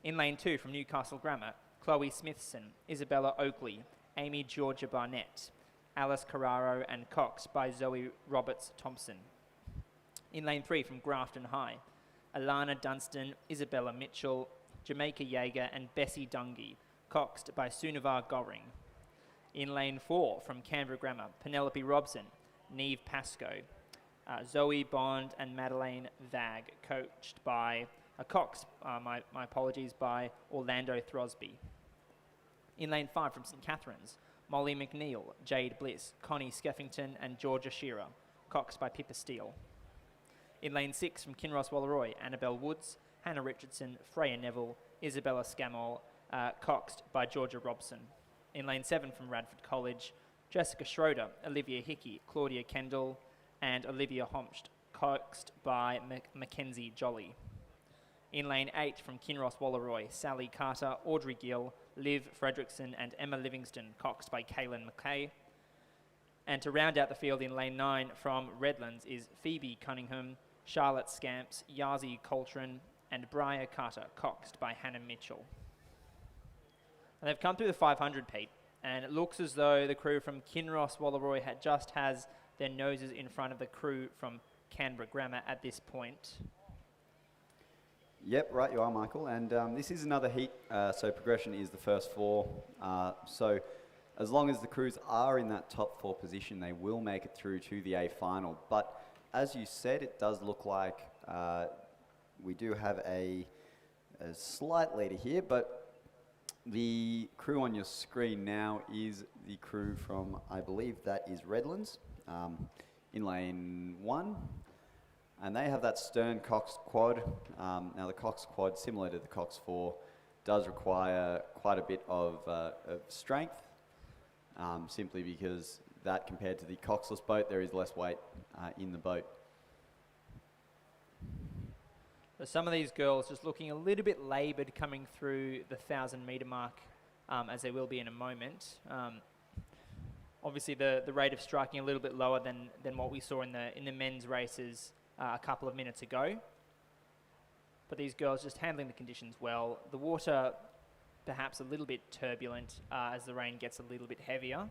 In lane 2 from Newcastle Grammar, Chloe Smithson, Isabella Oakley, Amy Georgia Barnett, Alice Carraro and coxed by Zoe Roberts-Thompson. In lane 3 from Grafton High, Alana Dunstan, Isabella Mitchell, Jamaica Yeager and Bessie Dungy, coxed by Sunavar Goring. In lane 4 from Canberra Grammar, Penelope Robson, Neve Pascoe, Zoe Bond and Madeleine Vag, coached by my apologies, by Orlando Throsby. In lane 5 from St Catherine's, Molly McNeil, Jade Bliss, Connie Skeffington and Georgia Shearer, coxed by Pippa Steele. In lane 6 from Kinross Wallaroi, Annabelle Woods, Hannah Richardson, Freya Neville, Isabella Scammell, coxed by Georgia Robson. In lane 7 from Radford College, Jessica Schroeder, Olivia Hickey, Claudia Kendall and Olivia Homst, coxed by Mackenzie Jolly. In lane 8 from Kinross Wallaroi, Sally Carter, Audrey Gill, Liv Fredrickson and Emma Livingston, coxed by Kaylin McKay. And to round out the field in lane 9 from Redlands is Phoebe Cunningham, Charlotte Scamps, Yazi Coltrane and Briar Carter, coxed by Hannah Mitchell. And they've come through the 500, Pete, and it looks as though the crew from Kinross Wallaroi has their noses in front of the crew from Canberra Grammar at this point. Yep, right you are, Michael. And this is another heat, so progression is the first 4. So as long as the crews are in that top 4 position, they will make it through to the A final. But as you said, it does look like we do have a slight leader here, but the crew on your screen now is the crew from, I believe that is Redlands, in lane 1. And they have that stern coxed quad. Now the coxed quad, similar to the coxed 4, does require quite a bit of strength, simply because that compared to the coxless boat, there is less weight in the boat. So some of these girls just looking a little bit laboured coming through the 1,000-metre mark, as they will be in a moment. Obviously, the rate of striking a little bit lower than what we saw in the men's races a couple of minutes ago. But these girls just handling the conditions well. The water perhaps a little bit turbulent as the rain gets a little bit heavier.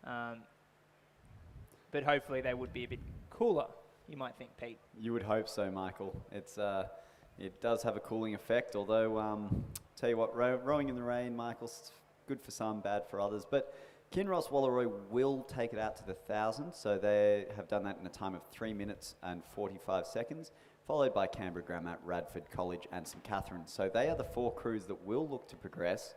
But hopefully they would be a bit cooler, you might think, Pete. You would hope so, Michael. It does have a cooling effect, although, tell you what, rowing in the rain, Michael's good for some, bad for others. But Kinross Wallaroi will take it out to the 1,000, so they have done that in a time of 3 minutes and 45 seconds, followed by Canberra Grammar, Radford College and St Catharines. So they are the 4 crews that will look to progress.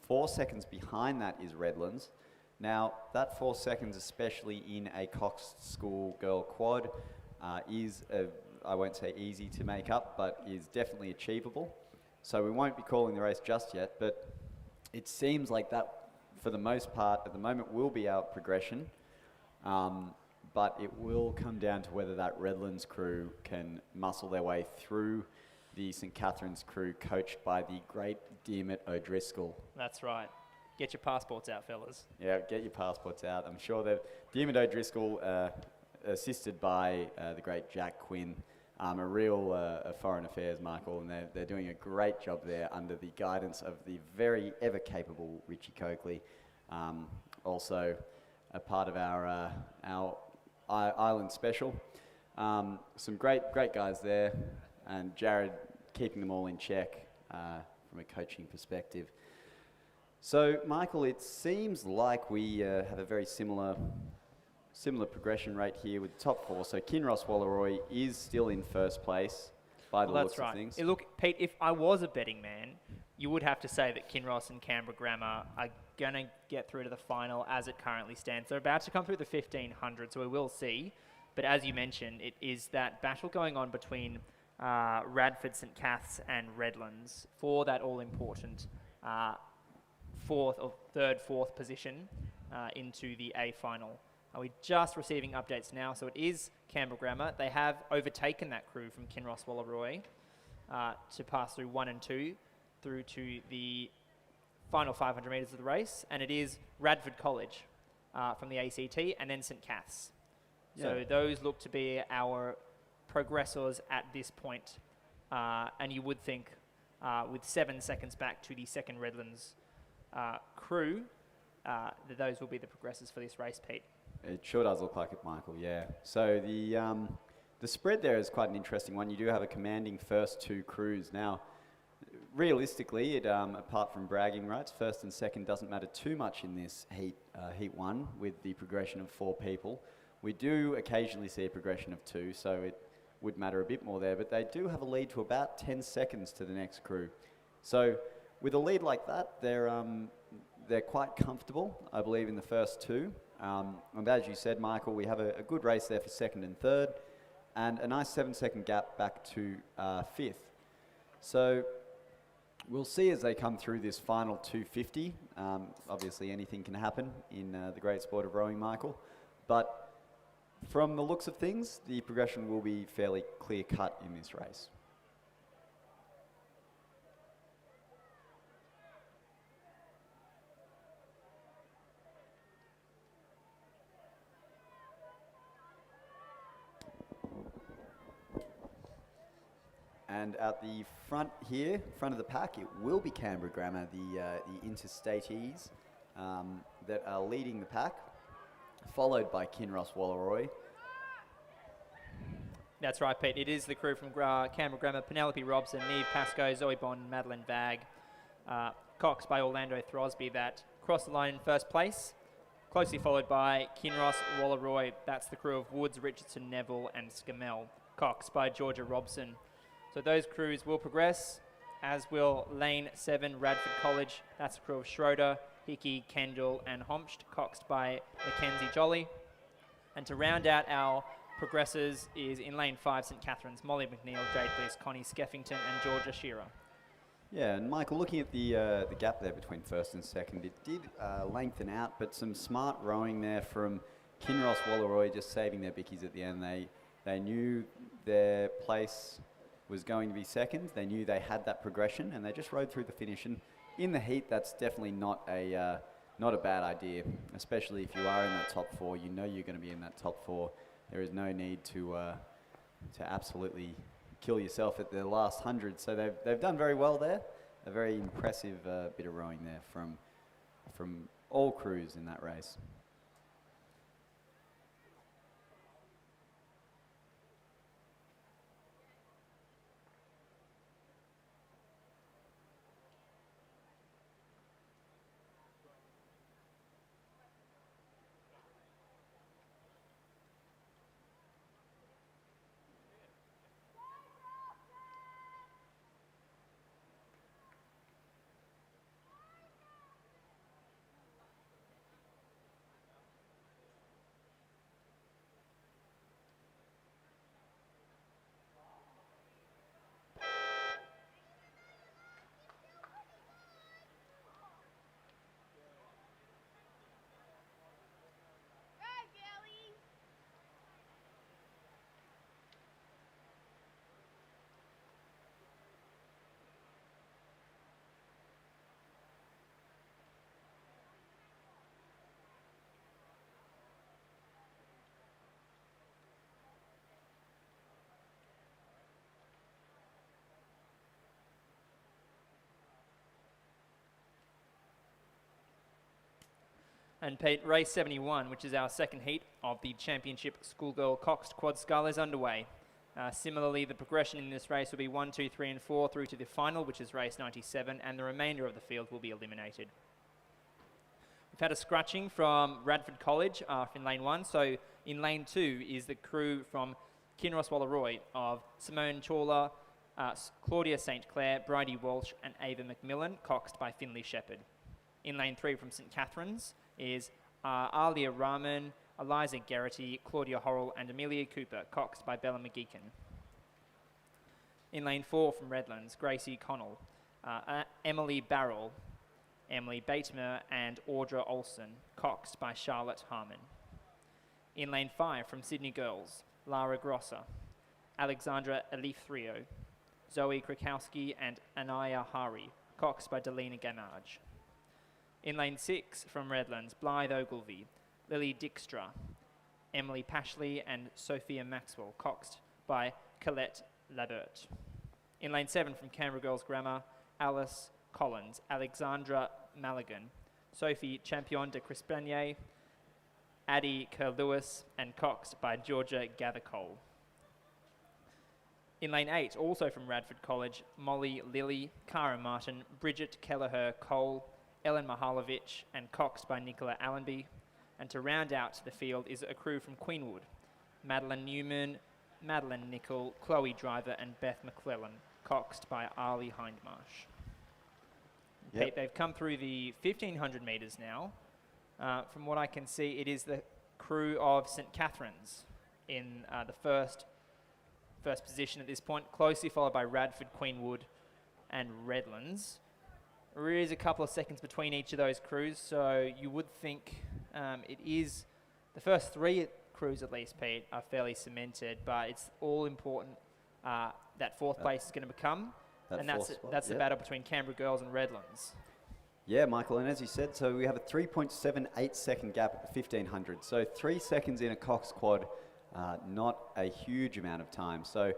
4 seconds behind that is Redlands. Now, that 4 seconds, especially in a coxed Schoolgirl quad, is, I won't say easy to make up, but is definitely achievable. So we won't be calling the race just yet, but it seems like that, for the most part, at the moment, will be our progression. But it will come down to whether that Redlands crew can muscle their way through the St Catharines crew, coached by the great Diarmaid O'Driscoll. That's right. Get your passports out, fellas. Yeah, get your passports out. I'm sure that Diarmaid O'Driscoll, assisted by the great Jack Quinn, a real foreign affairs, Michael, and they're doing a great job there under the guidance of the very ever-capable Richie Coakley. Also a part of our Island Special. Some great guys there, and Jared keeping them all in check from a coaching perspective. So, Michael, it seems like we have a very similar progression rate here with the top 4. So Kinross Wallaroi is still in first place by the looks of things. Look, Pete, if I was a betting man, you would have to say that Kinross and Canberra Grammar are going to get through to the final as it currently stands. They're about to come through the 1,500, so we will see. But as you mentioned, it is that battle going on between Radford, St Cath's and Redlands for that all-important fourth position into the A final. We're just receiving updates now, so it is Canberra Grammar. They have overtaken that crew from Kinross Wallaroi to pass through 1 and 2 through to the final 500 metres of the race, and it is Radford College from the ACT and then St Cath's. Yeah. So those look to be our progressors at this point, and you would think with 7 seconds back to the second Redlands crew, that those will be the progressors for this race, Pete. It sure does look like it, Michael, yeah. So the spread there is quite an interesting one. You do have a commanding first 2 crews. Now, realistically, apart from bragging rights, first and second doesn't matter too much in this heat 1 with the progression of 4 people. We do occasionally see a progression of 2, so it would matter a bit more there, but they do have a lead to about 10 seconds to the next crew. So with a lead like that, they're quite comfortable, I believe, in the first 2. And as you said, Michael, we have a good race there for second and third, and a nice 7-second gap back to 5th. So we'll see as they come through this final 250. Obviously, anything can happen in the great sport of rowing, Michael. But from the looks of things, the progression will be fairly clear-cut in this race. And at the front here, front of the pack, it will be Canberra Grammar, the interstatees that are leading the pack, followed by Kinross Wallaroi. That's right, Pete. It is the crew from Canberra Grammar, Penelope Robson, Neve Pascoe, Zoe Bond, Madeline Vag, coxed by Orlando Throsby, that crossed the line in first place, closely followed by Kinross, Walleroy. That's the crew of Woods, Richardson, Neville and Scamell, coxed by Georgia Robson. So those crews will progress, as will Lane 7, Radford College. That's the crew of Schroeder, Hickey, Kendall and Homscht, coxed by Mackenzie Jolly. And to round out our progressors is in lane 5, St Catherine's, Molly McNeil, Jade Bliss, Connie Skeffington and Georgia Shearer. Yeah, and Michael, looking at the gap there between first and second, it did lengthen out, but some smart rowing there from Kinross, Walleroy, just saving their bickies at the end. They knew their place was going to be second. They knew they had that progression, and they just rode through the finish. And in the heat, that's definitely not a bad idea, especially if you are in that top 4. You know you're going to be in that top 4. There is no need to absolutely kill yourself at the last 100. So they've done very well there. A very impressive bit of rowing there from all crews in that race. And Pete, race 71, which is our second heat of the championship Schoolgirl Coxed Quad Scull, is underway. Similarly, the progression in this race will be 1, 2, 3 and 4 through to the final, which is race 97, and the remainder of the field will be eliminated. We've had a scratching from Radford College in lane 1, so in lane 2 is the crew from Kinross Walleroy of Simone Chawler, Claudia St Clair, Bridie Walsh and Ava McMillan, coxed by Finley Shepherd. In lane 3 from St Catherine's is Alia Rahman, Eliza Garrity, Claudia Horrell and Amelia Cooper, coxed by Bella McGeechan. In lane 4 from Redlands, Gracie Connell, Emily Barrell, Emily Batemer and Audra Olsen, coxed by Charlotte Harmon. In lane 5 from Sydney Girls, Lara Grosser, Alexandra Elifthrio, Zoe Krakowski and Anaya Hari, coxed by Delina Gamage. In lane 6 from Redlands, Blythe Ogilvie, Lily Dijkstra, Emily Pashley and Sophia Maxwell, coxed by Colette Labert. In lane 7 from Canberra Girls Grammar, Alice Collins, Alexandra Maligan, Sophie Champion de Crispanier, Addie Kerr-Lewis and coxed by Georgia Gathercole. In lane 8, also from Radford College, Molly Lilly, Cara Martin, Bridget Kelleher Cole, Ellen Mihalovic and coxed by Nicola Allenby. And to round out the field is a crew from Queenwood, Madeline Newman, Madeline Nicol, Chloe Driver and Beth McClellan, coxed by Arlie Hindmarsh. Yep. Pete, they've come through the 1,500 metres now. From what I can see, it is the crew of St Catherine's in the first position at this point, closely followed by Radford, Queenwood and Redlands. There is a couple of seconds between each of those crews, so you would think it is the first 3 crews at least, Pete, are fairly cemented, but it's all important that 4th place is going to become, and that's the battle between Canberra Girls and Redlands. Yeah, Michael, and as you said, so we have a 3.78 second gap at the 1,500. So 3 seconds in a cox quad, not a huge amount of time. So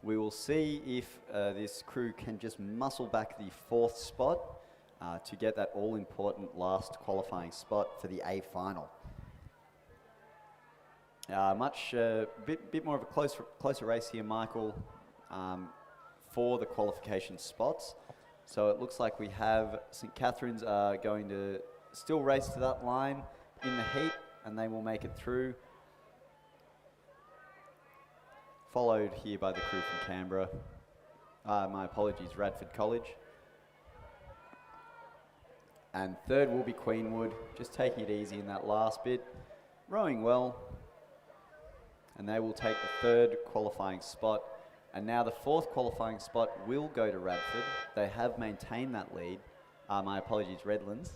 we will see if this crew can just muscle back the 4th spot to get that all-important last qualifying spot for the A final. Much bit more of a closer race here, Michael, for the qualification spots. So it looks like we have St. Catherine's are going to still race to that line in the heat, and they will make it through. Followed here by the crew from Canberra. My apologies, Radford College. And third will be Queenwood, just taking it easy in that last bit, rowing well. And they will take the third qualifying spot. And now the fourth qualifying spot will go to Radford. They have maintained that lead. My apologies, Redlands.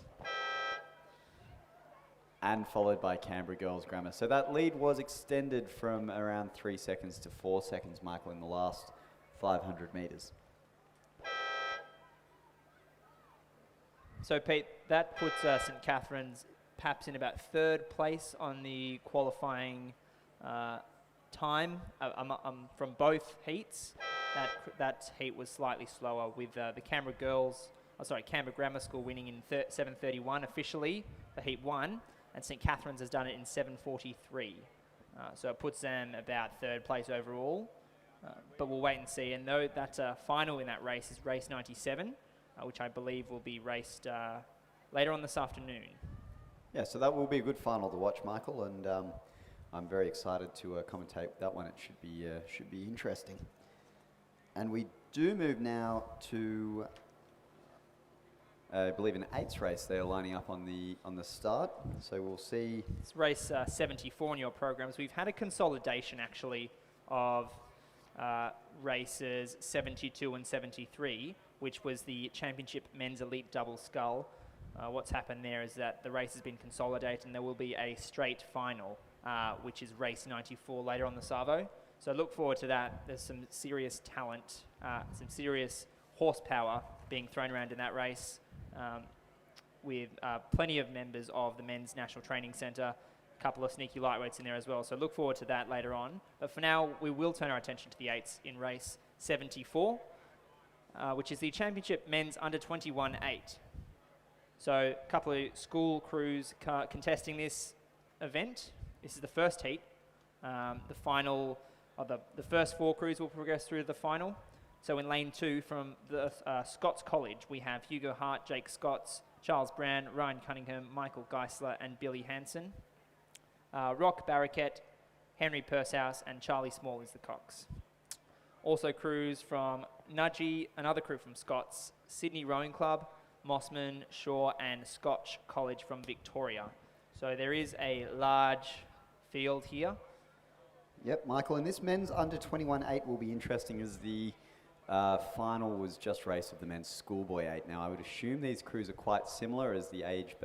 And followed by Canberra Girls Grammar. So that lead was extended from around 3 seconds to 4 seconds, Michael, in the last 500 metres. So, Pete, that puts St. Catherine's perhaps in about third place on the qualifying time from both heats. That heat was slightly slower with the Canberra Canberra Grammar School winning in 7:31 officially, the heat 1, and St. Catherine's has done it in 7:43. So it puts them about third place overall. But we'll wait and see. And though that final in that race is race 97, which I believe will be raced later on this afternoon. Yeah, so that will be a good final to watch, Michael, and I'm very excited to commentate that one. It should be interesting. And we do move now to, I believe, an eights race. They're lining up on the start, so we'll see. It's race 74 in your programs. We've had a consolidation actually of races 72 and 73, which was the Championship Men's Elite Double Scull. What's happened there is that the race has been consolidated and there will be a straight final, which is race 94 later on the Savo. So look forward to that. There's some serious talent, some serious horsepower being thrown around in that race, with plenty of members of the Men's National Training Centre, a couple of sneaky lightweights in there as well. So look forward to that later on. But for now, we will turn our attention to the eights in race 74. Which is the Championship Men's Under 21 8. So a couple of school crews contesting this event. This is the first heat. The final, the first 4 crews will progress through to the final. So in lane 2 from the Scots College, we have Hugo Hart, Jake Scotts, Charles Brand, Ryan Cunningham, Michael Geisler, and Billy Hansen. Rock Barraquette, Henry Pursehouse, and Charlie Small is the cox. Also crews from Nudgee, another crew from Scots, Sydney Rowing Club, Mossman, Shaw, and Scotch College from Victoria. So there is a large field here. Yep, Michael, and this men's under 21-8 will be interesting as the final was just race of the men's Schoolboy 8. Now, I would assume these crews are quite similar as the age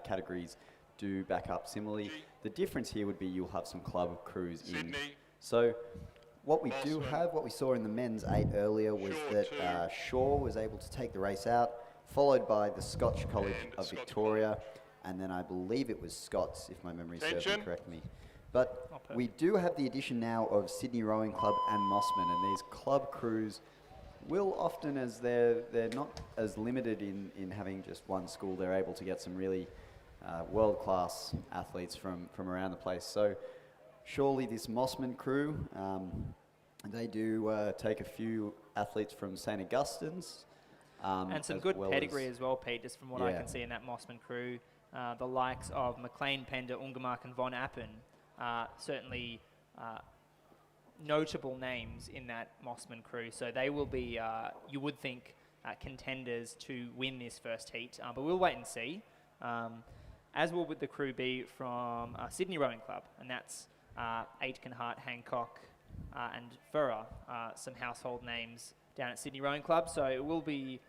categories do back up similarly. The difference here would be you'll have some club crews in. So what we do have, what we saw in the men's 8 earlier was that Shaw was able to take the race out, followed by the Scotch College of Victoria, and then I believe it was Scots, if my memory serves me correctly. But we do have the addition now of Sydney Rowing Club and Mossman, and these club crews will often, as they're not as limited in having just one school, they're able to get some really world-class athletes from around the place. So surely this Mossman crew, they do take a few athletes from St. Augustine's. And some good pedigree as well, Pete, just from what I can see in that Mossman crew. The likes of McLean, Pender, Ungemark and Von Appen. Certainly notable names in that Mossman crew. So they will be, you would think, contenders to win this first heat. But we'll wait and see. As will the crew be from Sydney Rowing Club. And that's Aitken, Hart, Hancock and Furrer. Some household names down at Sydney Rowing Club. So it will be,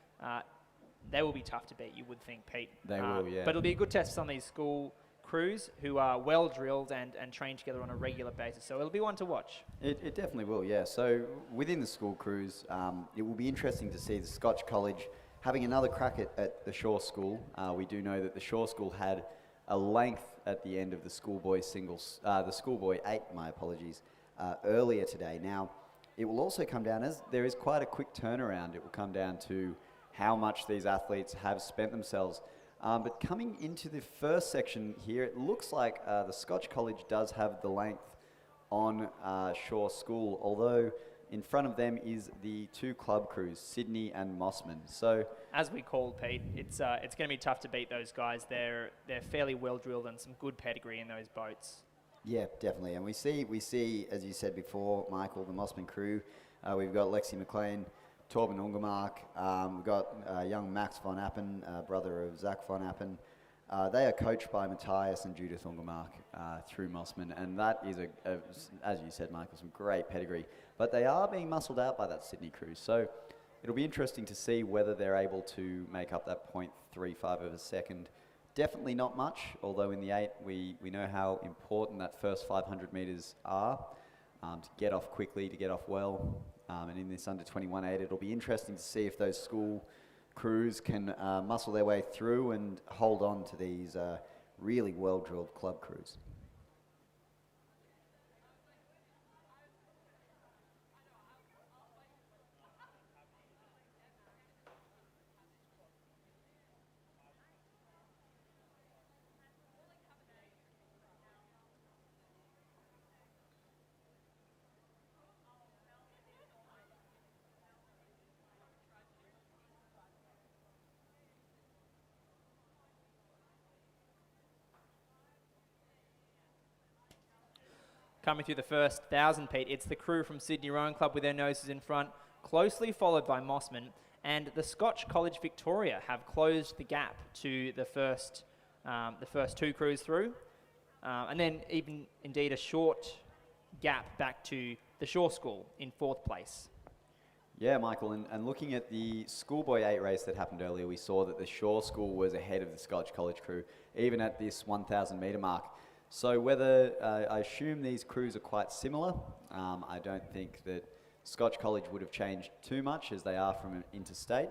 they will be tough to beat, you would think, Pete. They will, yeah. But it'll be a good test for some of these school crews who are well drilled and train together on a regular basis. So it'll be one to watch. It definitely will, yeah. So within the school crews, it will be interesting to see the Scotch College having another crack at the Shaw School. We do know that the Shaw School had a length at the end of the Schoolboy singles, the Schoolboy 8, my apologies, earlier today. Now, it will also come down, as there is quite a quick turnaround, it will come down to how much these athletes have spent themselves. But coming into the first section here, it looks like the Scotch College does have the length on Shore School, although in front of them is the two club crews, Sydney and Mossman. So, as we called, Pete, it's going to be tough to beat those guys. They're fairly well drilled and some good pedigree in those boats. Yeah, definitely. And we see, as you said before, Michael, the Mossman crew. We've got Lexi McLean, Torben Ungermark. We've got young Max von Appen, brother of Zach von Appen. They are coached by Matthias and Judith Ungermark through Mossman, and that is, as you said, Michael, some great pedigree. But they are being muscled out by that Sydney crew, so it'll be interesting to see whether they're able to make up that 0.35 of a second. Definitely not much, although in the 8 we know how important that first 500 metres are to get off quickly, to get off well. And in this under 21 8, it'll be interesting to see if those school crews can muscle their way through and hold on to these really well-drilled club crews. Coming through the first 1,000, Pete, it's the crew from Sydney Rowing Club with their noses in front, closely followed by Mossman, and the Scotch College Victoria have closed the gap to the first two crews through, and then even indeed a short gap back to the Shore School in 4th place. Yeah, Michael, and looking at the Schoolboy 8 race that happened earlier, we saw that the Shore School was ahead of the Scotch College crew, even at this 1,000 metre mark. So whether, I assume these crews are quite similar. I don't think that Scotch College would have changed too much as they are from interstate.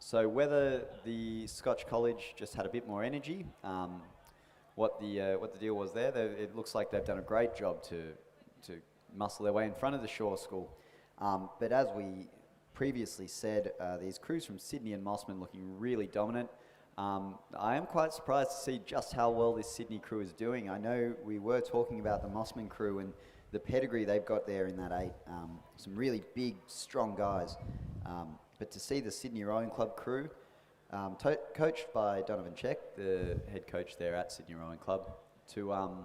So whether the Scotch College just had a bit more energy, what the deal was there, it looks like they've done a great job to muscle their way in front of the Shore School. But as we previously said, these crews from Sydney and Mossman looking really dominant. I am quite surprised to see just how well this Sydney crew is doing. I know we were talking about the Mossman crew and the pedigree they've got there in that 8. Some really big, strong guys. But to see the Sydney Rowing Club crew, coached by Donovan Check, the head coach there at Sydney Rowing Club, to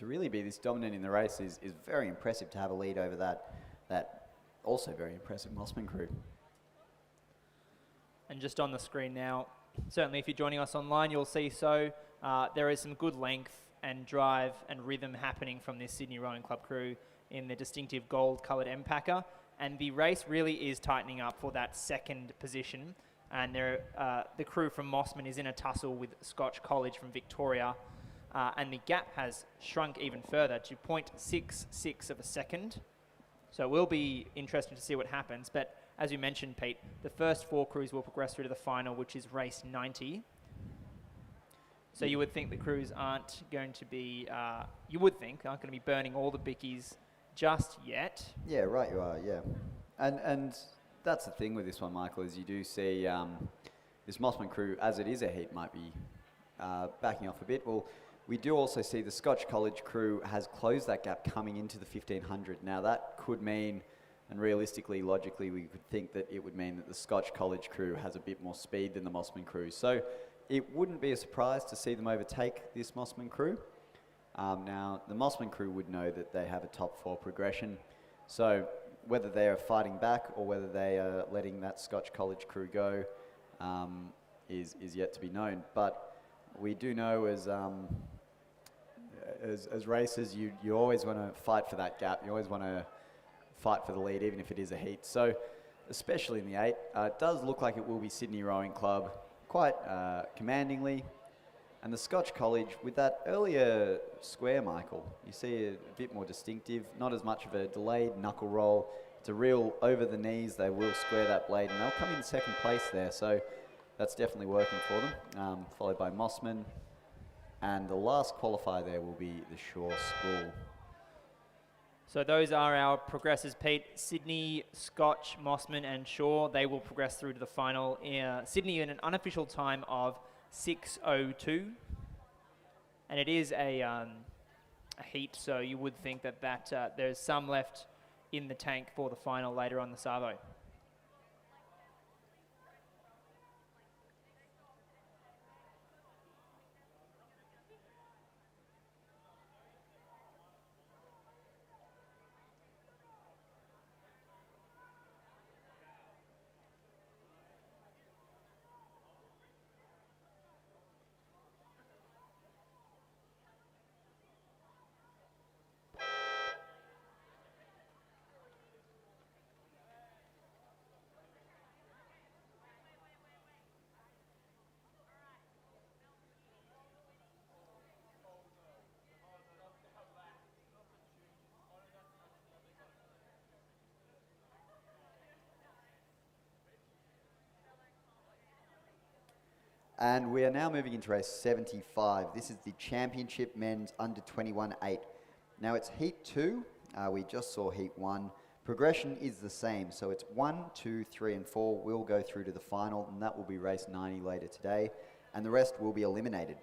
really be this dominant in the race is very impressive to have a lead over that also very impressive Mossman crew. And just on the screen now, certainly if you're joining us online, you'll see there is some good length and drive and rhythm happening from this Sydney Rowing Club crew in the distinctive gold-coloured M-Packer. And the race really is tightening up for that second position. And the crew from Mossman is in a tussle with Scotch College from Victoria. And the gap has shrunk even further to 0.66 of a second. So it will be interesting to see what happens. But as you mentioned, Pete, the first 4 crews will progress through to the final, which is race 90. So you would think the crews aren't going to be, aren't going to be burning all the bickies just yet. Yeah, right you are, yeah. And that's the thing with this one, Michael, is you do see this Mossman crew, as it is a heat, might be backing off a bit. Well, we do also see the Scotch College crew has closed that gap coming into the 1500. Now that could mean, and realistically, logically, we could think that it would mean that the Scotch College crew has a bit more speed than the Mossman crew. So it wouldn't be a surprise to see them overtake this Mossman crew. Now, the Mossman crew would know that they have a top 4 progression. So whether they are fighting back or whether they are letting that Scotch College crew go is yet to be known. But we do know as racers, you always want to fight for that gap. You always want to fight for the lead, even if it is a heat. So, especially in the 8, it does look like it will be Sydney Rowing Club quite commandingly. And the Scotch College, with that earlier square, Michael, you see a bit more distinctive, not as much of a delayed knuckle roll. It's a real over the knees. They will square that blade, and they'll come in 2nd place there. So that's definitely working for them, followed by Mossman. And the last qualifier there will be the Shore School. So those are our progressors, Pete. Sydney, Scotch, Mossman and Shore, they will progress through to the final. Sydney in an unofficial time of 6:02. And it is a heat, so you would think that there's some left in the tank for the final later on the Savo. And we are now moving into race 75. This is the Championship Men's Under 21 8. Now it's Heat 2. We just saw Heat 1. Progression is the same, so it's 1, 2, 3, and 4 will go through to the final, and that will be race 90 later today, and the rest will be eliminated.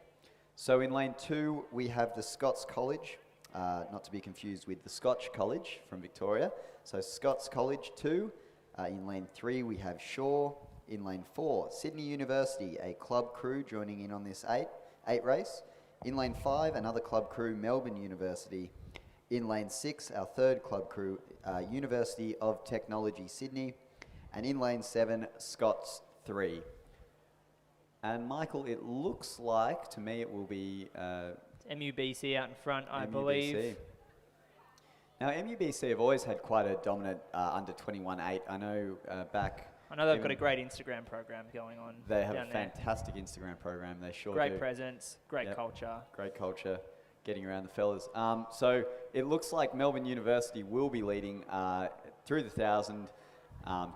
So in lane 2, we have the Scots College, not to be confused with the Scotch College from Victoria. So Scots College 2. In lane 3, we have Shaw. In lane 4, Sydney University, a club crew joining in on this 8 race. In lane 5, another club crew, Melbourne University. In lane 6, our third club crew, University of Technology, Sydney. And in lane 7, Scots 3. And Michael, it looks like, to me, it will be... MUBC out in front, I believe. Now, MUBC have always had quite a dominant under 21-8. I know I know they've got a great Instagram program going on. They have a down there. fantastic Instagram program. They sure Great do. presence, great culture. Great culture, getting around the fellas. So it looks like Melbourne University will be leading through the 1,000,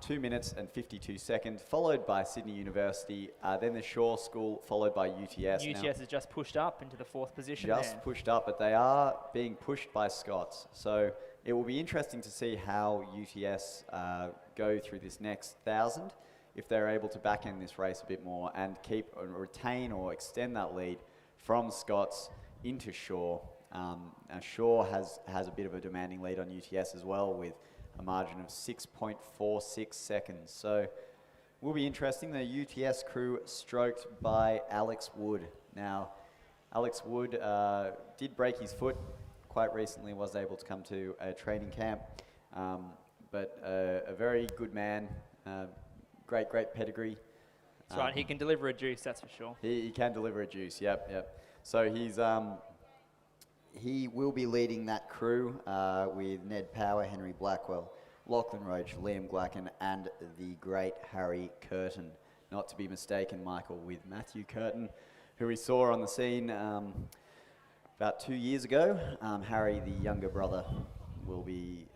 2 minutes and 52 seconds, followed by Sydney University, then the Shaw School, followed by UTS. UTS has just pushed up into the 4th position. Just pushed up, but they are being pushed by Scots. So it will be interesting to see how UTS go through this next 1,000, if they're able to back end this race a bit more and keep or retain or extend that lead from Scots into Shaw. Now Shaw has a bit of a demanding lead on UTS as well, with a margin of 6.46 seconds. So will be interesting. The UTS crew stroked by Alex Wood. Now, Alex Wood did break his foot quite recently, was able to come to a training camp, but a very good man, great pedigree. That's right, he can deliver a juice, that's for sure. He can deliver a juice, yep. So he's He will be leading that crew with Ned Power, Henry Blackwell, Lachlan Roach, Liam Glacken, and the great Harry Curtin. Not to be mistaken, Michael, with Matthew Curtin, who we saw on the scene about 2 years ago. Harry, the younger brother, will be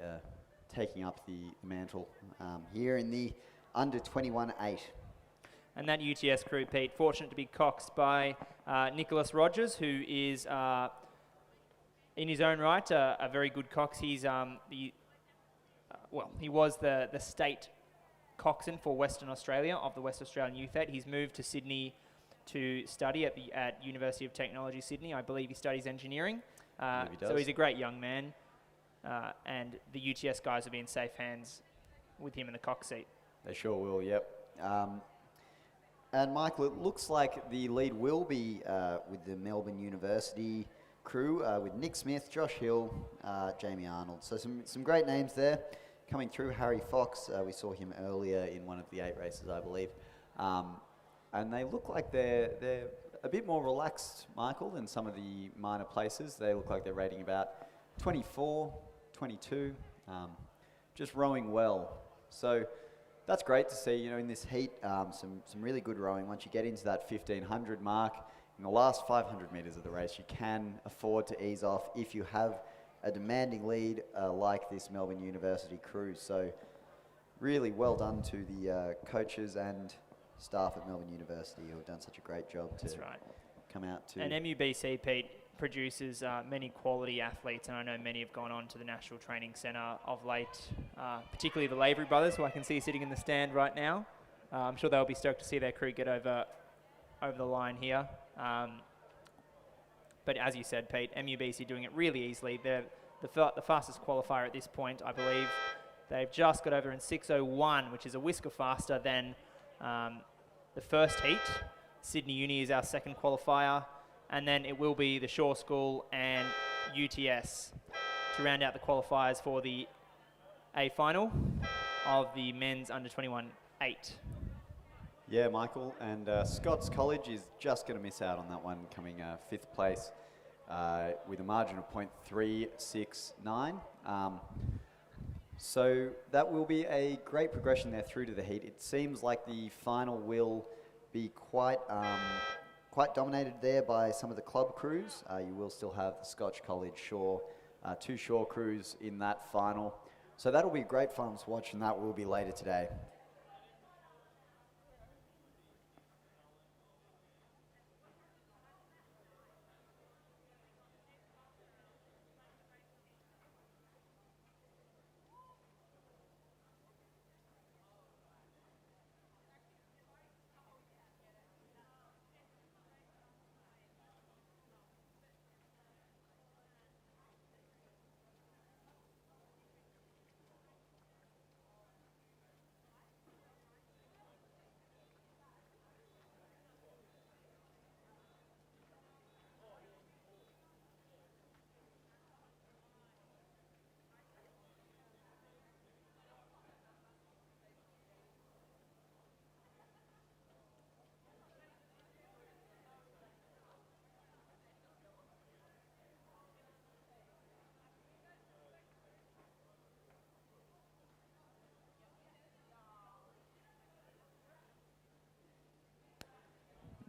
taking up the mantle here in the under 21-8. And that UTS crew, Pete, fortunate to be coxed by Nicholas Rogers, who is, in his own right, a very good cox. He's he was the state coxswain for Western Australia of the West Australian Youth 8. He's moved to Sydney to study at University of Technology, Sydney. I believe he studies engineering. So he's a great young man. And the UTS guys will be in safe hands with him in the cox seat. They sure will, yep. And Michael, it looks like the lead will be with the Melbourne University crew with Nick Smith, Josh Hill, Jamie Arnold. So some great names there coming through. Harry Fox, we saw him earlier in one of the 8 races, I believe. And they look like they're a bit more relaxed, Michael, than some of the minor places. They look like they're rating about 24, 22, just rowing well. So that's great to see, in this heat, some really good rowing. Once you get into that 1,500 mark, in the last 500 metres of the race, you can afford to ease off if you have a demanding lead like this Melbourne University crew. So really well done to the coaches and staff at Melbourne University who have done such a great job to come out to... And MUBC, Pete, produces many quality athletes, and I know many have gone on to the National Training Centre of late, particularly the Lavery brothers, who I can see sitting in the stand right now. I'm sure they'll be stoked to see their crew get over the line here. But as you said, Pete, MUBC doing it really easily. They're the fastest qualifier at this point, I believe. They've just got over in 6:01, which is a whisker faster than the first heat. Sydney Uni is our second qualifier, and then it will be the Shore School and UTS to round out the qualifiers for the A final of the men's under 21 8. Yeah, Michael, and Scots College is just going to miss out on that one, coming 5th place with a margin of .369. So that will be a great progression there through to the heat. It seems like the final will be quite dominated there by some of the club crews. You will still have the Scotch College Shore, 2 Shore crews in that final. So that'll be great fun to watch, and that will be later today.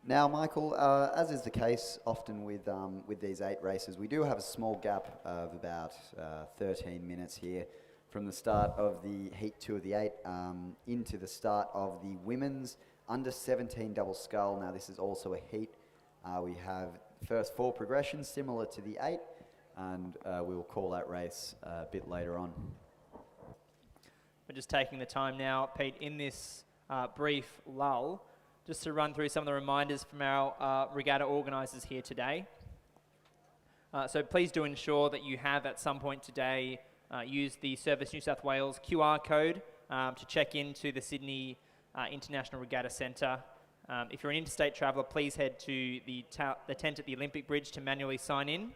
Now, Michael, as is the case often with these 8 races, we do have a small gap of about 13 minutes here from the start of the Heat 2 of the 8 into the start of the women's under 17 double scull. Now, this is also a heat. We have first 4 progressions similar to the 8, and we'll call that race a bit later on. We're just taking the time now, Pete, in this brief lull, just to run through some of the reminders from our regatta organisers here today. So please do ensure that you have at some point today used the Service New South Wales QR code to check into the Sydney International Regatta Centre. If you're an interstate traveller, please head to the tent at the Olympic Bridge to manually sign in.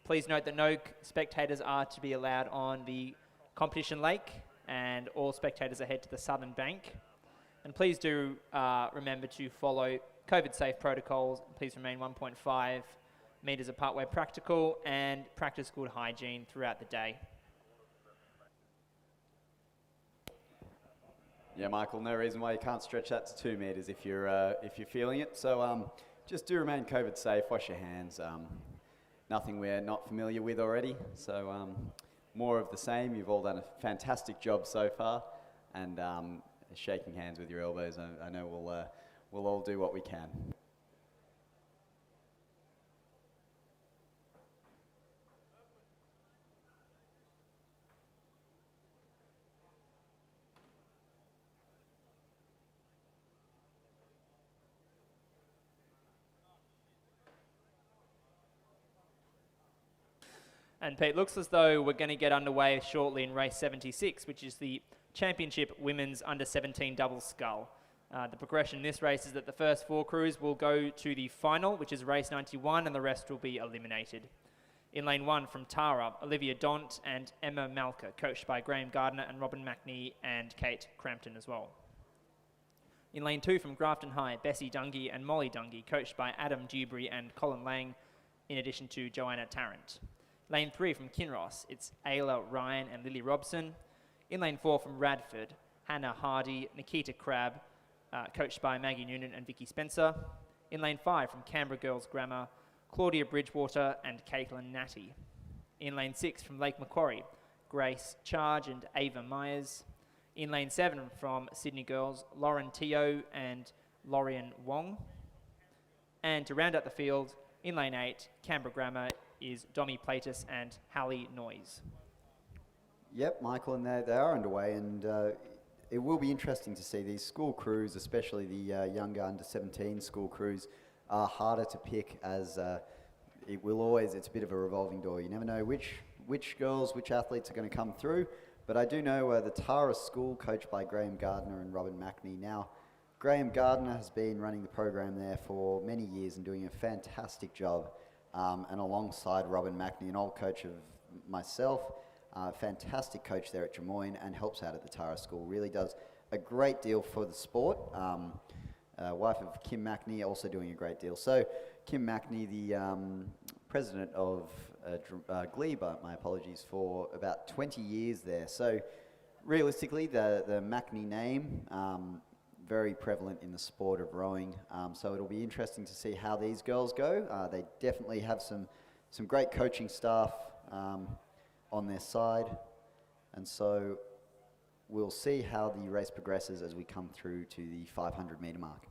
Please note that no spectators are to be allowed on the competition lake, and all spectators are head to the southern bank. And please do remember to follow COVID-safe protocols. Please remain 1.5 metres apart where practical, and practice good hygiene throughout the day. Yeah, Michael, no reason why you can't stretch that to 2 metres if you're feeling it. So just do remain COVID safe, wash your hands. Nothing we're not familiar with already. So more of the same. You've all done a fantastic job so far, and shaking hands with your elbows. I know we'll all do what we can. And Pete, looks as though we're going to get underway shortly in race 76, which is the Championship Women's Under 17 Double Scull. The progression in this race is that the first 4 crews will go to the final, which is race 91, and the rest will be eliminated. In lane 1 from Tara, Olivia Dont and Emma Malka, coached by Graham Gardner and Robin McNee and Kate Crampton as well. In lane 2 from Grafton High, Bessie Dungy and Molly Dungy, coached by Adam Dewberry and Colin Lang, in addition to Joanna Tarrant. Lane 3 from Kinross, it's Ayla Ryan and Lily Robson. In lane 4 from Radford, Hannah Hardy, Nikita Crabb, coached by Maggie Noonan and Vicky Spencer. In lane 5 from Canberra Girls Grammar, Claudia Bridgewater and Caitlin Natty. In lane 6 from Lake Macquarie, Grace Charge and Ava Myers. In lane 7 from Sydney Girls, Lauren Teo and Lorian Wong. And to round out the field, in lane 8, Canberra Grammar is Domi Platus and Hallie Noyes. Yep, Michael, and they are underway, and it will be interesting to see these school crews, especially the younger under 17 school crews, are harder to pick, as it's a bit of a revolving door. You never know which girls, which athletes are going to come through. But I do know the Tara School, coached by Graham Gardner and Robin Mackney. Now, Graham Gardner has been running the program there for many years and doing a fantastic job. And alongside Robin Mackney, an old coach of myself, fantastic coach there at Drummoyne, and helps out at the Tara School. Really does a great deal for the sport. Wife of Kim Mackney, also doing a great deal. So Kim Mackney, the president of Glebe, my apologies, for about 20 years there. So realistically, the Mackney name, very prevalent in the sport of rowing. So it'll be interesting to see how these girls go. They definitely have some great coaching staff on their side. And so we'll see how the race progresses as we come through to the 500 metre mark.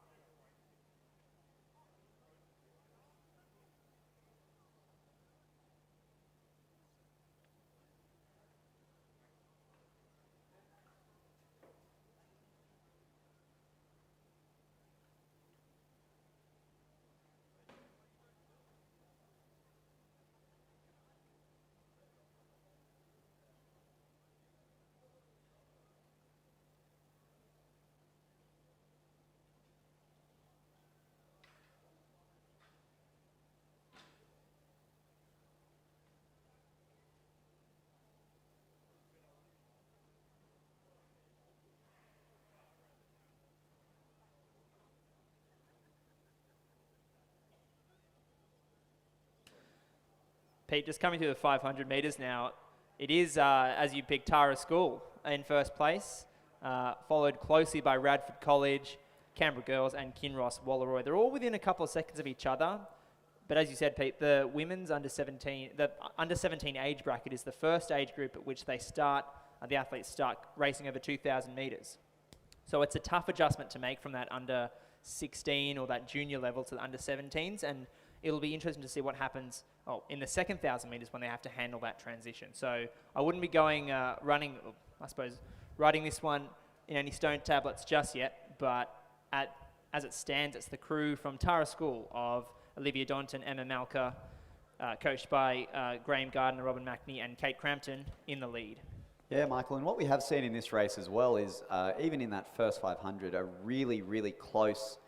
Pete, just coming through the 500 metres now, it is, as you picked, Tara School in first place, followed closely by Radford College, Canberra Girls and Kinross Walleroy. They're all within a couple of seconds of each other. But as you said, Pete, the women's under 17 age bracket is the first age group at which they start, the athletes start racing over 2,000 metres. So it's a tough adjustment to make from that under 16 or that junior level to the under 17s, and it'll be interesting to see what happens in the second 1,000 metres when they have to handle that transition. So I wouldn't be going writing this one in any stone tablets just yet, but as it stands, it's the crew from Tara School of Olivia Donton, Emma Malka, coached by Graham Gardner, Robin Mackney and Kate Crampton in the lead. Yeah, Michael, and what we have seen in this race as well is even in that first 500, a really, really close,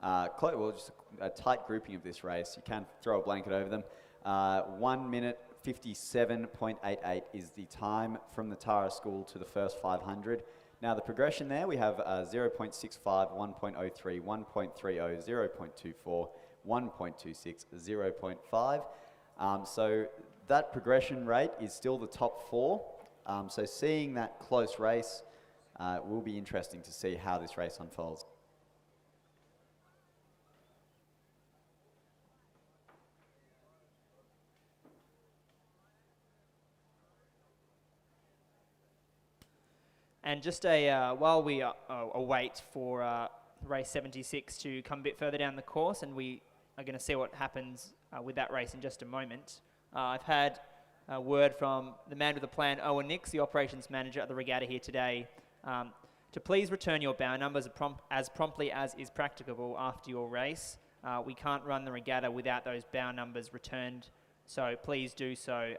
just a tight grouping of this race. You can throw a blanket over them. 1 minute 57.88 is the time from the Tara School to the first 500. Now the progression there, we have 0.65, 1.03, 1.30, 0.24, 1.26, 0.5. So that progression rate is still the top four. So seeing that close race will be interesting to see how this race unfolds. And just while we await for race 76 to come a bit further down the course, and we are going to see what happens with that race in just a moment, I've had a word from the man with the plan, Owen Nix, the operations manager at the regatta here today, to please return your bow numbers as promptly as is practicable after your race. We can't run the regatta without those bow numbers returned, so please do so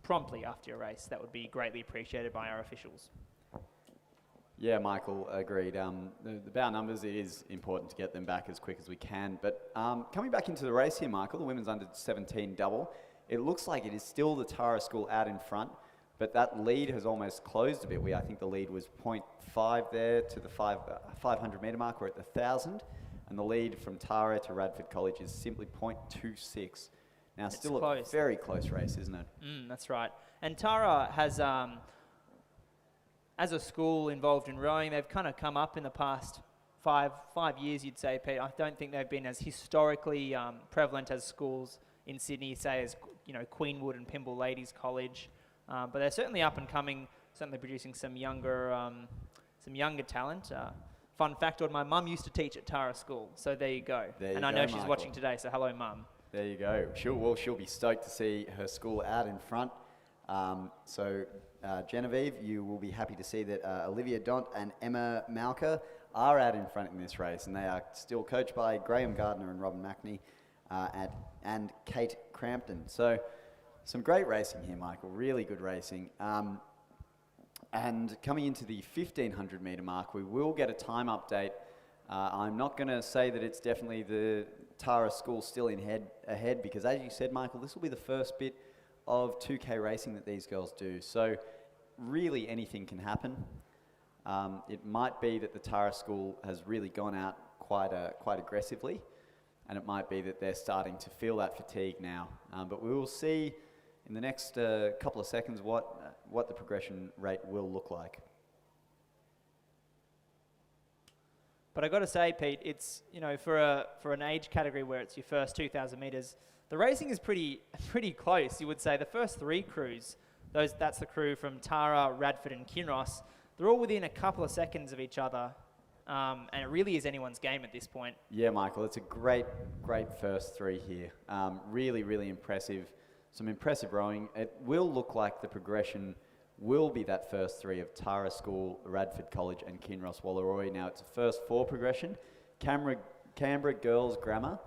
promptly after your race. That would be greatly appreciated by our officials. Yeah, Michael, agreed. The bow numbers, it is important to get them back as quick as we can. But coming back into the race here, Michael, the women's under 17 double, it looks like it is still the Tara School out in front, but that lead has almost closed a bit. I think the lead was 0.5 there to the 500 metre mark. We're at the 1,000, and the lead from Tara to Radford College is simply 0.26. Now, it's still a very close race, isn't it? That's right. And Tara has, as a school involved in rowing, they've kind of come up in the past five years, you'd say, Pete. I don't think they've been as historically prevalent as schools in Sydney, say as Queenwood and Pymble Ladies College, but they're certainly up and coming, certainly producing some younger talent. Fun fact: my mum used to teach at Tara School, so there you go. I know she's watching today, so hello, mum. There you go. She'll be stoked to see her school out in front. Genevieve, you will be happy to see that Olivia Dont and Emma Malka are out in front in this race, and they are still coached by Graham Gardner and Robin Mackney and Kate Crampton. So some great racing here, Michael, really good racing. And coming into the 1500 metre mark, we will get a time update. I'm not going to say that it's definitely the Tara School still ahead, because as you said, Michael, this will be the first bit of 2K racing that these girls do. So really anything can happen. It might be that the Tara School has really gone out quite aggressively, and it might be that they're starting to feel that fatigue now. But we will see in the next couple of seconds what the progression rate will look like. But I got to say, Pete, it's, you know, for an age category where it's your first 2,000 metres, the racing is pretty close. You would say the first three crews, that's the crew from Tara, Radford, and Kinross. They're all within a couple of seconds of each other, and it really is anyone's game at this point. Yeah, Michael, it's a great first three here. Really impressive. Some impressive rowing. It will look like the progression will be that first three of Tara School, Radford College, and Kinross Wallaroi. Now, it's a first four progression. Canberra Girls Grammar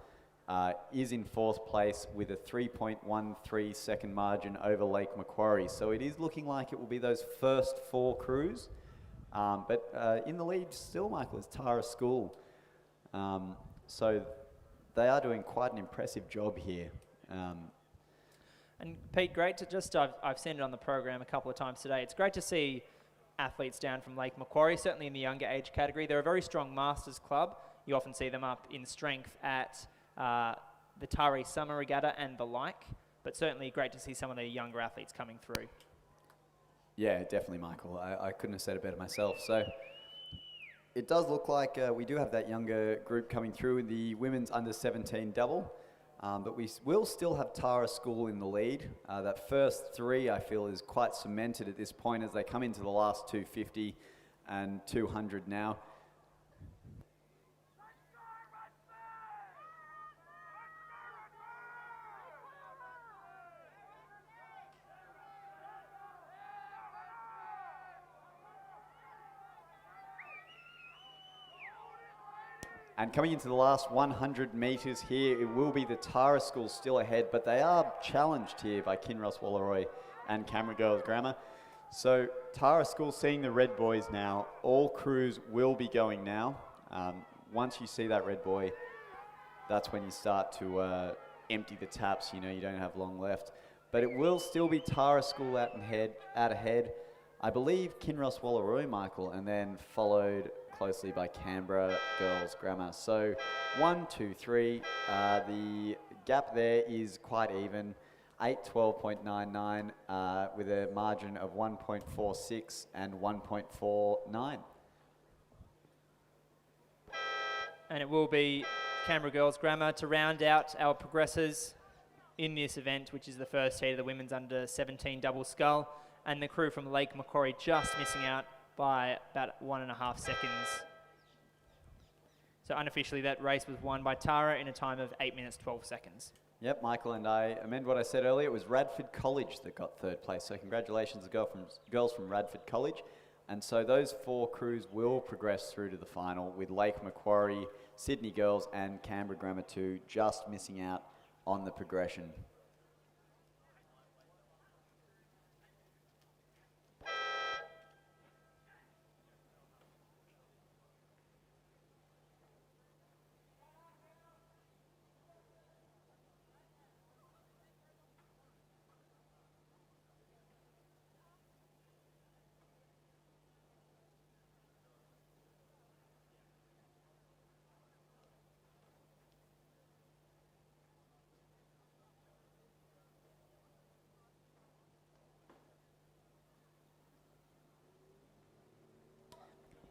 is in fourth place with a 3.13 second margin over Lake Macquarie. So it is looking like it will be those first four crews. But in the lead still, Michael, is Tara School. So they are doing quite an impressive job here. And Pete, great to just, I've seen it on the program a couple of times today. It's great to see athletes down from Lake Macquarie, certainly in the younger age category. They're a very strong masters club. You often see them up in strength at the Tari Summer Regatta and the like, but certainly great to see some of the younger athletes coming through. Yeah, definitely, Michael. I couldn't have said it better myself. So it does look like we do have that younger group coming through in the women's under 17 double. But we will still have Tara School in the lead. That first three, I feel, is quite cemented at this point as they come into the last 250 and 200 now. And coming into the last 100 metres here, it will be the Tara School still ahead, but they are challenged here by Kinross Wallaroi and Canberra Girls Grammar. So Tara School seeing the red boys now. All crews will be going now. Once you see that red boy, that's when you start to empty the taps. You know, you don't have long left. But it will still be Tara School out ahead. I believe Kinross Wallaroi, Michael, and then followed closely by Canberra Girls Grammar. So 1, 2, 3. The gap there is quite even. 8:12.99 with a margin of 1.46 and 1.49. And it will be Canberra Girls Grammar to round out our progressors in this event, which is the first heat of the women's under 17 double scull, and the crew from Lake Macquarie just missing out by about 1.5 seconds. So unofficially, that race was won by Tara in a time of 8 minutes, 12 seconds. Yep, Michael, and I amend what I said earlier. It was Radford College that got third place. So congratulations to girls from Radford College. And so those four crews will progress through to the final with Lake Macquarie, Sydney Girls, and Canberra Grammar 2 just missing out on the progression.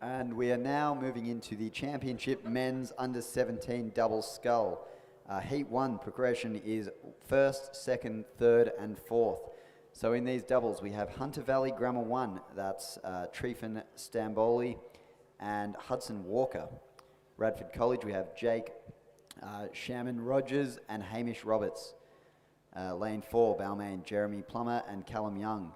And we are now moving into the championship men's under 17 double scull. Heat 1 progression is first, second, third, and fourth. So in these doubles, we have Hunter Valley Grammar 1, that's Trefan Stamboli and Hudson Walker. Radford College, we have Jake Shaman Rogers and Hamish Roberts. Lane 4, Balmain, Jeremy Plummer and Callum Young.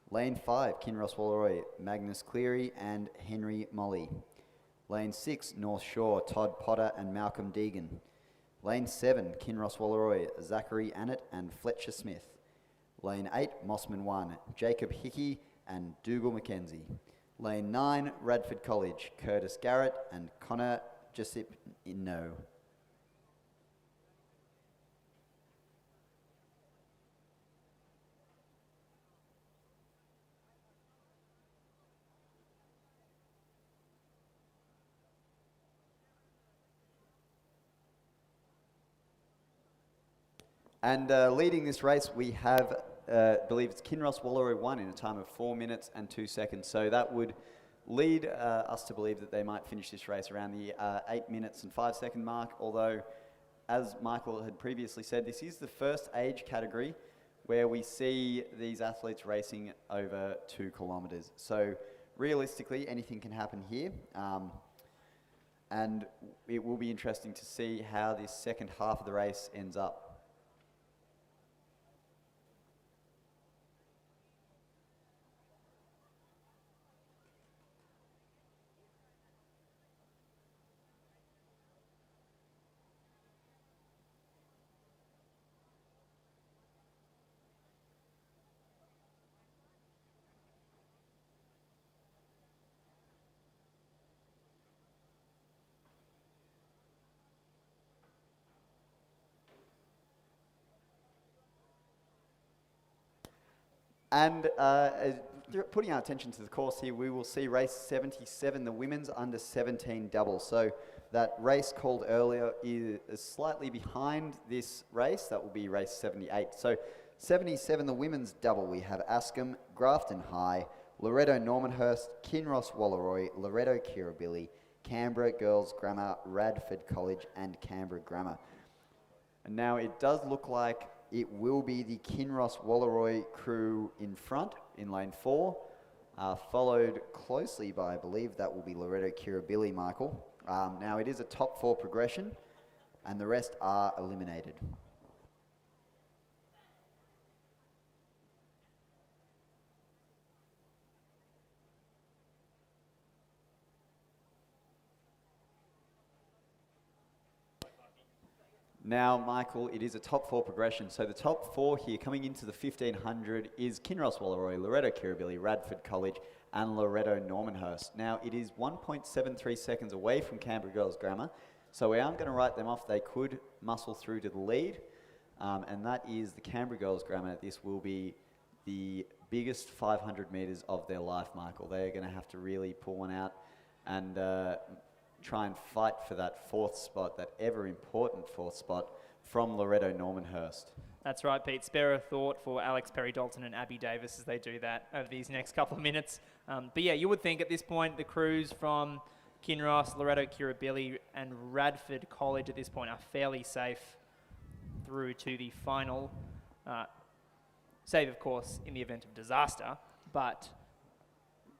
Lane 5, Kinross Wallaroi, Magnus Cleary and Henry Molly. Lane 6, North Shore, Todd Potter and Malcolm Deegan. Lane 7, Kinross Wallaroy, Zachary Annett and Fletcher Smith. Lane 8, Mossman 1, Jacob Hickey and Dougal McKenzie. Lane 9, Radford College, Curtis Garrett and Connor Jessup Inno. And leading this race, we have, believe it's Kinross Wallaroy 1 in a time of 4 minutes and 2 seconds. So that would lead us to believe that they might finish this race around the 8 minutes and 5 second mark. Although, as Michael had previously said, this is the first age category where we see these athletes racing over 2 kilometres. So realistically, anything can happen here. And it will be interesting to see how this second half of the race ends up. And putting our attention to the course here, we will see race 77, the women's under 17 double. So that race called earlier is slightly behind this race. That will be race 78. So 77, the women's double, we have Askham, Grafton High, Loretto Normanhurst, Kinross Wallaroy, Loretto Kirribilli, Canberra Girls Grammar, Radford College and Canberra Grammar. And now it does look like it will be the Kinross Wallaroy crew in front in lane 4, followed closely by, I believe that will be Loretto Kirribilli, Michael. Now it is a top 4 progression and the rest are eliminated. Now, Michael, it is a top 4 progression. So the top 4 here coming into the 1500 is Kinross Wallaroy, Loretto Kirribilli, Radford College, and Loretto Normanhurst. Now, it is 1.73 seconds away from Canberra Girls Grammar, so we aren't going to write them off. They could muscle through to the lead, and that is the Canberra Girls Grammar. This will be the biggest 500 metres of their life, Michael. They're going to have to really pull one out and try and fight for that 4th spot, that ever-important 4th spot from Loretto Normanhurst. That's right, Pete. Spare a thought for Alex Perry-Dalton and Abby Davis as they do that over these next couple of minutes. But yeah, you would think at this point the crews from Kinross, Loretto Kirribilli and Radford College at this point are fairly safe through to the final. Save, of course, in the event of disaster, but...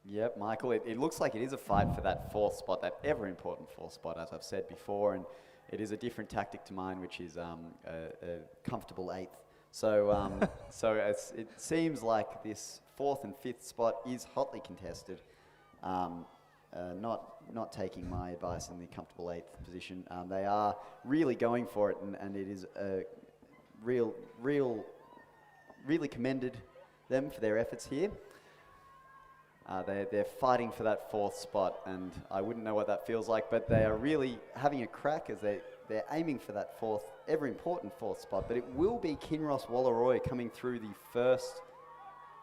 Yep, Michael, it looks like it is a fight for that 4th spot, that ever-important 4th spot, as I've said before, and it is a different tactic to mine, which is a comfortable 8th. So, it seems like this 4th and 5th spot is hotly contested. Not taking my advice in the comfortable 8th position. They are really going for it, and it is really commended them for their efforts here. They're fighting for that 4th spot, and I wouldn't know what that feels like, but they are really having a crack as they're aiming for that 4th, ever-important 4th spot. But it will be Kinross Wallaroy coming through the first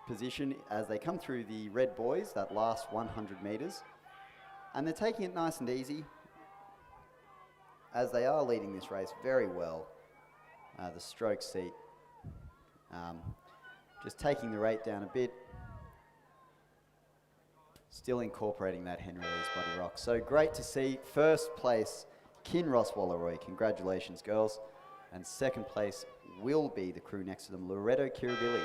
position as they come through the red boys, that last 100 metres. And they're taking it nice and easy as they are leading this race very well. The stroke seat, just taking the rate down a bit. Still incorporating that Henry Lee's Bloody Rock. So great to see. First place, Kinross Wallaroy. Congratulations, girls. And second place will be the crew next to them, Loretto Kirribilli.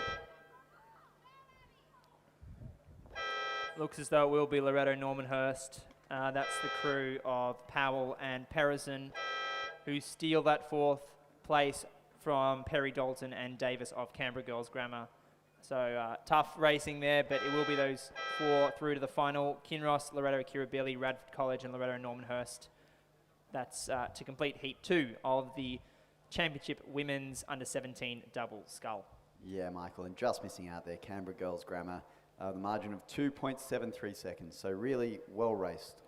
Looks as though it will be Loretto Normanhurst. That's the crew of Powell and Perrison, who steal that 4th place from Perry Dalton and Davis of Canberra Girls Grammar. So tough racing there, but it will be those 4 through to the final. Kinross, Loretto Kirribilli, Radford College and Loretto Normanhurst. That's to complete Heat 2 of the Championship Women's Under-17 Double Scull. Yeah, Michael, and just missing out there, Canberra Girls Grammar, the margin of 2.73 seconds, so really well raced.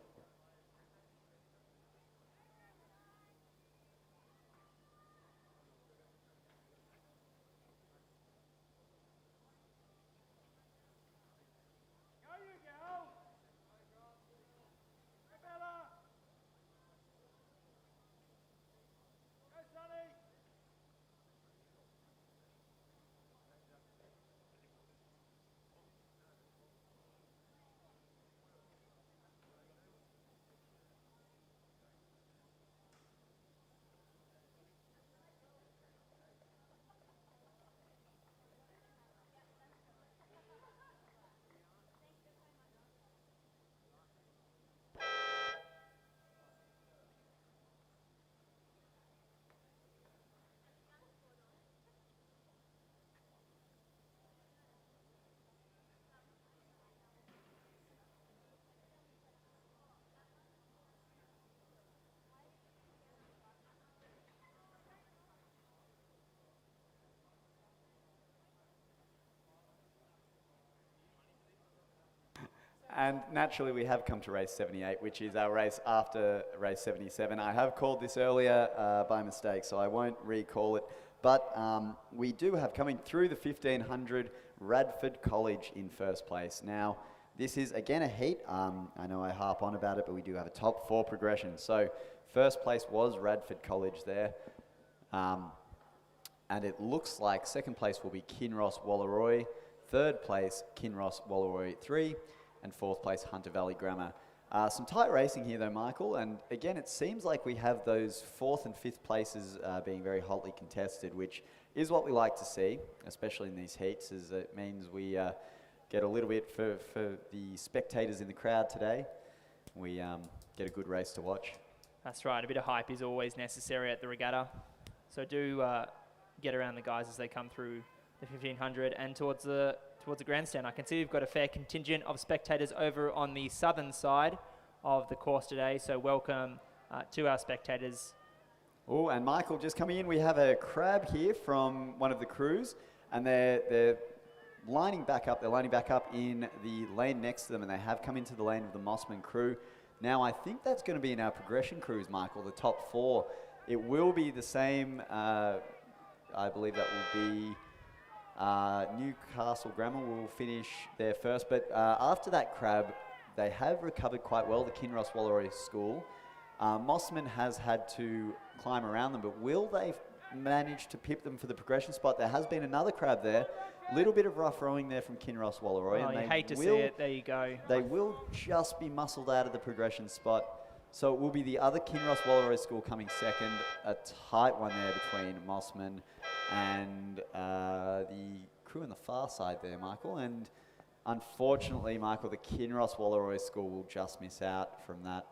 And naturally, we have come to race 78, which is our race after race 77. I have called this earlier by mistake, so I won't recall it. But we do have coming through the 1500 Radford College in first place. Now, this is again a heat. I know I harp on about it, but we do have a top 4 progression. So first place was Radford College there. And it looks like second place will be Kinross Wallaroi. Third place, Kinross Wallaroi 3. And fourth place, Hunter Valley Grammar. Some tight racing here though, Michael, and again, it seems like we have those 4th and 5th places being very hotly contested, which is what we like to see, especially in these heats, as it means we get a little bit for the spectators in the crowd today. We get a good race to watch. That's right, a bit of hype is always necessary at the regatta. So do get around the guys as they come through the 1500 and towards the grandstand. I can see we've got a fair contingent of spectators over on the southern side of the course today, so welcome to our spectators. Oh, and Michael, just coming in, we have a crab here from one of the crews, and they're lining back up. They're lining back up in the lane next to them, and they have come into the lane of the Mossman crew. Now, I think that's going to be in our progression crews, Michael, the top 4. It will be the same, I believe that will be Newcastle Grammar will finish there first, but after that crab, they have recovered quite well, the Kinross Wallaroi School. Mossman has had to climb around them, but will they manage to pip them for the progression spot? There has been another crab there. A little bit of rough rowing there from Kinross Wallaroi. Oh, and you they hate to see it. There you go. They will just be muscled out of the progression spot. So it will be the other Kinross Wallaroi School coming second. A tight one there between Mossman and the crew on the far side there, Michael. And unfortunately, Michael, the Kinross Wallaroi School will just miss out from that.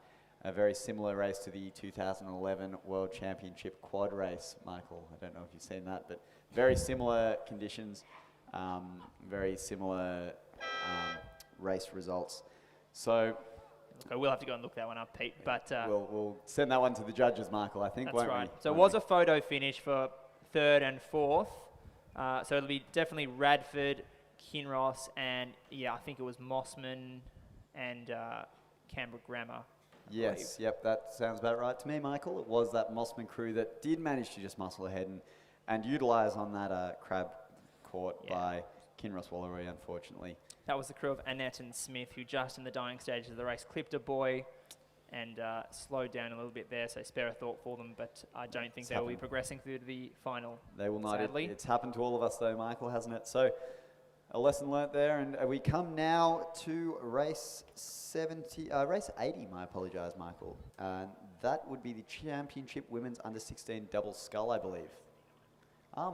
A very similar race to the 2011 World Championship quad race, Michael. I don't know if you've seen that, but very similar conditions, very similar race results. So okay, we'll have to go and look that one up, Pete. But we'll send that one to the judges, Michael, I think, that's won't right. we? So it was a photo finish for 3rd and 4th. So it'll be definitely Radford, Kinross, and yeah, I think it was Mossman and Canberra Grammar. Yes, yep, that sounds about right to me, Michael. It was that Mossman crew that did manage to just muscle ahead and utilise on that crab caught by Kinross Wallaroi, unfortunately. That was the crew of Annette and Smith, who just in the dying stages of the race clipped a buoy and slowed down a little bit there, so spare a thought for them, but I don't think they will be progressing through to the final. They will not. Sadly. It's happened to all of us though, Michael, hasn't it? So a lesson learnt there, and we come now to race 80, I apologise, Michael. That would be the Championship Women's Under-16 Double Scull, I believe.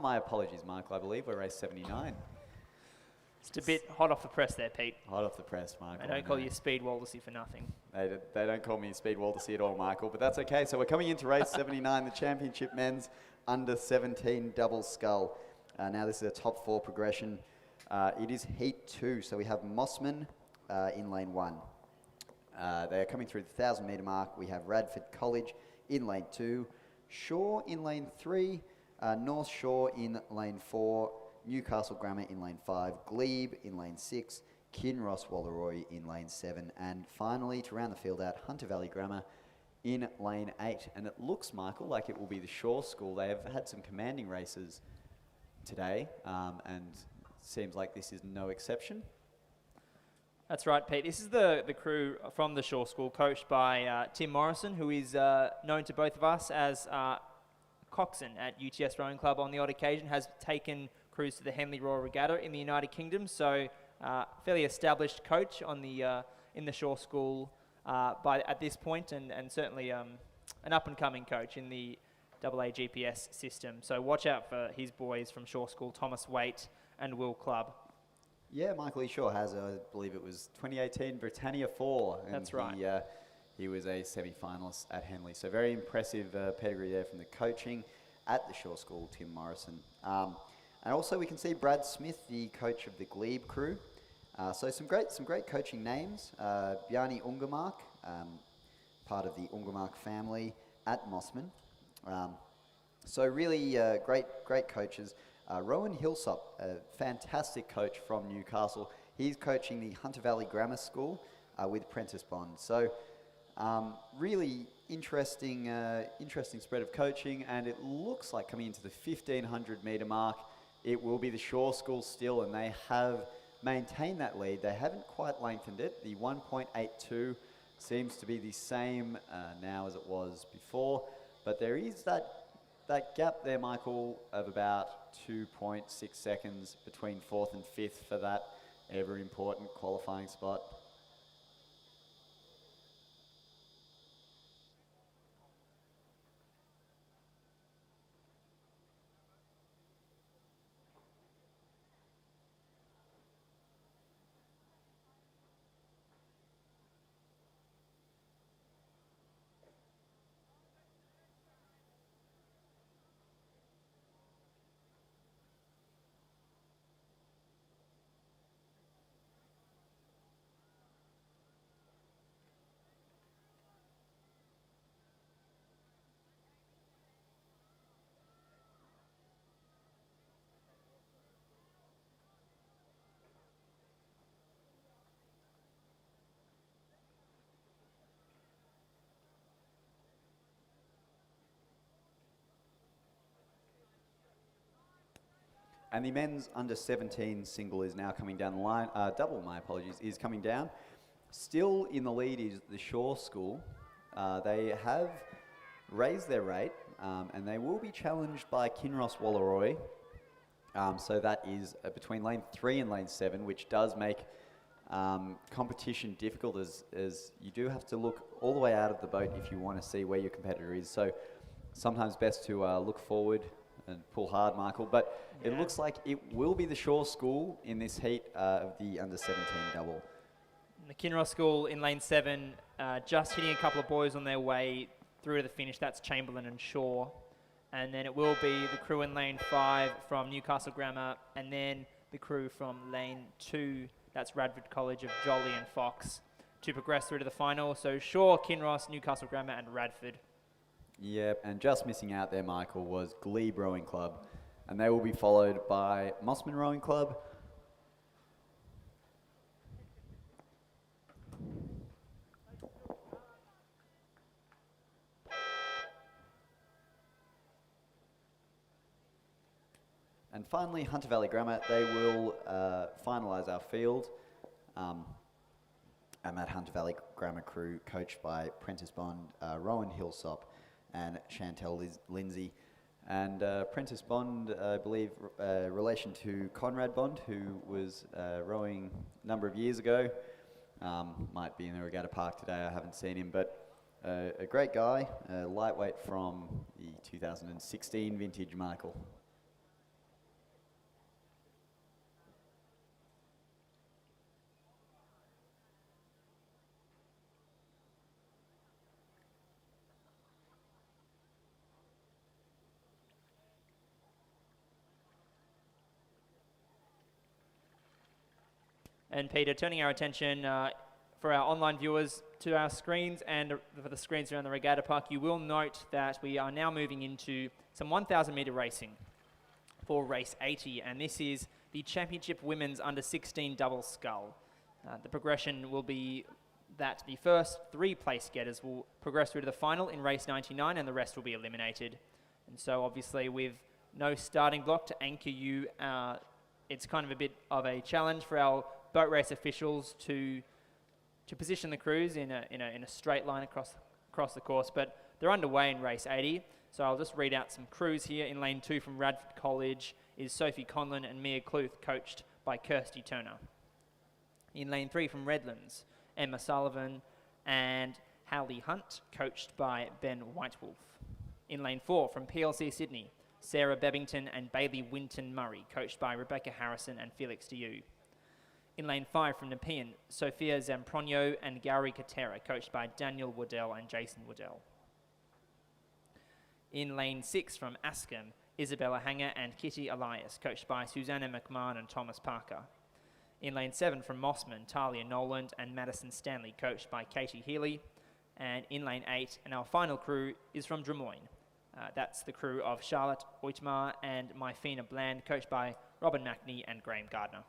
My apologies, Michael, I believe we're race 79. It's a bit hot off the press there, Pete. Hot off the press, Michael. I don't call you Speed Waldersey for nothing. They don't call me Speed Waldersey at all, Michael, but that's okay. So we're coming into race 79, the Championship Men's Under-17 Double Scull. Now this is a top 4 progression. It is Heat 2, so we have Mossman in lane 1. They are coming through the 1,000 metre mark. We have Radford College in lane 2, Shaw in lane 3, North Shore in lane 4, Newcastle Grammar in lane 5, Glebe in lane 6, Kinross Wallaroi in lane 7, and finally, to round the field out, Hunter Valley Grammar in lane 8. And it looks, Michael, like it will be the Shaw School. They have had some commanding races today, and seems like this is no exception. That's right, Pete. This is the crew from the Shaw School, coached by Tim Morrison, who is known to both of us as coxswain at UTS Rowing Club on the odd occasion, has taken crews to the Henley Royal Regatta in the United Kingdom, so fairly established coach on the in the Shaw School at this point, and certainly an up-and-coming coach in the AAGPS system. So watch out for his boys from Shaw School, Thomas Waite and Will Clubb. Yeah, Michael, he sure has. I believe it was 2018 Britannia 4. And That's right. He was a semi-finalist at Henley. So very impressive pedigree there from the coaching at the Shaw School, Tim Morrison. And also we can see Brad Smith, the coach of the Glebe crew. So some great coaching names. Bjarni Ungermark, part of the Ungermark family at Mossman. So really great coaches. Rowan Hillsop, a fantastic coach from Newcastle. He's coaching the Hunter Valley Grammar School with Prentice Bond. So really interesting spread of coaching, and it looks like coming into the 1,500 metre mark, it will be the Shaw School still, and they have maintained that lead. They haven't quite lengthened it. The 1.82 seems to be the same now as it was before, but there is that gap there, Michael, of about 2.6 seconds between 4th and 5th for that ever important qualifying spot. And the men's under 17 single is now coming down the line. Double, my apologies, is coming down. Still in the lead is the Shaw School. They have raised their rate, and they will be challenged by Kinross Wallaroi. So that is between lane 3 and lane 7, which does make competition difficult, as you do have to look all the way out of the boat if you want to see where your competitor is. So sometimes best to look forward and pull hard, Michael. But it looks like it will be the Shaw School in this heat of the under 17 double. The Kinross School in lane 7, just hitting a couple of boys on their way through to the finish. That's Chamberlain and Shaw. And then it will be the crew in lane 5 from Newcastle Grammar, and then the crew from lane 2, that's Radford College of Jolly and Fox, to progress through to the final. So Shaw, Kinross, Newcastle Grammar and Radford. Yep, and just missing out there, Michael, was Glebe Rowing Club. And they will be followed by Mossman Rowing Club. And finally, Hunter Valley Grammar. They will finalise our field. And that Hunter Valley Grammar crew, coached by Prentice Bond, Rowan Hillsop, and Chantel Lindsay. And Prentice Bond, I believe, relation to Conrad Bond, who was rowing a number of years ago. Might be in the regatta park today, I haven't seen him, but a great guy, lightweight from the 2016 vintage, Michael. And Peter, turning our attention for our online viewers to our screens and for the screens around the regatta park, you will note that we are now moving into some 1,000 metre racing for race 80, and this is the Championship Women's Under 16 Double Scull. The progression will be that the first 3 place getters will progress through to the final in race 99, and the rest will be eliminated. And so obviously with no starting block to anchor you, it's kind of a bit of a challenge for our boat race officials to position the crews in a straight line across the course, but they're underway in race 80. So I'll just read out some crews here. In lane 2 from Radford College is Sophie Conlon and Mia Cluth, coached by Kirsty Turner. In lane 3 from Redlands, Emma Sullivan and Hallie Hunt, coached by Ben Whitewolf. In lane 4 from PLC Sydney, Sarah Bebbington and Bailey Winton Murray, coached by Rebecca Harrison and Felix Diu. In lane 5 from Nepean, Sophia Zampronio and Gary Katera, coached by Daniel Waddell and Jason Waddell. In lane 6 from Askham, Isabella Hanger and Kitty Elias, coached by Susanna McMahon and Thomas Parker. In lane 7 from Mossman, Talia Noland and Madison Stanley, coached by Katie Healy. And in lane 8, and our final crew is from Drummoyne. That's the crew of Charlotte Oitmar and Myfina Bland, coached by Robin Mackney and Graham Gardner.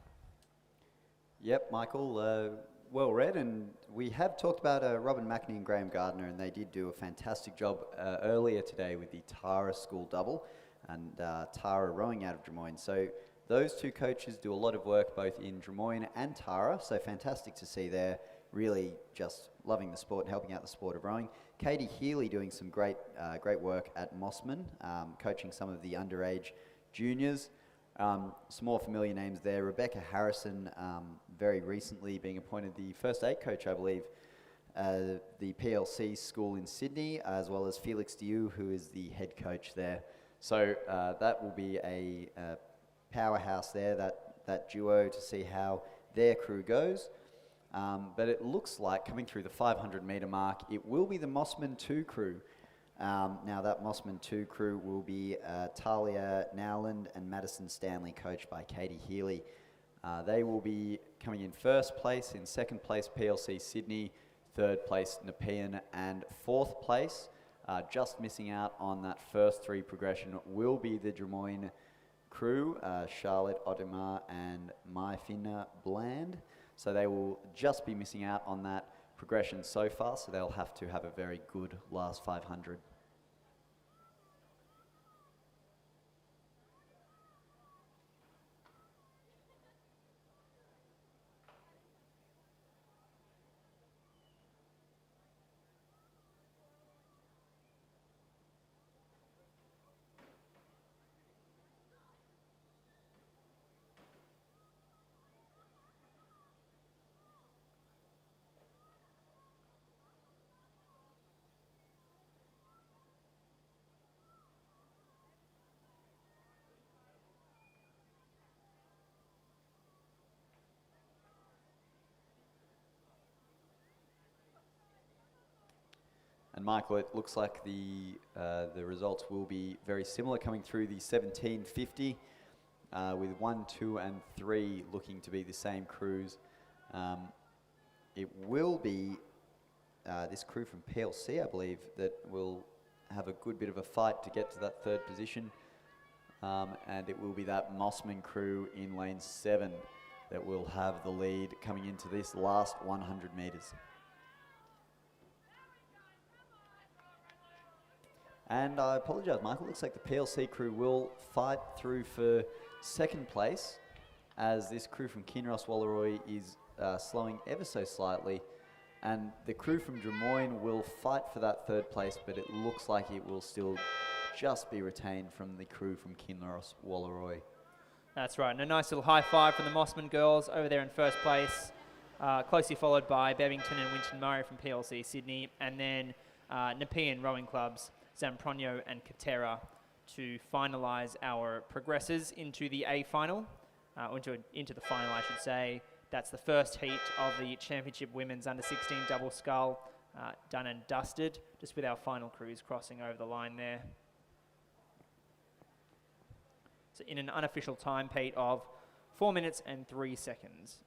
Yep, Michael, well read, and we have talked about Robin Mackney and Graham Gardner, and they did do a fantastic job earlier today with the Tara school double and Tara rowing out of Drummoyne. So those two coaches do a lot of work both in Drummoyne and Tara, so fantastic to see there, really just loving the sport and helping out the sport of rowing. Katie Healy doing some great work at Mossman, coaching some of the underage juniors. Some more familiar names there. Rebecca Harrison, very recently being appointed the first aid coach, I believe, the PLC school in Sydney, as well as Felix Diu, who is the head coach there. So that will be a powerhouse there, that duo, to see how their crew goes. But it looks like coming through the 500 metre mark, it will be the Mossman 2 crew. Now that Mossman 2 crew will be Talia Nowland and Madison Stanley, coached by Katie Healy. They will be coming in first place, in second place PLC Sydney, third place Nepean, and fourth place, just missing out on that first 3 progression, will be the Drummoyne crew, Charlotte Otomar and Myfina Bland. So they will just be missing out on that progression so far, so they'll have to have a very good last 500. And Michael, it looks like the results will be very similar coming through the 1750, with 1, 2 and 3 looking to be the same crews. It will be this crew from PLC, I believe, that will have a good bit of a fight to get to that 3rd position. And it will be that Mossman crew in lane 7 that will have the lead coming into this last 100 metres. And I apologise, Michael, looks like the PLC crew will fight through for 2nd place, as this crew from Kinross Wallaroi is slowing ever so slightly. And the crew from Drummoyne will fight for that 3rd place, but it looks like it will still just be retained from the crew from Kinross Wallaroi. That's right, and a nice little high five from the Mossman girls over there in 1st place, closely followed by Bebbington and Winton Murray from PLC Sydney, and then Nepean Rowing Club's Zampronio and Katera to finalise our progressors into the A final, into the final, I should say. That's the first heat of the Championship Women's Under 16 Double Scull, done and dusted, just with our final crews crossing over the line there. So in an unofficial time, Pete, of 4 minutes and 3 seconds.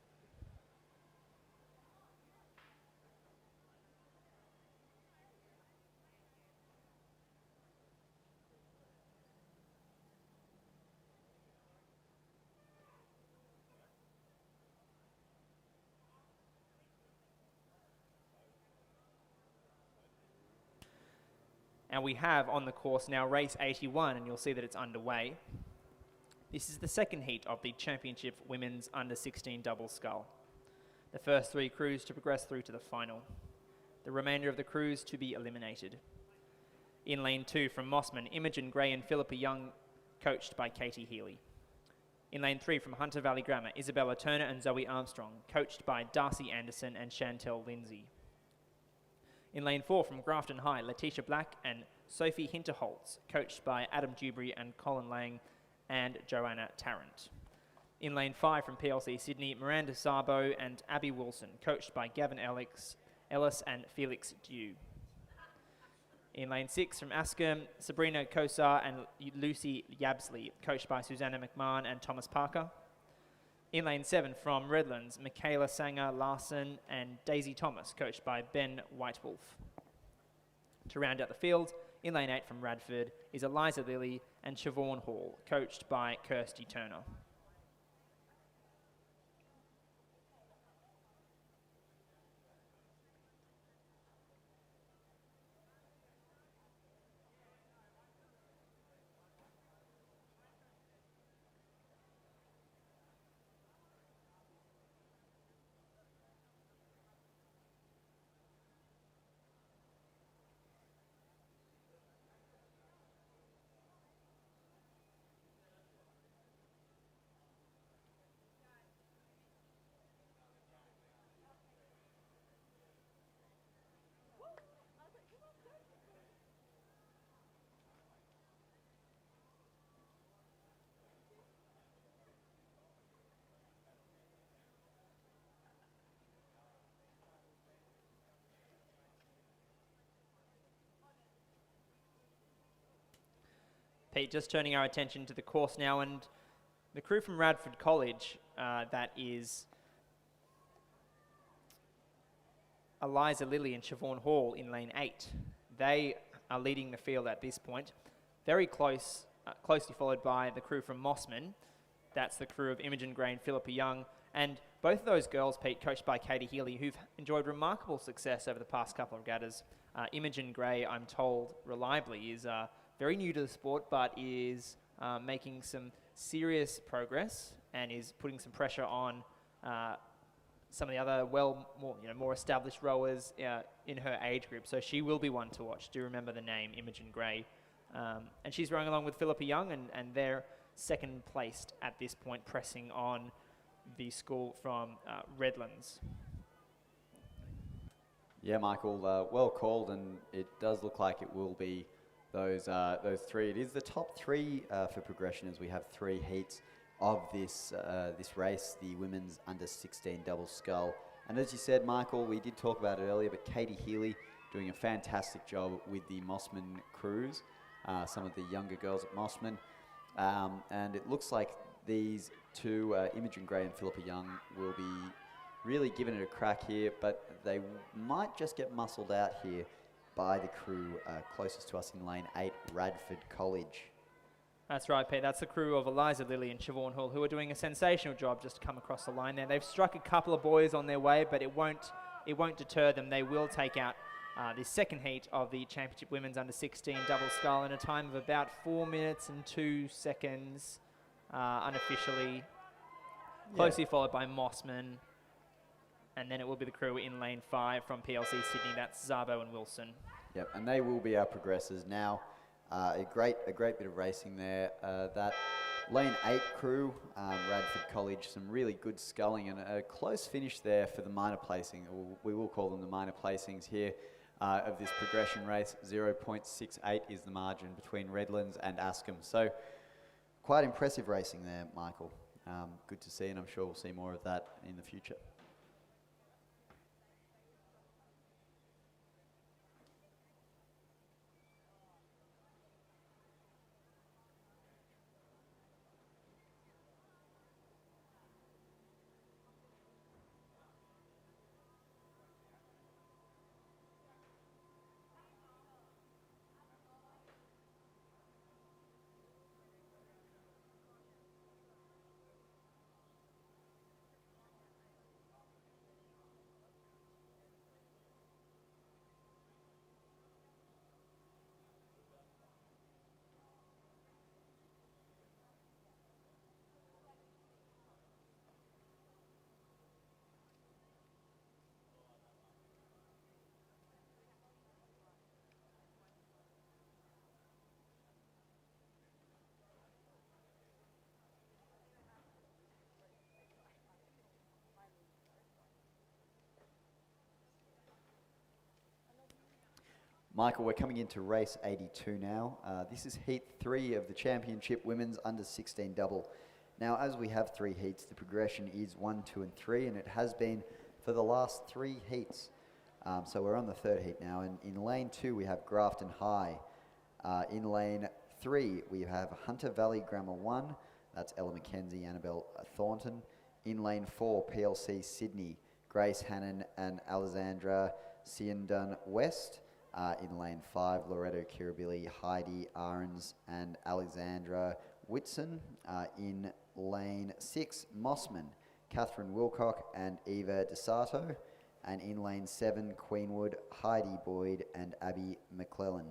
And we have on the course now race 81, and you'll see that it's underway. This is the second heat of the Championship Women's Under-16 Double Scull. The first 3 crews to progress through to the final. The remainder of the crews to be eliminated. In lane 2 from Mossman, Imogen Gray and Philippa Young, coached by Katie Healy. In lane 3 from Hunter Valley Grammar, Isabella Turner and Zoe Armstrong, coached by Darcy Anderson and Chantel Lindsay. In lane 4 from Grafton High, Letitia Black and Sophie Hinterholtz, coached by Adam Dewberry and Colin Lang and Joanna Tarrant. In lane 5 from PLC Sydney, Miranda Sarbo and Abby Wilson, coached by Gavin Ellis and Felix Dew. In lane 6 from Askham, Sabrina Kosar and Lucy Yabsley, coached by Susanna McMahon and Thomas Parker. In lane 7 from Redlands, Michaela Sanger Larson and Daisy Thomas, coached by Ben Whitewolf. To round out the field, in lane 8 from Radford is Eliza Lilly and Siobhan Hall, coached by Kirsty Turner. Pete, just turning our attention to the course now, and the crew from Radford College, that is Eliza Lilly and Siobhan Hall in lane 8. They are leading the field at this point. Very close, closely followed by the crew from Mossman. That's the crew of Imogen Gray and Philippa Young. And both of those girls, Pete, coached by Katie Healy, who've enjoyed remarkable success over the past couple of regattas. Imogen Gray, I'm told reliably, is very new to the sport, but is making some serious progress and is putting some pressure on some of the other more established rowers in her age group. So she will be one to watch. Do remember the name, Imogen Gray. And she's rowing along with Philippa Young, and they're second placed at this point, pressing on the school from Redlands. Yeah, Michael, well called, and it does look like it will be those 3. It is the top 3 for progression, as we have 3 heats of this race, the women's under-16 double scull. And as you said, Michael, we did talk about it earlier, but Katie Healy doing a fantastic job with the Mossman crews, some of the younger girls at Mossman. And it looks like these 2, Imogen Gray and Philippa Young, will be really giving it a crack here, but they might just get muscled out here by the crew closest to us in lane 8, Radford College. That's right, Pete. That's the crew of Eliza Lilly and Siobhan Hall, who are doing a sensational job just to come across the line there. They've struck a couple of boys on their way, but it won't deter them. They will take out the second heat of the Championship Women's Under-16 Double Scull in a time of about 4 minutes and 2 seconds, unofficially. Closely followed by Mossman. And then it will be the crew in lane 5 from PLC Sydney. That's Zabo and Wilson. Yep, and they will be our progressors now. A great bit of racing there. That lane 8 crew, Radford College, some really good sculling and a close finish there for the minor placing. We will call them the minor placings here of this progression race. 0.68 is the margin between Redlands and Askham. So quite impressive racing there, Michael. Good to see, and I'm sure we'll see more of that in the future. Michael, we're coming into race 82 now. This is heat 3 of the championship women's under 16 double. Now, as we have 3 heats, the progression is 1, 2 and 3, and it has been for the last 3 heats. So we're on the 3rd heat now, and in lane 2 we have Grafton High. In lane 3 we have Hunter Valley Grammar 1, that's Ella McKenzie, Annabelle Thornton. In lane 4, PLC Sydney, Grace Hannon and Alexandra Siandon West. In lane 5, Loretto Kirribilli, Heidi Ahrens and Alexandra Whitson. In lane 6, Mossman, Catherine Wilcock and Eva DeSato. And in lane 7, Queenwood, Heidi Boyd and Abby McClellan.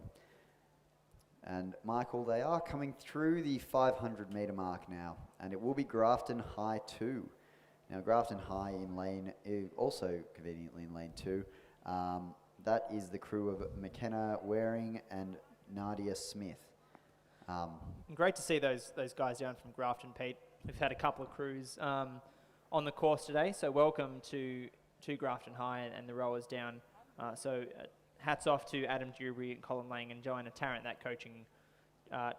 And Michael, they are coming through the 500 metre mark now, and it will be Grafton High 2. Now Grafton High in lane, also conveniently in lane 2, that is the crew of McKenna Waring and Nadia Smith. Great to see those guys down from Grafton, Pete. We've had a couple of crews on the course today, so welcome to Grafton High and the rowers down. Hats off to Adam Dewberry, Colin Lang and Joanna Tarrant, that coaching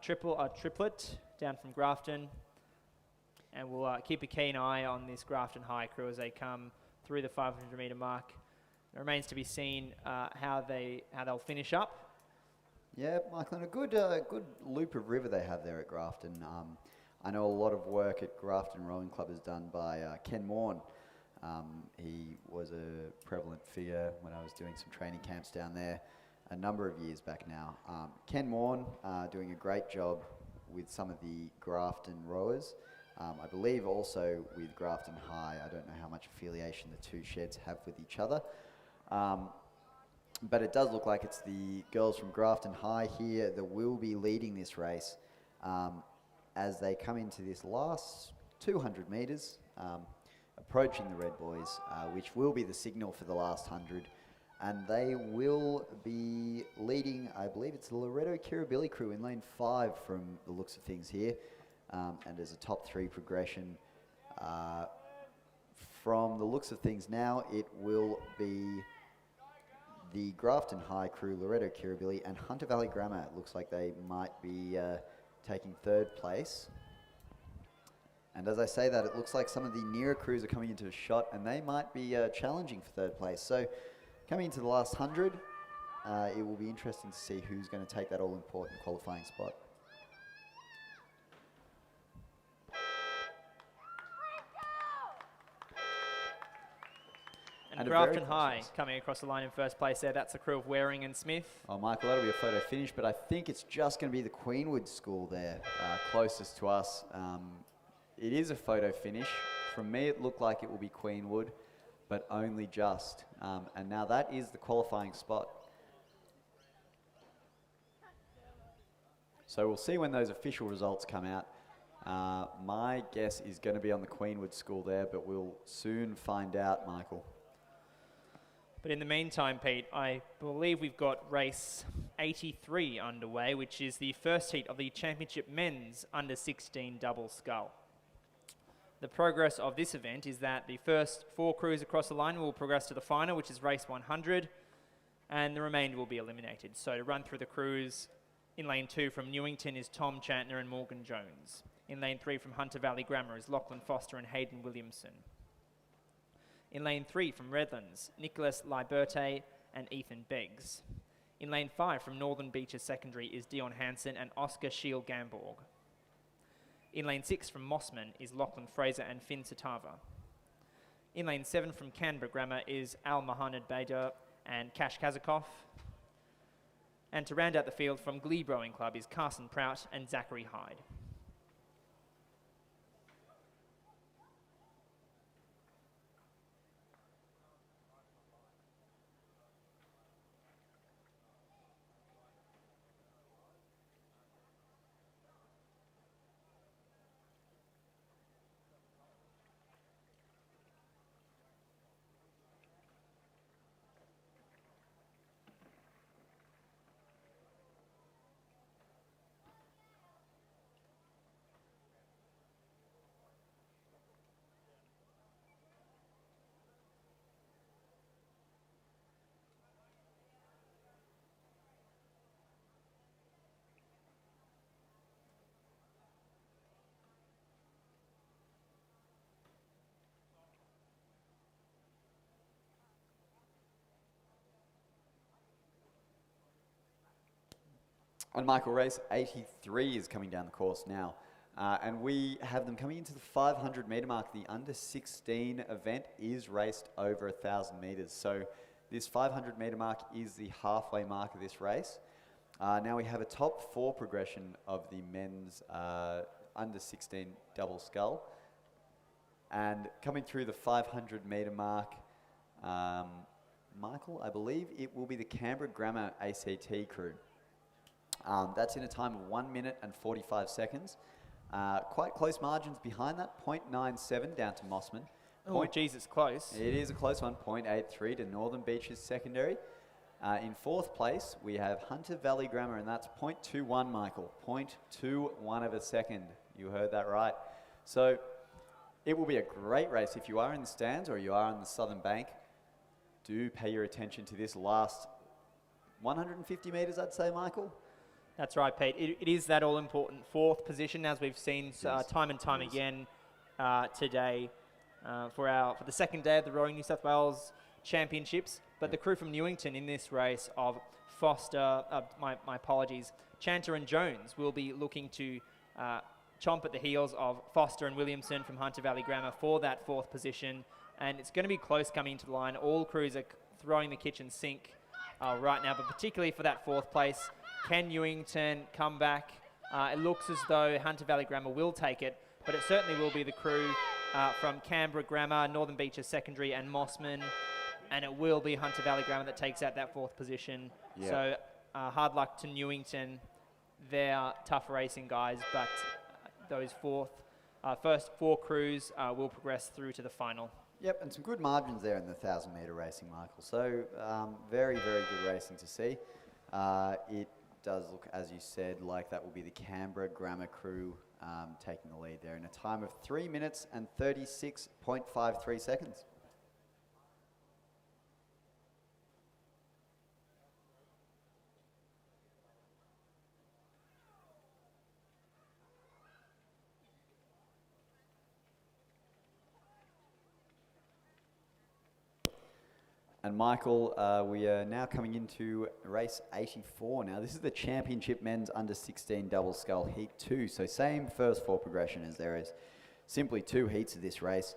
triplet down from Grafton. And we'll keep a keen eye on this Grafton High crew as they come through the 500 metre mark. It remains to be seen how they'll finish up. Yeah, Michael, and a good loop of river they have there at Grafton. I know a lot of work at Grafton Rowing Club is done by Ken Morn. He was a prevalent figure when I was doing some training camps down there a number of years back now. Ken Morn doing a great job with some of the Grafton rowers. I believe also with Grafton High. I don't know how much affiliation the two sheds have with each other. But it does look like it's the girls from Grafton High here that will be leading this race as they come into this last 200 metres, approaching the Red Boys, which will be the signal for the last 100. And they will be leading, I believe it's the Loretto Kirribilli crew in lane 5 from the looks of things here. And as a top 3 progression, from the looks of things now, it will be the Grafton High crew, Loretto Kirribilli and Hunter Valley Grammar. It looks like they might be taking 3rd place. And as I say that, it looks like some of the nearer crews are coming into a shot and they might be challenging for 3rd place. So coming into the last 100, it will be interesting to see who's going to take that all-important qualifying spot. And Grafton High coming across the line in 1st place there. That's the crew of Waring and Smith. Oh, Michael, that'll be a photo finish, but I think it's just going to be the Queenwood School there, closest to us. It is a photo finish. From me, it looked like it will be Queenwood, but only just. And now that is the qualifying spot. So we'll see when those official results come out. My guess is going to be on the Queenwood School there, but we'll soon find out, Michael. But in the meantime, Pete, I believe we've got race 83 underway, which is the 1st heat of the Championship Men's Under 16 Double Scull. The progress of this event is that the first 4 crews across the line will progress to the final, which is race 100, and the remainder will be eliminated. So to run through the crews, in lane 2 from Newington is Tom Chantner and Morgan Jones. In lane 3 from Hunter Valley Grammar is Lachlan Foster and Hayden Williamson. In lane 3 from Redlands, Nicholas Liberte and Ethan Beggs. In lane 5 from Northern Beaches Secondary is Dion Hansen and Oscar Shield Gamborg. In lane 6 from Mossman is Lachlan Fraser and Finn Satava. In lane 7 from Canberra Grammar is Al Mohamed Bader and Kash Kazakov. And to round out the field from Glebe Rowing Club is Carson Prout and Zachary Hyde. And Michael, race 83 is coming down the course now. And we have them coming into the 500 metre mark. The under 16 event is raced over 1,000 metres. So this 500 metre mark is the halfway mark of this race. Now we have a top 4 progression of the men's under 16 double scull. And coming through the 500 metre mark, Michael, I believe it will be the Canberra Grammar ACT crew. That's in a time of 1 minute and 45 seconds. Quite close margins behind that, 0.97 down to Mossman. Oh, geez, it's close. It is a close one, 0.83 to Northern Beaches Secondary. In 4th place, we have Hunter Valley Grammar, and that's 0.21, Michael. 0.21 of a second. You heard that right. So it will be a great race. If you are in the stands or you are on the southern bank, do pay your attention to this last 150 metres, I'd say, Michael. That's right, Pete. It is that all-important 4th position, as we've seen time and time again today for the second day of the Rowing New South Wales Championships. But the crew from Newington in this race of Foster, my apologies, Chanter and Jones will be looking to chomp at the heels of Foster and Williamson from Hunter Valley Grammar for that 4th position. And it's going to be close coming into the line. All crews are throwing the kitchen sink right now, but particularly for that 4th place. Can Newington come back? It looks as though Hunter Valley Grammar will take it, but it certainly will be the crew from Canberra Grammar, Northern Beaches Secondary and Mossman, and it will be Hunter Valley Grammar that takes out that 4th position. Yeah. So hard luck to Newington. They're tough racing guys, but those first 4 crews will progress through to the final. Yep, and some good margins there in the 1,000 metre racing, Michael. So very, very good racing to see. It does look, as you said, like that will be the Canberra Grammar crew taking the lead there in a time of 3 minutes and 36.53 seconds. And Michael, we are now coming into race 84 now. This is the Championship Men's Under 16 Double Scull Heat 2. So same first 4 progression as there is. Simply 2 heats of this race.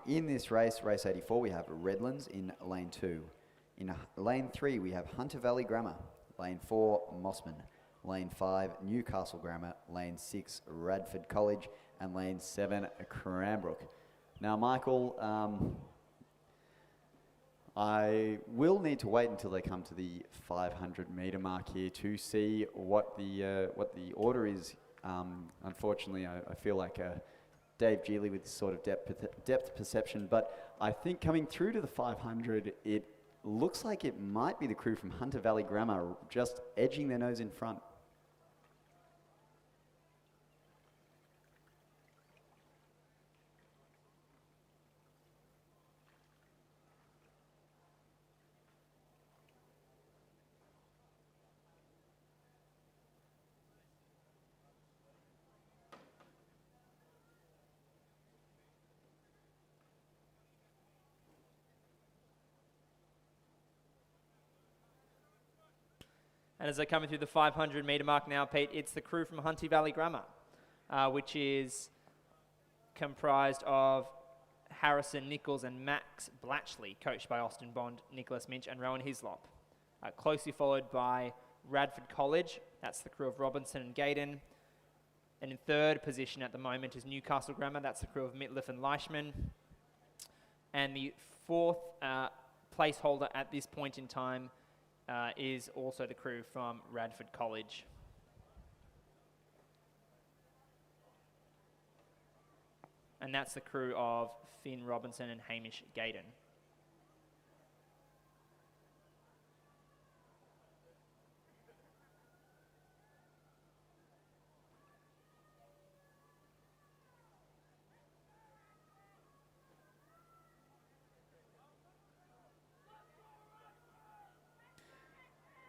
In this race, race 84, we have Redlands in lane 2. In lane 3, we have Hunter Valley Grammar. Lane 4, Mossman. Lane 5, Newcastle Grammar. Lane 6, Radford College. And lane 7, Cranbrook. Now, Michael, I will need to wait until they come to the 500 metre mark here to see what the order is. Unfortunately, I feel like Dave Geely with this sort of depth perception, but I think coming through to the 500, it looks like it might be the crew from Hunter Valley Grammar just edging their nose in front. And as they're coming through the 500 metre mark now, Pete, it's the crew from Hunter Valley Grammar, which is comprised of Harrison Nichols and Max Blatchley, coached by Austin Bond, Nicholas Minch and Rowan Hislop. Closely followed by Radford College, that's the crew of Robinson and Gaydon. And in 3rd position at the moment is Newcastle Grammar, that's the crew of Mitliff and Leishman. And the 4th placeholder at this point in time is also the crew from Radford College. And that's the crew of Finn Robinson and Hamish Gaydon.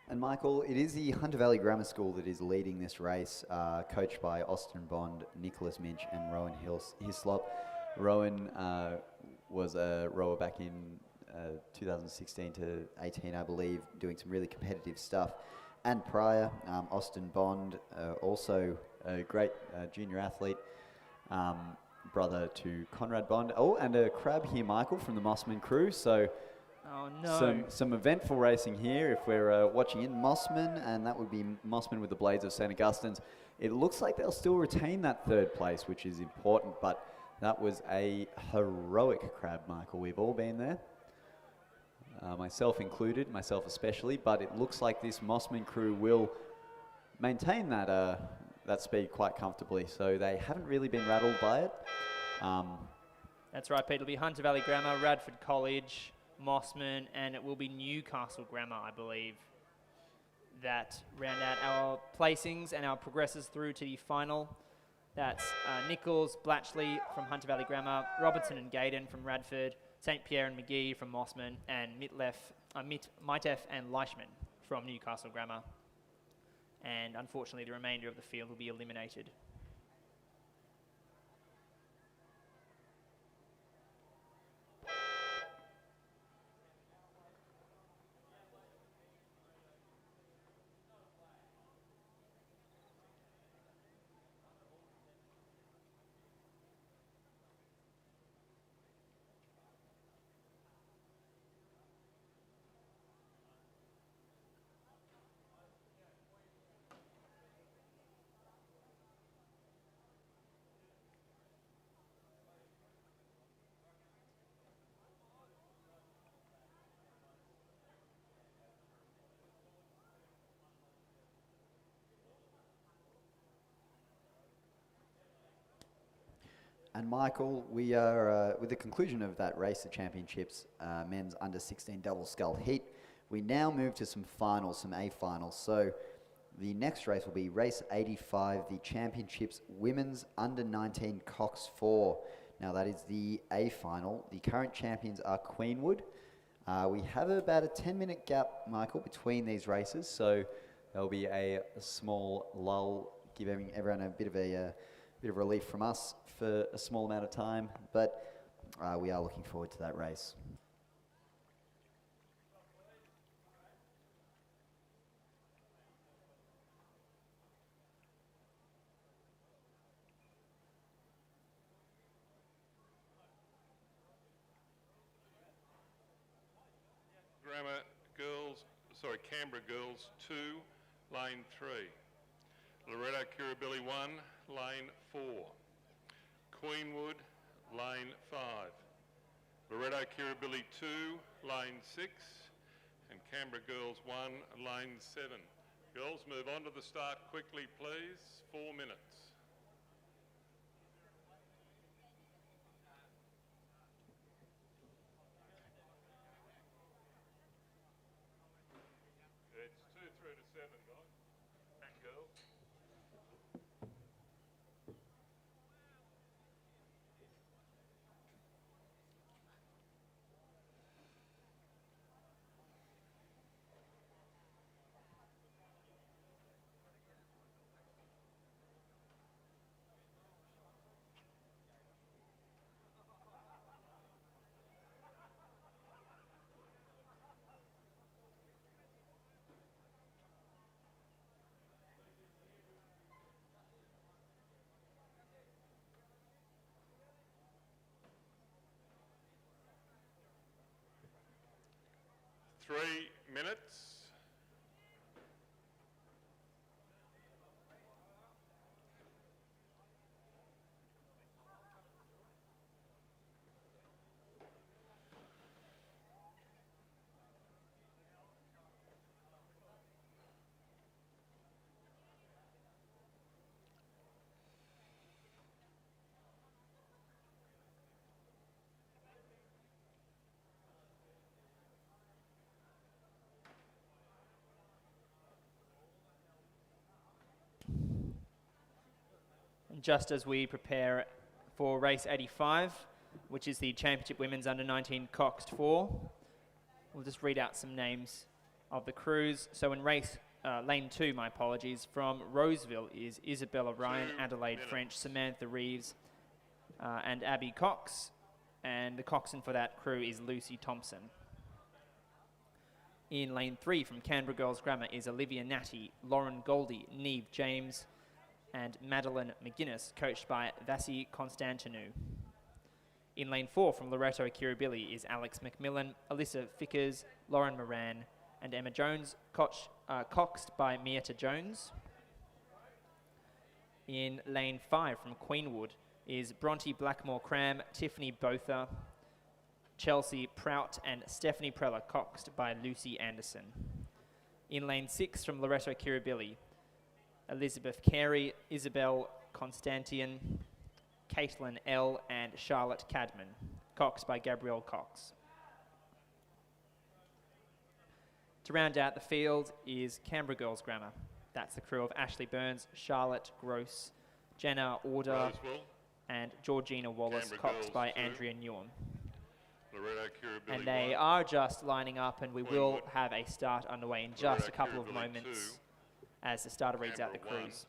And Michael, it is the Hunter Valley Grammar School that is leading this race, coached by Austin Bond, Nicholas Minch and Rowan Hislop. Rowan was a rower back in 2016 to 18, I believe, doing some really competitive stuff. and Pryor, Austin Bond, also a great junior athlete, brother to Conrad Bond. Oh, and a crab here, Michael, from the Mossman crew. So Oh no. some eventful racing here if we're watching in Mossman, and that would be Mossman with the Blades of St. Augustine's. It looks like they'll still retain that third place, which is important, but that was a heroic crab, Michael. We've all been there. Myself included, myself especially, but it looks like this Mossman crew will maintain that that speed quite comfortably. So they haven't really been rattled by it. That's right, Pete. It'll be Hunter Valley Grammar, Radford College, Mossman, and it will be Newcastle Grammar, I believe, that round out our placings and our progressors through to the final. That's Nichols, Blatchley from Hunter Valley Grammar, Robertson and Gaydon from Radford, St. Pierre and McGee from Mossman, and Mitef and Leishman from Newcastle Grammar. And unfortunately, the remainder of the field will be eliminated. And Michael, we are, with the conclusion of that race, the championships, men's under 16 double scull heat, we now move to some finals, some A finals. So the next race will be race 85, the championships women's under 19 coxed 4. Now that is the A final. The current champions are Queenwood. We have about a 10-minute gap, Michael, between these races. So there'll be a small lull, giving everyone a bit of relief from us for a small amount of time, but we are looking forward to that race. Canberra Girls 2, Lane 3. Loretto Kirribilli 1, Lane 4. Queenwood, Lane 5. Loretto Kirribilli 2, Lane 6. And Canberra Girls 1, Lane 7. Girls, move on to the start quickly, please. 4 minutes. It's 2 through to 7, guys. And girls. Three minutes. Just as we prepare for race 85, which is the Championship Women's Under 19 Coxed 4, we'll just read out some names of the crews. So in race lane 2, my apologies, from Roseville is Isabella Ryan, Adelaide French, Samantha Reeves, and Abby Cox. And the coxswain for that crew is Lucy Thompson. In lane 3 from Canberra Girls Grammar is Olivia Natty, Lauren Goldie, Neve James, and Madeline McGuinness, coached by Vasi Constantinou. In lane 4 from Loreto Kirribilli is Alex McMillan, Alyssa Fickers, Lauren Moran, and Emma Jones, coxed by Mieta Jones. In lane 5 from Queenwood is Bronte Blackmore Cram, Tiffany Botha, Chelsea Prout, and Stephanie Preller, coxed by Lucy Anderson. In lane 6 from Loreto Kirribilli, Elizabeth Carey, Isabel Constantian, Caitlin L, and Charlotte Cadman, coxed by Gabrielle Cox. To round out the field is Canberra Girls Grammar. That's the crew of Ashley Burns, Charlotte Gross, Jenna Order, Rosewell, and Georgina Wallace, Canberra coxed Girls by 2. Andrea Newham. Loreto Kirribilli And they 1, are just lining up, and we will Queenwood. have a start underway in just a couple of Kirribilli moments 2, as the starter reads out the Canberra 1. crews.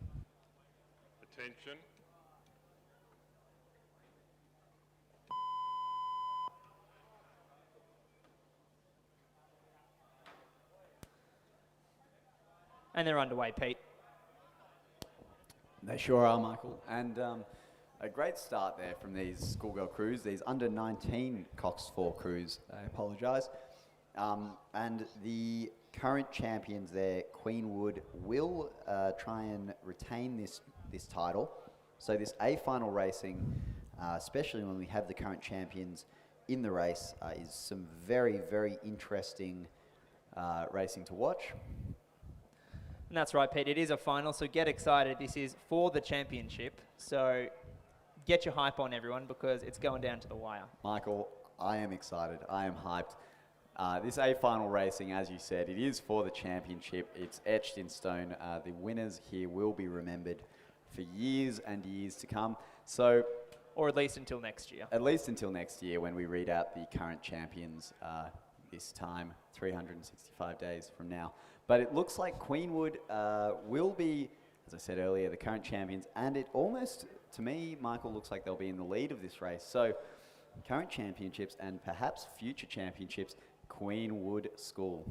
Attention. And they're underway, Pete. They sure are, Michael. And a great start there from these schoolgirl crews, these under 19 Cox 4 crews, I apologise. And the current champions there, Queenwood, will try and retain this title. So this A final racing, especially when we have the current champions in the race, is some very, very interesting racing to watch. And that's right, Pete. It is a final, so get excited. This is for the championship. So get your hype on, everyone, because it's going down to the wire. Michael, I am excited. I am hyped. This A final racing, as you said, it is for the championship. It's etched in stone. The winners here will be remembered for years and years to come. So, Or at least until next year. at least until next year when we read out the current champions this time, 365 days from now. But it looks like Queenwood will be, as I said earlier, the current champions. And it almost, to me, Michael, looks like they'll be in the lead of this race. So, current championships and perhaps future championships, Queenwood School.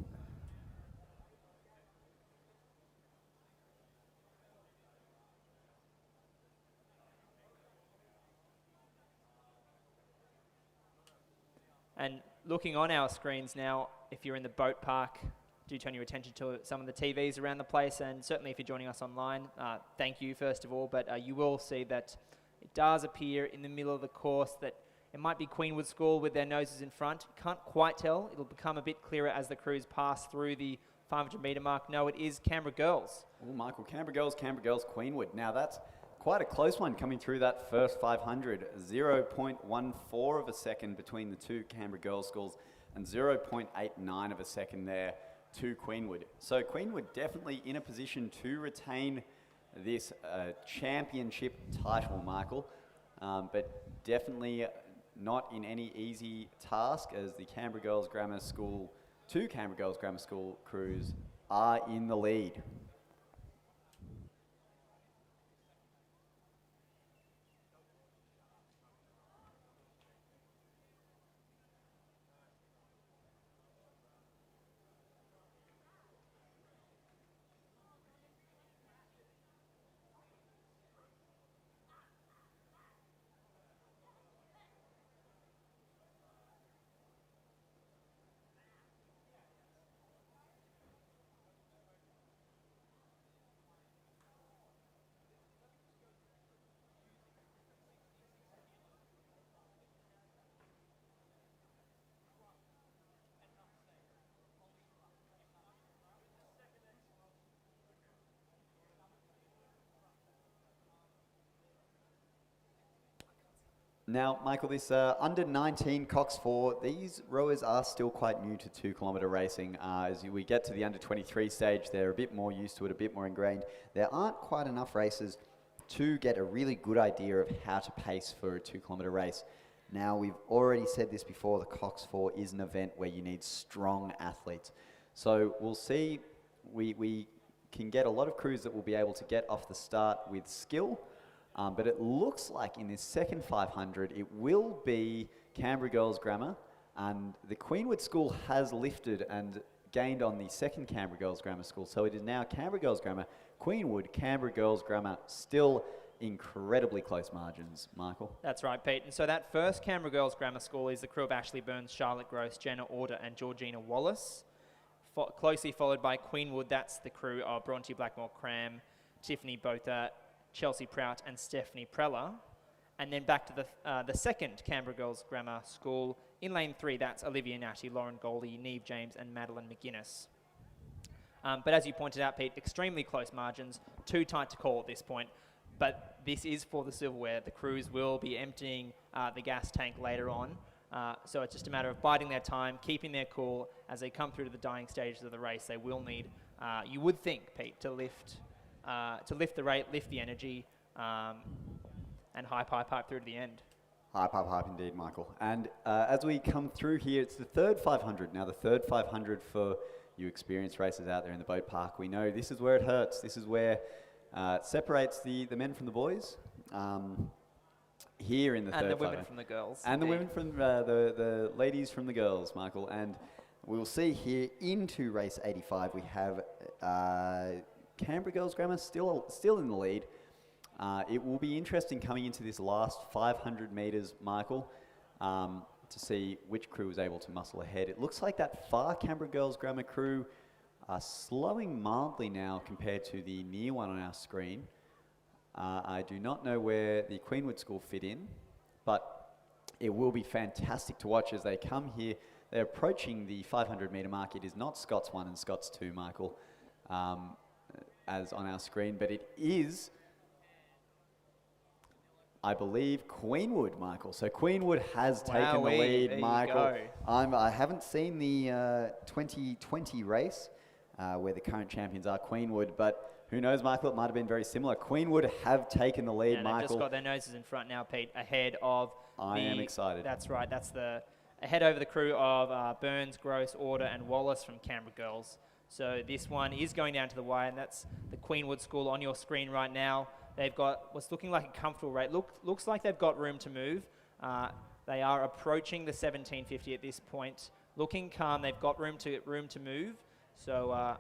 And looking on our screens now, if you're in the boat park, do turn your attention to some of the TVs around the place. And certainly if you're joining us online, thank you first of all. But you will see that it does appear in the middle of the course that it might be Queenwood School with their noses in front. Can't quite tell. It'll become a bit clearer as the crews pass through the 500 metre mark. No, it is Canberra Girls. Oh, Michael, Canberra Girls, Queenwood. Now that's quite a close one coming through that first 500. 0.14 of a second between the two Canberra Girls schools and 0.89 of a second there to Queenwood. So Queenwood definitely in a position to retain this championship title, Michael. But definitely not in any easy task as the Canberra Girls Grammar School, two Canberra Girls Grammar School crews are in the lead. Now, Michael, this under 19 Cox 4, these rowers are still quite new to 2 kilometre racing. As we get to the under 23 stage, they're a bit more used to it, a bit more ingrained. There aren't quite enough races to get a really good idea of how to pace for a 2 kilometre race. Now, we've already said this before, the Cox 4 is an event where you need strong athletes. So we'll see, we can get a lot of crews that will be able to get off the start with skill. But it looks like in this second 500, it will be Canberra Girls Grammar. And the Queenwood School has lifted and gained on the second Canberra Girls Grammar School. So it is now Canberra Girls Grammar, Queenwood, Canberra Girls Grammar, still incredibly close margins, Michael. That's right, Pete. And so that first Canberra Girls Grammar School is the crew of Ashley Burns, Charlotte Gross, Jenna Order and Georgina Wallace. Closely followed by Queenwood, that's the crew of Bronte Blackmore Cram, Tiffany Botha, Chelsea Prout and Stephanie Preller. And then back to the second Canberra Girls Grammar School. In lane 3, that's Olivia Natty, Lauren Goldie, Neve James and Madeline McGuinness. But as you pointed out, Pete, extremely close margins, too tight to call at this point. But this is for the silverware. The crews will be emptying the gas tank later on. So it's just a matter of biding their time, keeping their cool. As they come through to the dying stages of the race, they will need, you would think, Pete, to lift the rate, lift the energy, and hype through to the end. Hype indeed, Michael. And as we come through here, it's the third 500. Now the third 500 for you experienced racers out there in the boat park. We know this is where it hurts. This is where it separates the men from the boys. Here in the third 500. And the women from the girls. And the women from the ladies from the girls, Michael. And we'll see here into race 85, we have Canberra Girls Grammar still in the lead. It will be interesting coming into this last 500 metres, Michael, to see which crew is able to muscle ahead. It looks like that far Canberra Girls Grammar crew are slowing mildly now compared to the near one on our screen. I do not know where the Queenwood School fit in, but it will be fantastic to watch as they come here. They're approaching the 500 metre mark. It is not Scots 1 and Scots 2, Michael, as on our screen, but it is, I believe, Queenwood, Michael. So Queenwood has taken the lead, Michael. I haven't seen the 2020 race where the current champions are Queenwood, but who knows, Michael, it might have been very similar. Queenwood have taken the lead, Michael. They've just got their noses in front now, Pete, ahead of I am excited. That's right. That's ahead over the crew of Burns, Gross, Order and Wallace from Canberra Girls. So this one is going down to the wire, and that's the Queenwood School on your screen right now. They've got what's looking like a comfortable rate. Looks like they've got room to move. They are approaching the 1750 at this point. Looking calm. They've got room to move. So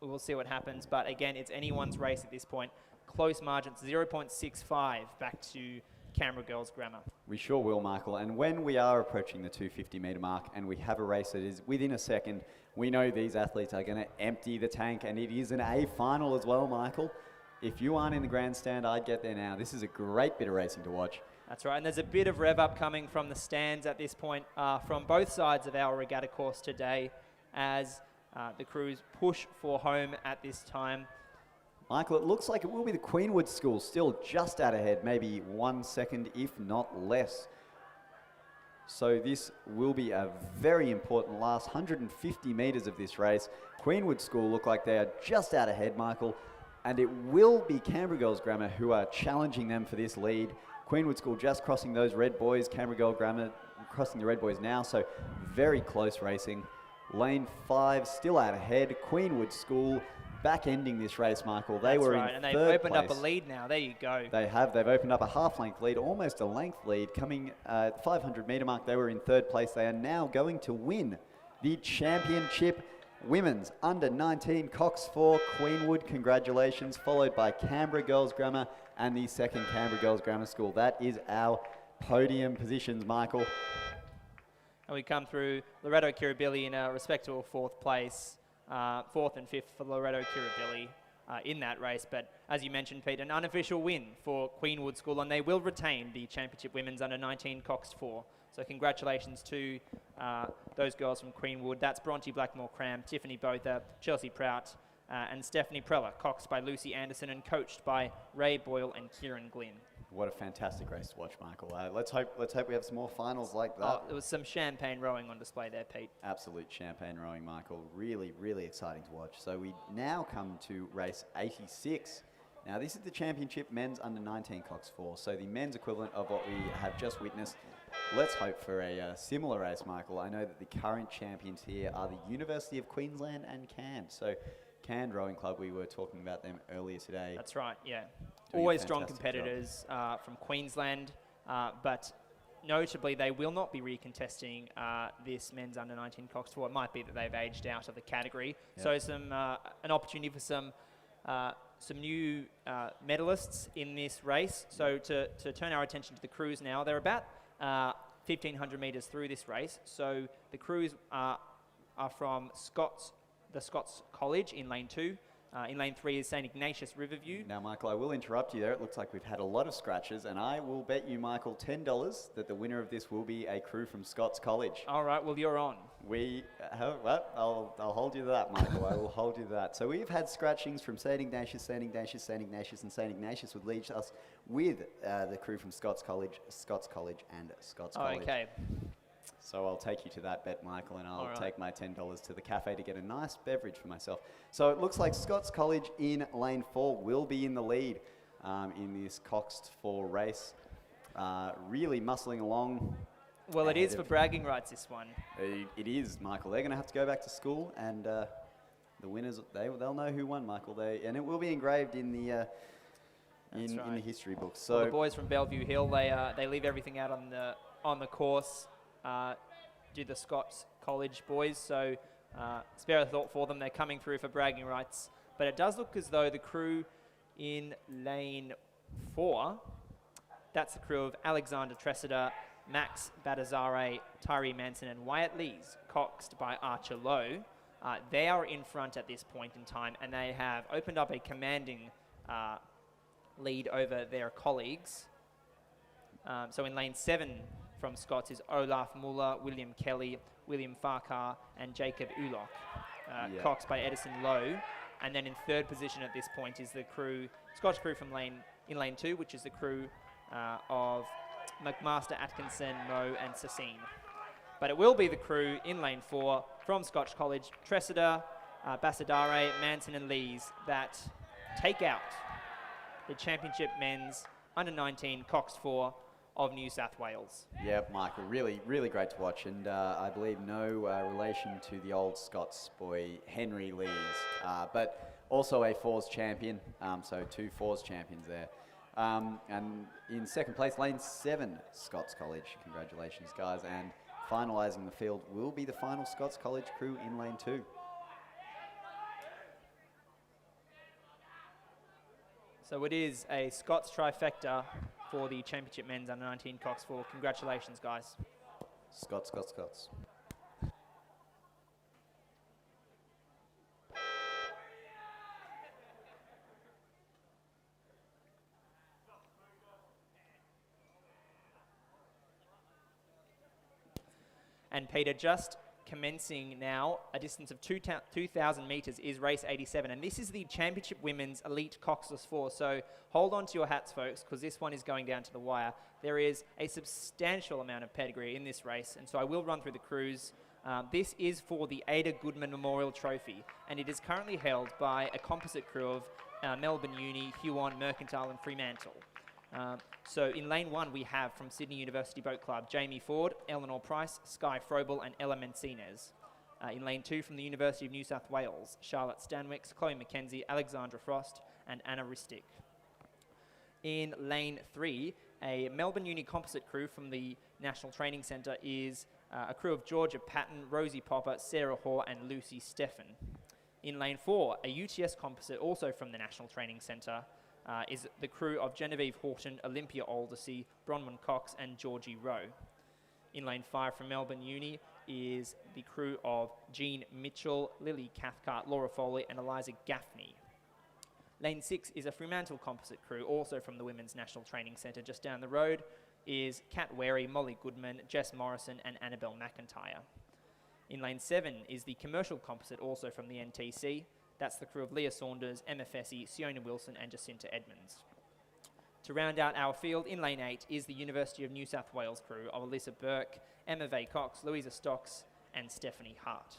we will see what happens. But again, it's anyone's race at this point. Close margins, 0.65 back to Canberra Girls Grammar. We sure will, Michael. And when we are approaching the 250 metre mark and we have a race that is within a second, we know these athletes are going to empty the tank, and it is an A final as well, Michael. If you aren't in the grandstand, I'd get there now. This is a great bit of racing to watch. That's right, and there's a bit of rev up coming from the stands at this point from both sides of our regatta course today as the crews push for home at this time. Michael, it looks like it will be the Queenwood School still just out ahead, maybe 1 second, if not less. So this will be a very important last 150 metres of this race. Queenwood School look like they are just out ahead, Michael, and it will be Canberra Girls Grammar who are challenging them for this lead. Queenwood School just crossing those red boys, Canberra Girls Grammar crossing the red boys now, so very close racing. Lane 5 still out ahead. Queenwood School back ending this race, Michael. They were in third place. And they've opened up a lead now. There you go. They have. They've opened up a half-length lead, almost a length lead. Coming at the 500 metre mark, they were in third place. They are now going to win the championship women's under-19 Cox 4 Queenwood. Congratulations. Followed by Canberra Girls Grammar and the second Canberra Girls Grammar School. That is our podium positions, Michael. And we come through Loretto Kirribilli in a respectable fourth place, fourth and fifth for Loretto Kirribilli in that race. But as you mentioned, Pete, an unofficial win for Queenwood School, and they will retain the championship women's under-19 Cox 4. So congratulations to those girls from Queenwood. That's Bronte Blackmore Cram, Tiffany Botha, Chelsea Prout, and Stephanie Preller, coxed by Lucy Anderson and coached by Ray Boyle and Kieran Glynn. What a fantastic race to watch, Michael. Let's hope we have some more finals like that. Oh, there was some champagne rowing on display there, Pete. Absolute champagne rowing, Michael. Really, really exciting to watch. So we now come to race 86. Now this is the championship men's under-19 Cox 4, so the men's equivalent of what we have just witnessed. Let's hope for a similar race, Michael. I know that the current champions here are the University of Queensland and Cairns. So Cairns Rowing Club, we were talking about them earlier today. That's right, yeah. Always strong competitors from Queensland, but notably, they will not be recontesting this men's under 19 coxed 4. It might be that they've aged out of the category. Yep. So an opportunity for some new medalists in this race. So to turn our attention to the crews now, they're about 1,500 metres through this race. So the crews are from the Scots College in lane 2. In lane 3 is St Ignatius Riverview. Now, Michael, I will interrupt you there. It looks like we've had a lot of scratches, and I will bet you, Michael, $10 that the winner of this will be a crew from Scots College. All right, well, you're on. I'll hold you to that, Michael. I will hold you to that. So we've had scratchings from St Ignatius, St Ignatius, St Ignatius, and St Ignatius, would leave us with the crew from Scots College, and Scots College. Okay. So I'll take you to that bet, Michael, and I'll All right. take my $10 to the cafe to get a nice beverage for myself. So it looks like Scots College in lane 4 will be in the lead in this coxed 4 race. Really muscling along. Well, it is for bragging rights, this one. It is, Michael. They're going to have to go back to school, and the winners, they'll know who won, Michael. And it will be engraved in the in the history books. So Well, the boys from Bellevue Hill, they leave everything out on the course. Do the Scots College boys, so spare a thought for them. They're coming through for bragging rights, but it does look as though the crew in lane 4, that's the crew of Alexander Tressida, Max Badazzare, Tyree Manson, and Wyatt Lees, coxed by Archer Lowe. They are in front at this point in time, and they have opened up a commanding lead over their colleagues. So in lane 7 from Scots is Olaf Muller, William Kelly, William Farquhar, and Jacob Ulock, coxed by Edison Lowe. And then in third position at this point is the crew, Scotch crew from lane 2, which is the crew of McMaster, Atkinson, Moe, and Sassine. But it will be the crew in lane 4 from Scotch College, Tressida, Bassadare, Manson, and Lees that take out the championship men's under 19 coxed 4 of New South Wales. yeah, Michael, really, really great to watch, and I believe no relation to the old Scots boy Henry Lees, but also a fours champion, so 2 fours champions there. And in second place, lane 7, Scots College. Congratulations, guys. And finalising the field will be the final Scots College crew in lane 2. So it is a Scots trifecta for the championship men's under 19 coxed 4. Congratulations, guys. Scots, Scots, Scots. And Peter, just commencing now, a distance of 2,000 metres is race 87. And this is the Championship Women's Elite Coxless 4. So hold on to your hats, folks, because this one is going down to the wire. There is a substantial amount of pedigree in this race. And so I will run through the crews. This is for the Ada Goodman Memorial Trophy. And it is currently held by a composite crew of Melbourne Uni, Huon, Mercantile, and Fremantle. So in lane 1, we have from Sydney University Boat Club, Jamie Ford, Eleanor Price, Sky Frobel, and Ella Mencines. In lane 2, from the University of New South Wales, Charlotte Stanwicks, Chloe McKenzie, Alexandra Frost, and Anna Ristic. In lane 3, a Melbourne Uni composite crew from the National Training Centre is a crew of Georgia Patton, Rosie Popper, Sarah Hoare, and Lucy Steffen. In lane 4, a UTS composite also from the National Training Centre is the crew of Genevieve Horton, Olympia Aldersey, Bronwyn Cox, and Georgie Rowe. In lane 5 from Melbourne Uni is the crew of Jean Mitchell, Lily Cathcart, Laura Foley, and Eliza Gaffney. Lane 6 is a Fremantle composite crew, also from the Women's National Training Centre just down the road, is Kat Wary, Molly Goodman, Jess Morrison, and Annabelle McIntyre. In lane 7 is the commercial composite, also from the NTC. That's the crew of Leah Saunders, Emma Fessy, Siona Wilson, and Jacinta Edmonds. To round out our field, in lane 8 is the University of New South Wales crew of Alyssa Burke, Emma Vay Cox, Louisa Stocks, and Stephanie Hart.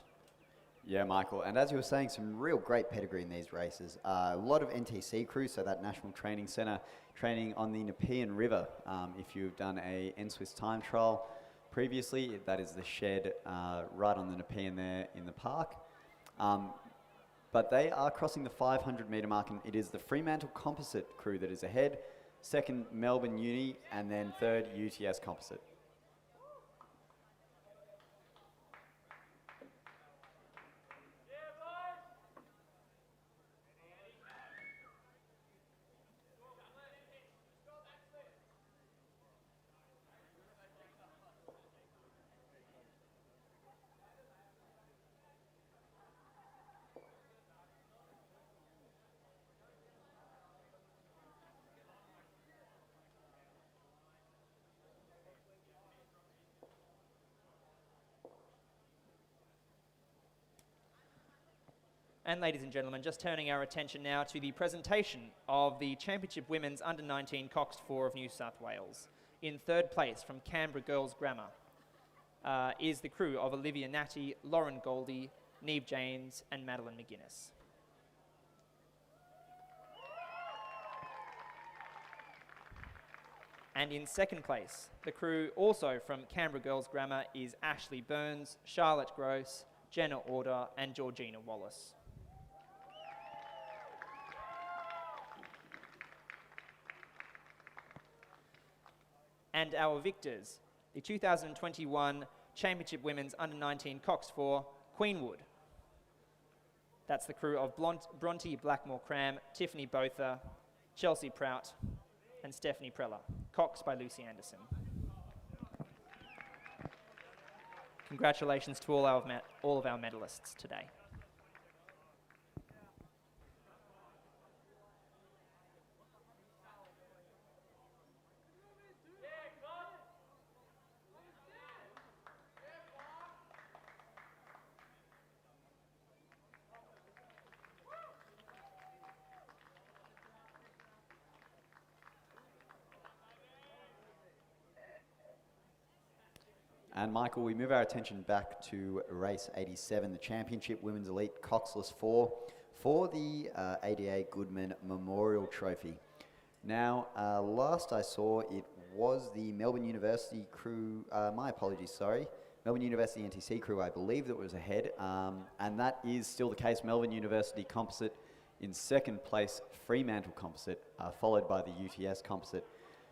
Yeah, Michael, and as you were saying, some real great pedigree in these races. A lot of NTC crews, so that National Training Centre, training on the Nepean River. If you've done a NSW time trial previously, that is the shed right on the Nepean there in the park. But they are crossing the 500 metre mark, and it is the Fremantle Composite crew that is ahead, second Melbourne Uni, and then third UTS Composite. And ladies and gentlemen, just turning our attention now to the presentation of the Championship Women's Under-19 Coxed 4 of New South Wales. In third place from Canberra Girls Grammar is the crew of Olivia Natty, Lauren Goldie, Neve James and Madeline McGuinness. And in second place, the crew also from Canberra Girls Grammar is Ashley Burns, Charlotte Gross, Jenna Order and Georgina Wallace. And our victors, the 2021 Championship Women's Under-19 Coxed 4, Queenwood. That's the crew of Bronte Blackmore Cram, Tiffany Botha, Chelsea Prout, and Stephanie Preller. Coxed by Lucy Anderson. Congratulations to all of our medalists today. And Michael, we move our attention back to race 87, the Championship Women's Elite Coxless 4 for the ADA Goodman Memorial Trophy. Now, last I saw, it was the Melbourne University crew, Melbourne University NTC crew, I believe, that was ahead. And that is still the case. Melbourne University Composite in second place, Fremantle Composite, followed by the UTS Composite.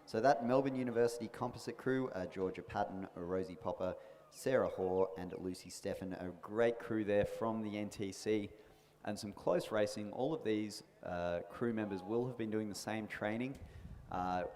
So that Melbourne University Composite crew, Georgia Patton, Rosie Popper, Sarah Hoare and Lucy Steffen, a great crew there from the NTC, and some close racing. All of these crew members will have been doing the same training,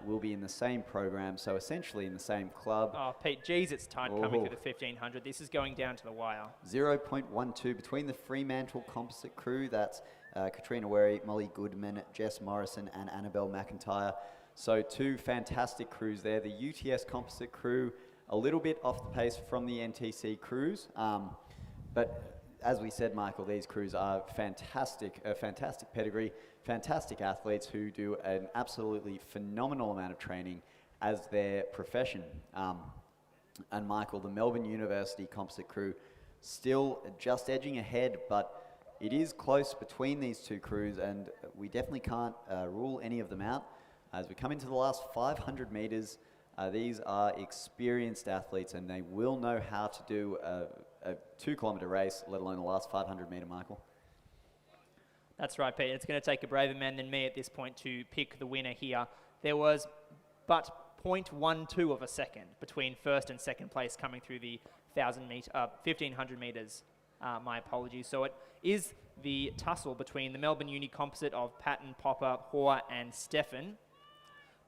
will be in the same program, so essentially in the same club. Oh, Pete, geez, it's tight coming through the 1500. This is going down to the wire. 0.12 between the Fremantle Composite crew, that's Katrina Wary, Molly Goodman, Jess Morrison and Annabelle McIntyre. So two fantastic crews there. The UTS Composite crew, a little bit off the pace from the NTC crews. But as we said, Michael, these crews are fantastic pedigree, fantastic athletes who do an absolutely phenomenal amount of training as their profession. And Michael, the Melbourne University Composite crew, still just edging ahead, but it is close between these two crews, and we definitely can't rule any of them out. As we come into the last 500 metres, these are experienced athletes and they will know how to do a 2-kilometre race, let alone the last 500 metre, Michael. That's right, Pete. It's going to take a braver man than me at this point to pick the winner here. There was but 0.12 of a second between first and second place coming through the 1,500 metres. My apologies. So it is the tussle between the Melbourne Uni Composite of Patton, Popper, Hoare and Steffen,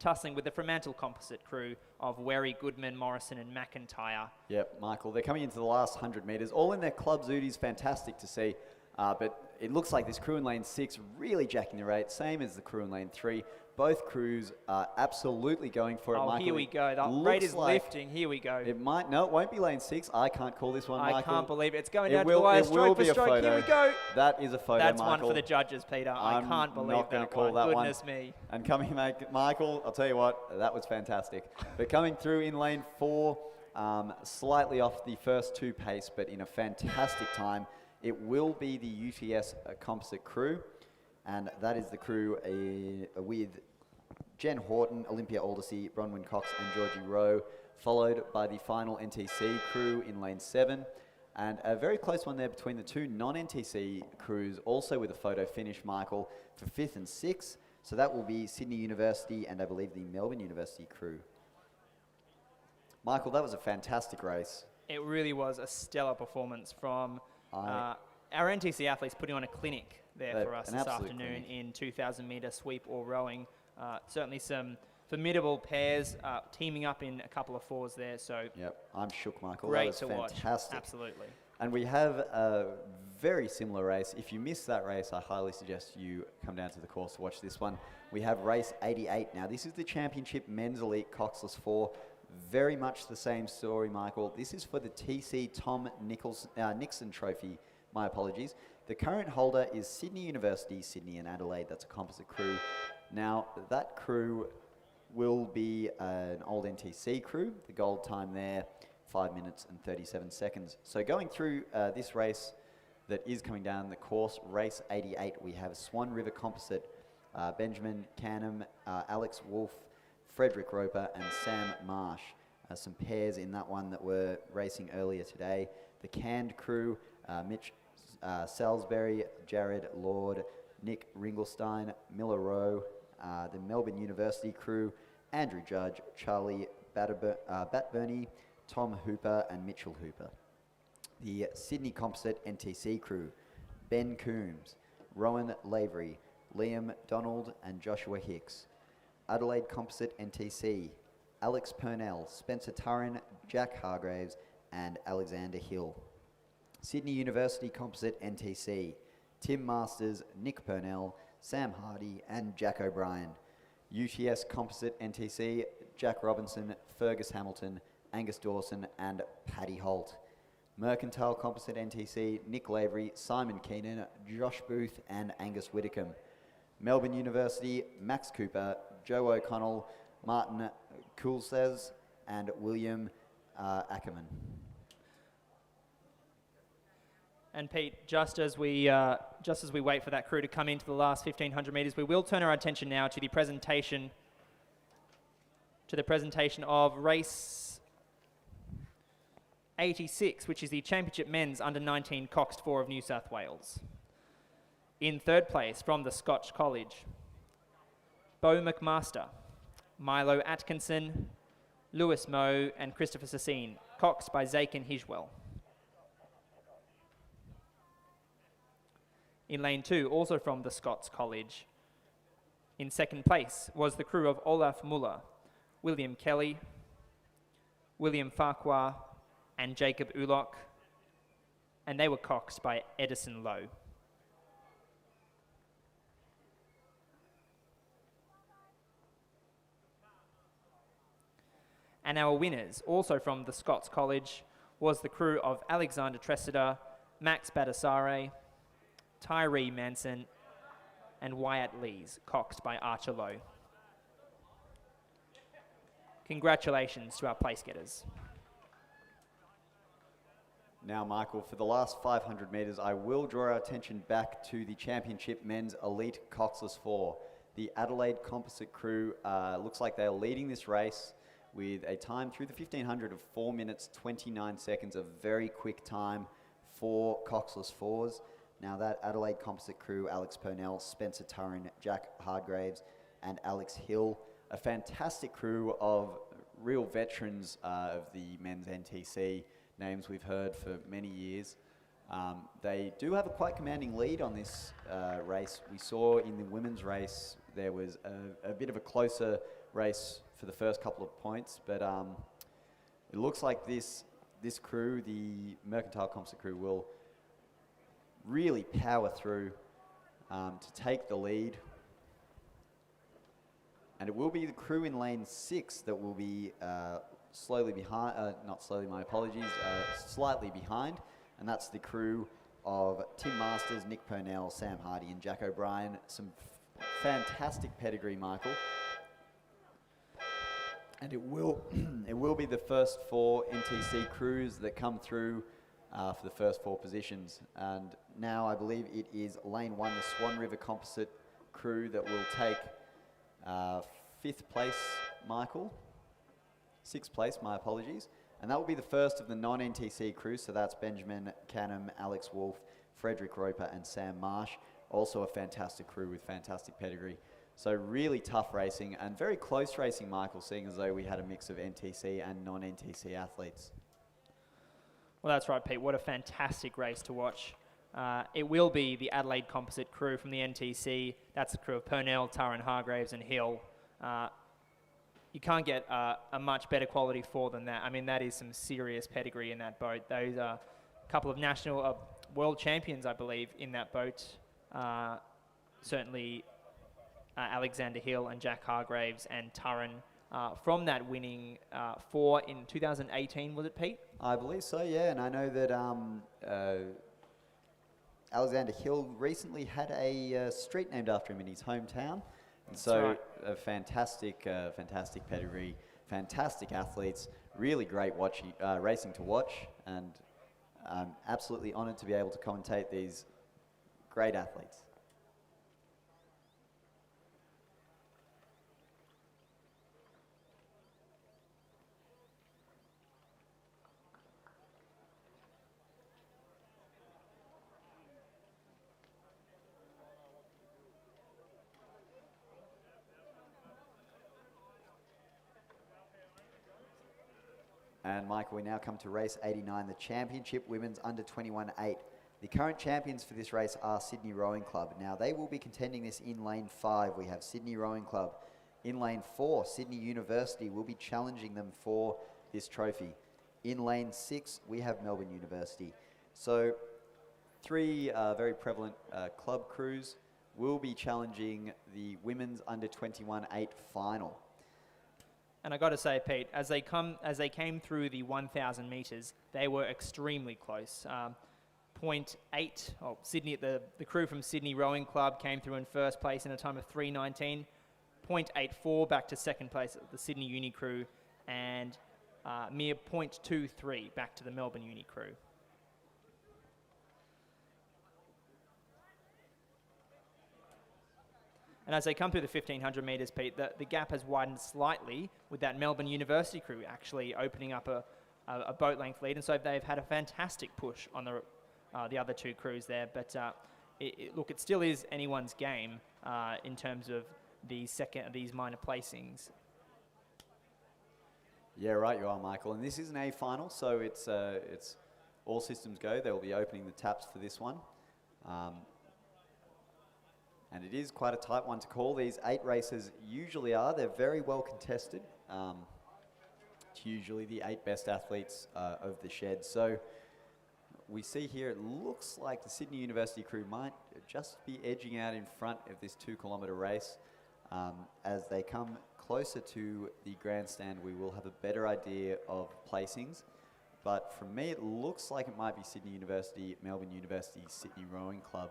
tussling with the Fremantle Composite crew of Wary, Goodman, Morrison and McIntyre. Yep, Michael, they're coming into the last 100 metres, all in their club zooties, fantastic to see. But it looks like this crew in lane 6 really jacking the rate, same as the crew in lane 3. Both crews are absolutely going for it, Michael. Here we go. The rate is lifting. Here we go. It won't be lane 6. I can't call this one, Michael. I can't believe it. It's going down to the wire, stroke for stroke. Here we go. That is a photo, That's Michael. one for the judges, Peter. I can't believe that. I'm not going to call that one. Goodness me. And coming, Michael, I'll tell you what, that was fantastic. But coming through in lane 4, slightly off the first 2 pace, but in a fantastic time. It will be the UTS Composite crew, and that is the crew with Jen Horton, Olympia Aldersey, Bronwyn Cox and Georgie Rowe, followed by the final NTC crew in lane 7. And a very close one there between the two non-NTC crews, also with a photo finish, Michael, for 5th and 6th. So that will be Sydney University and I believe the Melbourne University crew. Michael, that was a fantastic race. It really was a stellar performance from our NTC athletes putting on a clinic there for us this afternoon in 2,000 metre sweep or rowing. Certainly some formidable pairs teaming up in a couple of 4s there. So yep, I'm shook, Michael. Great that was to fantastic. watch. Absolutely. And we have a very similar race. If you missed that race, I highly suggest you come down to the course to watch this one. We have race 88 now. This is the Championship Men's Elite Coxless 4. Very much the same story, Michael. This is for the TC Tom Nixon Trophy. My apologies. The current holder is Sydney University, Sydney and Adelaide. That's a composite crew. Now, that crew will be an old NTC crew. The gold time there, 5 minutes and 37 seconds. So going through this race that is coming down the course, race 88, we have Swan River Composite, Benjamin Canham, Alex Wolf, Frederick Roper and Sam Marsh. Some pairs in that one that were racing earlier today. The canned crew, Mitch Salisbury, Jared Lord, Nick Ringelstein, Miller Rowe, the Melbourne University crew, Andrew Judge, Charlie Batburney, Tom Hooper and Mitchell Hooper. The Sydney Composite NTC crew, Ben Coombs, Rowan Lavery, Liam Donald and Joshua Hicks. Adelaide Composite NTC, Alex Purnell, Spencer Turrin, Jack Hargraves and Alexander Hill. Sydney University Composite NTC, Tim Masters, Nick Purnell, Sam Hardy and Jack O'Brien. UTS Composite NTC, Jack Robinson, Fergus Hamilton, Angus Dawson and Paddy Holt. Mercantile Composite NTC, Nick Lavery, Simon Keenan, Josh Booth and Angus Whitcomb. Melbourne University, Max Cooper, Joe O'Connell, Martin Coulses and William Ackerman. And Pete, just as we wait for that crew to come into the last 1,500 metres, we will turn our attention now to the presentation of race 86, which is the Championship Men's Under-19 Coxed 4 of New South Wales. In third place from the Scotch College, Beau McMaster, Milo Atkinson, Lewis Moe and Christopher Sassine, coxed by Zakin Hiswell. In lane 2, also from the Scots College, in second place was the crew of Olaf Muller, William Kelly, William Farquhar and Jacob Ulloch, and they were coxed by Edison Lowe. And our winners, also from the Scots College, was the crew of Alexander Tressida, Max Badassare, Tyree Manson, and Wyatt Lees, coxed by Archer Lowe. Congratulations to our place getters. Now, Michael, for the last 500 metres, I will draw our attention back to the Championship Men's Elite Coxless 4. The Adelaide Composite crew looks like they're leading this race with a time through the 1500 of 4 minutes 29 seconds, a very quick time for coxless 4s. Now that Adelaide Composite crew, Alex Purnell, Spencer Turrin, Jack Hardgraves and Alex Hill, a fantastic crew of real veterans of the men's NTC, names we've heard for many years. They do have a quite commanding lead on this race. We saw in the women's race there was a bit of a closer race for the first couple of points, but it looks like this crew, the Mercantile Composite crew, will really power through to take the lead. And it will be the crew in lane 6 that will be slowly behind, not slowly, my apologies, slightly behind. And that's the crew of Tim Masters, Nick Purnell, Sam Hardy and Jack O'Brien. Some fantastic pedigree, Michael. And it will be the first 4 NTC crews that come through for the first 4 positions. And now I believe it is lane 1, the Swan River Composite crew, that will take 5th place, Michael. 6th place, my apologies. And that will be the first of the non-NTC crews. So that's Benjamin Canham, Alex Wolf, Frederick Roper and Sam Marsh. Also a fantastic crew with fantastic pedigree. So really tough racing and very close racing, Michael, seeing as though we had a mix of NTC and non-NTC athletes. Well, that's right, Pete. What a fantastic race to watch. It will be the Adelaide Composite crew from the NTC. That's the crew of Purnell, Turrin, Hargraves and Hill. You can't get a much better quality 4 than that. I mean, that is some serious pedigree in that boat. Those are a couple of national world champions, I believe, in that boat. Certainly Alexander Hill and Jack Hargraves and Turrin from that winning 4 in 2018, was it, Pete? I believe so, yeah. And I know that Alexander Hill recently had a street named after him in his hometown. And That's so right. a fantastic pedigree, fantastic athletes, really great racing to watch, and I'm absolutely honoured to be able to commentate these great athletes. And Michael, we now come to race 89, the championship women's under 21-8. The current champions for this race are Sydney Rowing Club. Now they will be contending this in lane 5. We have Sydney Rowing Club. In lane 4, Sydney University will be challenging them for this trophy. In lane 6, we have Melbourne University. So 3 very prevalent club crews will be challenging the women's under 21-8 final. And I got to say, Pete, as they came through the 1,000 meters, they were extremely close. 0.8. Sydney, the crew from Sydney Rowing Club came through in first place in a time of 3:19. 0.84 back to second place at the Sydney Uni crew, and mere 0.23 back to the Melbourne Uni crew. And as they come through the 1,500 metres, Pete, the gap has widened slightly with that Melbourne University crew actually opening up a boat length lead. And so they've had a fantastic push on the other 2 crews there. But look, it still is anyone's game in terms of these minor placings. Yeah, right, you are, Michael. And this is an A final, so it's all systems go. They will be opening the taps for this one. And it is quite a tight one to call. These 8 races usually are. They're very well contested. It's usually the 8 best athletes of the shed. So we see here, it looks like the Sydney University crew might just be edging out in front of this 2-kilometre race. As they come closer to the grandstand, we will have a better idea of placings. But for me, it looks like it might be Sydney University, Melbourne University, Sydney Rowing Club.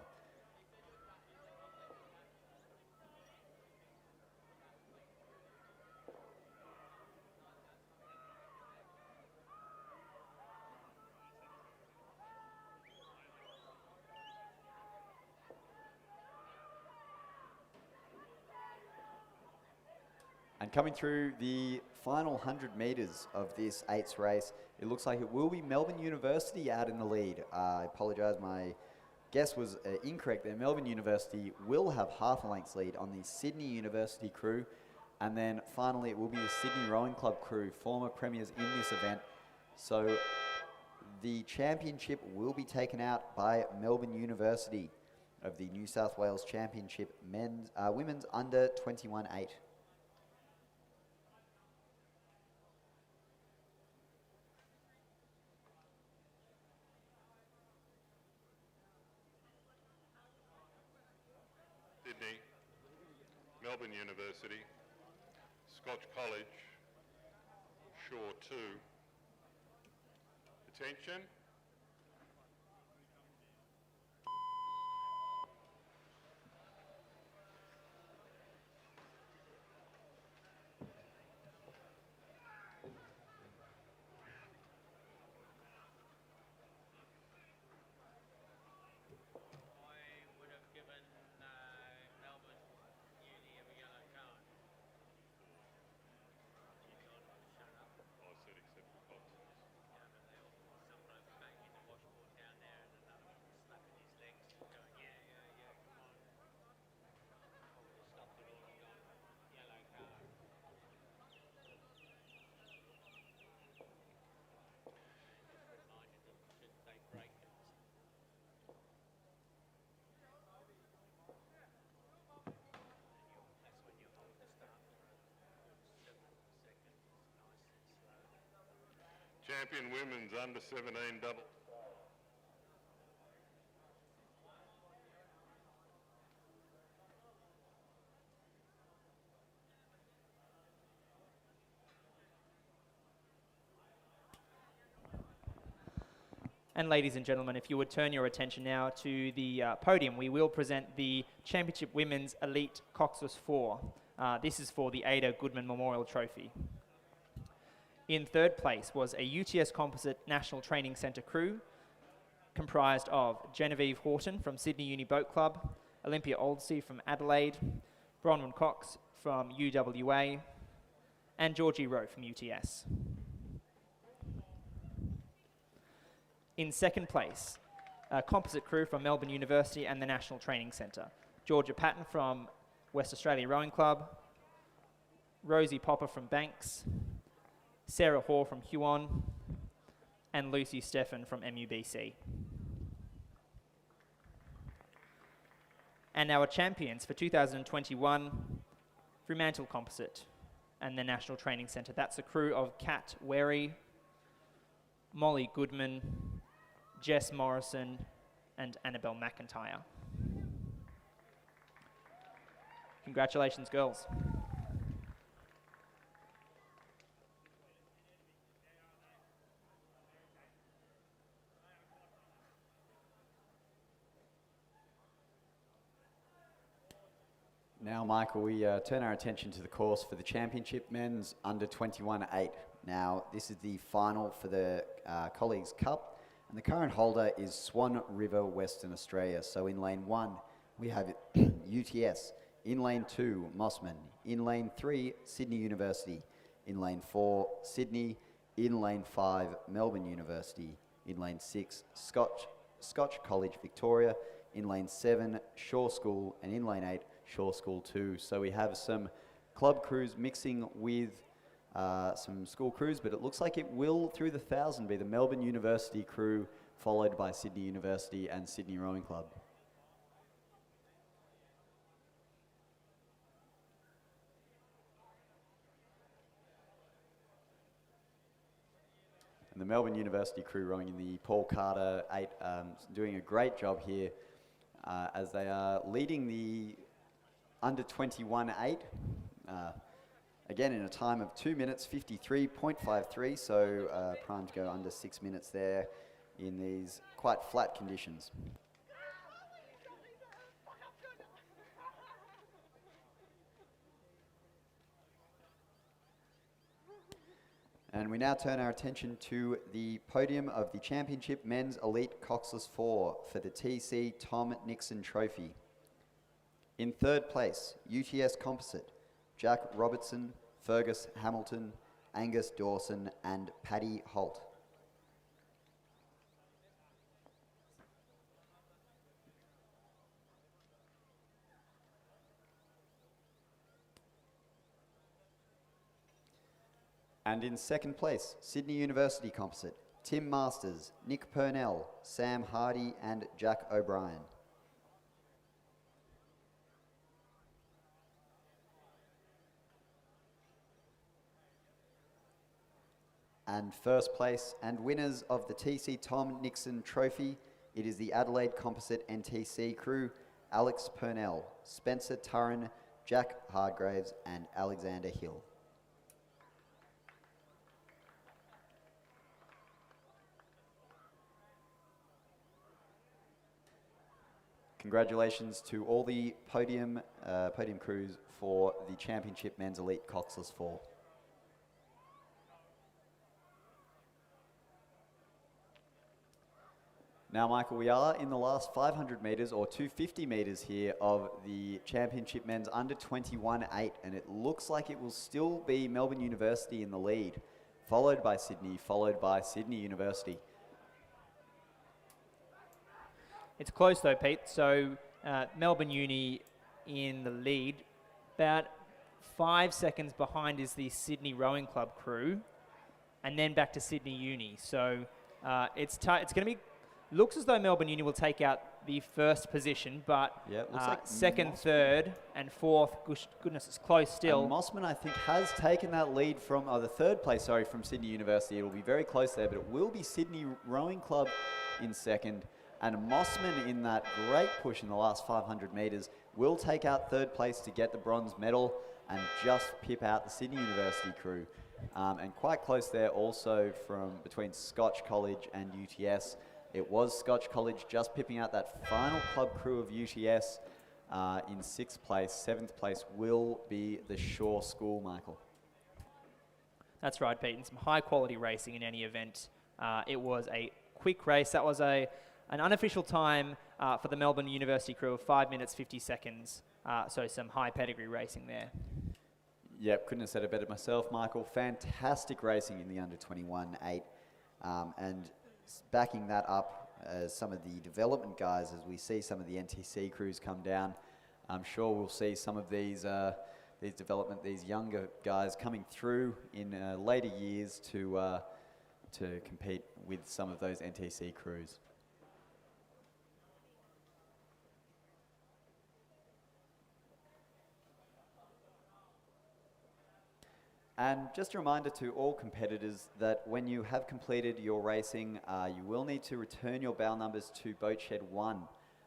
And coming through the final 100 metres of this 8th race, it looks like it will be Melbourne University out in the lead. I apologise, my guess was incorrect there. Melbourne University will have half a length's lead on the Sydney University crew. And then finally it will be the Sydney Rowing Club crew, former premiers in this event. So the championship will be taken out by Melbourne University of the New South Wales Championship women's under 21-8. Sydney, Melbourne University, Scotch College, Shore 2. Attention. Champion women's under 17 double. And ladies and gentlemen, if you would turn your attention now to the podium, we will present the Championship Women's Elite Coxless 4. This is for the Ada Goodman Memorial Trophy. In third place was a UTS Composite National Training Centre crew comprised of Genevieve Horton from Sydney Uni Boat Club, Olympia Oldsey from Adelaide, Bronwyn Cox from UWA, and Georgie Rowe from UTS. In second place, a composite crew from Melbourne University and the National Training Centre. Georgia Patton from West Australia Rowing Club, Rosie Popper from Banks, Sarah Hoare from Huon, and Lucy Stephan from MUBC. And our champions for 2021, Fremantle Composite and the National Training Centre. That's a crew of Kat Wary, Molly Goodman, Jess Morrison, and Annabelle McIntyre. Congratulations, girls. Now, Michael, we turn our attention to the course for the Championship Men's Under 21-8. Now, this is the final for the Colleagues Cup. And the current holder is Swan River, Western Australia. So in lane 1, we have UTS. In lane 2, Mossman. In lane 3, Sydney University. In lane 4, Sydney. In lane 5, Melbourne University. In lane 6, Scotch College, Victoria. In lane 7, Shaw School. And in lane 8, Shaw School 2. So we have some club crews mixing with some school crews, but it looks like it will, through the 1,000, be the Melbourne University crew, followed by Sydney University and Sydney Rowing Club. And the Melbourne University crew rowing in the Paul Carter 8, doing a great job here as they are leading the Under 21-8. Again, in a time of 2 minutes 53.53, so primed to go under 6 minutes there in these quite flat conditions. And we now turn our attention to the podium of the Championship Men's Elite Coxless 4 for the TC Tom Nixon Trophy. In third place, UTS Composite, Jack Robertson, Fergus Hamilton, Angus Dawson, and Paddy Holt. And in second place, Sydney University Composite, Tim Masters, Nick Purnell, Sam Hardy, and Jack O'Brien. And first place and winners of the TC Tom Nixon Trophy, it is the Adelaide Composite NTC crew, Alex Purnell, Spencer Turren, Jack Hardgraves, and Alexander Hill. Congratulations to all the podium crews for the Championship Men's Elite Coxless 4. Now, Michael, we are in the last 500 metres or 250 metres here of the Championship Men's Under 21-8, and it looks like it will still be Melbourne University in the lead, followed by Sydney University. It's close though, Pete. So Melbourne Uni in the lead. About 5 seconds behind is the Sydney Rowing Club crew, and then back to Sydney Uni. So it's going to be. Looks as though Melbourne Uni will take out the first position, but like second, third, and fourth, goodness, it's close still. And Mossman, I think, has taken that lead from the third place, from Sydney University. It will be very close there, but it will be Sydney Rowing Club in second. And Mossman, in that great push in the last 500 metres, will take out third place to get the bronze medal and just pip out the Sydney University crew. And quite close there also from between Scotch College and UTS. It was Scotch College just pipping out that final club crew of UTS in 6th place. 7th place will be the Shaw School, Michael. That's right, Pete, and some high-quality racing in any event. It was a quick race. That was an unofficial time for the Melbourne University crew of 5 minutes, 50 seconds. So some high pedigree racing there. Yep, couldn't have said it better myself, Michael. Fantastic racing in the under 21 8. And backing that up as some of the development guys, as we see some of the NTC crews come down, I'm sure we'll see some of these younger guys coming through in later years to compete with some of those NTC crews. And just a reminder to all competitors that when you have completed your racing, you will need to return your bow numbers to boat shed 1.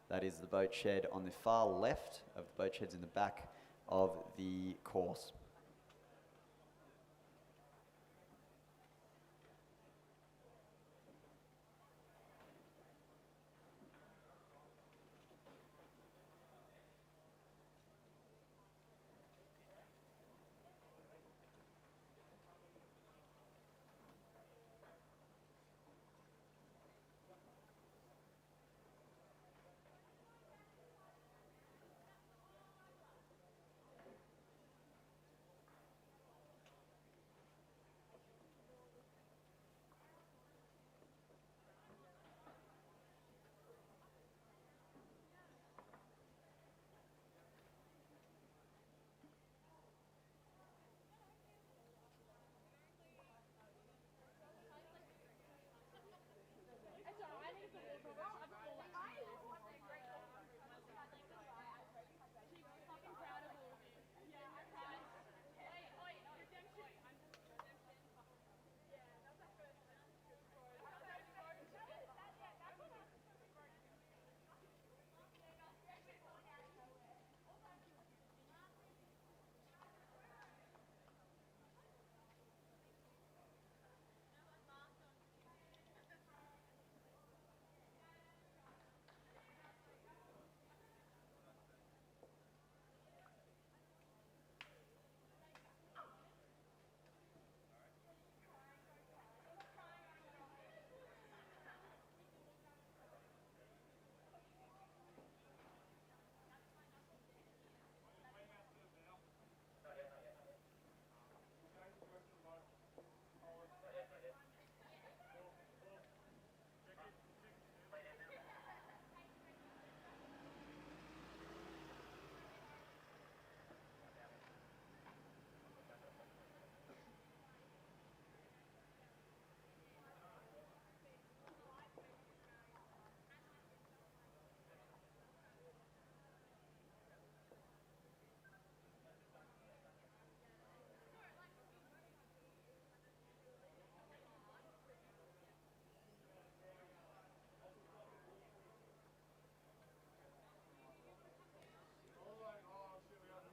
That is the boat shed on the far left of the boat sheds in the back of the course.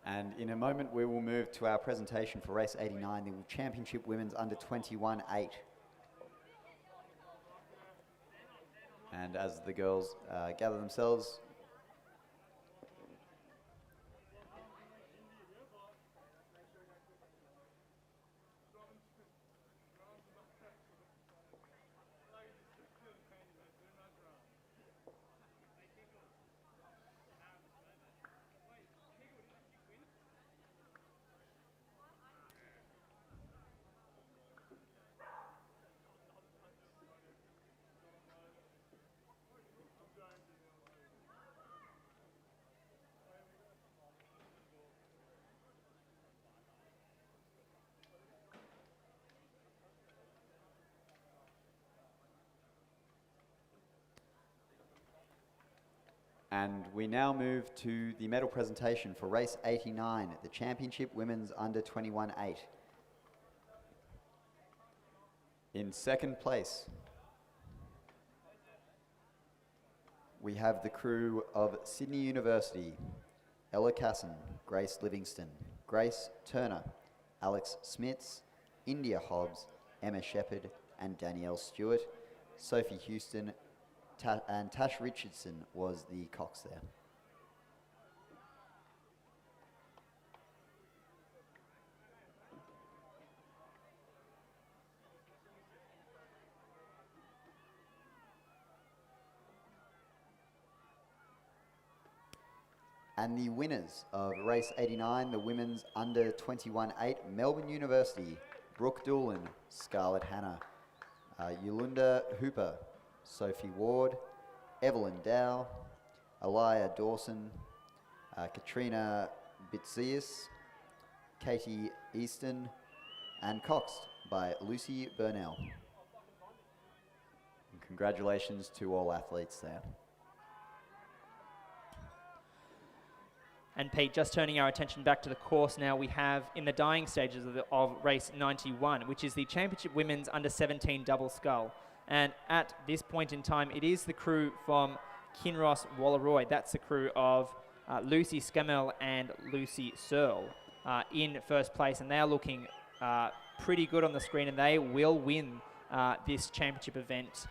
And in a moment, we will move to our presentation for race 89, the Championship Women's Under 21 8. And as the girls gather themselves, and we now move to the medal presentation for race 89, the Championship Women's Under 21 8. In second place, we have the crew of Sydney University, Ella Casson, Grace Livingston, Grace Turner, Alex Smits, India Hobbs, Emma Shepherd and Danielle Stewart. Sophie Houston and Tash Richardson was the cox there. And the winners of race 89, the women's under 21-8, Melbourne University, Brooke Doolan, Scarlett Hanna, Yolanda Hooper, Sophie Ward, Evelyn Dow, Aliyah Dawson, Katrina Bitsias, Katie Easton, and coxed by Lucy Burnell. And congratulations to all athletes there. And Pete, just turning our attention back to the course now, we have in the dying stages of race 91, which is the Championship Women's Under 17 Double Scull. And at this point in time, it is the crew from Kinross Wallaroi. That's the crew of Lucy Scammell and Lucy Searle in first place. And they are looking pretty good on the screen, and they will win this championship event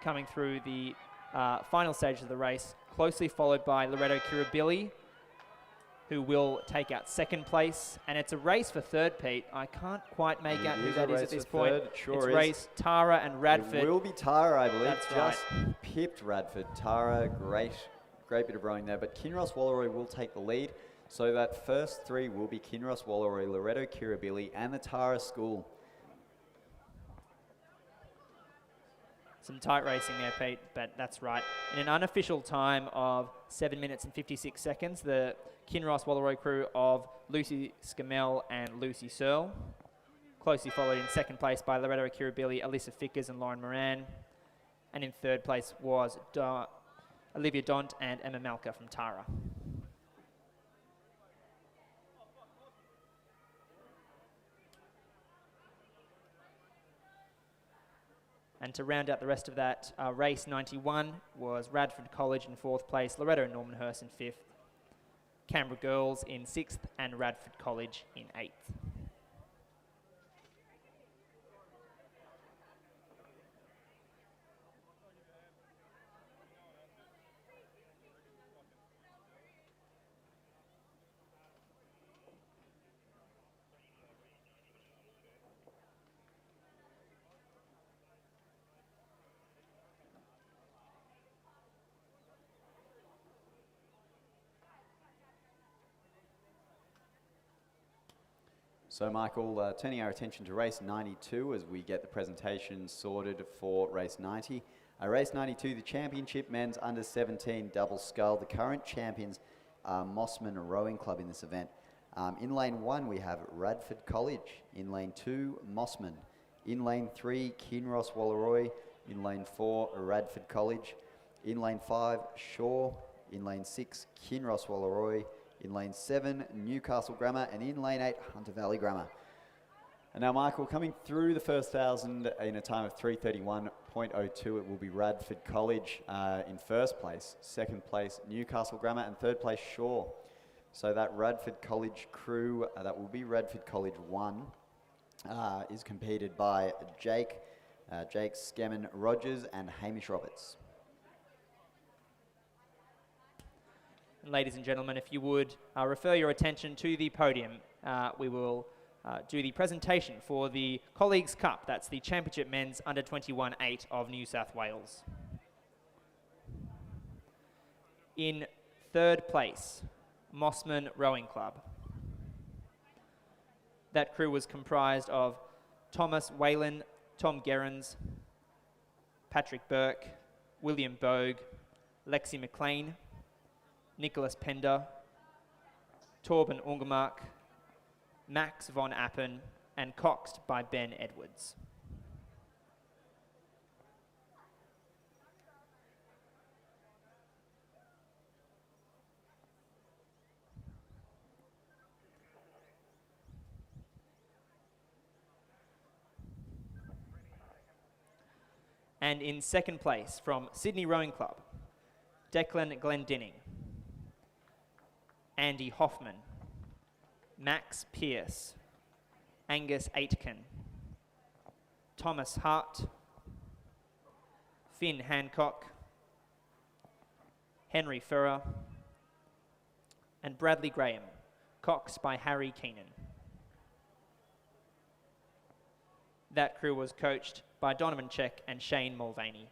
coming through the final stage of the race, closely followed by Loretto Kirribilli, who will take out second place. And it's a race for third, Pete. I can't quite make out who that is at this point. It's race Tara and Radford. It will be Tara, I believe. That's just right. Pipped Radford. Tara, great bit of rowing there. But Kinross Wallaroi will take the lead. So that first three will be Kinross Wallaroi, Loretto Kirribilli, and the Tara School. Some tight racing there, Pete, but that's right. In an unofficial time of 7 minutes and 56 seconds, the Kinross Wallaroi crew of Lucy Scammell and Lucy Searle, closely followed in second place by Loretto Kirribilli, Alyssa Fickers and Lauren Moran. And in third place was Olivia Dont and Emma Malka from Tara. And to round out the rest of that, race 91 was Radford College in fourth place, Loretto and Normanhurst in fifth, Canberra Girls in sixth, and Radford College in eighth. So Michael, turning our attention to race 92 as we get the presentation sorted for race 90. Race 92, the Championship Men's Under 17 Double Scull. The current champions are Mossman Rowing Club in this event. In lane 1 we have Radford College. In lane 2, Mossman. In lane 3, Kinross Wallaroi. In lane 4, Radford College. In lane 5, Shaw. In lane 6, Kinross Wallaroi. In lane 7, Newcastle Grammar, and in lane 8, Hunter Valley Grammar. And now, Michael, coming through the first 1,000 in a time of 3:31.02, it will be Radford College in first place, second place Newcastle Grammar, and third place Shaw. So that Radford College crew, that will be Radford College 1, is competed by Jake Skemmen Rogers and Hamish Roberts. Ladies and gentlemen, if you would refer your attention to the podium, we will do the presentation for the Colleagues Cup. That's the Championship Men's Under 21-8 of New South Wales. In third place, Mossman Rowing Club. That crew was comprised of Thomas Whalen, Tom Gerrans, Patrick Burke, William Bogue, Lexi McLean, Nicholas Pender, Torben Ungemark, Max von Appen, and coxed by Ben Edwards. And in second place from Sydney Rowing Club, Declan Glendinning, Andy Hoffman, Max Pearce, Angus Aitken, Thomas Hart, Finn Hancock, Henry Furrer, and Bradley Graham, coxed by Harry Keenan. That crew was coached by Donovan Check and Shane Mulvaney.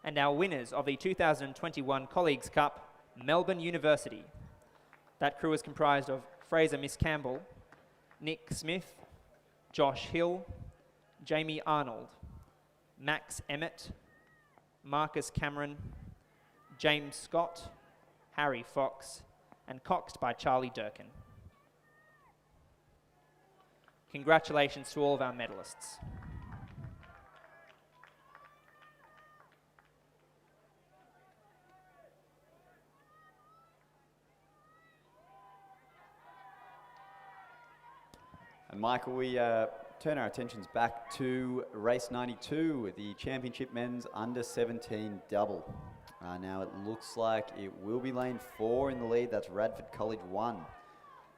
And our winners of the 2021 Colleagues Cup, Melbourne University. That crew is comprised of Fraser Miss Campbell, Nick Smith, Josh Hill, Jamie Arnold, Max Emmett, Marcus Cameron, James Scott, Harry Fox, and coxed by Charlie Durkin. Congratulations to all of our medalists. And Michael, we turn our attentions back to race 92, the championship men's under 17 double. Now it looks like it will be lane 4 in the lead. That's Radford College 1.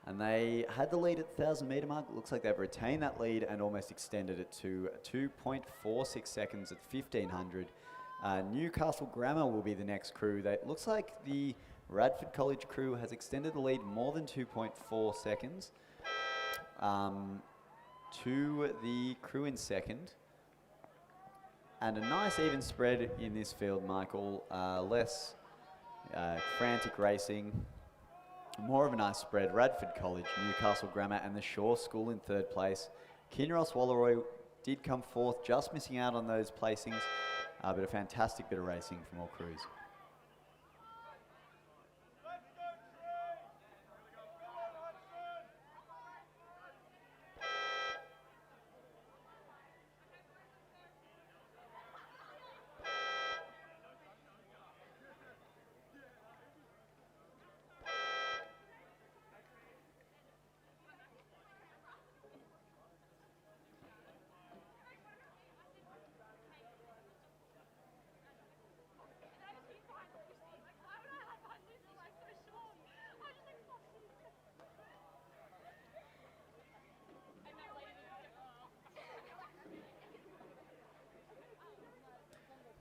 And they had the lead at the 1,000 metre mark. It looks like they've retained that lead and almost extended it to 2.46 seconds at 1,500. Newcastle Grammar will be the next crew. It looks like the Radford College crew has extended the lead more than 2.4 seconds. To the crew in second. And a nice even spread in this field, Michael. Less frantic racing. More of a nice spread. Radford College, Newcastle Grammar and the Shaw School in third place. Kinross Wallaroy did come fourth, just missing out on those placings. But a fantastic bit of racing from all crews.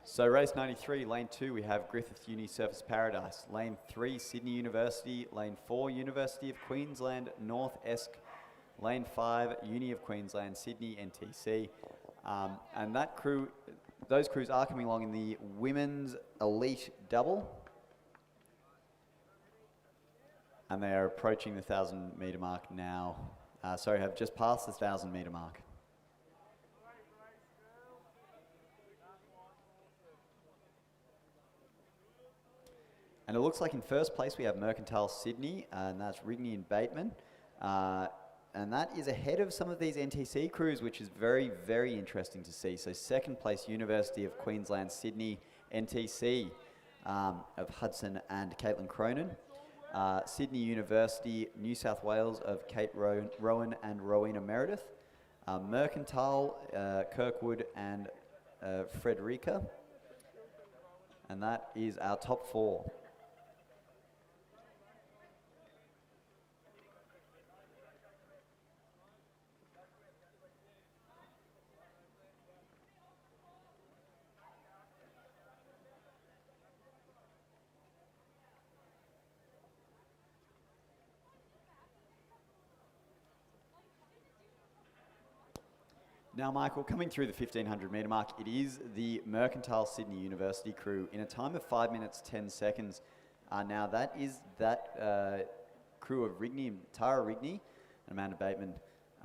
So race 93, lane 2, we have Griffith Uni Surface Paradise. Lane 3, Sydney University. Lane 4, University of Queensland, North Esk. Lane 5, Uni of Queensland, Sydney, NTC. And that crew, those crews are coming along in the women's elite double. And they are approaching the 1,000 metre mark now. Sorry, have just passed the 1,000 metre mark. And it looks like in first place we have Mercantile Sydney, and that's Rigney and Bateman. And that is ahead of some of these NTC crews, which is very, very interesting to see. So second place, University of Queensland Sydney, NTC of Hudson and Caitlin Cronin. Sydney University, New South Wales of Kate Rowan and Rowena Meredith. Mercantile, Kirkwood and Frederica. And that is our top 4. Now, Michael, coming through the 1,500 metre mark, it is the Mercantile Sydney University crew in a time of 5 minutes, 10 seconds. Now, that is that crew of Rigney, Tara Rigney and Amanda Bateman.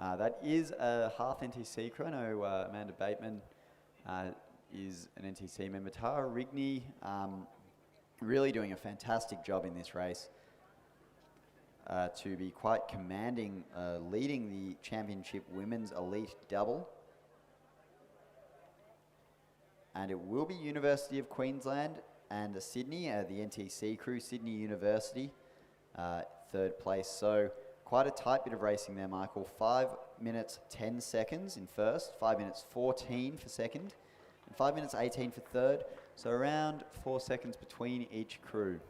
That is a half NTC crew. I know Amanda Bateman is an NTC member. Tara Rigney really doing a fantastic job in this race. To be quite commanding, leading the championship women's elite double. And it will be University of Queensland and Sydney, the NTC crew, Sydney University, third place. So quite a tight bit of racing there, Michael. 5 minutes, 10 seconds in first, 5 minutes, 14 for second, and 5 minutes, 18 for third. So around 4 seconds between each crew.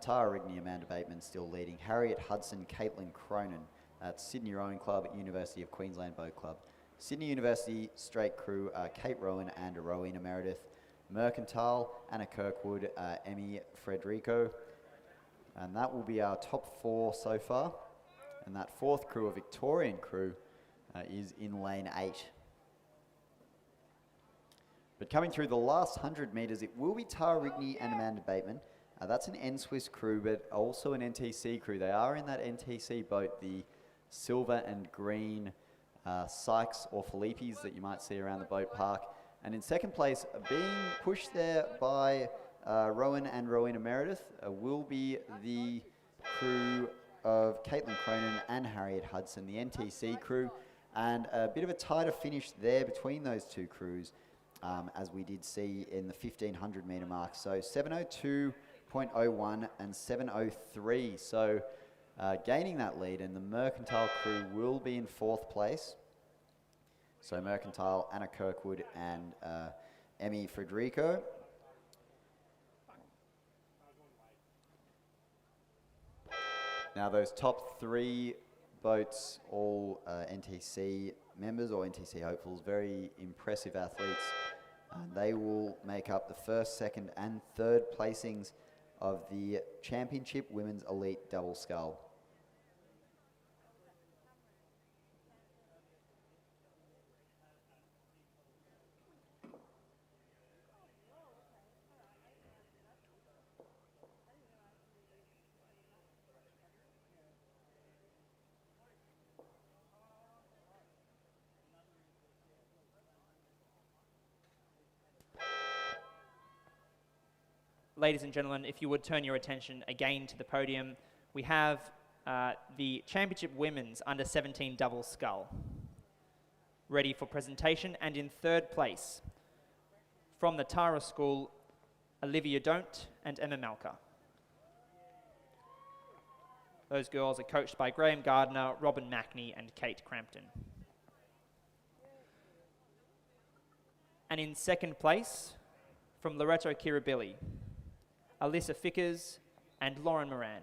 Tara Rigney, Amanda Bateman still leading. Harriet Hudson, Caitlin Cronin. That's Sydney Rowing Club, University of Queensland Boat Club. Sydney University straight crew, Kate Rowan and Rowena Meredith. Mercantile, Anna Kirkwood, Emmy Frederico. And that will be our top 4 so far. And that 4th crew, a Victorian crew, is in lane 8. But coming through the last 100 metres, it will be Tara Rigney and Amanda Bateman. That's an N-Swiss crew, but also an NTC crew. They are in that NTC boat, the silver and green Sykes or Philippes that you might see around the boat park. And in second place, being pushed there by Rowan and Rowena Meredith, will be the crew of Caitlin Cronin and Harriet Hudson, the NTC crew. And a bit of a tighter finish there between those 2 crews, as we did see in the 1500 metre mark. So 7:02.01 and 7:03. So gaining that lead, and the Mercantile crew will be in 4th place. So Mercantile, Anna Kirkwood and Emmy Frederico. Now those top 3 boats, all NTC members or NTC hopefuls, very impressive athletes. They will make up the 1st, 2nd and 3rd placings of the Championship Women's Elite Double Scull. Ladies and gentlemen, if you would turn your attention again to the podium, we have the Championship Women's Under 17 Double Scull ready for presentation, and in 3rd place from the Tara School, Olivia Don't and Emma Malka. Those girls are coached by Graham Gardner, Robin Mackney and Kate Crampton. And in 2nd place from Loreto Kirribilli, Alyssa Fickers and Lauren Moran.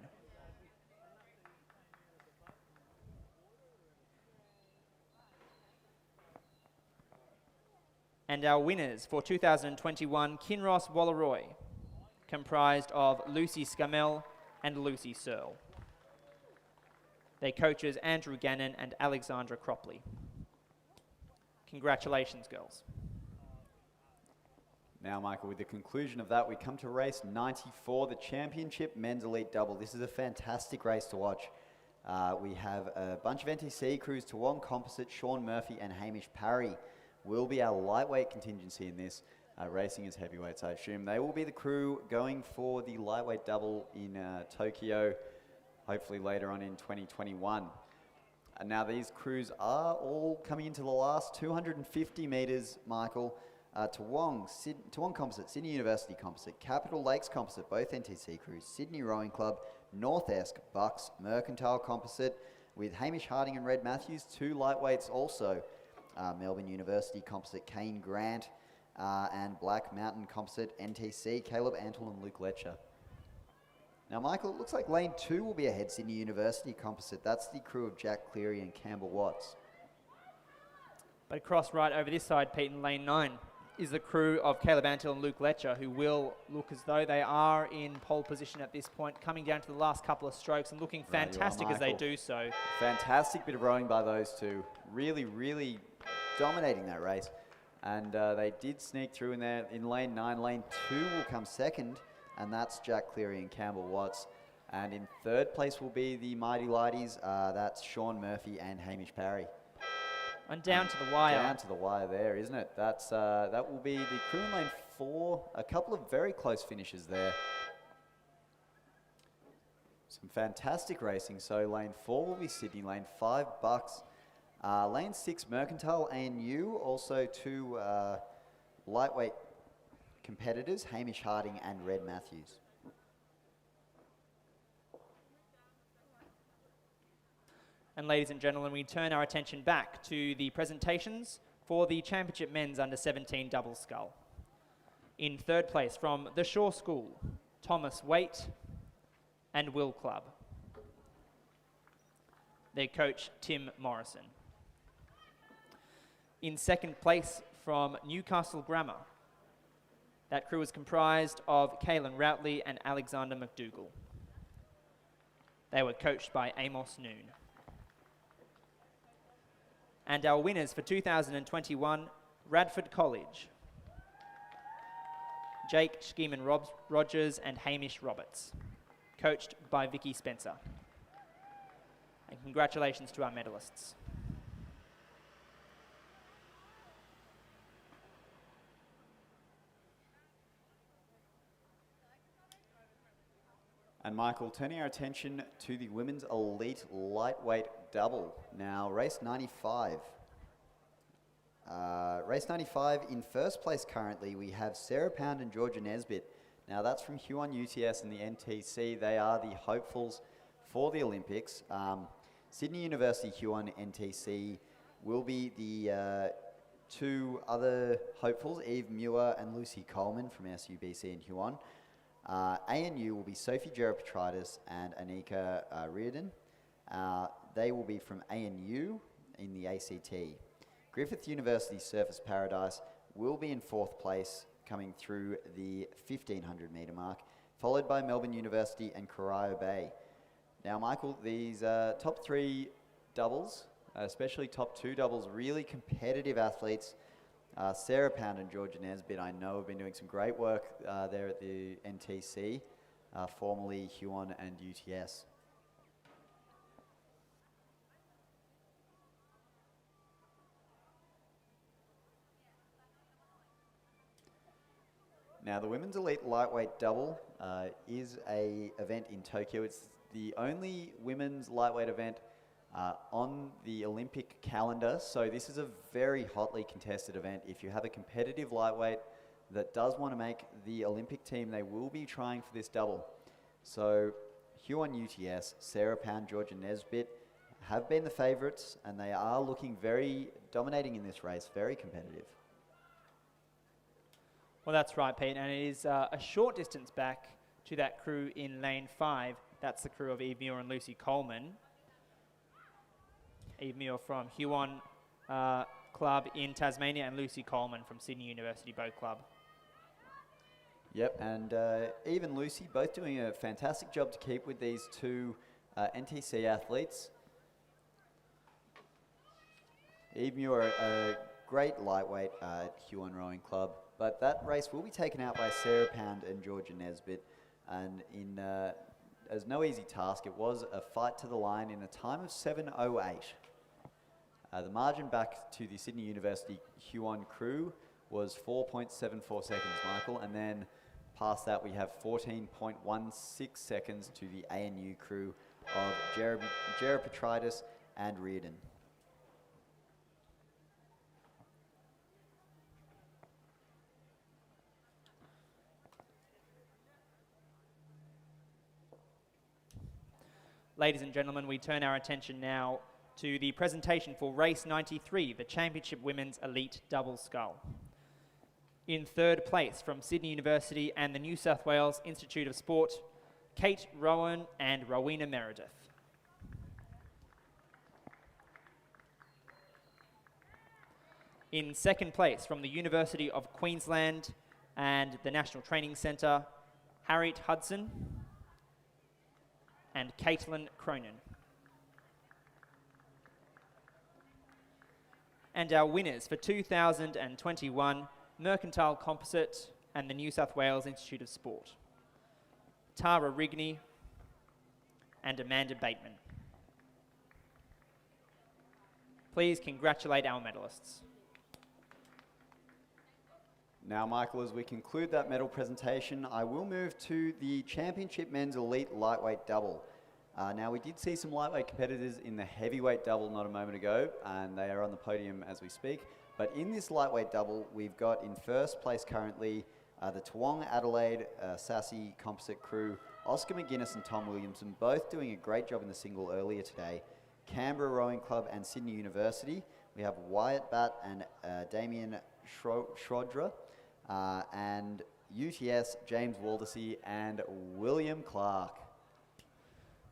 And our winners for 2021, Kinross Wallaroy, comprised of Lucy Scamell and Lucy Searle. Their coaches Andrew Gannon and Alexandra Cropley. Congratulations, girls. Now, Michael, with the conclusion of that, we come to race 94, the Championship Men's Elite Double. This is a fantastic race to watch. We have a bunch of NTC crews, Toowong Composite, Sean Murphy and Hamish Parry will be our lightweight contingency in this, racing as heavyweights, I assume. They will be the crew going for the lightweight double in Tokyo, hopefully later on in 2021. And now these crews are all coming into the last 250 metres, Michael. Toowong Composite, Sydney University Composite, Capital Lakes Composite, both NTC crews, Sydney Rowing Club, North Esk, Bucks, Mercantile Composite, with Hamish Harding and Red Matthews, 2 lightweights also, Melbourne University Composite, Kane Grant, and Black Mountain Composite, NTC, Caleb Antle and Luke Letcher. Now, Michael, it looks like lane 2 will be ahead, Sydney University Composite. That's the crew of Jack Cleary and Campbell Watts. But across right over this side, Pete, in lane 9, is the crew of Caleb Antle and Luke Letcher, who will look as though they are in pole position at this point, coming down to the last couple of strokes and looking fantastic as they do so. Fantastic bit of rowing by those 2. Really, really dominating that race. And they did sneak through in there in lane 9. Lane 2 will come second, and that's Jack Cleary and Campbell Watts. And in 3rd place will be the Mighty Lighties. That's Sean Murphy and Hamish Parry. And down to the wire. Down to the wire there, isn't it? That's that will be the crew in lane 4. A couple of very close finishes there. Some fantastic racing. So lane 4 will be Sydney, lane 5 Bucks, lane 6 Mercantile ANU. Also 2 lightweight competitors, Hamish Harding and Red Matthews. And ladies and gentlemen, we turn our attention back to the presentations for the Championship Men's Under 17 Double Scull. In 3rd place from the Shaw School, Thomas Waite. and Will Club. Their coach, Tim Morrison. In second place from Newcastle Grammar, that crew was comprised of Kaylin Routley and Alexander McDougall. They were coached by Amos Noon. And our winners for 2021, Radford College, Jake Schiemann-Rogers and Hamish Roberts, coached by Vicky Spencer. And congratulations to our medalists. And Michael, turning our attention to the women's elite lightweight double. Now, race 95. Race 95, in first place currently, we have Sarah Pound and Georgia Nesbitt. Now, that's from Huon UTS and the NTC. They are the hopefuls for the Olympics. Sydney University Huon NTC will be the two other hopefuls, Eve Muir and Lucy Coleman from SUBC and Huon. ANU will be Sophie Gerapetridis and Anika Reardon. They will be from ANU in the ACT. Griffith University Surface Paradise will be in fourth place, coming through the 1500 metre mark, followed by Melbourne University and Corio Bay. Now, Michael, these top three doubles, especially top two doubles, really competitive athletes. Sarah Pound and Georgia Nesbitt, I know, have been doing some great work there at the NTC, formerly Huon and UTS. Now, the women's elite lightweight double is a event in Tokyo. It's the only women's lightweight event on the Olympic calendar, so this is a very hotly contested event. If you have a competitive lightweight that does want to make the Olympic team, they will be trying for this double. So Huon UTS, Sarah Pound, Georgia Nesbitt have been the favourites, and they are looking very dominating in this race, very competitive. Well, that's right, Pete, and it is a short distance back to that crew in lane 5. That's the crew of Eve Muir and Lucy Coleman. Eve Muir from Huon Club in Tasmania and Lucy Coleman from Sydney University Boat Club. Yep, and Eve and Lucy both doing a fantastic job to keep with these two NTC athletes. Eve Muir, a great lightweight at Huon Rowing Club, but that race will be taken out by Sarah Pound and Georgia Nesbitt, and in as no easy task, it was a fight to the line in a time of 7:08. The margin back to the Sydney University Huon crew was 4.74 seconds, Michael, and then past that we have 14.16 seconds to the ANU crew of Gerapetridis and Reardon. Ladies and gentlemen, we turn our attention now to the presentation for race 93, the Championship Women's Elite Double Scull. In third place from Sydney University and the New South Wales Institute of Sport, Kate Rowan and Rowena Meredith. In second place from the University of Queensland and the National Training Centre, Harriet Hudson and Caitlin Cronin. And our winners for 2021, Mercantile Composite and the New South Wales Institute of Sport, Tara Rigney and Amanda Bateman. Please congratulate our medalists. Now, Michael, as we conclude that medal presentation, I will move to the Championship Men's Elite Lightweight Double. Now, we did see some lightweight competitors in the heavyweight double not a moment ago, and they are on the podium as we speak. But in this lightweight double, we've got in first place currently the Toowong Adelaide Sassy Composite crew, Oscar McGuinness and Tom Williamson, both doing a great job in the single earlier today. Canberra Rowing Club and Sydney University, we have Wyatt Batt and Damien Schrodra, and UTS, James Waldersey and William Clark.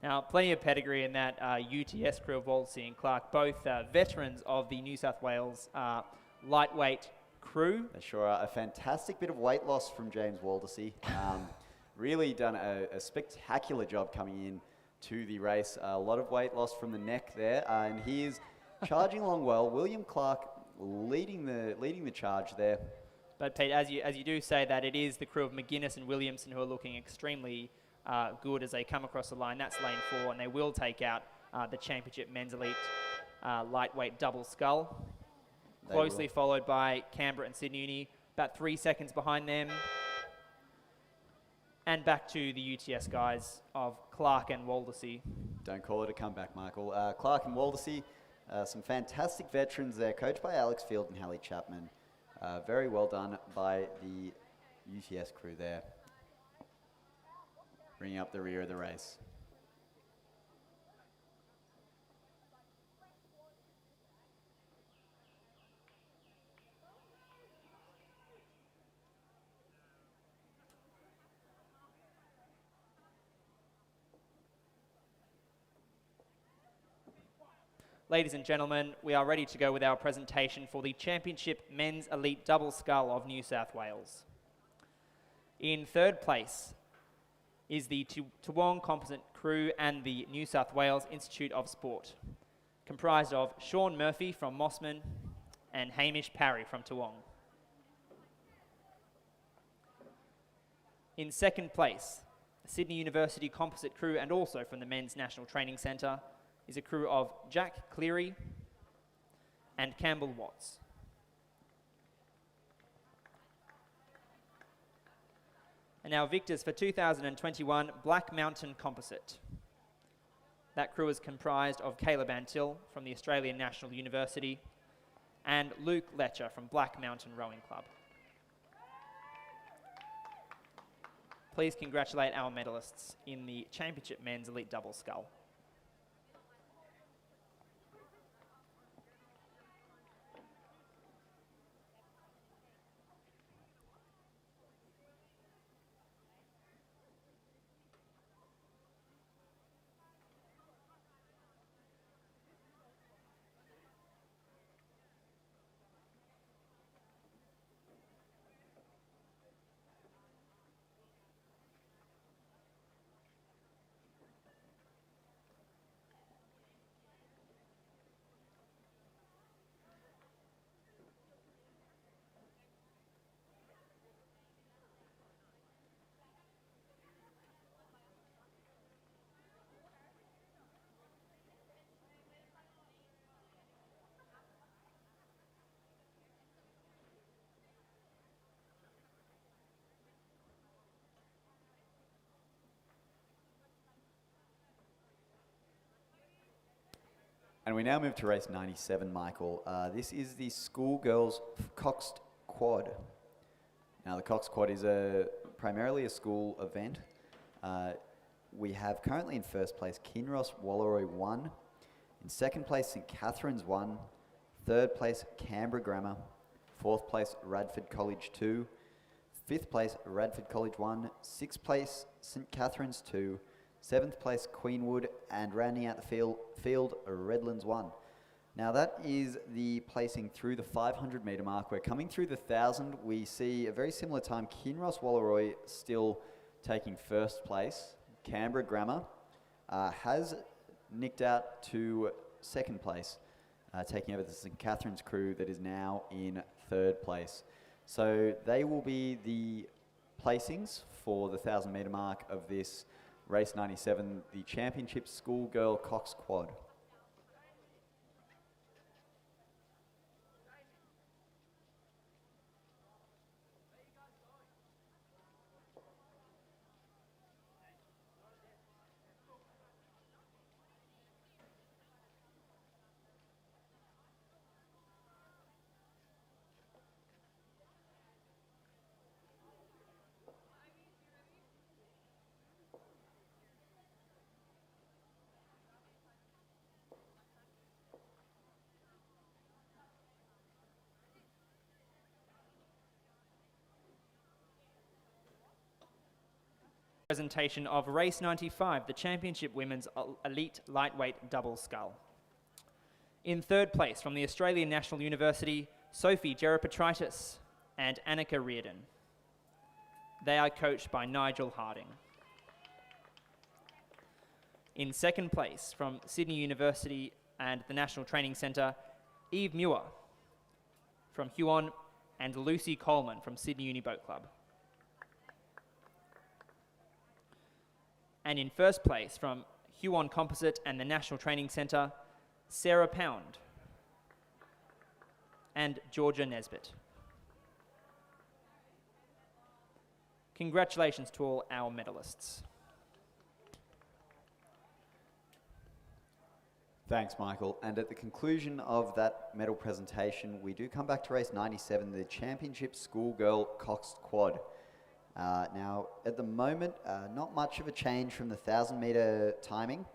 Now, plenty of pedigree in that UTS crew of Walsey and Clark, both veterans of the New South Wales lightweight crew. They sure are. A fantastic bit of weight loss from James Waldersey. Really done a spectacular job coming in to the race. A lot of weight loss from the neck there, and he is charging along well. William Clark leading the charge there. But Pete, as you do say that, it is the crew of McGuinness and Williamson who are looking extremely good as they come across the line. That's lane 4, and they will take out the championship men's elite lightweight double scull. Closely followed by Canberra and Sydney Uni, about 3 seconds behind them. And back to the UTS guys of Clark and Waldersey. Don't call it a comeback, Michael. Clark and Waldersey, some fantastic veterans there, coached by Alex Field and Hallie Chapman. Very well done by the UTS crew there, bringing up the rear of the race. Ladies and gentlemen, we are ready to go with our presentation for the Championship Men's Elite Double Scull of New South Wales. In third place is the Toowong Composite Crew and the New South Wales Institute of Sport, comprised of Sean Murphy from Mossman and Hamish Parry from Toowong. In second place, the Sydney University Composite Crew and also from the Men's National Training Centre is a crew of Jack Cleary and Campbell Watts. And our victors for 2021, Black Mountain Composite. That crew is comprised of Caleb Antill from the Australian National University and Luke Letcher from Black Mountain Rowing Club. Please congratulate our medalists in the Championship Men's Elite Double Scull. And we now move to race 97, Michael. This is the Schoolgirls coxed quad. Now the coxed quad is primarily a school event. We have currently in first place Kinross Wallaroi 1, in second place St Catherine's 1, third place Canberra Grammar, fourth place Radford College 2, fifth place Radford College 1, sixth place St Catherine's 2, seventh place Queenwood, and rounding out the field Redlands 1. Now that is the placing through the 500 metre mark. We're coming through the 1,000. We see a very similar time. Kinross Wallaroi still taking first place. Canberra Grammar has nicked out to second place, taking over the St Catherine's crew that is now in third place. So they will be the placings for the 1,000 metre mark of this race 97, the Championship Schoolgirl Cox Quad. presentation of Race 95, the Championship Women's Elite Lightweight Double Scull. In third place from the Australian National University, Sophie Gerapetritis and Annika Reardon. They are coached by Nigel Harding. In second place from Sydney University and the National Training Centre, Eve Muir from Huon and Lucy Coleman from Sydney Uni Boat Club. And in first place from Huon Composite and the National Training Centre, Sarah Pound and Georgia Nesbitt. Congratulations to all our medalists. Thanks, Michael. And at the conclusion of that medal presentation, we do come back to race 97, the Championship Schoolgirl Coxed Quad. Now, at the moment, not much of a change from the 1,000-metre timing.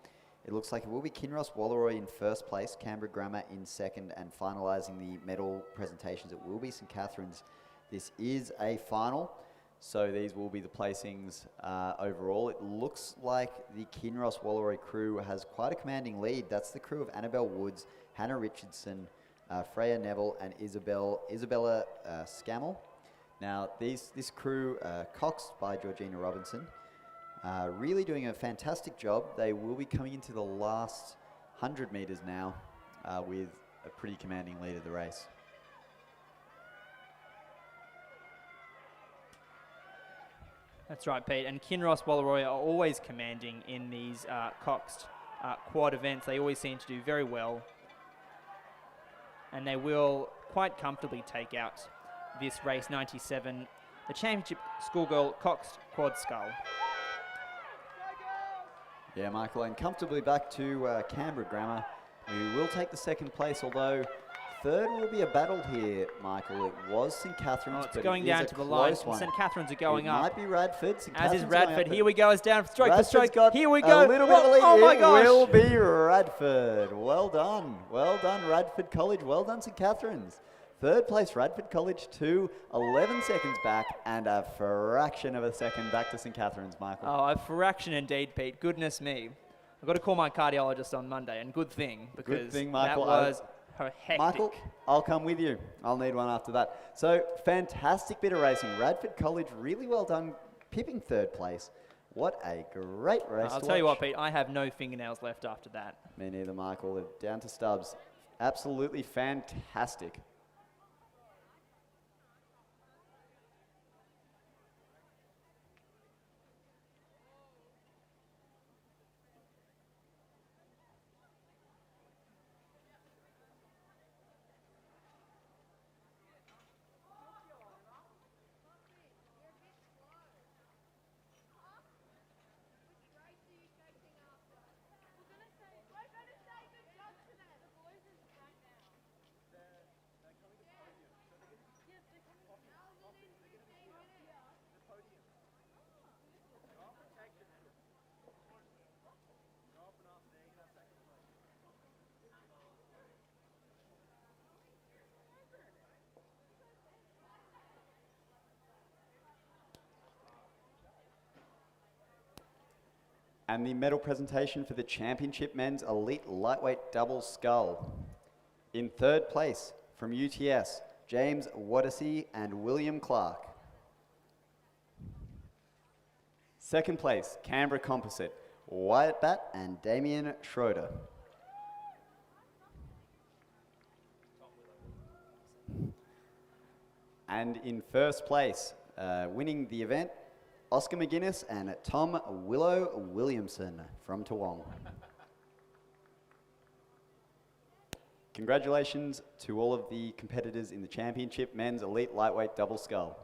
It looks like it will be Kinross Walleroy in first place, Canberra Grammar in second, and finalising the medal presentations, it will be St Catherine's. This is a final, so these will be the placings overall. It looks like the Kinross Walleroy crew has quite a commanding lead. That's the crew of Annabelle Woods, Hannah Richardson, Freya Neville, and Isabella Scammell. Now, this crew, coxed by Georgina Robinson, really doing a fantastic job. They will be coming into the last 100 metres now with a pretty commanding lead of the race. That's right, Pete. And Kinross Walleroy are always commanding in these coxed quad events. They always seem to do very well. And they will quite comfortably take out this race 97, the Championship Schoolgirl Coxed Quad Scull. Yeah, Michael, and comfortably back to Canberra Grammar. We will take the second place, although third will be a battle here, Michael. It was St Catherine's, It's but going it down is to a the line. close one. St Catherine's are going it up. might be Radford. St. As is Catherine's going Radford. up, Here we go. It's down stroke for Radford's stroke. got Here we a go. little bit of a lead. Oh my It gosh. will be Radford. Well done. Well done, Radford College. Well done, St Catherine's. Third place, Radford College, 11 seconds back, and a fraction of a second back to St Catherine's, Michael. Oh, a fraction indeed, Pete. Goodness me. I've got to call my cardiologist on Monday, and good thing, because Good thing, Michael. that was hectic. Michael, I'll come with you. I'll need one after that. So, fantastic bit of racing. Radford College, really well done, pipping third place. What a great race I'll to tell you what, watch. Pete, I have no fingernails left after that. Me neither, Michael. They're down to stubs. Absolutely fantastic. And the medal presentation for the Championship Men's Elite Lightweight Double Scull. In third place from UTS, James Waddesy and William Clark. Second place, Canberra Composite, Wyatt Batt and Damien Schroeder. And in first place, winning the event, Oscar McGuinness and Tom Willow Williamson from Toowong. Congratulations to all of the competitors in the Championship Men's Elite Lightweight Double Scull.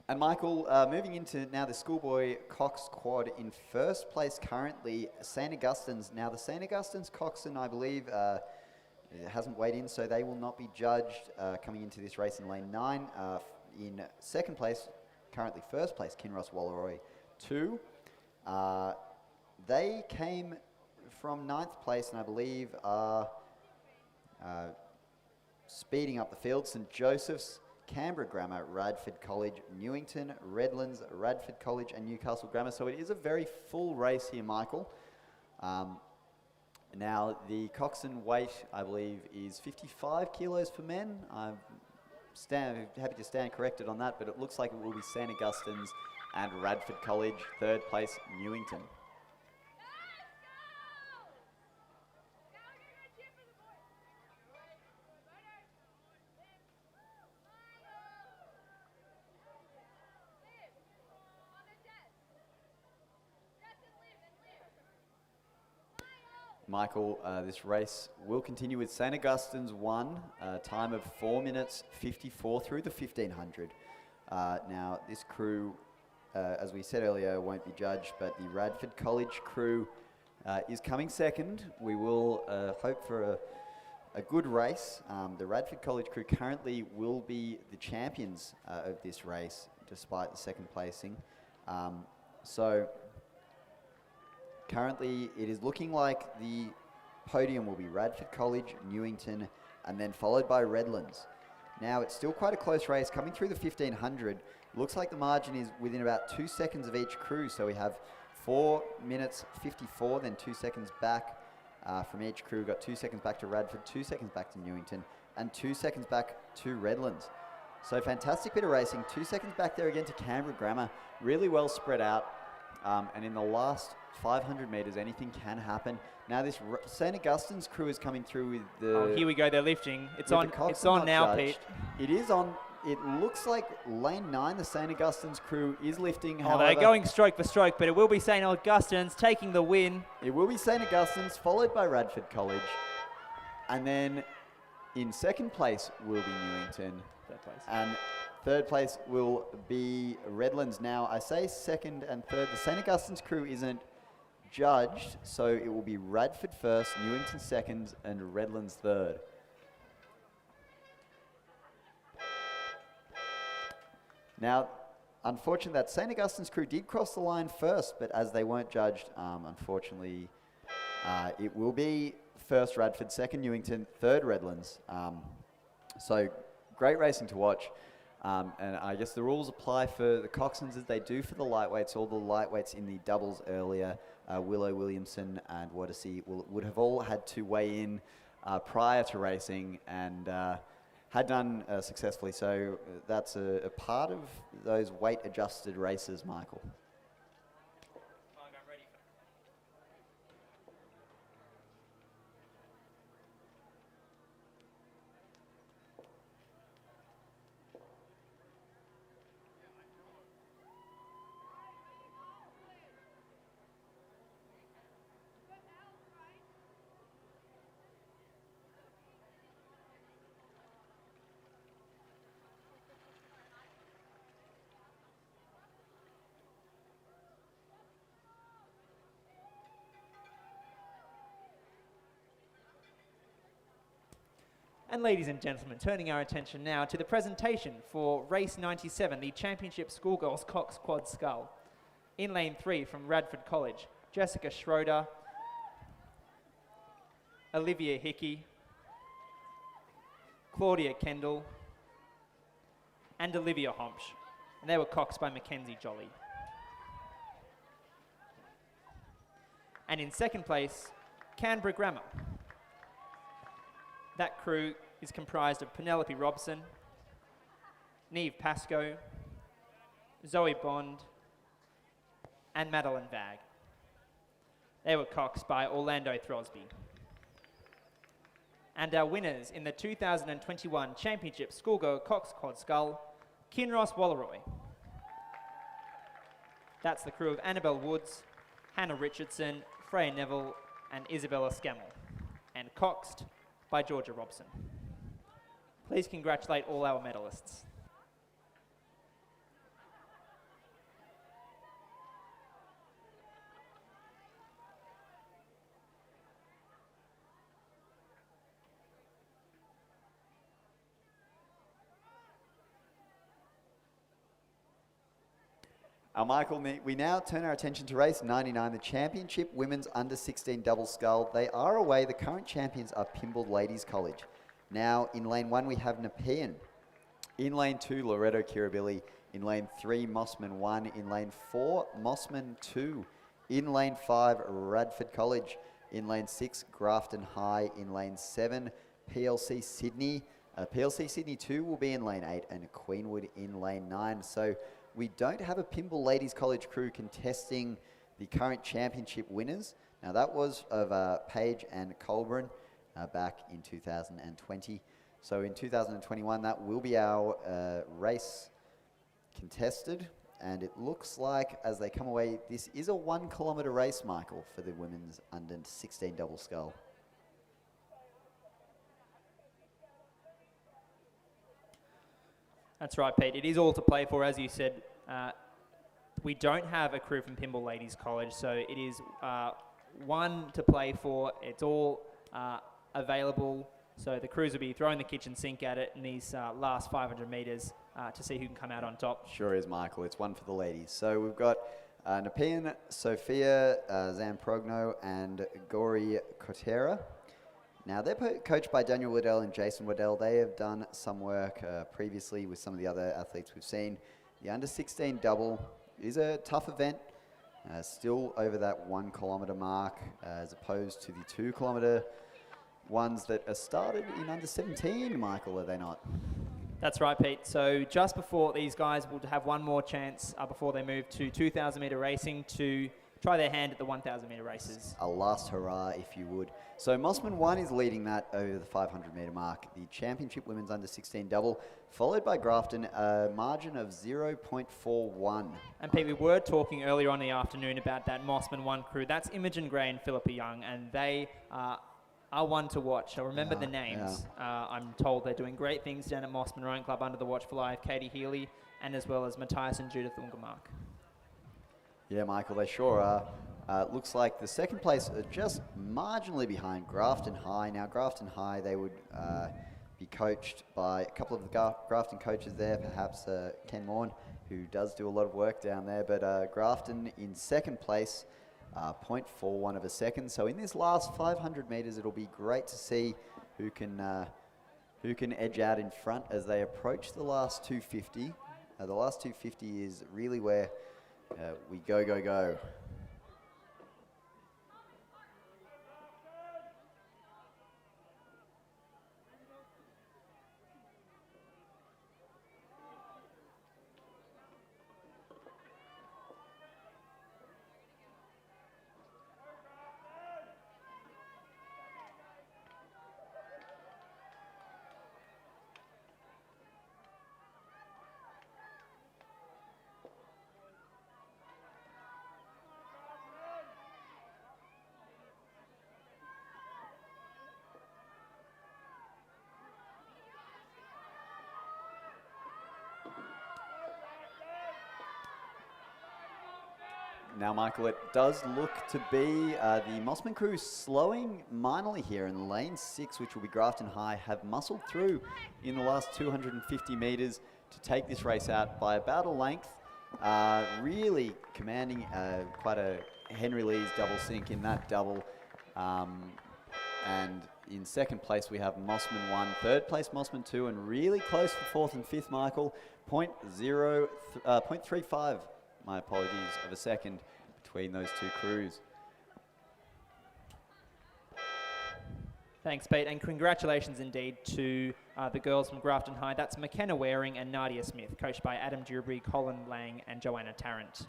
And Michael, moving into now the Schoolboy Cox quad in first place currently, St. Augustine's. Now the St. Augustine's coxswain, I believe, hasn't weighed in, so they will not be judged coming into this race in lane 9. In second place, currently first place, Kinross Walleroy 2. They came from 9th place and I believe are speeding up the field. St. Joseph's, Canberra Grammar, Radford College, Newington, Redlands, Radford College and Newcastle Grammar. So it is a very full race here, Michael. Now the coxswain weight, I believe, is 55 kilos for men. I'm happy to stand corrected on that, but it looks like it will be St. Augustine's and Radford College, third place Newington. Michael, this race will continue with St. Augustine's 1, time of 4 minutes 54 through the 1500. Now this crew, as we said earlier, won't be judged, but the Radford College crew is coming second. We will hope for a good race. The Radford College crew currently will be the champions of this race, despite the second placing. So currently, it is looking like the podium will be Radford College, Newington, and then followed by Redlands. Now, it's still quite a close race. Coming through the 1500, looks like the margin is within about 2 seconds of each crew. So we have 4 minutes 54, then 2 seconds back from each crew. Got 2 seconds back to Radford, 2 seconds back to Newington, and 2 seconds back to Redlands. So fantastic bit of racing. 2 seconds back there again to Canberra Grammar. Really well spread out. And in the last 500 metres, anything can happen. Now this St. Augustine's crew is coming through with the... Oh, here we go, they're lifting. It's on now, Pete. It is on. It looks like lane 9, the St. Augustine's crew is lifting. Oh, they're going stroke for stroke, but it will be St. Augustine's taking the win. It will be St. Augustine's, followed by Radford College. And then in second place will be Newington. Third place. And third place will be Redlands. Now, I say second and third. The St. Augustine's crew isn't judged, so it will be Radford first, Newington second, and Redlands third. Now, unfortunately, that St. Augustine's crew did cross the line first, but as they weren't judged, unfortunately, it will be first Radford, second Newington, third Redlands. So, great racing to watch. And I guess the rules apply for the coxswains as they do for the lightweights. All the lightweights in the doubles earlier, Willow Williamson and Wodesy would have all had to weigh in prior to racing and had done successfully. So that's a part of those weight-adjusted races, Michael. And ladies and gentlemen, turning our attention now to the presentation for race 97, the Championship Schoolgirls Cox Quad Scull. In lane 3 from Radford College, Jessica Schroeder, Olivia Hickey, Claudia Kendall, and Olivia Homsch. And they were coxed by Mackenzie Jolly. And in second place, Canberra Grammar. That crew is comprised of Penelope Robson, Neve Pascoe, Zoe Bond, and Madeline Vag. They were coxed by Orlando Throsby. And our winners in the 2021 Championship Schoolgirl Cox Quad Scull, Kinross Walleroy. That's the crew of Annabelle Woods, Hannah Richardson, Freya Neville, and Isabella Scammell, and coxed by Georgia Robson. Please congratulate all our medalists. Michael, we now turn our attention to race 99, the Championship Women's Under-16 Double Scull. They are away. The current champions are Pymble Ladies College. Now, in lane 1, we have Nepean. In lane 2, Loreto Kirribilli. In lane 3, Mossman 1. In lane 4, Mossman 2. In lane 5, Radford College. In lane 6, Grafton High. In lane 7, PLC Sydney. PLC Sydney 2 will be in lane 8 and Queenwood in lane 9. So we don't have a Pymble Ladies College crew contesting the current championship winners. Now that was of Page and Colburn back in 2020. So in 2021, that will be our race contested. And it looks like as they come away, this is a 1 kilometre race, Michael, for the women's under-16 double scull. That's right, Pete. It is all to play for, as you said. We don't have a crew from Pymble Ladies College, so it is one to play for. It's all available, so the crews will be throwing the kitchen sink at it in these last 500 metres to see who can come out on top. Sure is, Michael. It's one for the ladies. So we've got Nepean, Sophia Zamprogno, and Gori Kotera. Now, they're coached by Daniel Waddell and Jason Waddell. They have done some work previously with some of the other athletes we've seen. The under-16 double is a tough event, still over that 1 kilometre mark, as opposed to the 2 kilometre ones that are started in under-17, Michael, are they not? That's right, Pete. So just before these guys will have one more chance before they move to 2,000 metre racing to try their hand at the 1,000 metre races. A last hurrah, if you would. So Mossman 1 is leading that over the 500 metre mark. The Championship Women's Under-16 double, followed by Grafton, a margin of 0.41. And Pete, we were talking earlier on in the afternoon about that Mossman 1 crew. That's Imogen Gray and Philippa Young, and they are one to watch. So remember the names. I'm told they're doing great things down at Mossman Rowing Club under the watchful eye of Katie Healy, and as well as Matthias and Judith Ungermark. Yeah, Michael, they sure are. Looks like the second place are just marginally behind Grafton High. Now, Grafton High, they would be coached by a couple of the Grafton coaches there, perhaps Ken Morn, who does do a lot of work down there. But Grafton in second place, 0.41 of a second. So in this last 500 metres, it'll be great to see who can edge out in front as they approach the last 250. The last 250 is really where we go. Now, Michael, it does look to be the Mossman crew slowing minorly here in lane 6, which will be Grafton High, have muscled through in the last 250 metres to take this race out by about a length. Really commanding quite a Henry Lee's double sink in that double. And in second place, we have Mossman 1, third place Mossman 2, and really close for fourth and fifth, Michael, 0.35. My apologies, of a second between those two crews. Thanks, Pete, and congratulations indeed to the girls from Grafton High. That's McKenna Waring and Nadia Smith, coached by Adam Dewberry, Colin Lang and Joanna Tarrant.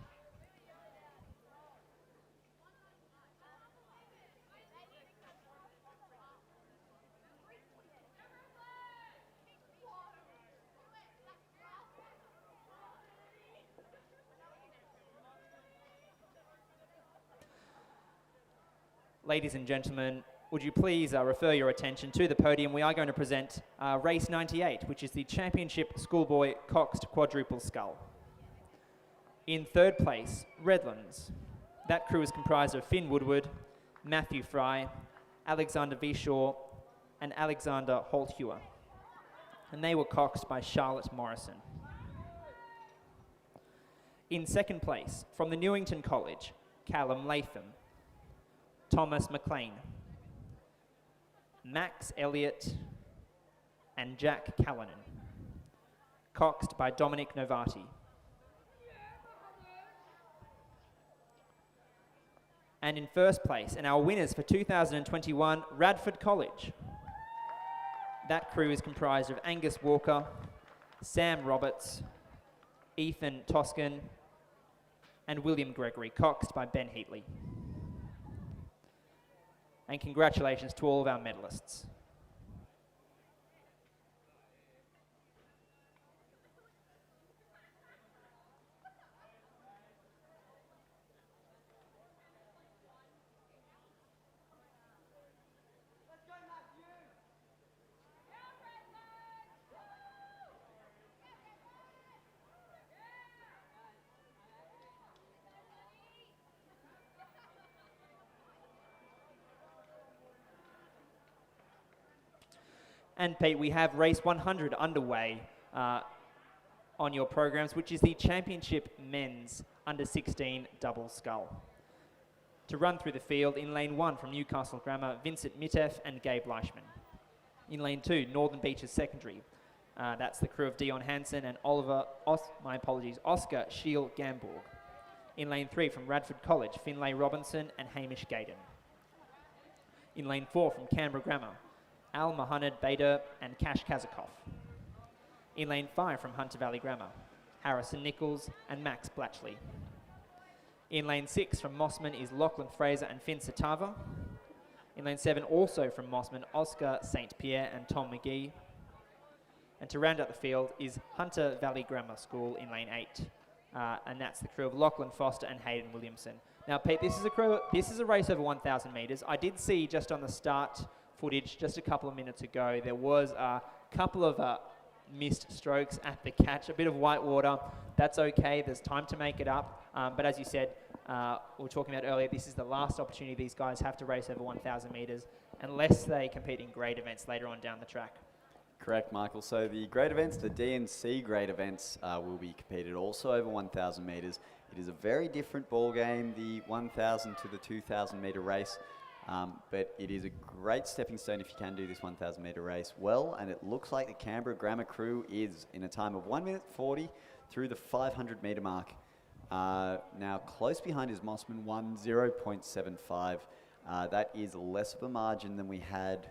Ladies and gentlemen, would you please refer your attention to the podium? We are going to present race 98, which is the Championship Schoolboy Coxed Quadruple Scull. In third place, Redlands. That crew is comprised of Finn Woodward, Matthew Fry, Alexander Vishaw, and Alexander Holthewer. And they were coxed by Charlotte Morrison. In second place, from the Newington College, Callum Latham, Thomas McLean, Max Elliott, and Jack Callanan. Coxed by Dominic Novati. And in first place, and our winners for 2021, Radford College. That crew is comprised of Angus Walker, Sam Roberts, Ethan Toscan, and William Gregory, coxed by Ben Heatley. And congratulations to all of our medalists. And Pete, we have race 100 underway on your programs, which is the Championship Men's Under 16 Double Scull. To run through the field, in lane 1 from Newcastle Grammar, Vincent Mitteff and Gabe Leichman. In lane 2, Northern Beaches Secondary. That's the crew of Dion Hansen and Oscar Shiel Gamborg. In lane 3 from Radford College, Finlay Robinson and Hamish Gaydon. In lane 4 from Canberra Grammar, Al Mohamed Bader and Cash Kazakov. In lane 5 from Hunter Valley Grammar, Harrison Nichols and Max Blatchley. In lane 6 from Mossman is Lachlan Fraser and Finn Satava. In lane 7 also from Mossman, Oscar St. Pierre and Tom McGee. And to round out the field is Hunter Valley Grammar School in lane 8. And that's the crew of Lachlan Foster and Hayden Williamson. Now Pete, this is a race over 1,000 metres. I did see just on the start footage just a couple of minutes ago, there was a couple of missed strokes at the catch, a bit of white water. That's okay, there's time to make it up. But as you said, we were talking about earlier, this is the last opportunity these guys have to race over 1,000 metres unless they compete in grade events later on down the track. Correct, Michael. So the grade events, the DNC grade events, will be competed also over 1,000 metres. It is a very different ball game, the 1,000 to the 2,000 metre race. But it is a great stepping stone if you can do this 1,000 metre race well, and it looks like the Canberra Grammar crew is in a time of 1 minute 40 through the 500 metre mark. Now close behind is Mossman 0.75. That is less of a margin than we had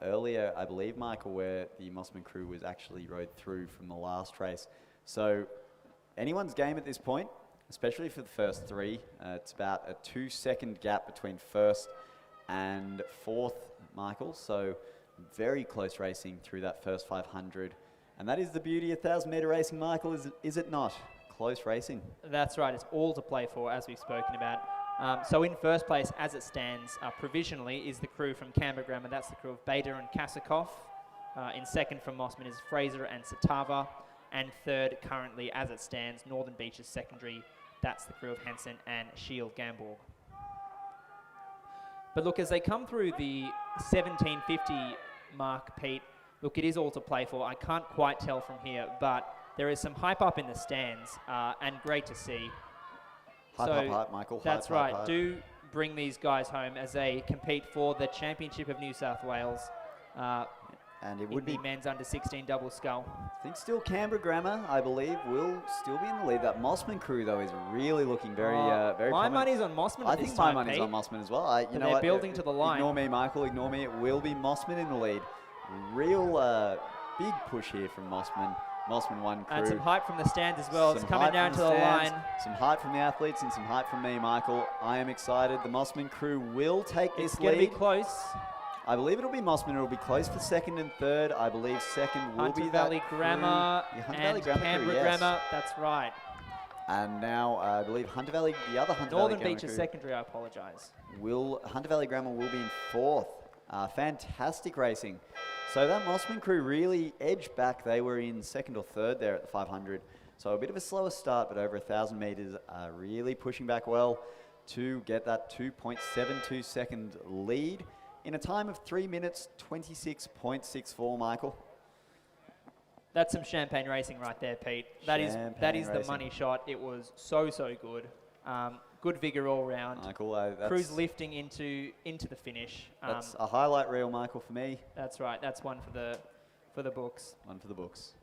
earlier, I believe, Michael, where the Mossman crew was actually rode through from the last race. So anyone's game at this point, especially for the first three. It's about a 2-second gap between first and fourth, Michael. So very close racing through that first 500. And that is the beauty of 1,000 metre racing, Michael, is it not? Close racing. That's right, it's all to play for, as we've spoken about. So in first place, as it stands, provisionally, is the crew from Canberra Grammar. That's the crew of Bader and Kasakov. In second from Mossman is Fraser and Satava. And third, currently, as it stands, Northern Beaches Secondary. That's the crew of Hansen and Shiel Gamborg. But look, as they come through the 1750 mark, Pete, look, it is all to play for. I can't quite tell from here, but there is some hype up in the stands, and great to see. Hype, Michael. That's right. Do bring these guys home as they compete for the Championship of New South Wales. And it would be men's under 16 double scull. I think still Canberra Grammar, I believe, will still be in the lead. That Mossman crew, though, is really looking very my prominent. money's on Mossman. I think my money's on Mossman as well. You know they're what? building to the line. Ignore me, Michael. Ignore me. It will be Mossman in the lead. Real big push here from Mossman. Mossman 1 crew. And some hype from the stands as well. It's Some coming hype down from to the stands, line. Some hype from the athletes and some hype from me, Michael. I am excited. The Mossman crew will take this It's going to lead. be close. I believe it'll be Mossman. It'll be close for second and third. I believe second will Hunter be Valley that crew. Grammar Yeah, Hunter and Valley Grammar Canberra crew, yes. Grammar. That's right. And now I believe Hunter Valley, the other Hunter Northern Valley Beaches Grammar Secondary, I apologise. Hunter Valley Grammar will be in fourth. Fantastic racing. So that Mossman crew really edged back. They were in second or third there at the 500. So a bit of a slower start, but over 1,000 metres, really pushing back well to get that 2.72 second lead in a time of 3 minutes 26.64, Michael. That's some champagne racing right there, Pete. That is Champagne the racing. money shot. It was so good. Good vigor all round. Michael, Crew's lifting into the finish. That's a highlight reel, Michael, for me. That's right. That's one for the books. One for the books.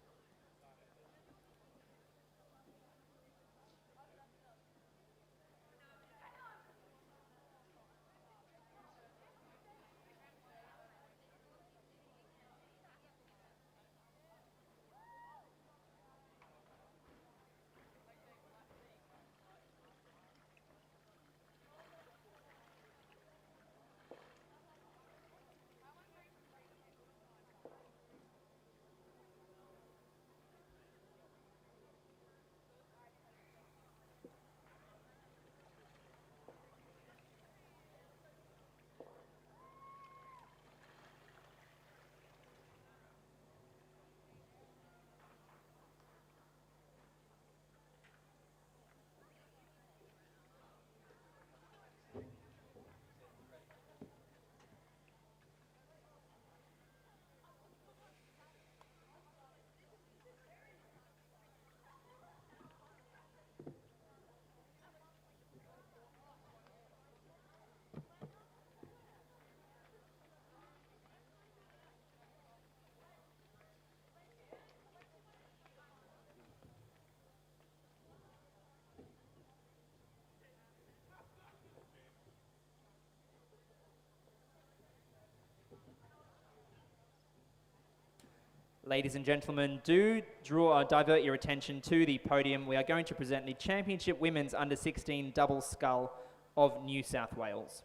Ladies and gentlemen, divert your attention to the podium. We are going to present the Championship Women's Under-16 Double Scull of New South Wales.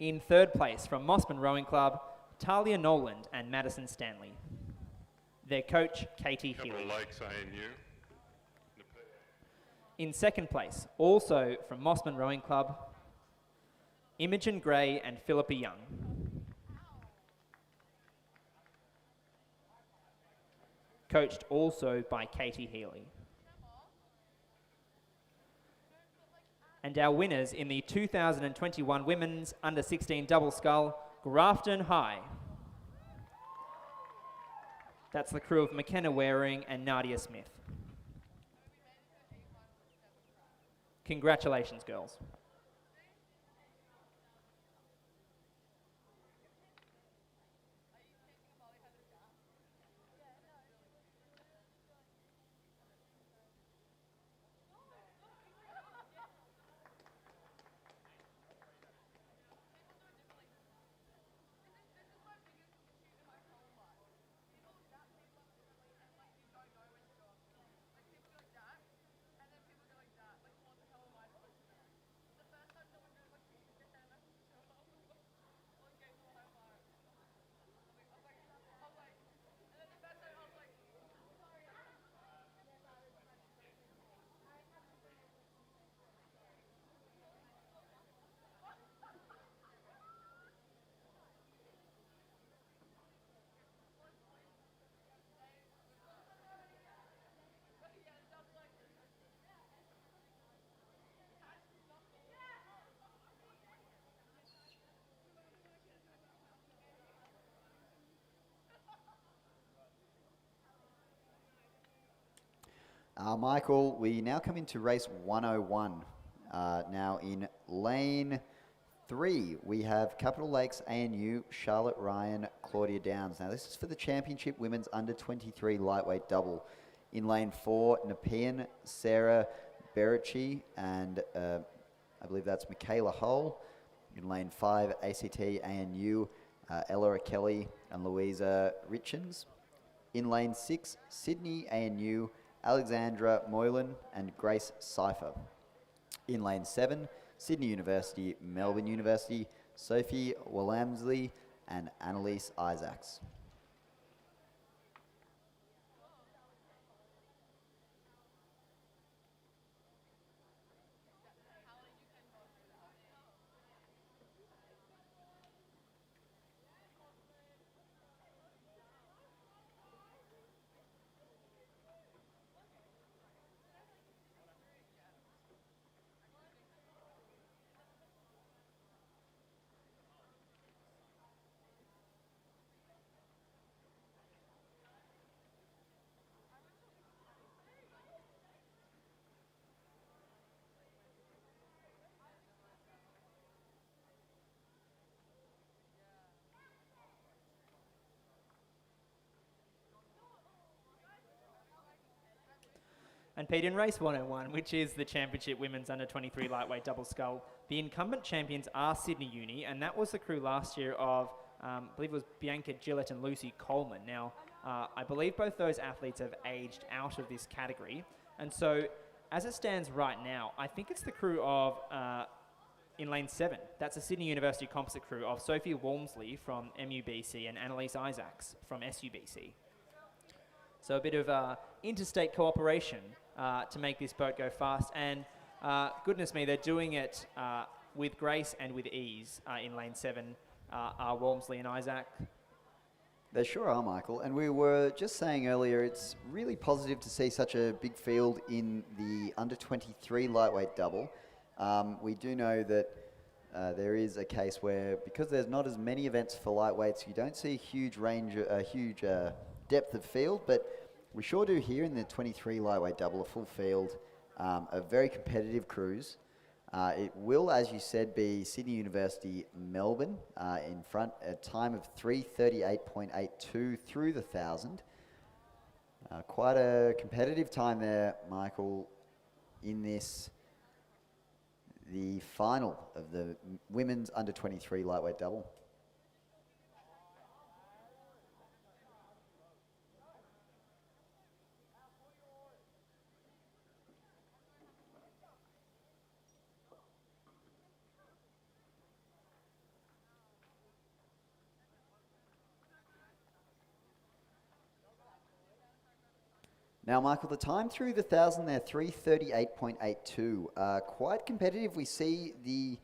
In third place from Mossman Rowing Club, Talia Noland and Madison Stanley. Their coach, Katie Capital Healy. Lakes ANU. In second place, also from Mossman Rowing Club, Imogen Gray and Philippa Young. Coached also by Katie Healy. And our winners in the 2021 Women's Under-16 Double Scull, Grafton High. That's the crew of McKenna Waring and Nadia Smith. Congratulations, girls. Michael, we now come into race 101. Now in lane 3, we have Capital Lakes ANU, Charlotte Ryan, Claudia Downs. Now this is for the Championship Women's Under-23 Lightweight Double. In lane 4, Nepean, Sarah Bericci, and I believe that's Michaela Hull. In lane 5, ACT ANU, Ella Kelly and Louisa Richens. In lane 6, Sydney ANU, Alexandra Moylan and Grace Cipher. In lane 7, Sydney University, Melbourne University, Sophie Willamsley and Annalise Isaacs. And Pete, in race 101, which is the championship women's under-23 lightweight double scull, the incumbent champions are Sydney Uni, and that was the crew last year of, I believe it was Bianca Gillett and Lucy Coleman. Now, I believe both those athletes have aged out of this category, and so as it stands right now, I think it's the crew of, in lane 7, that's the Sydney University composite crew of Sophie Walmsley from MUBC and Annalise Isaacs from SUBC. So a bit of interstate cooperation to make this boat go fast, and goodness me, they're doing it with grace and with ease in lane 7, are Walmsley and Isaac. They sure are, Michael. And we were just saying earlier, it's really positive to see such a big field in the under-23 lightweight double. We do know that there is a case where, because there's not as many events for lightweights, you don't see a huge range, depth of field, but we sure do here in the 23 lightweight double, a full field, a very competitive cruise. It will, as you said, be Sydney University, Melbourne, in front, a time of 3:38.82 through the 1,000. Quite a competitive time there, Michael, in this, the final of the women's under-23 lightweight double. Now, Michael, the time through the 1,000 there, 3:38.82. Quite competitive. We see the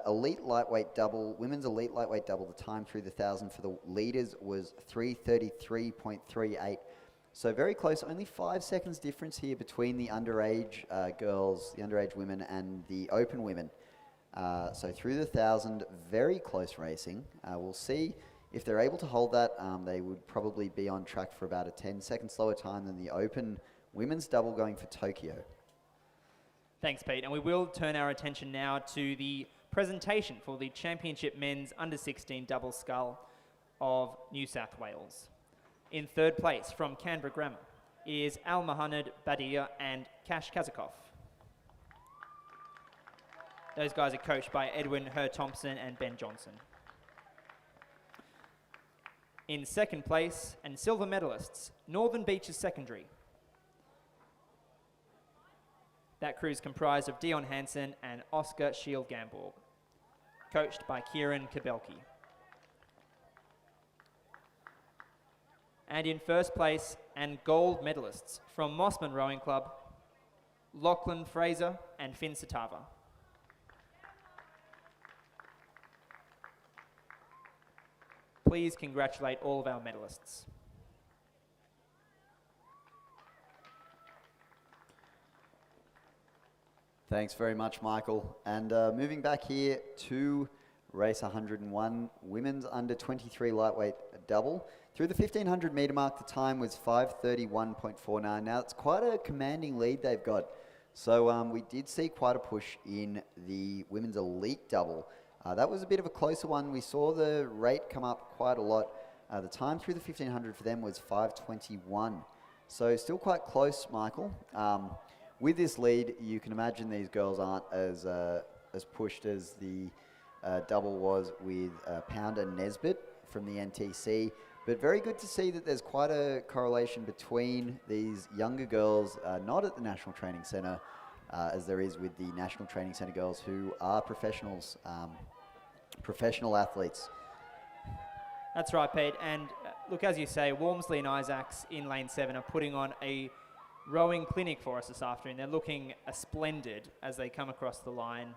elite lightweight double, women's elite lightweight double, the time through the 1,000 for the leaders was 3:33.38. So very close, only 5 seconds difference here between the underage girls, the underage women, and the open women. So through the 1,000, very close racing. We'll see if they're able to hold that. They would probably be on track for about a 10-second slower time than the open women's double going for Tokyo. Thanks, Pete. And we will turn our attention now to the presentation for the Championship Men's Under-16 Double Scull of New South Wales. In third place from Canberra Grammar is Al Mohamed Badia and Kash Kazakov. Those guys are coached by Edwin Herr-Thompson and Ben Johnson. In second place, and silver medalists, Northern Beaches Secondary. That crew is comprised of Dion Hansen and Oscar Shield-Gamborg, coached by Kieran Kabelki. And in first place, and gold medalists from Mossman Rowing Club, Lachlan Fraser and Finn Satava. Please congratulate all of our medalists. Thanks very much, Michael. And moving back here to race 101, women's under-23 lightweight double. Through the 1,500 metre mark, the time was 5:31.49. Now, it's quite a commanding lead they've got. So we did see quite a push in the women's elite double. That was a bit of a closer one. We saw the rate come up quite a lot. The time through the 1,500 for them was 5:21. So still quite close, Michael. With this lead, you can imagine these girls aren't as pushed as the double was with Pounder Nesbitt from the NTC. But very good to see that there's quite a correlation between these younger girls, not at the National Training Centre, as there is with the National Training Centre girls who are professionals, professional athletes. That's right, Pete. And look, as you say, Walmsley and Isaacs in lane 7 are putting on a rowing clinic for us this afternoon. They're looking splendid as they come across the line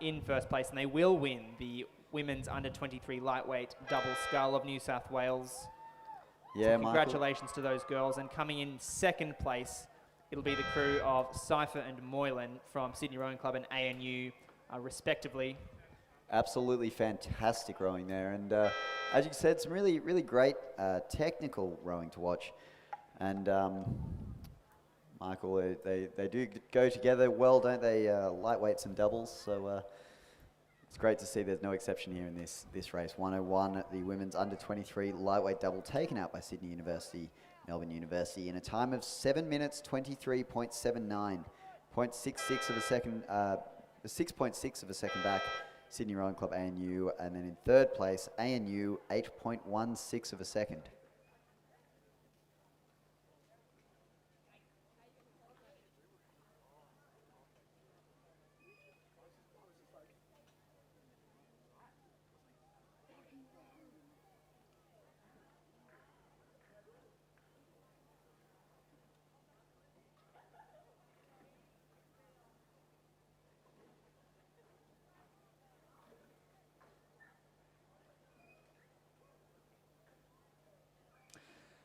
in first place, and they will win the women's under-23 lightweight double scull of New South Wales. Yeah, so congratulations to those girls. And coming in second place, it'll be the crew of Cypher and Moylan from Sydney Rowing Club and ANU, respectively. Absolutely fantastic rowing there. And as you said, some really, really great technical rowing to watch. And Michael, they do go together well, don't they? Lightweights and doubles. So it's great to see there's no exception here in this race. 101, the women's under-23 lightweight double taken out by Sydney University. Melbourne University, in a time of 7 minutes 23.79, 0.66 of a second, 6.6 of a second back, Sydney Rowing Club ANU, and then in third place, ANU, 8.16 of a second.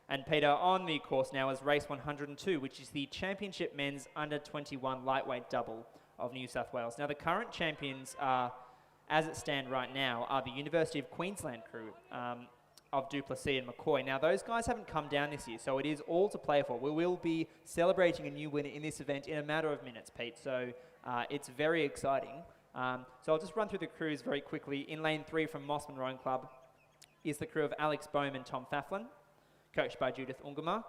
And Peter, on the course now is race 102, which is the Championship Men's Under 21 Lightweight Double of New South Wales. Now, the current champions are, as it stand right now, are the University of Queensland crew of Duplessis and McCoy. Now, those guys haven't come down this year, so it is all to play for. We will be celebrating a new winner in this event in a matter of minutes, Pete, so it's very exciting. So I'll just run through the crews very quickly. In lane 3 from Mossman Rowing Club is the crew of Alex Bohm and Tom Faflin, coached by Judith Ungermark.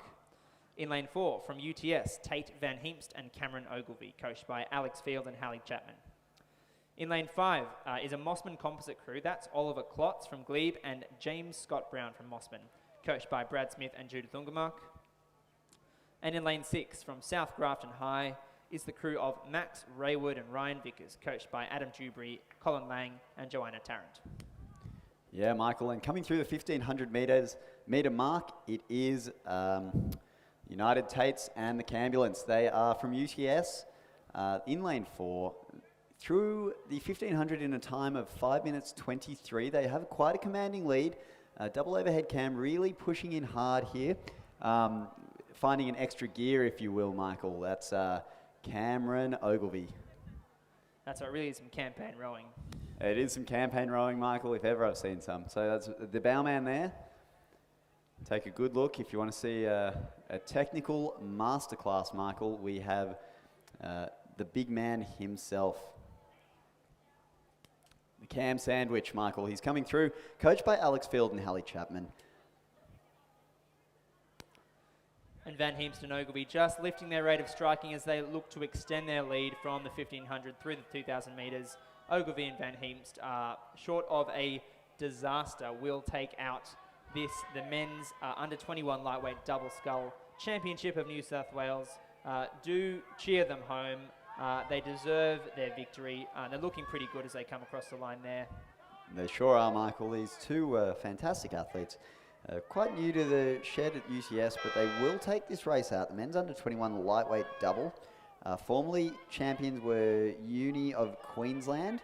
In lane 4, from UTS, Tate Van Heemst and Cameron Ogilvie, coached by Alex Field and Hallie Chapman. In lane 5 is a Mossman composite crew. That's Oliver Klotz from Glebe and James Scott Brown from Mossman, coached by Brad Smith and Judith Ungermark. And in lane 6, from South Grafton High, is the crew of Max Raywood and Ryan Vickers, coached by Adam Dewberry, Colin Lang and Joanna Tarrant. Yeah, Michael, and coming through the 1,500 metre mark, it is United Tates and the Cambulance. They are from UTS in lane 4. Through the 1,500 in a time of 5 minutes 23, they have quite a commanding lead. Double overhead cam really pushing in hard here. Finding an extra gear, if you will, Michael. That's Cameron Ogilvie. That's what really is some campaign rowing. It is some campaign rowing, Michael, if ever I've seen some. So that's the bowman there. Take a good look. If you want to see a technical masterclass, Michael, we have the big man himself. The Cam Sandwich, Michael. He's coming through, coached by Alex Field and Hallie Chapman. And Van Heemst and Ogilvie just lifting their rate of striking as they look to extend their lead from the 1,500 through the 2,000 metres. Ogilvie and Van Heemst are short of a disaster. Will take out the men's under 21 lightweight double scull championship of New South Wales. Do cheer them home. They deserve their victory. They're looking pretty good as they come across the line there. They sure are, Michael. These two fantastic athletes. Quite new to the shed at UTS, but they will take this race out. The men's under 21 lightweight double. Formerly champions were Uni of Queensland,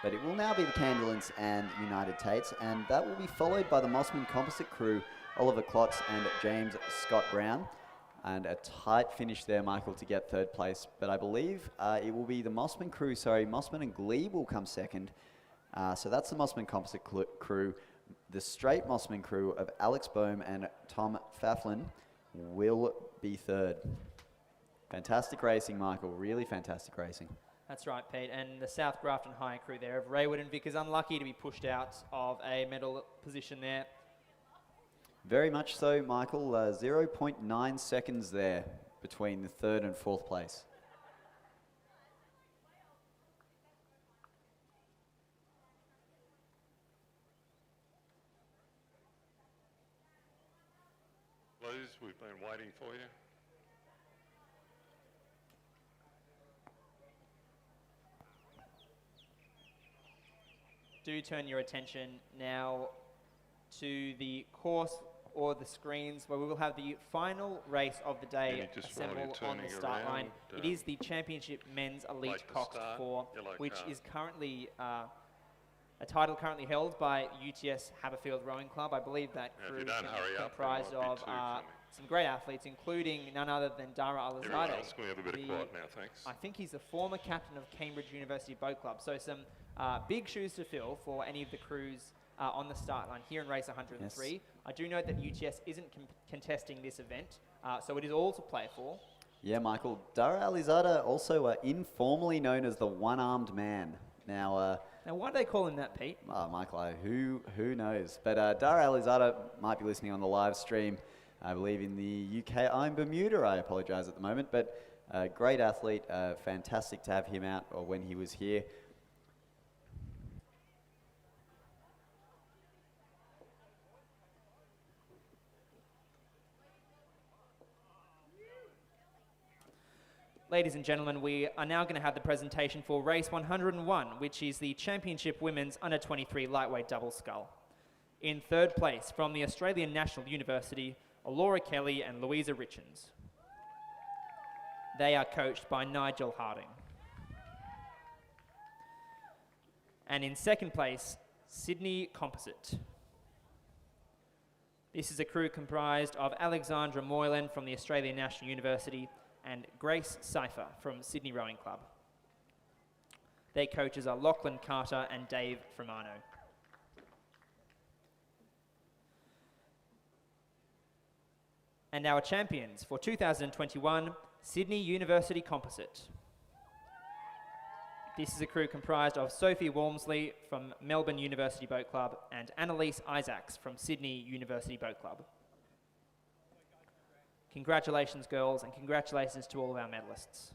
but it will now be the Cambulance and United Tates, and that will be followed by the Mossman composite crew, Oliver Klotz and James Scott Brown. And a tight finish there, Michael, to get third place. But I believe it will be the Mossman crew, Mossman and Glebe will come second. So that's the Mossman composite crew. The straight Mossman crew of Alex Bohm and Tom Faflin will be third. Fantastic racing, Michael. Really fantastic racing. That's right, Pete. And the South Grafton High crew there of Raywood and Vickers, unlucky to be pushed out of a medal position there. Very much so, Michael. 0.9 seconds there between the third and fourth place. Please, we've been waiting for you. Do turn your attention now to the course or the screens where we will have the final race of the day assemble on the start line. It is the Championship Men's Elite Coxed 4, which is currently a title currently held by UTS Haberfield Rowing Club. I believe that crew is comprised of some great athletes, including none other than Dara Alizadeh. Everyone else, can we have a bit of quiet now, thanks. I think he's the former captain of Cambridge University Boat Club. So some big shoes to fill for any of the crews on the start line here in race 103. Yes. I do note that UTS isn't contesting this event, so it is all to play for. Yeah, Michael. Dara Alizadeh, also informally known as the one-armed man. Now why do they call him that, Pete? Michael, who knows? But Dara Alizadeh might be listening on the live stream. I believe in the UK. I'm Bermuda, I apologise at the moment, but great athlete, fantastic to have him out or when he was here. Ladies and gentlemen, we are now going to have the presentation for race 101, which is the Championship Women's Under-23 Lightweight Double Scull. In third place, from the Australian National University, Laura Kelly and Louisa Richards. They are coached by Nigel Harding. And in second place, Sydney Composite. This is a crew comprised of Alexandra Moylan from the Australian National University and Grace Cipher from Sydney Rowing Club. Their coaches are Lachlan Carter and Dave Fremano. And our champions for 2021, Sydney University Composite. This is a crew comprised of Sophie Walmsley from Melbourne University Boat Club and Annalise Isaacs from Sydney University Boat Club. Congratulations, girls, and congratulations to all of our medalists.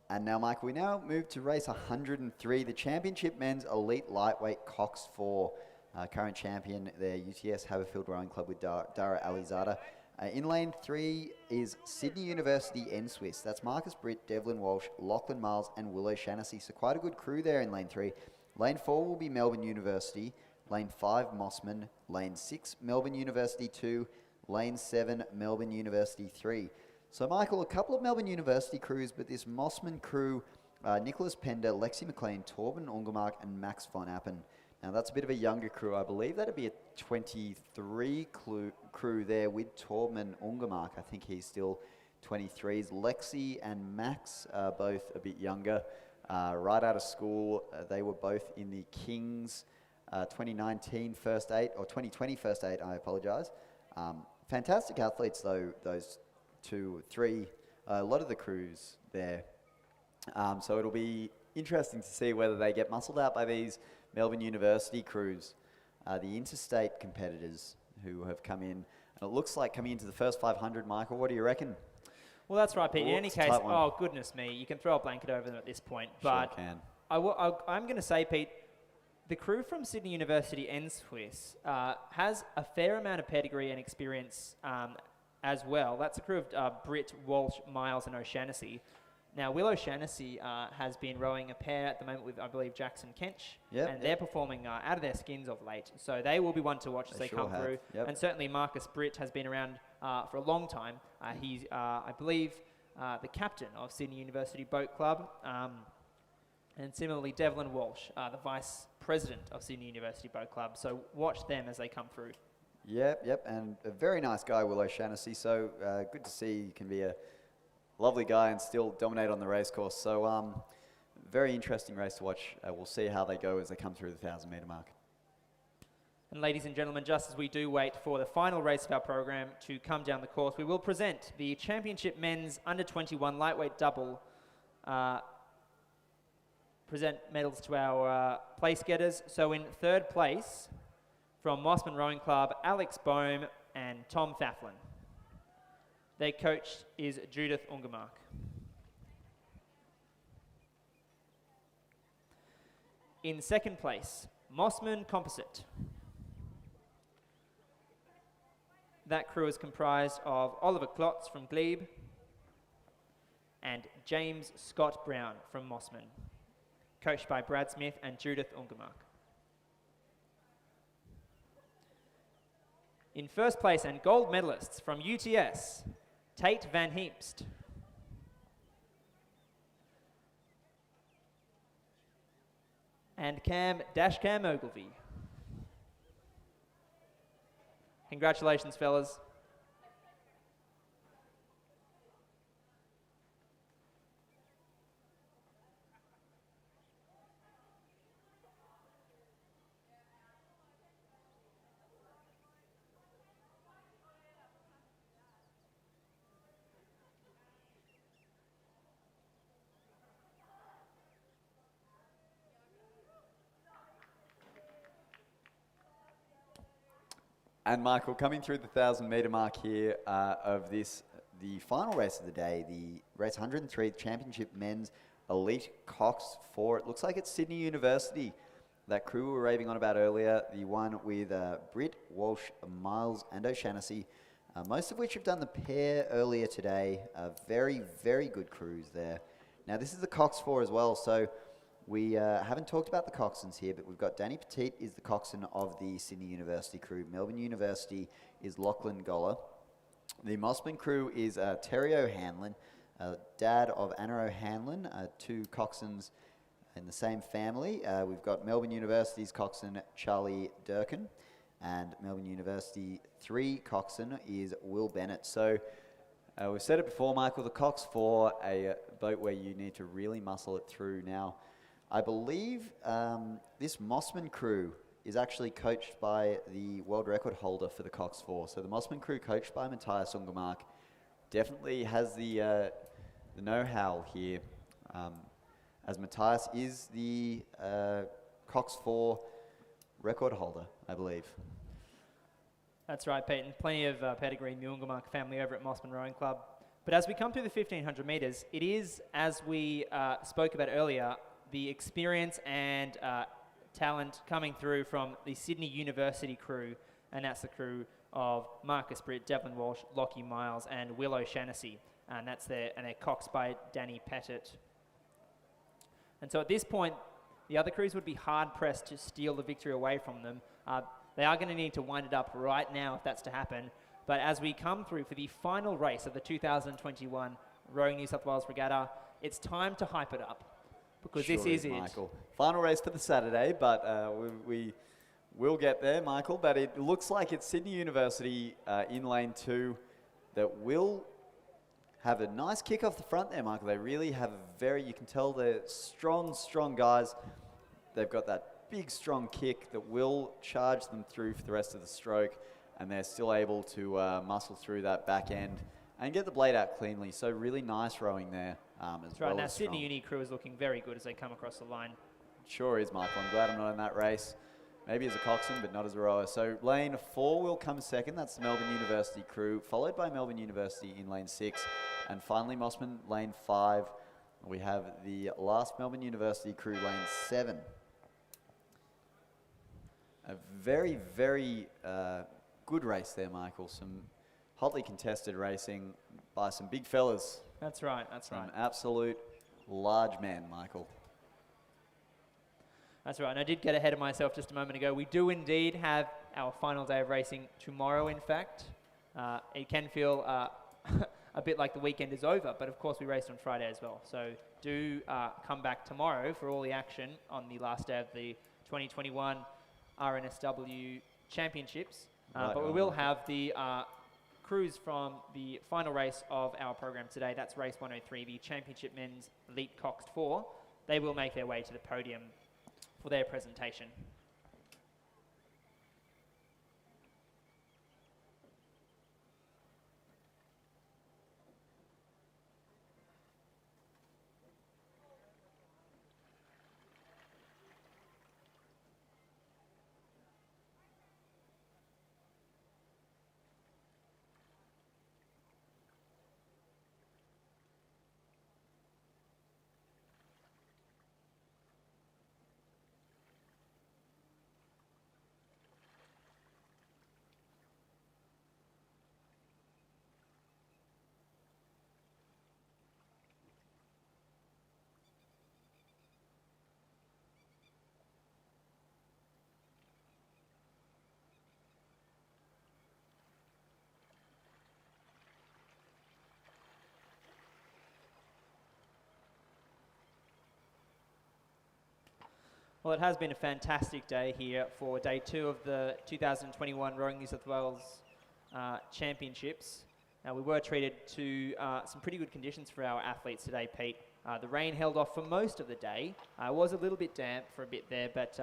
And now, Michael, we now move to race 103, the Championship Men's Elite Lightweight Cox 4. Current champion, their UTS Haverfield Rowing Club with Dara Alizada. In lane 3 is Sydney University N-Swiss. That's Marcus Britt, Devlin Walsh, Lachlan Miles and Willow Shaughnessy. So quite a good crew there in lane 3. Lane 4 will be Melbourne University. Lane 5, Mossman. Lane 6, Melbourne University 2. Lane 7, Melbourne University 3. So, Michael, a couple of Melbourne University crews, but this Mossman crew, Nicholas Pender, Lexi McLean, Torben Ungermark and Max von Appen. Now, that's a bit of a younger crew. I believe that'd be a 23 crew there with Torben Ungermark. I think he's still 23s. Lexi and Max are both a bit younger. Right out of school, they were both in the Kings 2019 First 8, or 2020 First 8, I apologise. Fantastic athletes, though, those 2, 3, a lot of the crews there. So it'll be interesting to see whether they get muscled out by these Melbourne University crews, the interstate competitors who have come in. And it looks like coming into the first 500, Michael, what do you reckon? Well, that's right, Pete. In any It's a case, tight one. oh, goodness me, you can throw a blanket over them at this point. Sure But can. I'm going to say, Pete, the crew from Sydney University N-Swiss has a fair amount of pedigree and experience as well. That's a crew of Britt, Walsh, Miles and O'Shaughnessy. Now, Will O'Shaughnessy has been rowing a pair at the moment with, I believe, Jackson Kench. Yep, and they're performing out of their skins of late. So they will be one to watch as they They sure come have, through. yep. And certainly Marcus Britt has been around for a long time. He's, I believe, the captain of Sydney University Boat Club. And similarly, Devlin Walsh, the vice president of Sydney University Boat Club. So watch them as they come through. Yep, and a very nice guy, Will O'Shaughnessy. So good to see you can be a lovely guy and still dominate on the race course. So very interesting race to watch. We'll see how they go as they come through the 1,000-metre mark. And ladies and gentlemen, just as we do wait for the final race of our program to come down the course, we will present the Championship Men's Under-21 Lightweight Double. Present medals to our place getters. So in third place, from Mossman Rowing Club, Alex Bohm and Tom Thafflin. Their coach is Judith Ungermark. In second place, Mossman Composite. That crew is comprised of Oliver Klotz from Glebe and James Scott Brown from Mossman, coached by Brad Smith and Judith Ungermark. In first place and gold medalists from UTS, Tate Van Heemst. And Cam Ogilvie. Congratulations, fellas. And Michael, coming through the 1,000-metre mark here of this, the final race of the day, the race 103 Championship Men's Elite Cox 4. It looks like it's Sydney University. That crew we were raving on about earlier, the one with Britt, Walsh, Miles and O'Shannessy, most of which have done the pair earlier today. Very, very good crews there. Now this is the Cox 4 as well, so we haven't talked about the coxswains here, but we've got Danny Petit is the coxswain of the Sydney University crew. Melbourne University is Lachlan Goller. The Mossman crew is Terry O'Hanlon, dad of Anna O'Hanlon, two coxswains in the same family. We've got Melbourne University's coxswain Charlie Durkin, and Melbourne University 3 coxswain is Will Bennett. So we've said it before, Michael, the Cox 4, a boat where you need to really muscle it through. Now, I believe this Mossman crew is actually coached by the world record holder for the Cox 4. So the Mossman crew, coached by Matthias Ungermark, definitely has the know-how here, as Matthias is the Cox 4 record holder, I believe. That's right, Peyton. Plenty of pedigree in the Ungermark family over at Mossman Rowing Club. But as we come through the 1,500 metres, it is, as we spoke about earlier, the experience and talent coming through from the Sydney University crew, and that's the crew of Marcus Britt, Devlin Walsh, Lockie Miles, and Will O'Shannessy, and they're coxed by Danny Pettit. And so at this point, the other crews would be hard-pressed to steal the victory away from them. They are going to need to wind it up right now if that's to happen. But as we come through for the final race of the 2021 Rowing New South Wales Regatta, it's time to hype it up, because Sure this is it. Michael. Final race for the Saturday, but we will get there, Michael. But it looks like it's Sydney University in lane 2 that will have a nice kick off the front there, Michael. They really have you can tell they're strong, strong guys. They've got that big, strong kick that will charge them through for the rest of the stroke, and they're still able to muscle through that back end and get the blade out cleanly. So really nice rowing there. That's right. Now Sydney Uni crew is looking very good as they come across the line. Sure is, Michael. I'm glad I'm not in that race. Maybe as a coxswain, but not as a rower. So lane 4 will come second. That's the Melbourne University crew, followed by Melbourne University in lane 6. And finally, Mossman, lane 5. We have the last Melbourne University crew, lane 7. A very, very good race there, Michael. Some hotly contested racing by some big fellas. That's right, that's right. Some absolute large men, Michael. That's right, and I did get ahead of myself just a moment ago. We do indeed have our final day of racing tomorrow, in fact. It can feel a bit like the weekend is over, but of course we raced on Friday as well. So do come back tomorrow for all the action on the last day of the 2021 NSW Championships. But we will have the crews from the final race of our program today. That's race 103, the Championship Men's Elite Coxed 4. They will make their way to the podium for their presentation. Well, it has been a fantastic day here for day 2 of the 2021 Rowing New South Wales Championships. Now, we were treated to some pretty good conditions for our athletes today, Pete. The rain held off for most of the day. It was a little bit damp for a bit there, but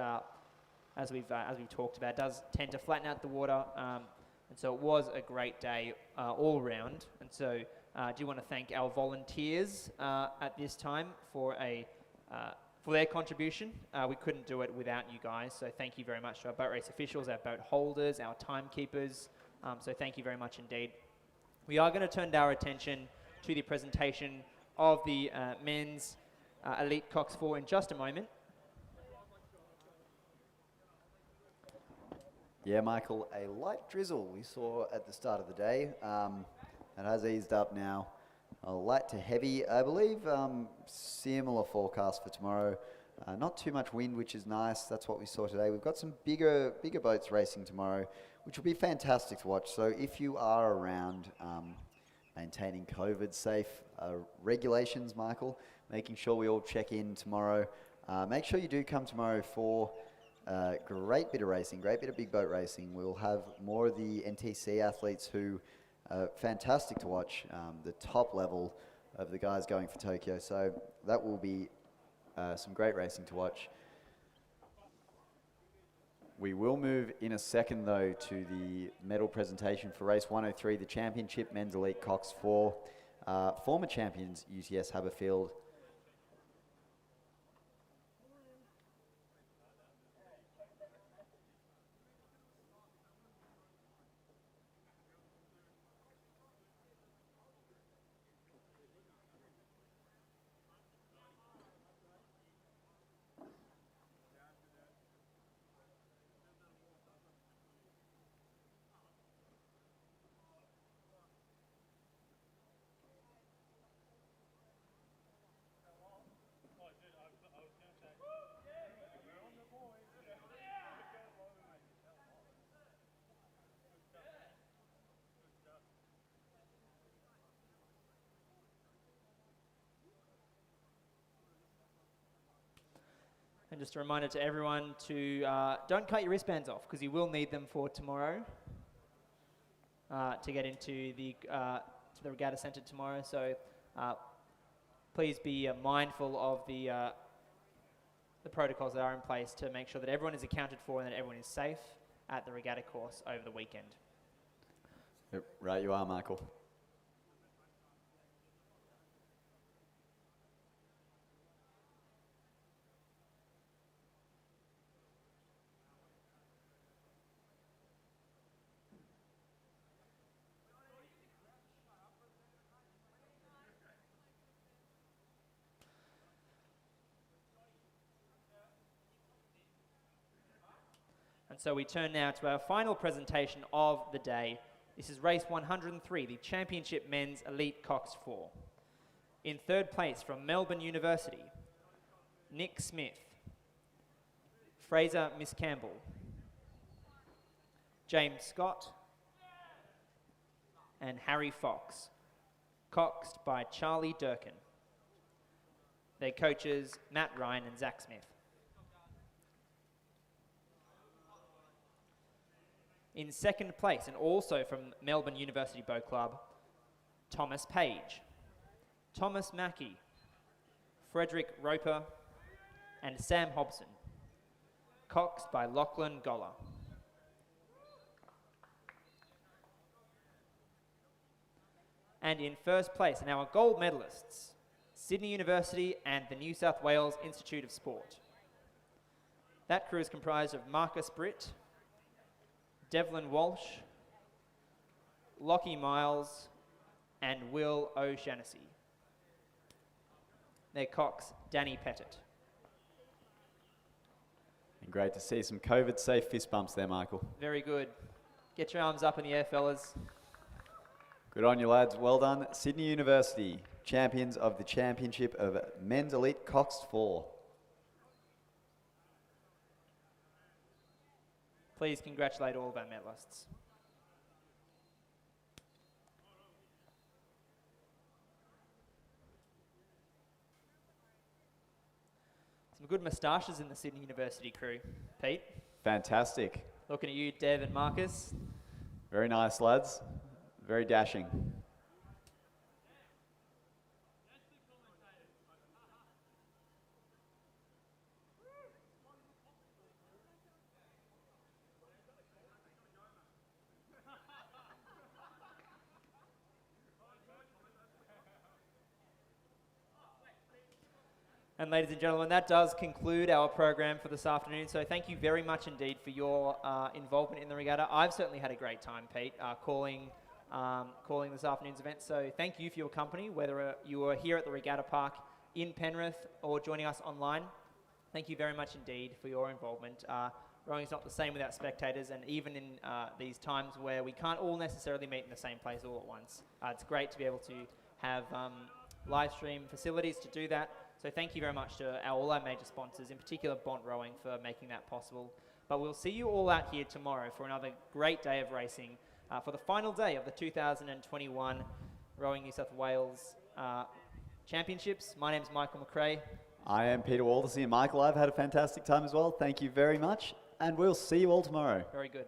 as we've talked about, it does tend to flatten out the water. And so it was a great day all round. And so I do want to thank our volunteers at this time for a for their contribution. We couldn't do it without you guys, so thank you very much to our boat race officials, our boat holders, our timekeepers. So thank you very much indeed. We are going to turn our attention to the presentation of the men's Elite Cox 4 in just a moment. Yeah, Michael, a light drizzle we saw at the start of the day. It has eased up now. A light to heavy, I believe. Similar forecast for tomorrow. Not too much wind, which is nice. That's what we saw today. We've got some bigger boats racing tomorrow, which will be fantastic to watch. So if you are around, maintaining COVID safe regulations, Michael, making sure we all check in tomorrow. Make sure you do come tomorrow for great bit of racing, great bit of big boat racing. We'll have more of the NTC athletes who are fantastic to watch, the top level of the guys going for Tokyo. So that will be some great racing to watch. We will move in a second, though, to the medal presentation for race 103, the Championship Men's Elite Cox 4. Former champions UTS Haberfield. And just a reminder to everyone to don't cut your wristbands off, because you will need them for tomorrow to get into the to the regatta centre tomorrow. So please be mindful of the protocols that are in place to make sure that everyone is accounted for and that everyone is safe at the regatta course over the weekend. Yep, right you are, Michael. And so we turn now to our final presentation of the day. This is race 103, the Championship Men's Elite Cox 4. In third place from Melbourne University, Nick Smith, Fraser Miss Campbell, James Scott, and Harry Fox, coxed by Charlie Durkin. Their coaches, Matt Ryan and Zach Smith. In second place, and also from Melbourne University Boat Club, Thomas Page, Thomas Mackey, Frederick Roper, and Sam Hobson, coxed by Lachlan Goller. And in first place, and our gold medalists, Sydney University and the New South Wales Institute of Sport. That crew is comprised of Marcus Britt, Devlin Walsh, Lockie Miles, and Will O'Shaughnessy. Their cox, Danny Pettit. And great to see some COVID-safe fist bumps there, Michael. Very good. Get your arms up in the air, fellas. Good on you, lads. Well done. Sydney University, champions of the Championship of Men's Elite Cox 4. Please congratulate all of our medalists. Some good moustaches in the Sydney University crew. Pete? Fantastic. Looking at you, Dev and Marcus. Very nice, lads. Very dashing. And ladies and gentlemen, that does conclude our program for this afternoon. So thank you very much indeed for your involvement in the regatta. I've certainly had a great time, Pete, calling this afternoon's event. So thank you for your company, whether you are here at the Regatta Park in Penrith or joining us online. Thank you very much indeed for your involvement. Rowing is not the same without spectators, and even in these times where we can't all necessarily meet in the same place all at once, it's great to be able to have live stream facilities to do that. So thank you very much to all our major sponsors, in particular Bont Rowing, for making that possible. But we'll see you all out here tomorrow for another great day of racing for the final day of the 2021 Rowing New South Wales Championships. My name's Michael McRae. I am Peter Waldersey, and Michael, I've had a fantastic time as well. Thank you very much, and we'll see you all tomorrow. Very good.